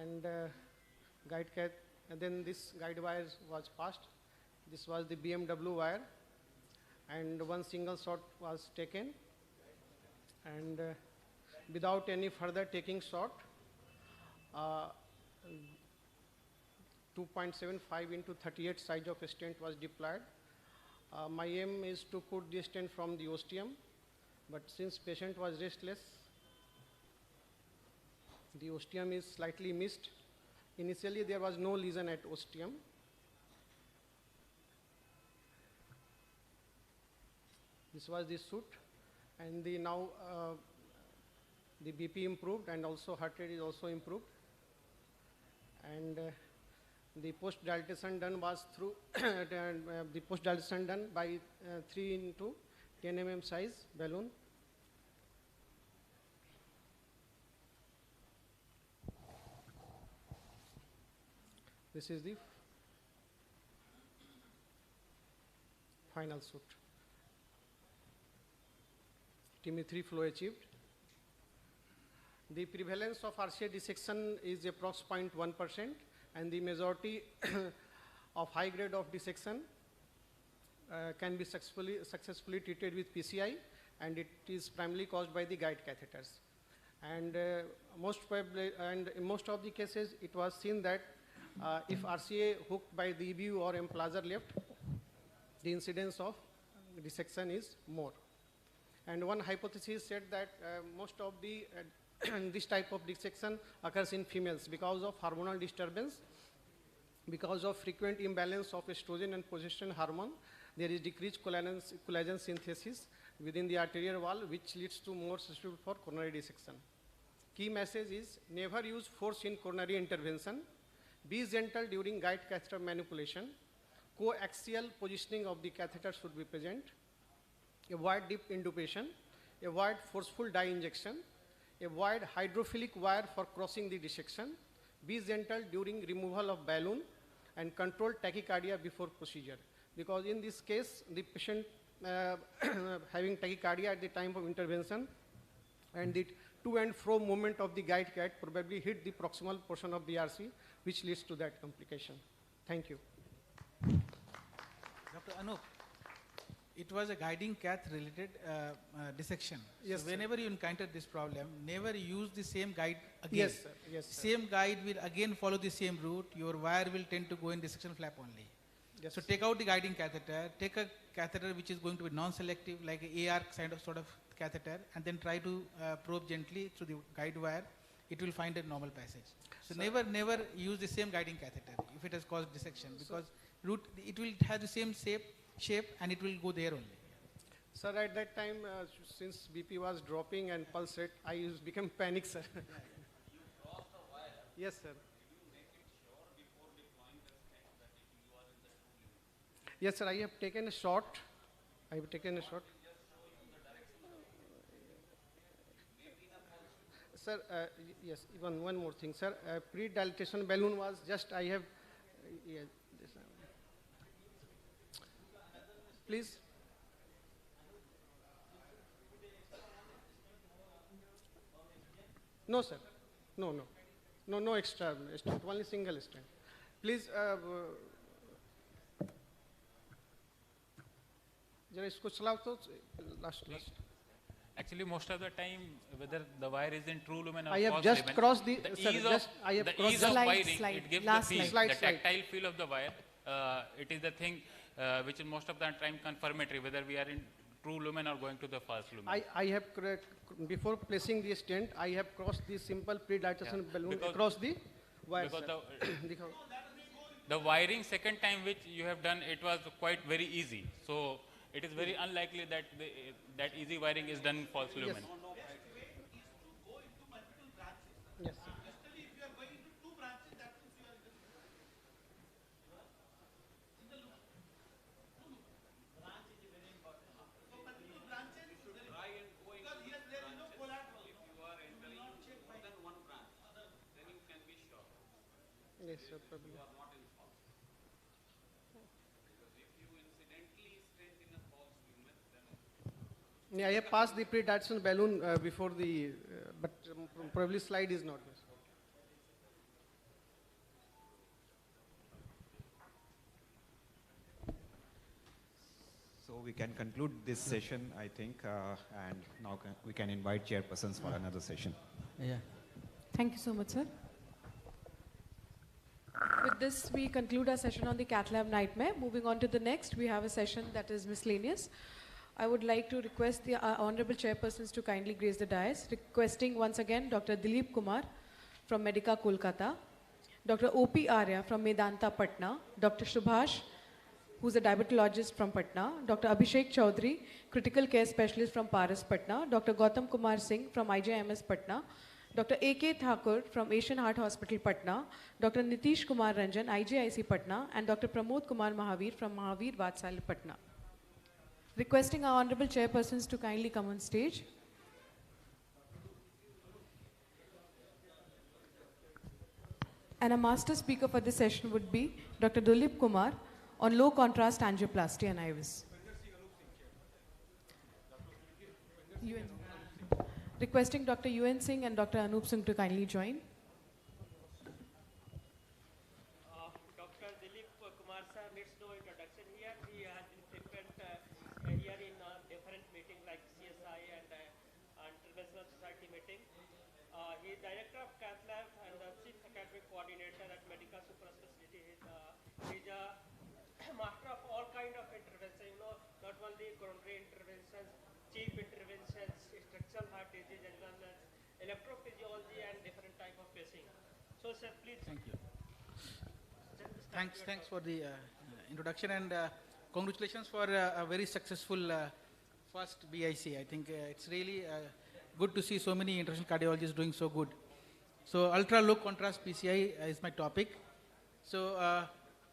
And guide cath, and then this guide wire was passed. This was the BMW wire, and one single shot was taken, and without any further taking shot, 2.75 into 38 size of a stent was deployed. My aim is to put the stent from the ostium, but since patient was restless, The ostium is slightly missed. Initially, there was no lesion at ostium. This was the shoot, and now the BP improved, and also heart rate is also improved. And the post dilatation done was through the post dilatation done by 3 into 10 mm size balloon. This is the final shoot. TME3 flow achieved. The prevalence of RCA dissection is approx 0.1%, and the majority of high grade of dissection can be successfully treated with PCI, and it is primarily caused by the guide catheters. And in most of the cases, it was seen that if RCA hooked by the EBU or emplazer left, the incidence of dissection is more. And one hypothesis said that most of the this type of dissection occurs in females because of hormonal disturbance, because of frequent imbalance of estrogen and progesterone hormone. There is decreased collagen synthesis within the arterial wall, which leads to more susceptible for coronary dissection. Key message is never use force in coronary intervention. Be gentle during guide catheter manipulation. Coaxial positioning of the catheter should be present. Avoid deep intubation. Avoid forceful dye injection. Avoid hydrophilic wire for crossing the dissection. Be gentle during removal of balloon, and control tachycardia before procedure. Because in this case, the patient having tachycardia at the time of intervention, and the to and fro movement of the guide cat probably hit the proximal portion of the RC, which leads to that complication. Thank you. Dr. Anup, it was a guiding cath related dissection. Yes, so whenever you encounter this problem, never use the same guide again. Yes, sir. Yes, sir. Same guide will again follow the same route. Your wire will tend to go in dissection flap only. Yes. So take out the guiding catheter, take a catheter which is going to be non-selective, like an AR sort of catheter, and then try to probe gently through the guide wire. It will find a normal passage. So never use the same guiding catheter if it has caused dissection, because it will have the same shape and it will go there only. Sir, at that time, since BP was dropping and pulse rate, I became panic, sir. Yes, sir. Yes, sir, I have taken a shot. Sir, yes, even one more thing, sir. Pre-dilatation balloon was just, I have, please. No, sir. No extra stent, only single stent. Please, जरा इसको चलाओ तो last. Actually, most of the time, whether the wire is in true lumen or I have false just lumen, crossed the, the sir, ease just, of, I have the crossed ease of slide, wiring, slide, it gives last the feel, slide. the tactile feel of the wire. It is the thing which is most of the time confirmatory, whether we are in true lumen or going to the false lumen. I have, before placing the stent, I have crossed the simple pre-dilatation balloon across the wire. Because sir. the wiring second time which you have done, it was quite very easy. So it is very unlikely that that easy wiring is done in false lumen. Yes. Yes, sir, probably. Yeah, I have passed the pre-dilatation balloon before the, but probably slide is not there. So we can conclude this session, I think, and now we can invite chairpersons for another session. Yeah. Thank you so much, sir. With this, we conclude our session on the Cath Lab Nightmare. Moving on to the next, we have a session that is miscellaneous. I would like to request the honorable chairpersons to kindly grace the dais, requesting once again Dr. Dilip Kumar from Medica, Kolkata, Dr. O.P. Arya from Medanta, Patna, Dr. Subhash, who's a diabetologist from Patna, Dr. Abhishek Chaudhary, critical care specialist from Paras, Patna, Dr. Gautam Kumar Singh from IJMS, Patna, Dr. A.K. Thakur from Asian Heart Hospital, Patna, Dr. Nitish Kumar Ranjan, IJIC, Patna, and Dr. Pramod Kumar Mahavir from Mahavir Vatsalya, Patna. Requesting our honorable chairpersons to kindly come on stage. And a master speaker for this session would be Dr. Dulip Kumar on low contrast angioplasty and IVIS. Requesting Dr. UN Singh and Dr. Anup Singh to kindly join. Dr. Dilip Kumar sir needs no introduction here. He has been frequent here in different meetings like CSI and Interventional Society meeting. He is Director of Cath Lab and the Chief Academic Coordinator at Medica Super Specialty. He is a master of all kind of interventions, not only coronary interventions, chief interventions, structural heart disease, as well as electrophysiology and different type of pacing. So, sir, please. Thank you. Thanks for the introduction, and congratulations for a very successful first BIC. I think it's really good to see so many interventional cardiologists doing so good. So ultra low contrast PCI is my topic. So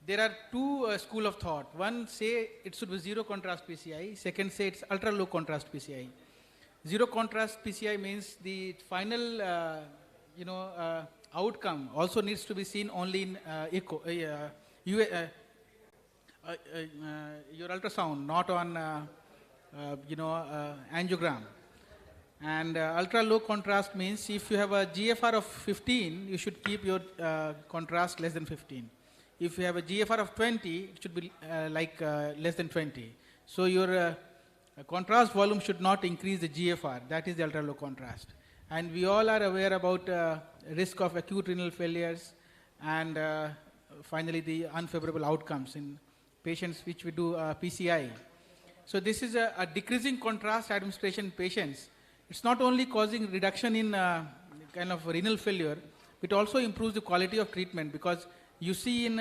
there are two school of thought. One say it should be zero contrast PCI. Second say it's ultra low contrast PCI. Zero contrast PCI means the final outcome also needs to be seen only in echo, your ultrasound, not on angiogram. And ultra low contrast means if you have a GFR of 15, you should keep your contrast less than 15. If you have a GFR of 20, it should be less than 20. So your contrast volume should not increase the GFR. That is the ultra low contrast. And we all are aware about risk of acute renal failures and finally the unfavorable outcomes in patients which we do PCI. So this is a decreasing contrast administration in patients. It's not only causing reduction in kind of renal failure, it also improves the quality of treatment, because you see in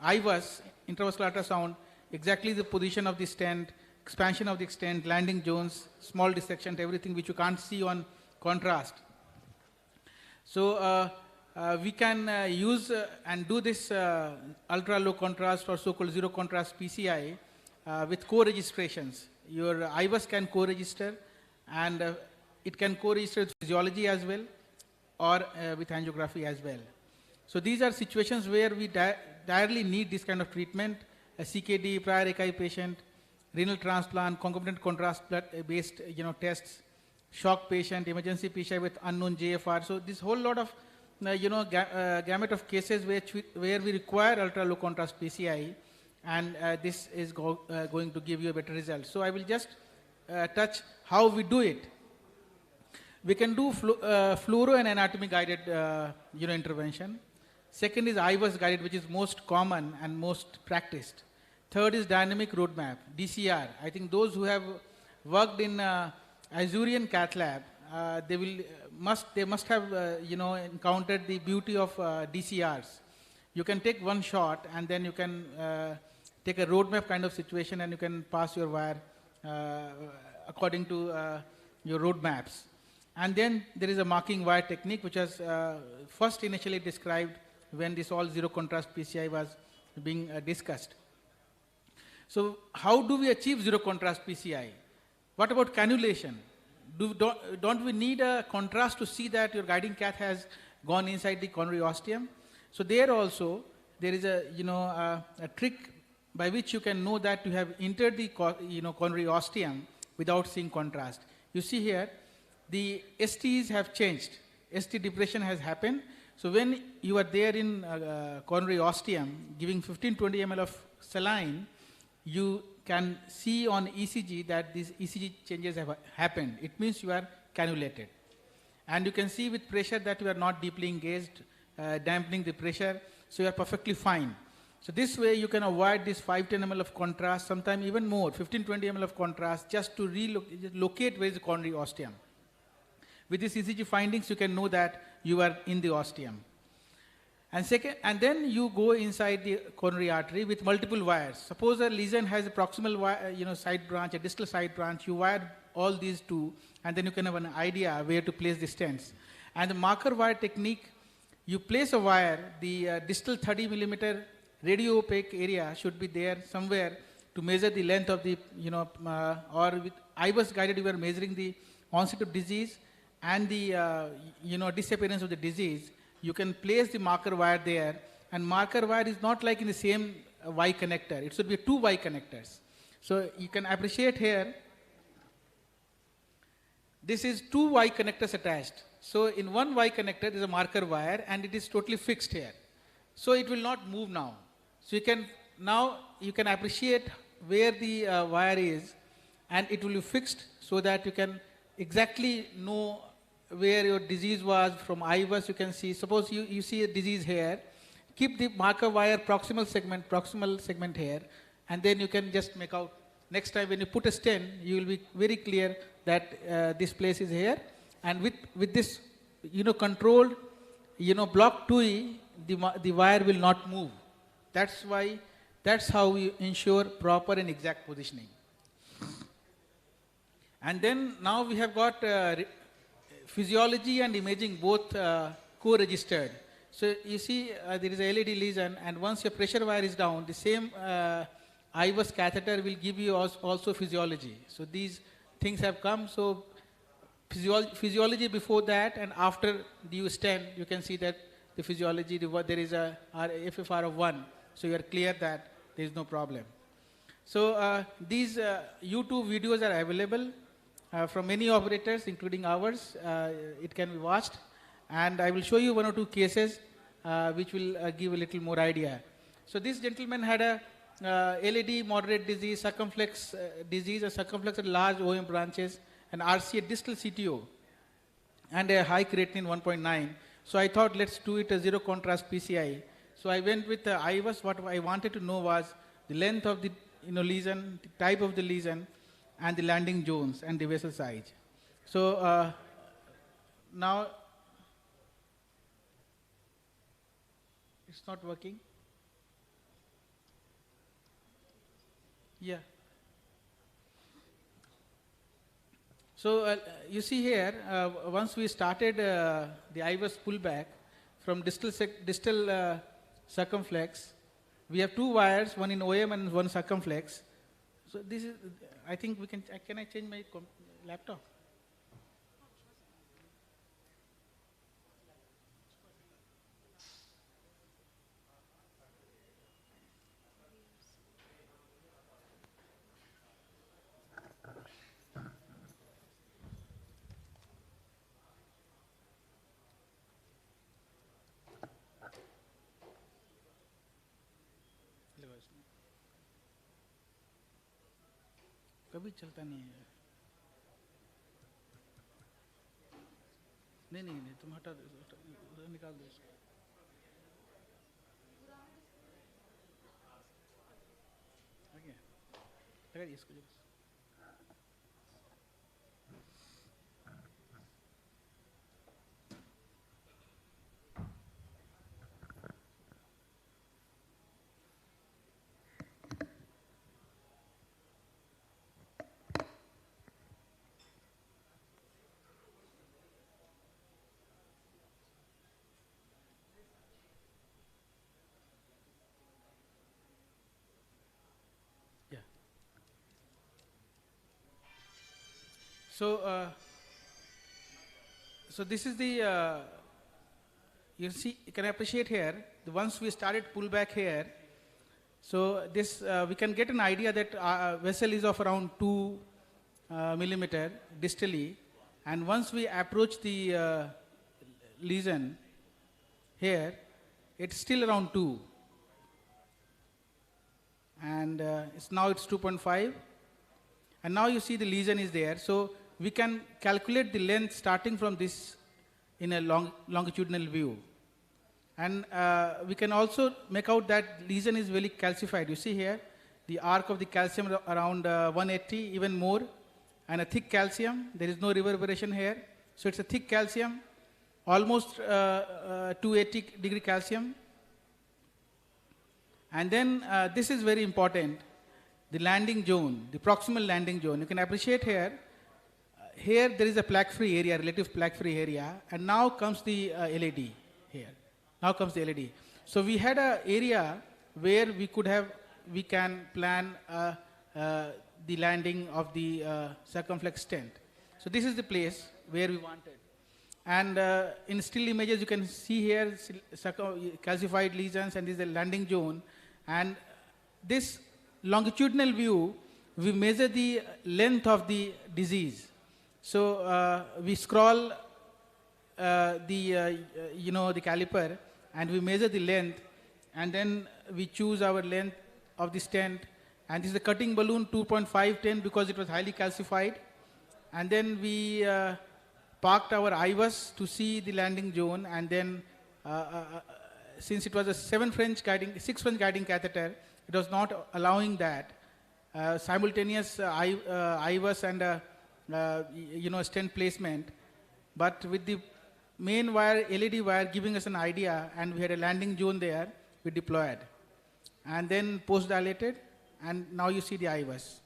IVAS, intravascular ultrasound, exactly the position of the stent, expansion of the stent, landing zones, small dissection, everything which you can't see on contrast. So we can use and do this ultra low contrast or so-called zero contrast PCI with co-registrations. Your IVAS can co-register, and it can co-register with physiology as well, or with angiography as well. So these are situations where we direly need this kind of treatment: a CKD, prior AKI patient, renal transplant, concomitant contrast based tests, shock patient, emergency PCI with unknown JFR. So this whole lot of gamut of cases where we require ultra low contrast PCI, and this is going to give you a better result. So I will just touch how we do it. We can do fluoro and anatomy guided intervention. Second is IVAS guided, which is most common and most practiced. Third is dynamic roadmap, DCR. I think those who have worked in Azurian cath lab, they must have encountered the beauty of DCRs. You can take one shot and then you can take a roadmap kind of situation, and you can pass your wire according to your roadmaps. And then there is a marking wire technique, which was first initially described when this all zero contrast PCI was being discussed. So how do we achieve zero contrast PCI? What about cannulation? Don't we need a contrast to see that your guiding cath has gone inside the coronary ostium? So there also there is a trick by which you can know that you have entered the coronary ostium without seeing contrast. You see here, the STs have changed. ST depression has happened. So when you are there in coronary ostium giving 15-20 ml of saline, you can see on ECG that these ECG changes have happened. It means you are cannulated. And you can see with pressure that you are not deeply engaged, dampening the pressure, so you are perfectly fine. So this way you can avoid this 5-10 ml of contrast, sometimes even more, 15-20 ml of contrast, just to locate where is the coronary ostium. With these ECG findings, you can know that you are in the ostium. And then you go inside the coronary artery with multiple wires. Suppose a lesion has a proximal wire, side branch, a distal side branch, you wire all these two, and then you can have an idea where to place the stents. And the marker wire technique, you place a wire, the distal 30 millimeter radio opaque area should be there somewhere to measure the length of the, or with IVUS guided, you are measuring the onset of disease and the, disappearance of the disease. You can place the marker wire there, and marker wire is not like in the same Y connector. It should be 2 Y connectors. So you can appreciate here, this is 2 Y connectors attached. So in one Y connector there is a marker wire and it is totally fixed here. So it will not move now. So you can appreciate where the wire is, and it will be fixed so that you can exactly know where your disease was. From IVUS you can see, suppose you see a disease here, keep the marker wire proximal segment here, and then you can just make out. Next time when you put a stent, you will be very clear that this place is here, and with this controlled block 2E, the wire will not move. That's how we ensure proper and exact positioning. And then now we have got physiology and imaging both co-registered. So you see there is a LED lesion, and once your pressure wire is down, the same IVUS catheter will give you also physiology. So these things have come. So physiology before that and after the stent, you can see that the physiology, there is a FFR of 1. So you are clear that there is no problem. So these YouTube videos are available from many operators, including ours. It can be watched. And I will show you 1 or 2 cases which will give a little more idea. So this gentleman had a LAD, moderate disease, circumflex disease, a circumflex at large OM branches, an RCA distal CTO, and a high creatinine 1.9. So I thought, let's do it a zero contrast PCI. So I went with the IVUS. What I wanted to know was the length of the lesion, the type of the lesion, and the landing zones and the vessel size. So now it's not working. Yeah. So you see here, once we started the IVUS pullback from distal circumflex, we have 2 wires, one in OM and one circumflex. So this is, I think we can I change my laptop? कभी चलता नहीं है। नहीं तुम हटा दो, निकाल दो इसको। लगा इसको जरा। So, so this is the, you can appreciate here, once we started pullback here, so this, we can get an idea that vessel is of around 2 millimeter distally, and once we approach the lesion here, it's still around 2, and now it's 2.5, and now you see the lesion is there. So we can calculate the length starting from this in a longitudinal view. And we can also make out that lesion is very calcified. You see here, the arc of the calcium around 180, even more, and a thick calcium. There is no reverberation here. So it's a thick calcium, almost 280-degree calcium. And then this is very important, the landing zone, the proximal landing zone. You can appreciate here, here there is a plaque-free area, relative plaque-free area, and now comes the LED here. Now comes the LED. So we had an area where we can plan the landing of the circumflex stent. So this is the place where we wanted. And in still images, you can see here calcified lesions, and this is the landing zone. And this longitudinal view, we measure the length of the disease. So we scroll the caliper, and we measure the length, and then we choose our length of the stent. And this is the cutting balloon 2.510 because it was highly calcified. And then we parked our IVUS to see the landing zone, and then since it was a 6 French guiding catheter, it was not allowing that simultaneous IVUS and stent placement. But with the main wire, LED wire, giving us an idea, and we had a landing zone there, we deployed. And then post-dilated, and now you see the IVUS.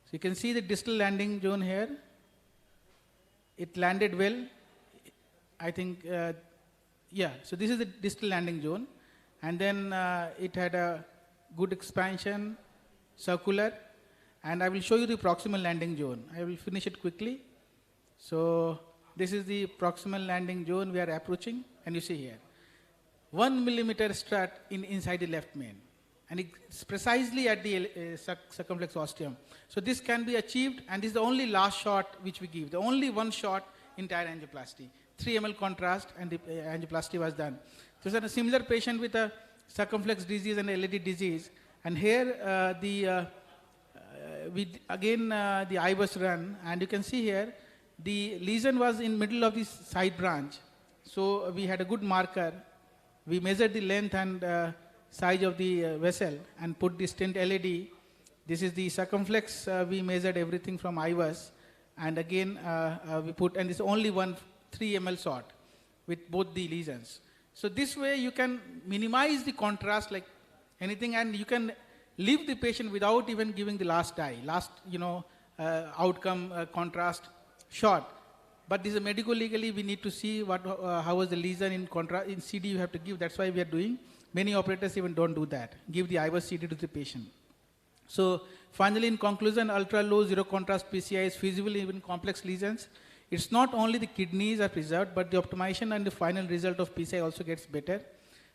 So you can see the distal landing zone here. It landed well. I think, yeah, so this is the distal landing zone. And then it had a good expansion, circular. And I will show you the proximal landing zone. I will finish it quickly. So this is the proximal landing zone we are approaching, and you see here. 1 millimeter strut inside the left main. And it's precisely at the circumflex ostium. So this can be achieved, and this is the only last shot which we give. The only one shot entire angioplasty. 3 ml contrast, and the angioplasty was done. So it's a similar patient with a circumflex disease and LED disease. And here the IVUS run, and you can see here the lesion was in middle of the side branch. So we had a good marker. We measured the length and size of the vessel and put the stent LED. This is the circumflex. We measured everything from IVUS, and again we put, and it's only 3 ml shot with both the lesions. So this way you can minimize the contrast like anything, and you can leave the patient without even giving the last dye, outcome contrast shot. But this is medico-legally, we need to see how was the lesion in contrast. In CD you have to give, that's why we are doing. Many operators even don't do that, give the IVUS CD to the patient. So finally, in conclusion, ultra-low zero contrast PCI is feasible even in complex lesions. It's not only the kidneys are preserved, but the optimization and the final result of PCI also gets better.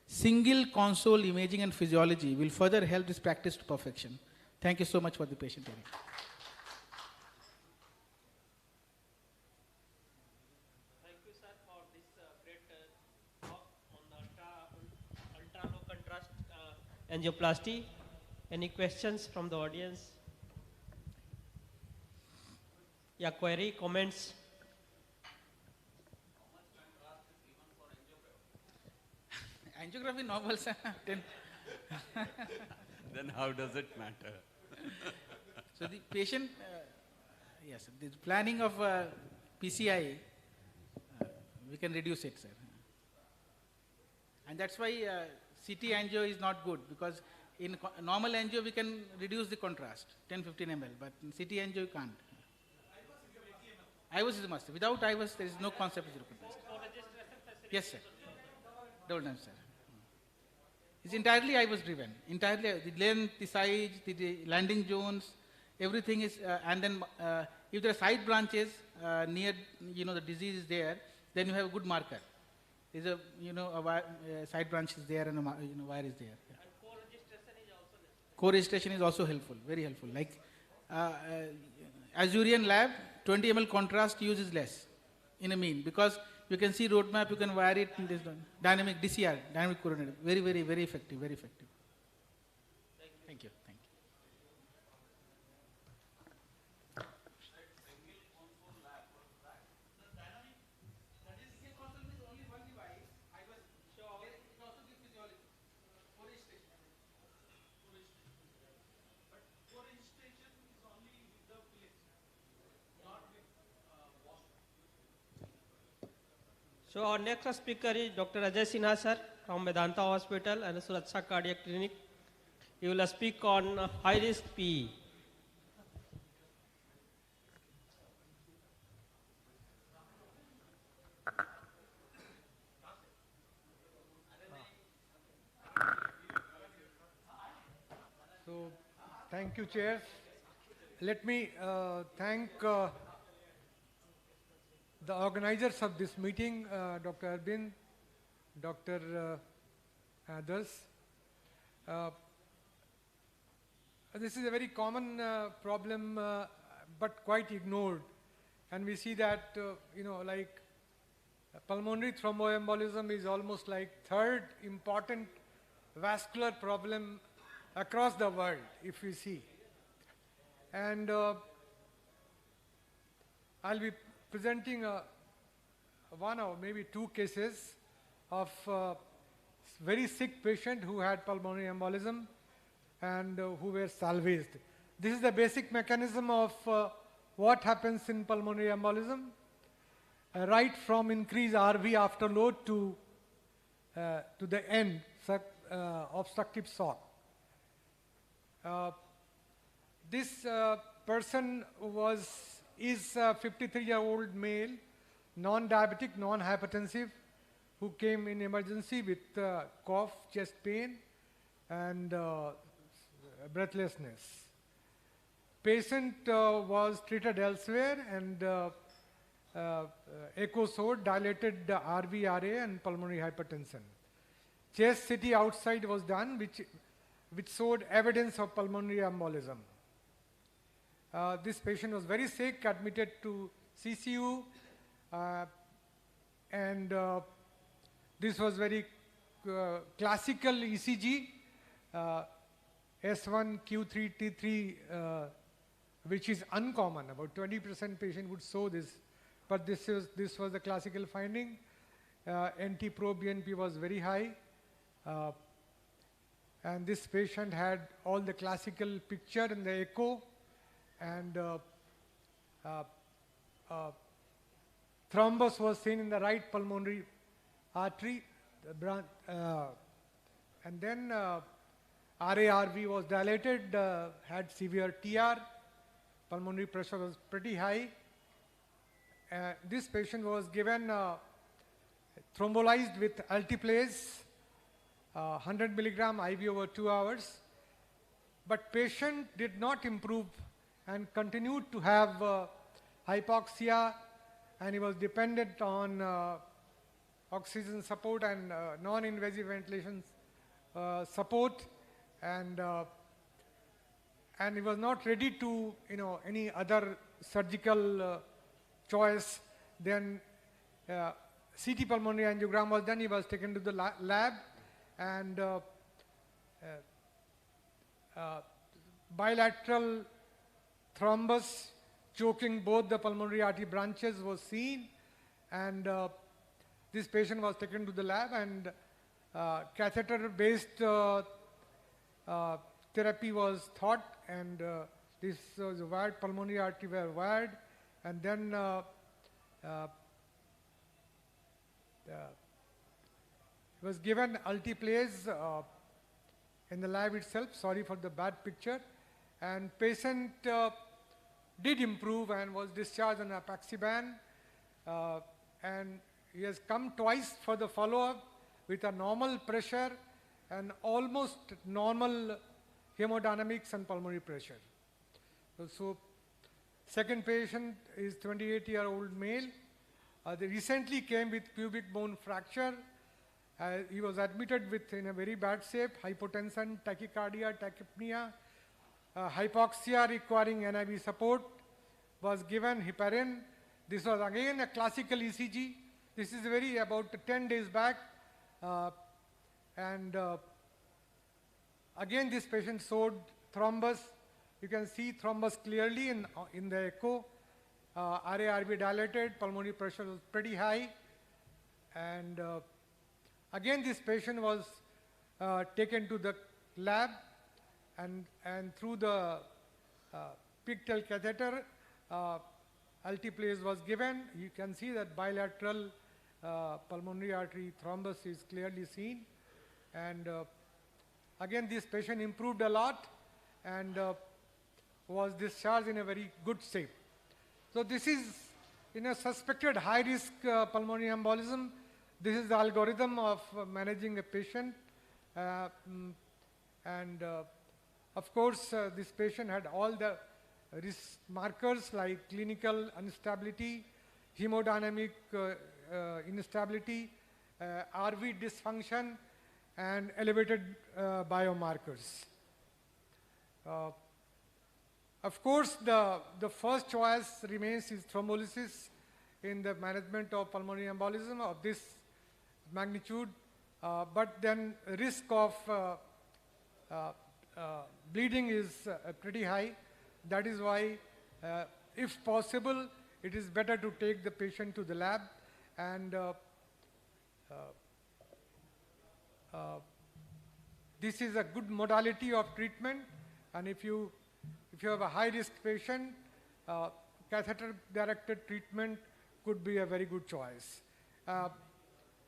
Single console imaging and physiology will further help this practice to perfection. Thank you so much for the patient hearing. Thank you, sir, for this great talk on the ultra-low contrast angioplasty. Any questions from the audience? Yeah, query, comments? Angiography normal, sir. Then how does it matter? So the patient, yes, the planning of PCI, we can reduce it, sir. And that's why CT angio is not good, because in normal angio we can reduce the contrast, 10-15 ml, but in CT angio you can't. IVUS is a must. Without IVUS there is no concept of zero contrast. Yes, sir. Double time, sir. It's entirely IVUS driven. Entirely the length, the size, the landing zones, everything is, and then if there are side branches near, the disease is there, then you have a good marker. There's a, side branch is there and a wire is there. Yeah. And co-registration is also necessary. Co-registration is also helpful, very helpful. Like Azurian lab, 20 ml contrast use is less in a mean, because you can see roadmap, you can wire it in this dynamic DCR, dynamic coordinate. Very, very, very effective, very effective. Thank you. Thank you. So our next speaker is Dr. Ajay Sinha sir from Vedanta Hospital and Suraksha Cardiac Clinic. He will speak on high risk PE. So, thank you, Chair. Let me thank the organizers of this meeting, Dr. Arvind, Dr. Others. This is a very common problem, but quite ignored. And we see that, like pulmonary thromboembolism is almost like third important vascular problem across the world, if we see. And I'll be presenting one or maybe two cases of very sick patient who had pulmonary embolism and who were salvaged. This is the basic mechanism of what happens in pulmonary embolism, right from increased RV afterload to the end, obstructive shock. This person is a 53-year-old male, non-diabetic, non-hypertensive, who came in emergency with cough, chest pain, and breathlessness. Patient was treated elsewhere and echo showed dilated RV, RA and pulmonary hypertension. Chest CT outside was done, which showed evidence of pulmonary embolism. This patient was very sick, admitted to CCU, and this was very classical ECG, S1, Q3, T3, which is uncommon. About 20% patient would show this, but this was the classical finding. NT-proBNP was very high. And this patient had all the classical picture in the echo, and thrombus was seen in the right pulmonary artery, and then RA-RV was dilated, had severe TR, pulmonary pressure was pretty high. This patient was given thrombolized with alteplase, 100 milligram IV over 2 hours, but patient did not improve and continued to have hypoxia, and he was dependent on oxygen support and non-invasive ventilation support, and he was not ready to any other surgical choice. Then CT pulmonary angiogram was done. He was taken to the lab, and bilateral thrombus choking both the pulmonary artery branches was seen, and this patient was taken to the lab, and catheter-based therapy was thought, and this was wired, pulmonary artery were wired, and then was given alteplase in the lab itself. Sorry for the bad picture. And patient did improve and was discharged on apaxiban, and he has come twice for the follow-up with a normal pressure and almost normal hemodynamics and pulmonary pressure. So second patient is 28-year-old male. They recently came with pubic bone fracture. He was admitted in a very bad shape, hypotension, tachycardia, tachypnea, hypoxia requiring NIV support, was given heparin. This was again a classical ECG. This is about 10 days back. And again this patient showed thrombus. You can see thrombus clearly in the echo. RA-RV dilated, pulmonary pressure was pretty high. And again this patient was taken to the lab, and through the pigtail catheter, alteplase was given. You can see that bilateral pulmonary artery thrombus is clearly seen. And again, this patient improved a lot and was discharged in a very good shape. So this is in a suspected high-risk pulmonary embolism. This is the algorithm of managing a patient. Of course, this patient had all the risk markers like clinical instability, hemodynamic instability, RV dysfunction, and elevated biomarkers. Of course, the first choice remains is thrombolysis in the management of pulmonary embolism of this magnitude, but then risk of bleeding is pretty high. That is why, if possible, it is better to take the patient to the lab and this is a good modality of treatment, and if you have a high-risk patient, catheter-directed treatment could be a very good choice.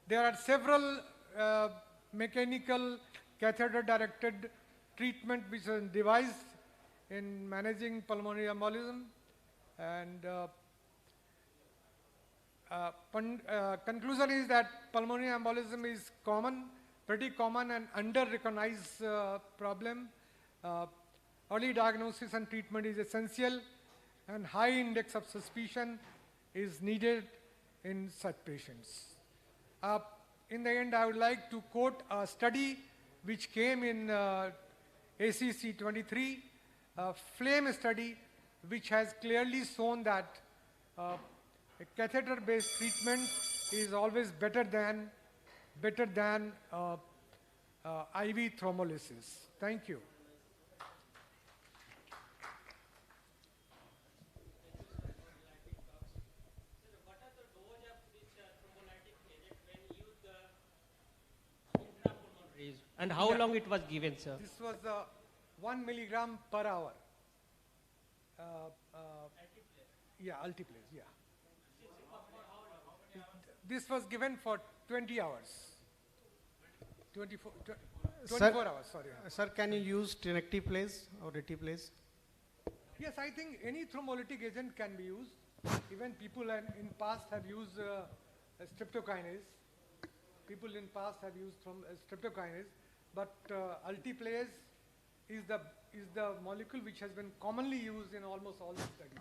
There are several mechanical catheter-directed treatment which are devised in managing pulmonary embolism, and conclusion is that pulmonary embolism is common, pretty common and under-recognized problem. Early diagnosis and treatment is essential, and high index of suspicion is needed in such patients. In the end, I would like to quote a study which came in ACC 23, a FLAME study, which has clearly shown that a catheter-based treatment is always better than IV thrombolysis. Thank you. And how long it was given, sir? This was 1 milligram per hour. Yeah, altiplase, yeah. This was given for 20 hours. 24 hours, sorry. Sir, can you use tenecteplase or retiplase? Yes, I think any thrombolytic agent can be used. Even people in past have used streptokinase. People in past have used streptokinase, but altiplase is the molecule which has been commonly used in almost all the studies.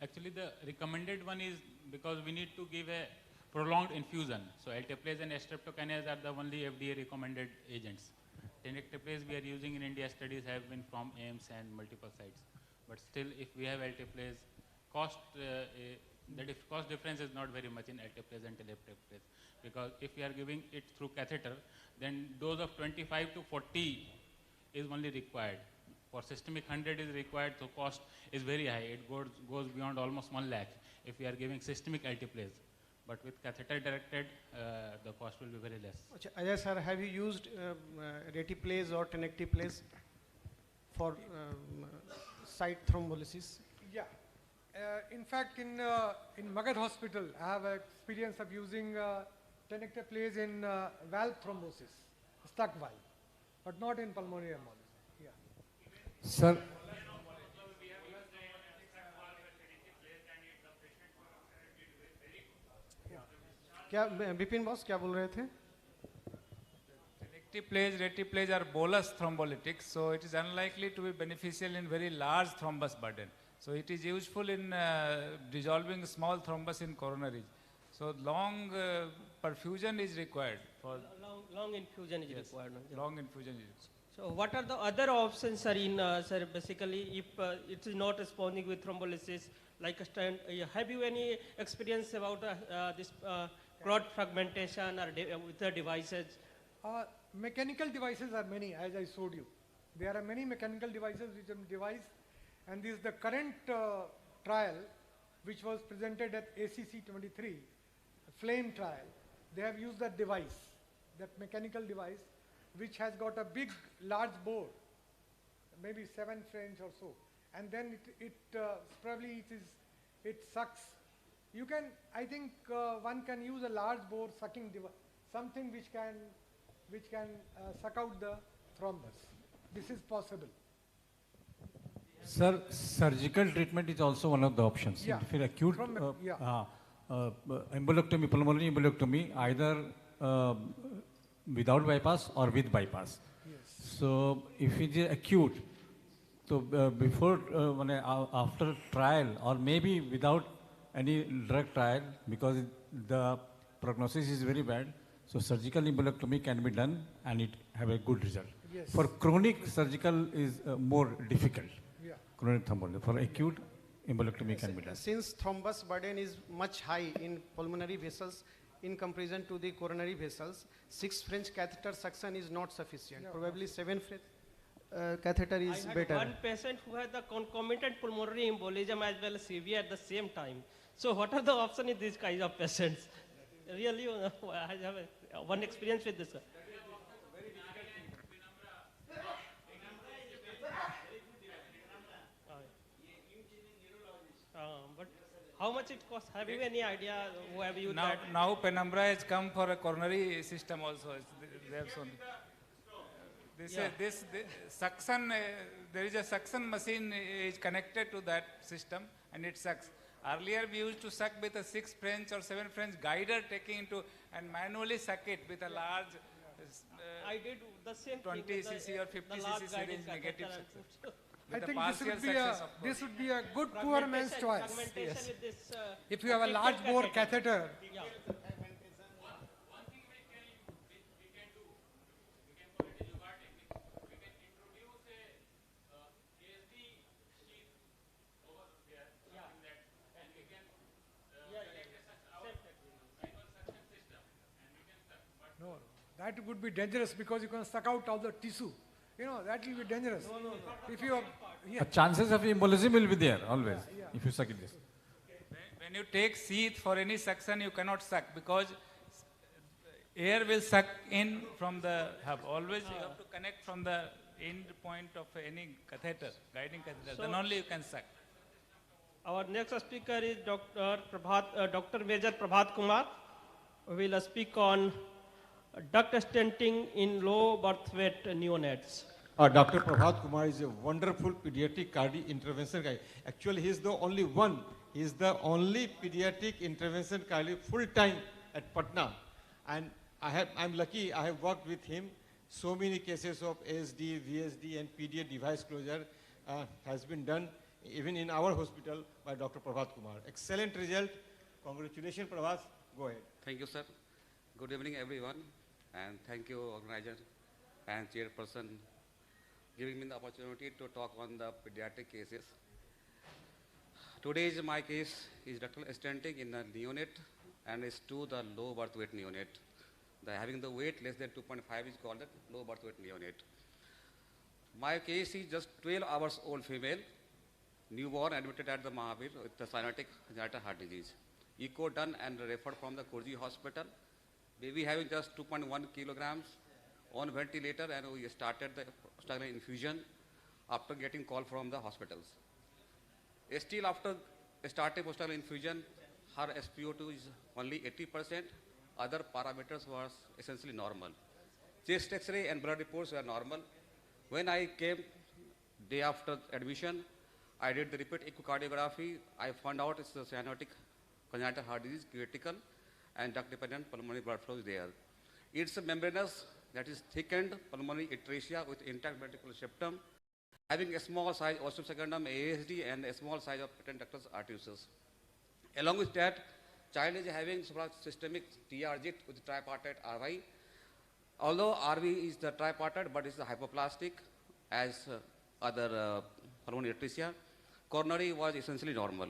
Actually, the recommended one is because we need to give a prolonged infusion. So alteplase and streptokinase are the only FDA recommended agents. Tenecteplase we are using in India studies have been from AIMS and multiple sites. But still, if we have alteplase, cost difference is not very much in alteplase and tenecteplase, because if we are giving it through catheter, then dose of 25 to 40 is only required. For systemic 100 is required, so cost is very high. It goes beyond almost 1 lakh if we are giving systemic alteplase. But with catheter directed, the cost will be very less. Ajay sir, have you used retiplase or tenecteplase for site thrombolysis? Yeah. In fact, in Magad Hospital, I have experience of using tenecteplase in valve thrombosis, stuck valve, but not in pulmonary embolism. Yeah. Sir. क्या Bipin boss क्या बोल रहे थे? Tenecteplase, retiplase are bolus thrombolytics, so it is unlikely to be beneficial in very large thrombus burden. So it is useful in dissolving small thrombus in coronaries. So long perfusion is required for long infusion is required. Long infusion is. So what are the other options, sir? Sir, basically, if it is not responding with thrombolysis, like a stent, have you any experience about this clot fragmentation or with the devices? Mechanical devices are many, as I showed you. There are many mechanical devices which are devised, and this is the current trial which was presented at ACC 23, FLAME trial. They have used that device, that mechanical device, which has got a big, large bore, maybe 7 French or so, and then it sucks You can, I think one can use a large bore sucking device, something which can suck out the thrombus. This is possible. Sir, surgical treatment is also one of the options. Yeah. If you're acute Yeah. embolectomy, pulmonary embolectomy, either without bypass or with bypass. Yes. So if it is acute, so before, after trial or maybe without any drug trial, because the prognosis is very bad, so surgical embolectomy can be done and it have a good result. Yes. For chronic, surgical is more difficult. Yeah. Chronic thrombolysis. For acute, embolectomy can be done. Since thrombus burden is much high in pulmonary vessels in comparison to the coronary vessels, 6 French catheter suction is not sufficient. Yeah. Probably 7 French catheter is I had better. one patient who had the concomitant pulmonary embolism as well as CV at the same time. So what are the options in these kinds of patients? Really, I have one experience with this. But how much it costs? Have you any idea? Who have you now, that? now Penumbra has come for a coronary system also. They have shown. This suction, there is a suction machine is connected to that system and it sucks. Earlier we used to suck with a 6 French or 7 French guider taking into and manually suck it with a large I did the same 20 thing with cc or 50 cc syringe negative success. I With think a this partial would be success, a of course. this would be a good poor man's choice. Fragmentation with this, If you have a large bore catheter, Yeah. no, that would be dangerous because you can suck out all the tissue. You know, that will be dangerous. If you are, Chances of embolism will be there always if you suck it this. When you take sheath for any suction, you cannot suck because air will suck in from the hub. Always you have to connect from the end point of any catheter, guiding catheter. Then only you can suck. Our next speaker is Dr. Major Prabhat Kumar, who will speak on duct stenting in low birth weight neonates. Dr. Prabhat Kumar is a wonderful pediatric cardiac intervention guy. Actually, he is the only one. He is the only pediatric intervention cardiac full-time at Patna. And I'm lucky I have worked with him. So many cases of ASD, VSD and PDA device closure has been done even in our hospital by Dr. Prabhat Kumar. Excellent result. Congratulations, Prabhat. Go ahead. Thank you, sir. Good evening, everyone. And thank you, organizer and chairperson, giving me the opportunity to talk on the pediatric cases. Today's my case is ductal stenting in the neonate and is to the low birth weight neonate. Having the weight less than 2.5 is called the low birth weight neonate. My case is just 12 hours old female, newborn, admitted at the Mahavir with the cyanotic congenital heart disease. Echo done and referred from the Kurji hospital. Baby having just 2.1 kilograms on ventilator, and we started the prostaglandin infusion after getting call from the hospitals. Still after starting prostaglandin infusion, her SpO2 is only 80%. Other parameters was essentially normal. Chest X-ray and blood reports were normal. When I came day after admission, I did the repeat echocardiography. I found out it's the cyanotic congenital heart disease, critical, and duct-dependent pulmonary blood flow is there. It's a membranous, that is thickened pulmonary atresia with intact ventricular septum, having a small size osum secundum ASD and a small size of patent ductus arteriosus. Along with that, child is having suprasystemic TRG with tripartite RY. Although RV is the tripartite, but it's the hypoplastic as other pulmonary atresia. Coronary was essentially normal.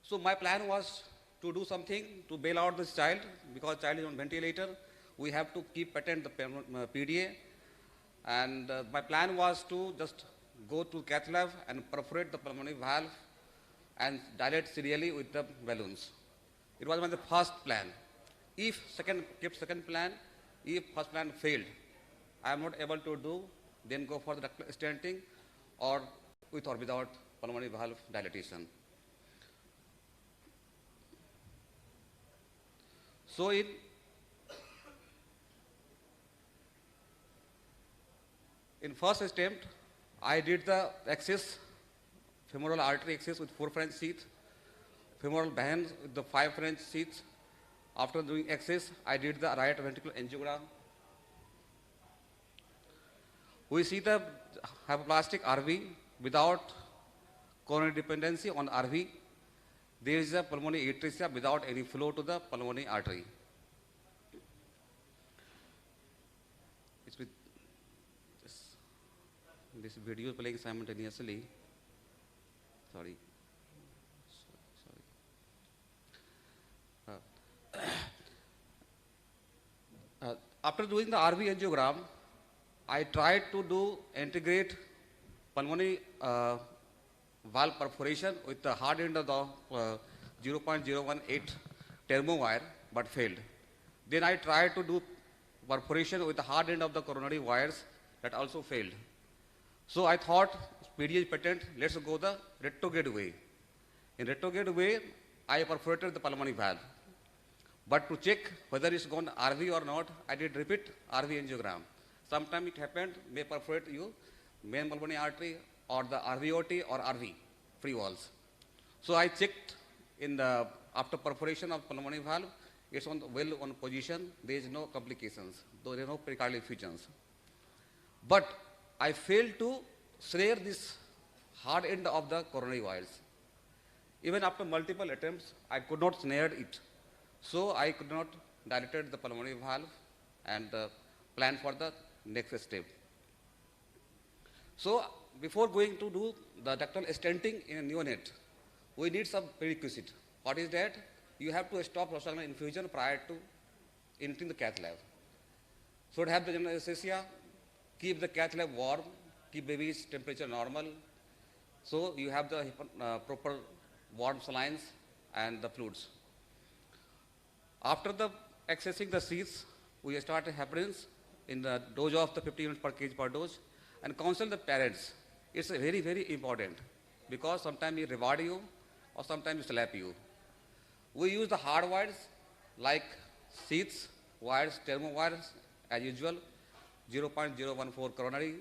So my plan was to do something to bail out this child because child is on ventilator. We have to keep patent the PDA. And my plan was to just go to cath lab and perforate the pulmonary valve and dilate serially with the balloons. It was my first plan. If second plan, if first plan failed, I am not able to do, then go for the stenting or with or without pulmonary valve dilatation. So in first attempt, I did the axis, femoral artery axis with 4 French teeth, femoral band with the 5 French teeth. After doing axis, I did the right ventricular angiogram. We see the hypoplastic RV without coronary dependency on RV. There is a pulmonary atresia without any flow to the pulmonary artery. It's with this video playing simultaneously. Sorry. After doing the RV angiogram, I tried to do integrate pulmonary valve perforation with the hard end of the 0.018 thermo wire, but failed. Then I tried to do perforation with the hard end of the coronary wires, that also failed. So I thought, PDA patent, let's go the retrograde way. In retrograde way, I perforated the pulmonary valve. But to check whether it's gone RV or not, I did repeat RV angiogram. Sometimes it happened, may perforate you main pulmonary artery or the RVOT or RV, free walls. So I checked in the, after perforation of pulmonary valve, it's on the well on position, there is no complications, though there are no pericardial effusions. But I failed to snare this hard end of the coronary wires. Even after multiple attempts, I could not snare it. So I could not dilate the pulmonary valve and plan for the next step. So before going to do the ductal stenting in a neonate, we need some prerequisite. What is that? You have to stop prostaglandin infusion prior to entering the cath lab. So to have the general anesthesia, keep the cath lab warm, keep baby's temperature normal. So you have the proper warm salines and the fluids. After the accessing the seats, we started heparins in the dose of the 50 units per kg per dose and counsel the parents. It's very, very important because sometimes he reward you or sometimes he slap you. We use the hard wires like seats, wires, thermo wires as usual, 0.014 coronary,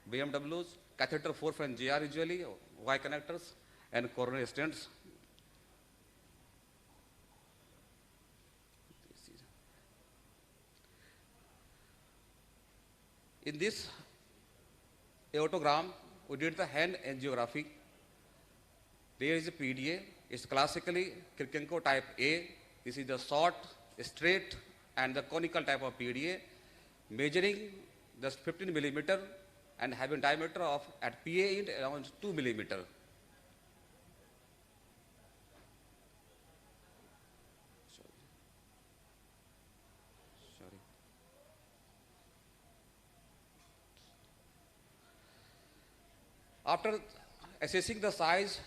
BMWs, catheter 4 from JR usually, Y connectors and coronary stents. In this aortogram, we did the hand angiography. There is a PDA. It's classically Kirchenko type A. This is the short, straight, and the conical type of PDA, measuring the 15 millimeter and having diameter of at PA end around 2 millimeter. After assessing the size,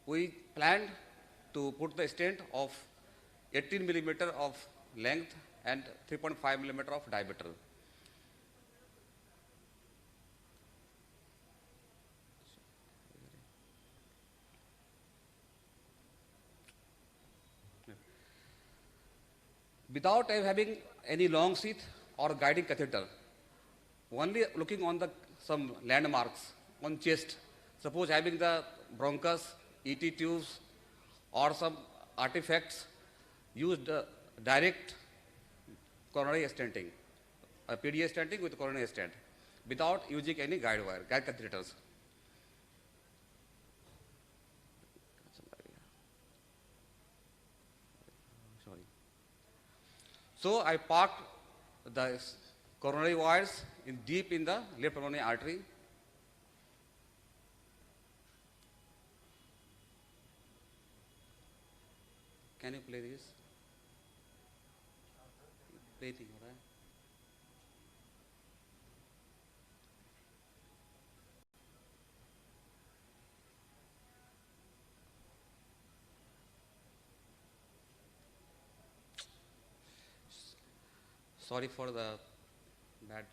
we planned to put the stent of 18 millimeter of length and 3.5 millimeter of diameter. Without having any long sheath or guiding catheter, only looking on the some landmarks on chest, suppose having the bronchus, ET tubes or some artifacts, used direct coronary stenting, PDA stenting with coronary stent without using any guide wire, guide catheters. Sorry. So I parked the coronary wires deep in the left coronary artery. Can you play this? Playing, right? Sorry for the bad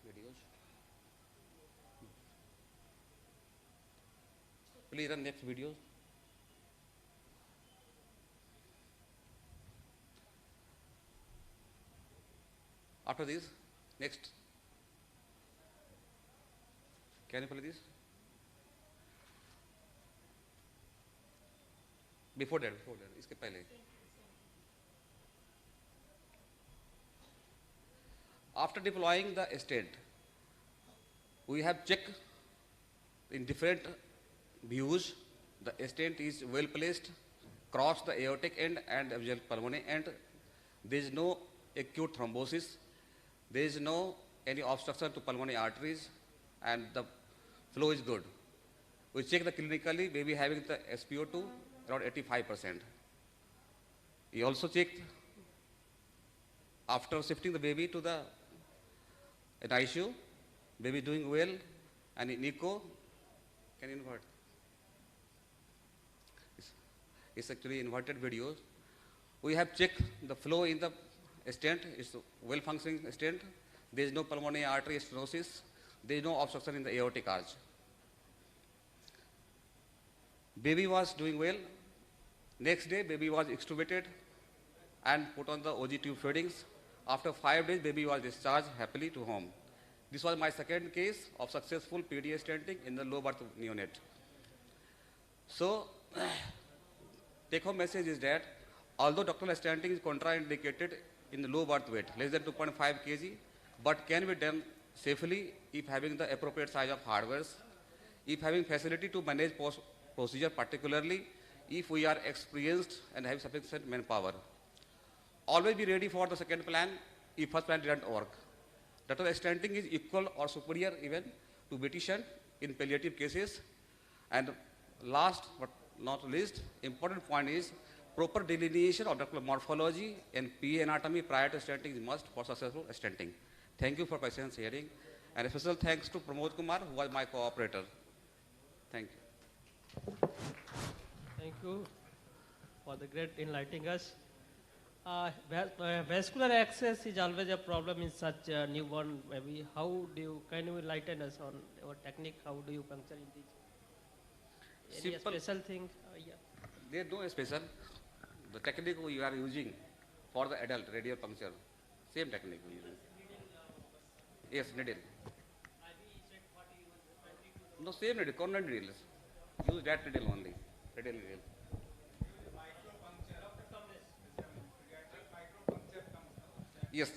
videos. Please run next video. After this, next. Can you play this? Before that, इसके पहले. After deploying the stent, we have checked in different views. The stent is well placed, cross the aortic end and axial pulmonary end. There is no acute thrombosis. There is no any obstruction to pulmonary arteries, and the flow is good. We check the clinically, baby having the SpO2 around 85%. We also checked after shifting the baby to the in ICU, baby doing well, and in echo, can you invert? It's actually inverted videos. We have checked the flow in the stent. It's a well functioning stent. There is no pulmonary artery stenosis. There is no obstruction in the aortic arch. Baby was doing well. Next day, baby was extubated and put on the OG tube feedings. After 5 days, baby was discharged happily to home. This was my second case of successful PDA stenting in the low birth neonate. So, take home message is that although ductal stenting is contraindicated in the low birth weight, less than 2.5 kg, but can be done safely if having the appropriate size of hardwares, if having facility to manage procedure, particularly if we are experienced and have sufficient manpower. Always be ready for the second plan if first plan didn't work. Ductal stenting is equal or superior even to BT shunt in palliative cases. And last but not least, important point is proper delineation of ductal morphology and PA anatomy prior to stenting is must for successful stenting. Thank you for patience hearing, and a special thanks to Pramod Kumar, who was my cooperator. Thank you. Thank you for the great enlightening us. Vascular access is always a problem in such a newborn baby. Can you enlighten us on your technique? How do you puncture in this? Any Simple. special thing? Yeah. There is no special. The technique we are using for the adult radial puncture, same technique we are using. Yes, needle. No, same needle, coronary needles. Use that needle only, radial needle. Yes.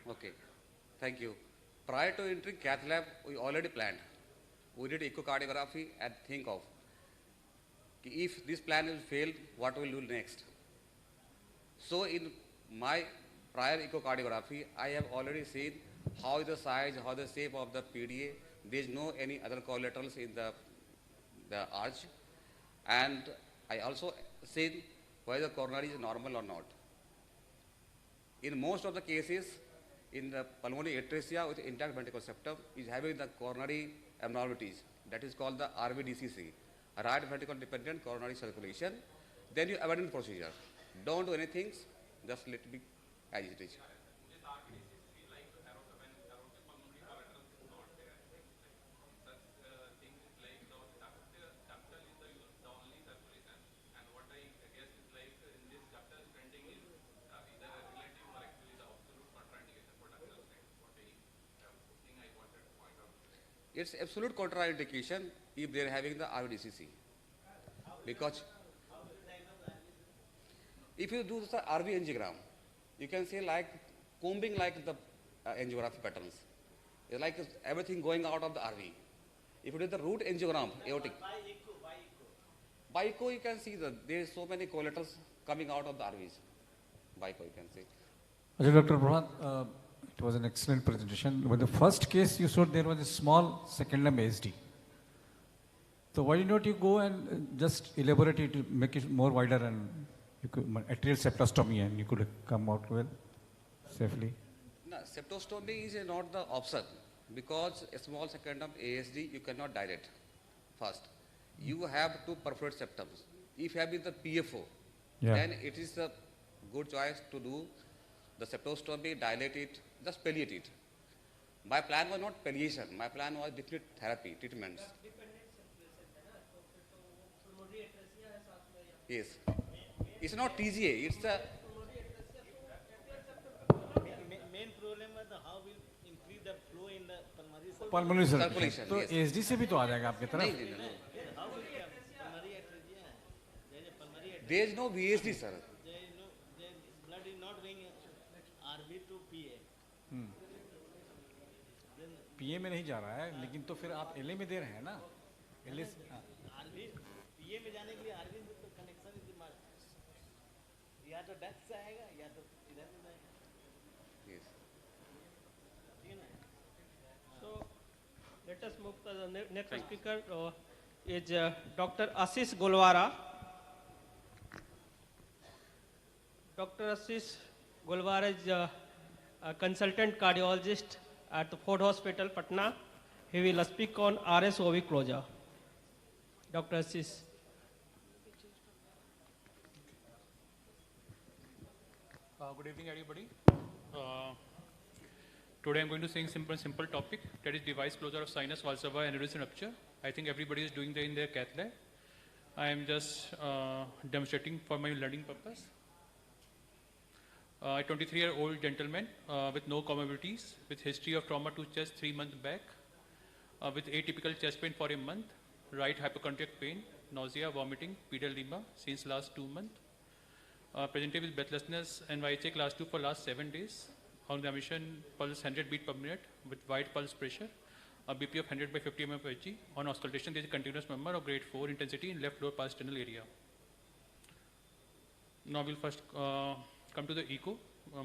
Okay, thank you. Prior to entering cath lab, we already planned. We did echocardiography and think of if this plan is failed, what we'll do next. So in my prior echocardiography, I have already seen how is the size, how the shape of the PDA. There is no any other collaterals in the arch, and I also seen whether the coronary is normal or not. In most of the cases, in the pulmonary atresia with intact ventricular septum is having the coronary abnormalities. That is called the RVDCC, right ventricle dependent coronary circulation. Then you abandon procedure. Don't do anything, just let it be as it is. It's absolute contraindication if they are having the RVDCC. Because if you do the RV angiogram, you can say like combing like the angiography patterns. It's like everything going out of the RV. If you do the root angiogram, aortic. By echo you can see that there is so many collaterals coming out of the RVs. By echo you can see. Dr. Prabhat, it was an excellent presentation. With the first case you showed there was a small second limb ASD. So why not you go and just elaborate it, make it more wider, and you could atrial septostomy, and you could come out well, safely. No, septostomy is not the option because a small secondum ASD you cannot dilate first. You have to perforate septums. If you have been the PFO, then it is a good choice to do the septostomy, dilate it, just palliate it. My plan was not palliation, my plan was different therapy, treatments. Yes. It's not TGA, it's a... Main problem was how will increase the flow in the Pulmonary circulation. तो ASD से भी तो आ जाएगा आपके तरफ. There is no VSD, sir. Blood is not going RV to PA. PA में नहीं जा रहा है, लेकिन तो फिर आप LA में दे रहे हैं ना? LA RV PA में जाने के लिए RV में तो कनेक्शन या तो डक्ट से आएगा या तो इधर से जाएगा. Yes. So let us move to the next speaker. Is Dr. Ashish Golwara. Dr. Ashish Golwara is a consultant cardiologist at the Ford Hospital, Patna. He will speak on RSOV closure. Dr. Ashish. Good evening, everybody. Today I'm going to say a simple topic, that is device closure of sinus valsalva aneurysm rupture. I think everybody is doing that in their cath lab. I am just demonstrating for my learning purpose. A 23-year-old gentleman with no comorbidities, with history of trauma to chest 3 months back, with atypical chest pain for a month, right hypochondriac pain, nausea, vomiting, pedal edema since last 2 months. Presented with breathlessness and YHA class 2 for last 7 days. On the emission, pulse 100 beat per minute with wide pulse pressure, a BP of 100 by 50 mm per Hg. On auscultation, there is a continuous murmur of grade 4 intensity in left lower pars tunnel area. Now we'll first come to the echo.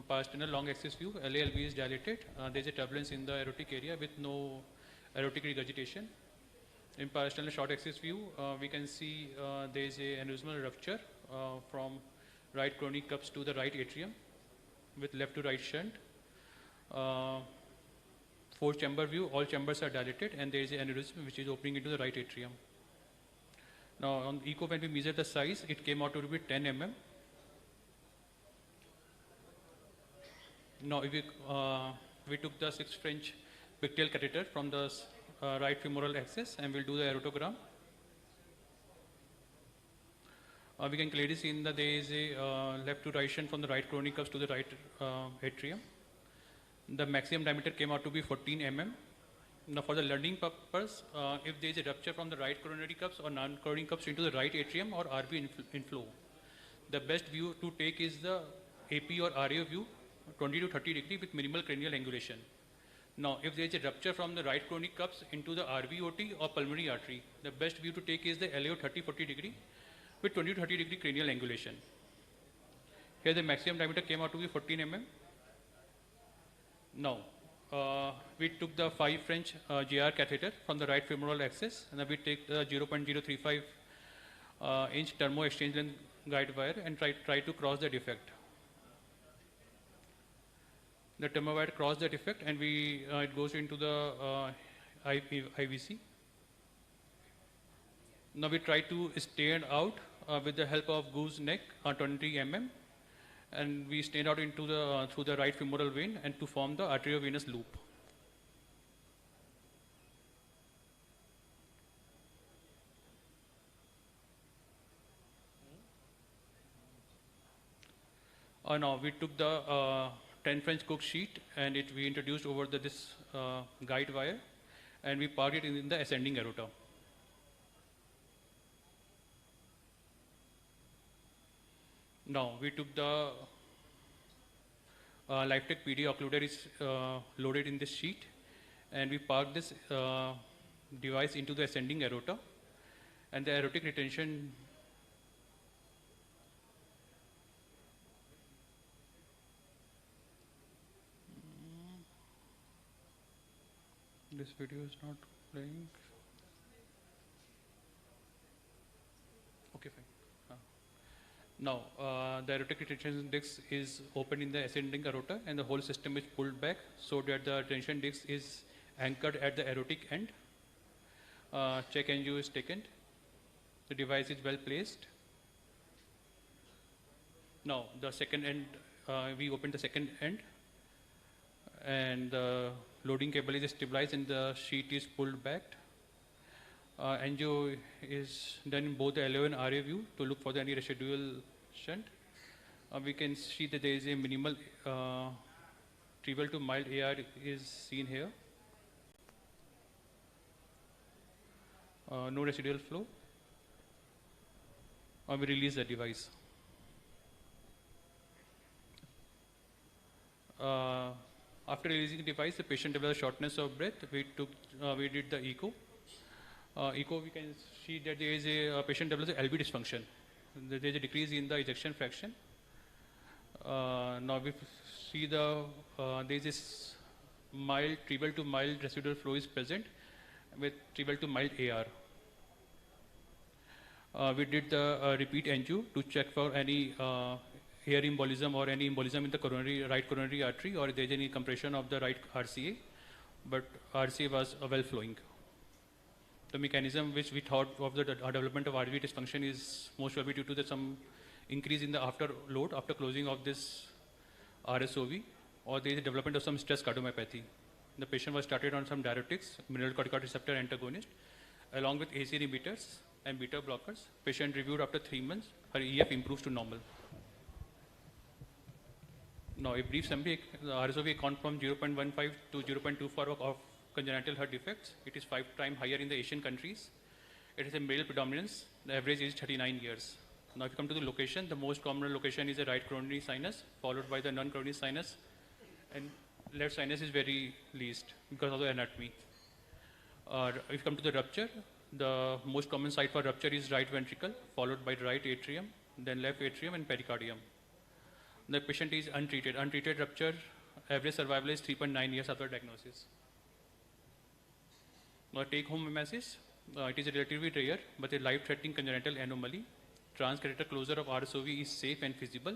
Pars tunnel long axis view, LALB is dilated. There is a turbulence in the aortic area with no aortic regurgitation. In pars tunnel short axis view, we can see there is a aneurysmal rupture from right coronary cups to the right atrium with left to right shunt. 4-chamber view, all chambers are dilated and there is an aneurysm which is opening into the right atrium. Now on echo, when we measure the size, it came out to be 10 mm. Now if we took the 6 French pigtail catheter from the right femoral axis and we'll do the aortogram. We can clearly see that there is a left to right shunt from the right coronary cups to the right atrium. The maximum diameter came out to be 14 mm. Now for the learning purpose, if there is a rupture from the right coronary cups or non-coronary cups into the right atrium or RV inflow, the best view to take is the AP or RAO view, 20 to 30 degree with minimal cranial angulation. Now if there is a rupture from the right coronary cups into the RVOT or pulmonary artery, the best view to take is the LAO 30-40 degree with 20 to 30 degree cranial angulation. Here the maximum diameter came out to be 14 mm. Now, we took the 5 French GR catheter from the right femoral axis, and then we take the 0.035 inch thermo exchange length guide wire and try to cross the defect. The thermo wire crossed the defect and it goes into the IVC. Now we try to stand out with the help of goose neck 20 mm, and we stand out into the through the right femoral vein and to form the arteriovenous loop. Now we took the 10 French Cook sheet and we introduced over this guide wire, and we parked it in the ascending aorta. Now we took the LifeTech PD occluder is loaded in this sheet, and we parked this device into the ascending aorta, and the aortic retention this video is not playing. Okay, fine. Now, the aortic retention disc is open in the ascending aorta and the whole system is pulled back so that the retention disc is anchored at the aortic end. Check angio is taken. The device is well placed. Now, the second end, we open the second end and the loading cable is stabilized and the sheet is pulled back. Angio is done in both the LO and RA view to look for any residual shunt. We can see that there is a minimal trivial to mild AR is seen here. No residual flow. We release the device. After releasing the device, the patient developed shortness of breath. We did the echo. Echo, we can see that there is a patient develops LV dysfunction. There is a decrease in the ejection fraction. Now we see there is this mild, trivial to mild residual flow is present with trivial to mild AR. We did the repeat angio to check for any air embolism or any embolism in the right coronary artery or if there is any compression of the right RCA, but RCA was well flowing. The mechanism which we thought of the development of RV dysfunction is most probably due to some increase in the afterload after closing of this RSOV, or there is a development of some stress cardiomyopathy. The patient was started on some diuretics, mineralocorticoid receptor antagonist, along with ACE inhibitors and beta blockers. Patient reviewed after 3 months. Her EF improves to normal. Now, a brief summary, the RSOV account from 0.15 to 0.24 of congenital heart defects. It is 5 times higher in the Asian countries. It is a male predominance. The average age is 39 years. Now, if you come to the location, the most common location is the right coronary sinus, followed by the non-coronary sinus, and left sinus is very least because of the anatomy. If you come to the rupture, the most common site for rupture is right ventricle, followed by the right atrium, then left atrium and pericardium. The patient is untreated. Untreated rupture, average survival is 3.9 years after diagnosis. Now, take-home message. It is relatively rare, but a life-threatening congenital anomaly. Transcatheter closure of RSOV is safe and feasible.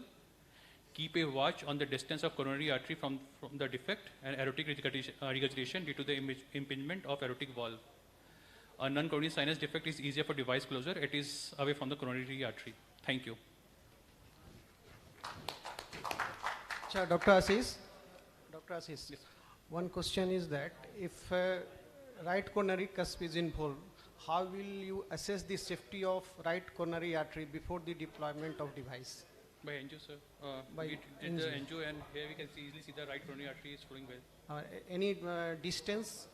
Keep a watch on the distance of coronary artery from the defect and aortic regurgitation due to the impingement of aortic valve. A non-coronary sinus defect is easier for device closure. It is away from the coronary artery. Thank you. Dr. Ashish, yes. One question is that if right coronary cusp is involved, how will you assess the safety of right coronary artery before the deployment of device? By angio, sir. By we did the angio, and here we can easily see the right coronary artery is flowing well. Any distance?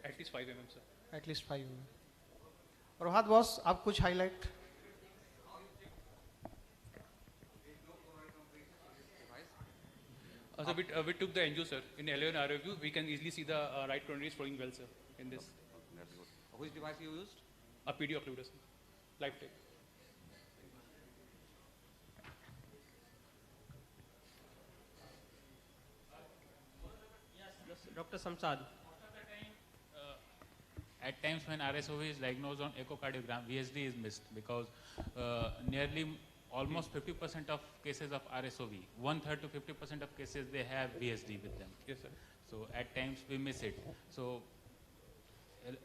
At least 5 mm, sir. At least 5 mm. Rohat boss, आप कुछ highlight? So we took the angio, sir. In LO and RO view, we can easily see the right coronary is flowing well, sir, in this. That's good. Which device you used? A PD occluder, sir. Live tape. Yes, Dr. Samsad. At times when RSOV is diagnosed on echocardiogram, VSD is missed because nearly almost 50% of cases of RSOV, 1/3 to 50% of cases they have VSD with them. Yes, sir. So at times we miss it. So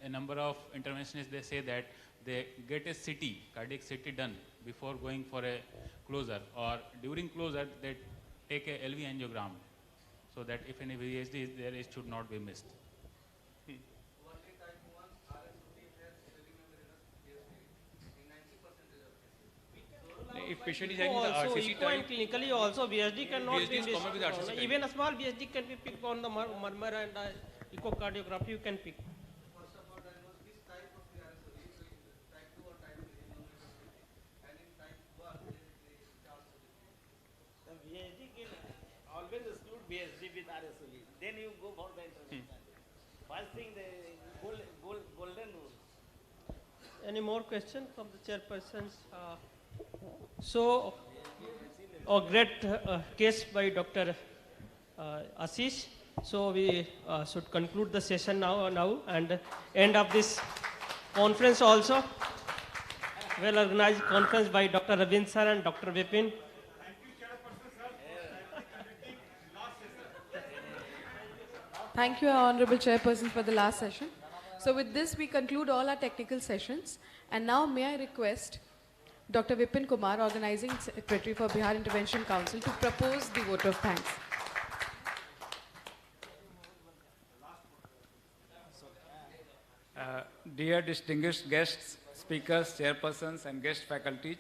a number of interventionists, they say that they get a CT, cardiac CT done before going for a closure, or during closure they take a LV angiogram so that if any VSD is there, it should not be missed. If patient is having the RCC echo and type, clinically also VSD cannot VSD be is common with RCC type. even a small VSD can be picked on the murmur and echocardiography you can pick. The VSD can always exclude VSD with RSOV. Then you go for the intervention. First thing, the golden rule. Any more questions from the chairpersons? So, a great case by Dr. Ashish. So we should conclude the session now and end of this conference also. well organized conference by Dr. Ravindra sir and Dr. Vipin. Thank you, our Honorable Chairperson, for the last session. So with this, we conclude all our technical sessions. And now may I request Dr. Vipin Kumar, Organizing Secretary for Bihar Intervention Council, to propose the vote of thanks. Dear distinguished guests, speakers, chairpersons, and guest faculties,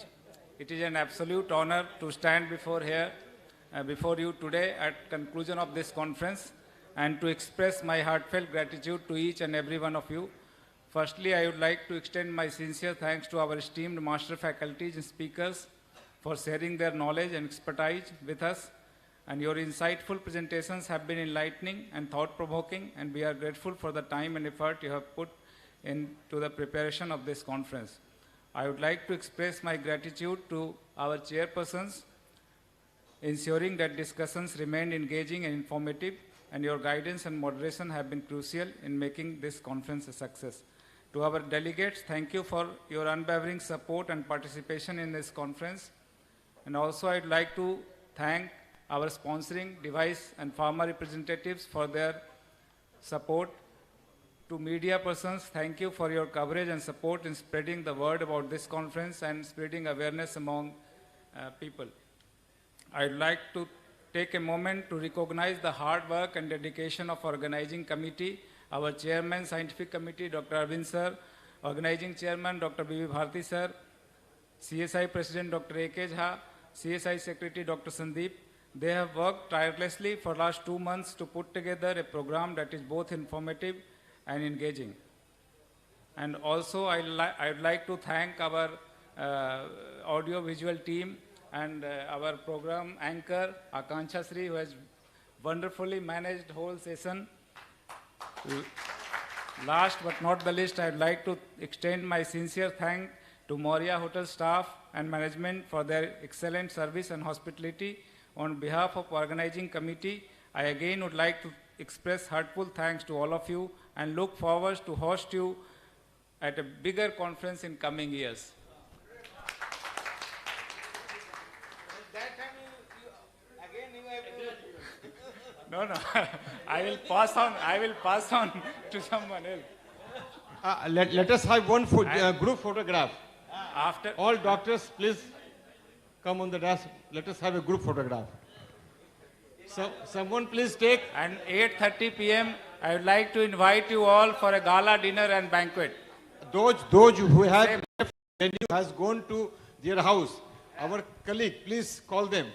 it is an absolute honor to stand before you today at conclusion of this conference and to express my heartfelt gratitude to each and every one of you. Firstly, I would like to extend my sincere thanks to our esteemed master faculties and speakers for sharing their knowledge and expertise with us. And your insightful presentations have been enlightening and thought-provoking, and we are grateful for the time and effort you have put into the preparation of this conference. I would like to express my gratitude to our chairpersons, ensuring that discussions remain engaging and informative, and your guidance and moderation have been crucial in making this conference a success. To our delegates, thank you for your unwavering support and participation in this conference. And also I'd like to thank our sponsoring device and pharma representatives for their support. To media persons, thank you for your coverage and support in spreading the word about this conference and spreading awareness among people. I'd like to take a moment to recognize the hard work and dedication of organizing committee, our chairman, scientific committee, Dr. Arvind sir, organizing chairman, Dr. B.V. Bharti sir, CSI president, Dr. A.K. Jha, CSI secretary, Dr. Sandeep. They have worked tirelessly for last 2 months to put together a program that is both informative and engaging. And also I would like to thank our audio-visual team and our program anchor, Akanksha Sri, who has wonderfully managed the whole session. Last but not the least, I would like to extend my sincere thanks to Moria Hotel staff and management for their excellent service and hospitality. On behalf of organizing committee, I again would like to express heartfelt thanks to all of you and look forward to host you at a bigger conference in coming years. No, I will pass on to someone else. Let us have one group photograph. After all doctors, please come on the desk. Let us have a group photograph. So, someone please take. And 8:30 p.m. I would like to invite you all for a gala dinner and banquet. Those who have left venue has gone to their house. Our colleague, please call them.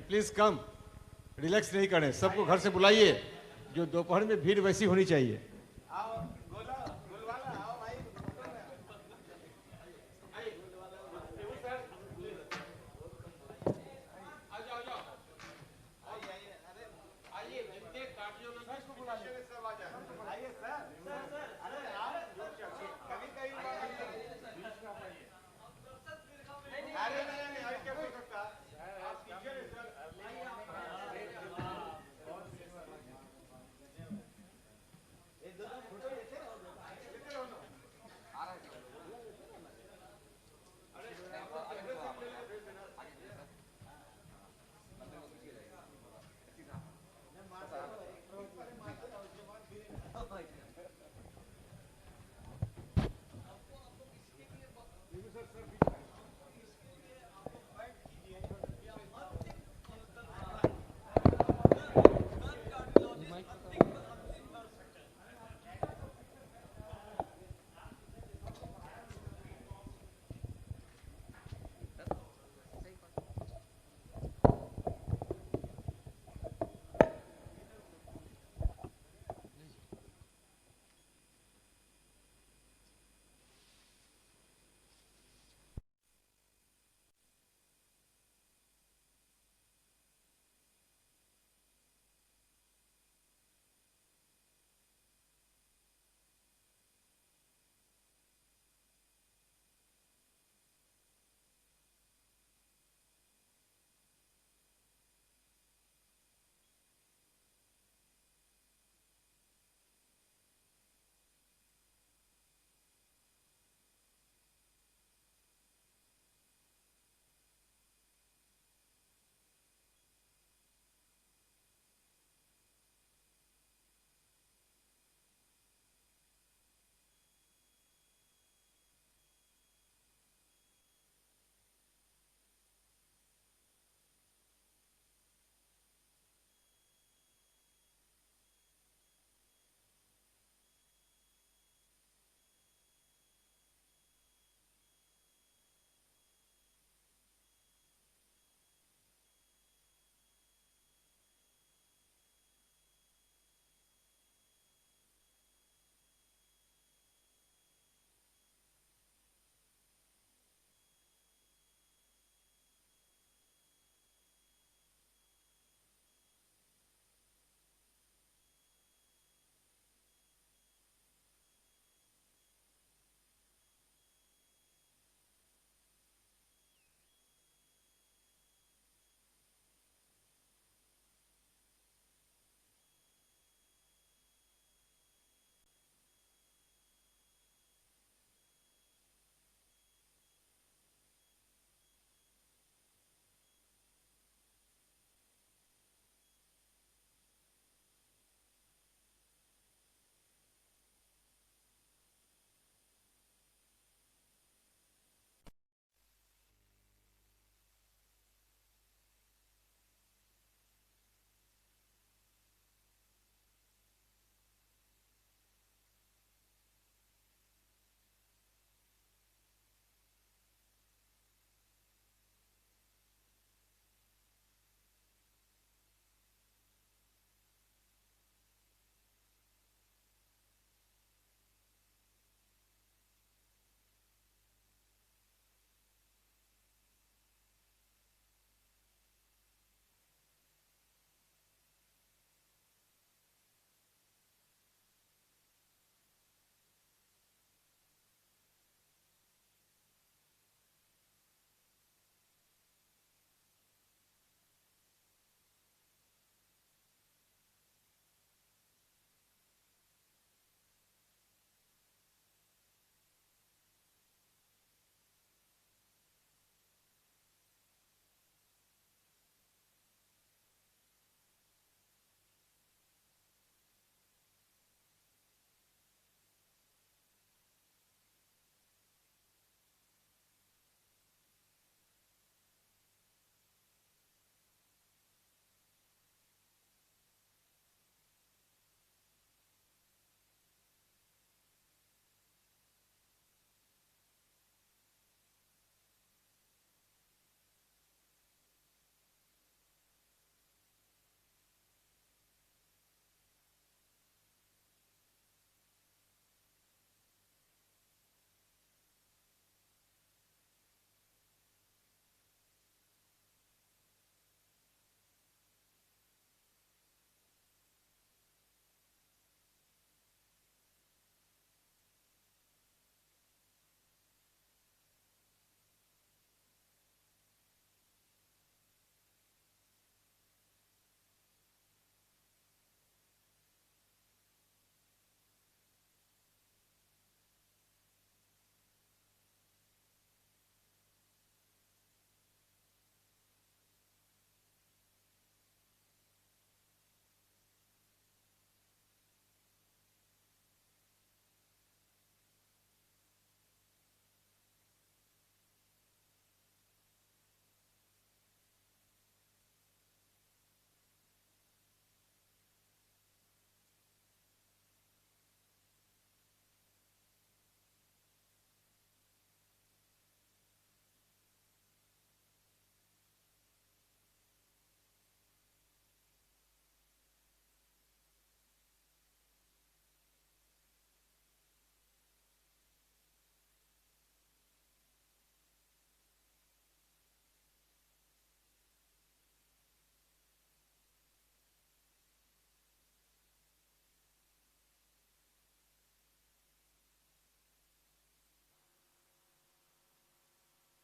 Please come. Relax नहीं करें, सबको घर से बुलाइए, जो दोपहर में भीड़ वैसी होनी चाहिए.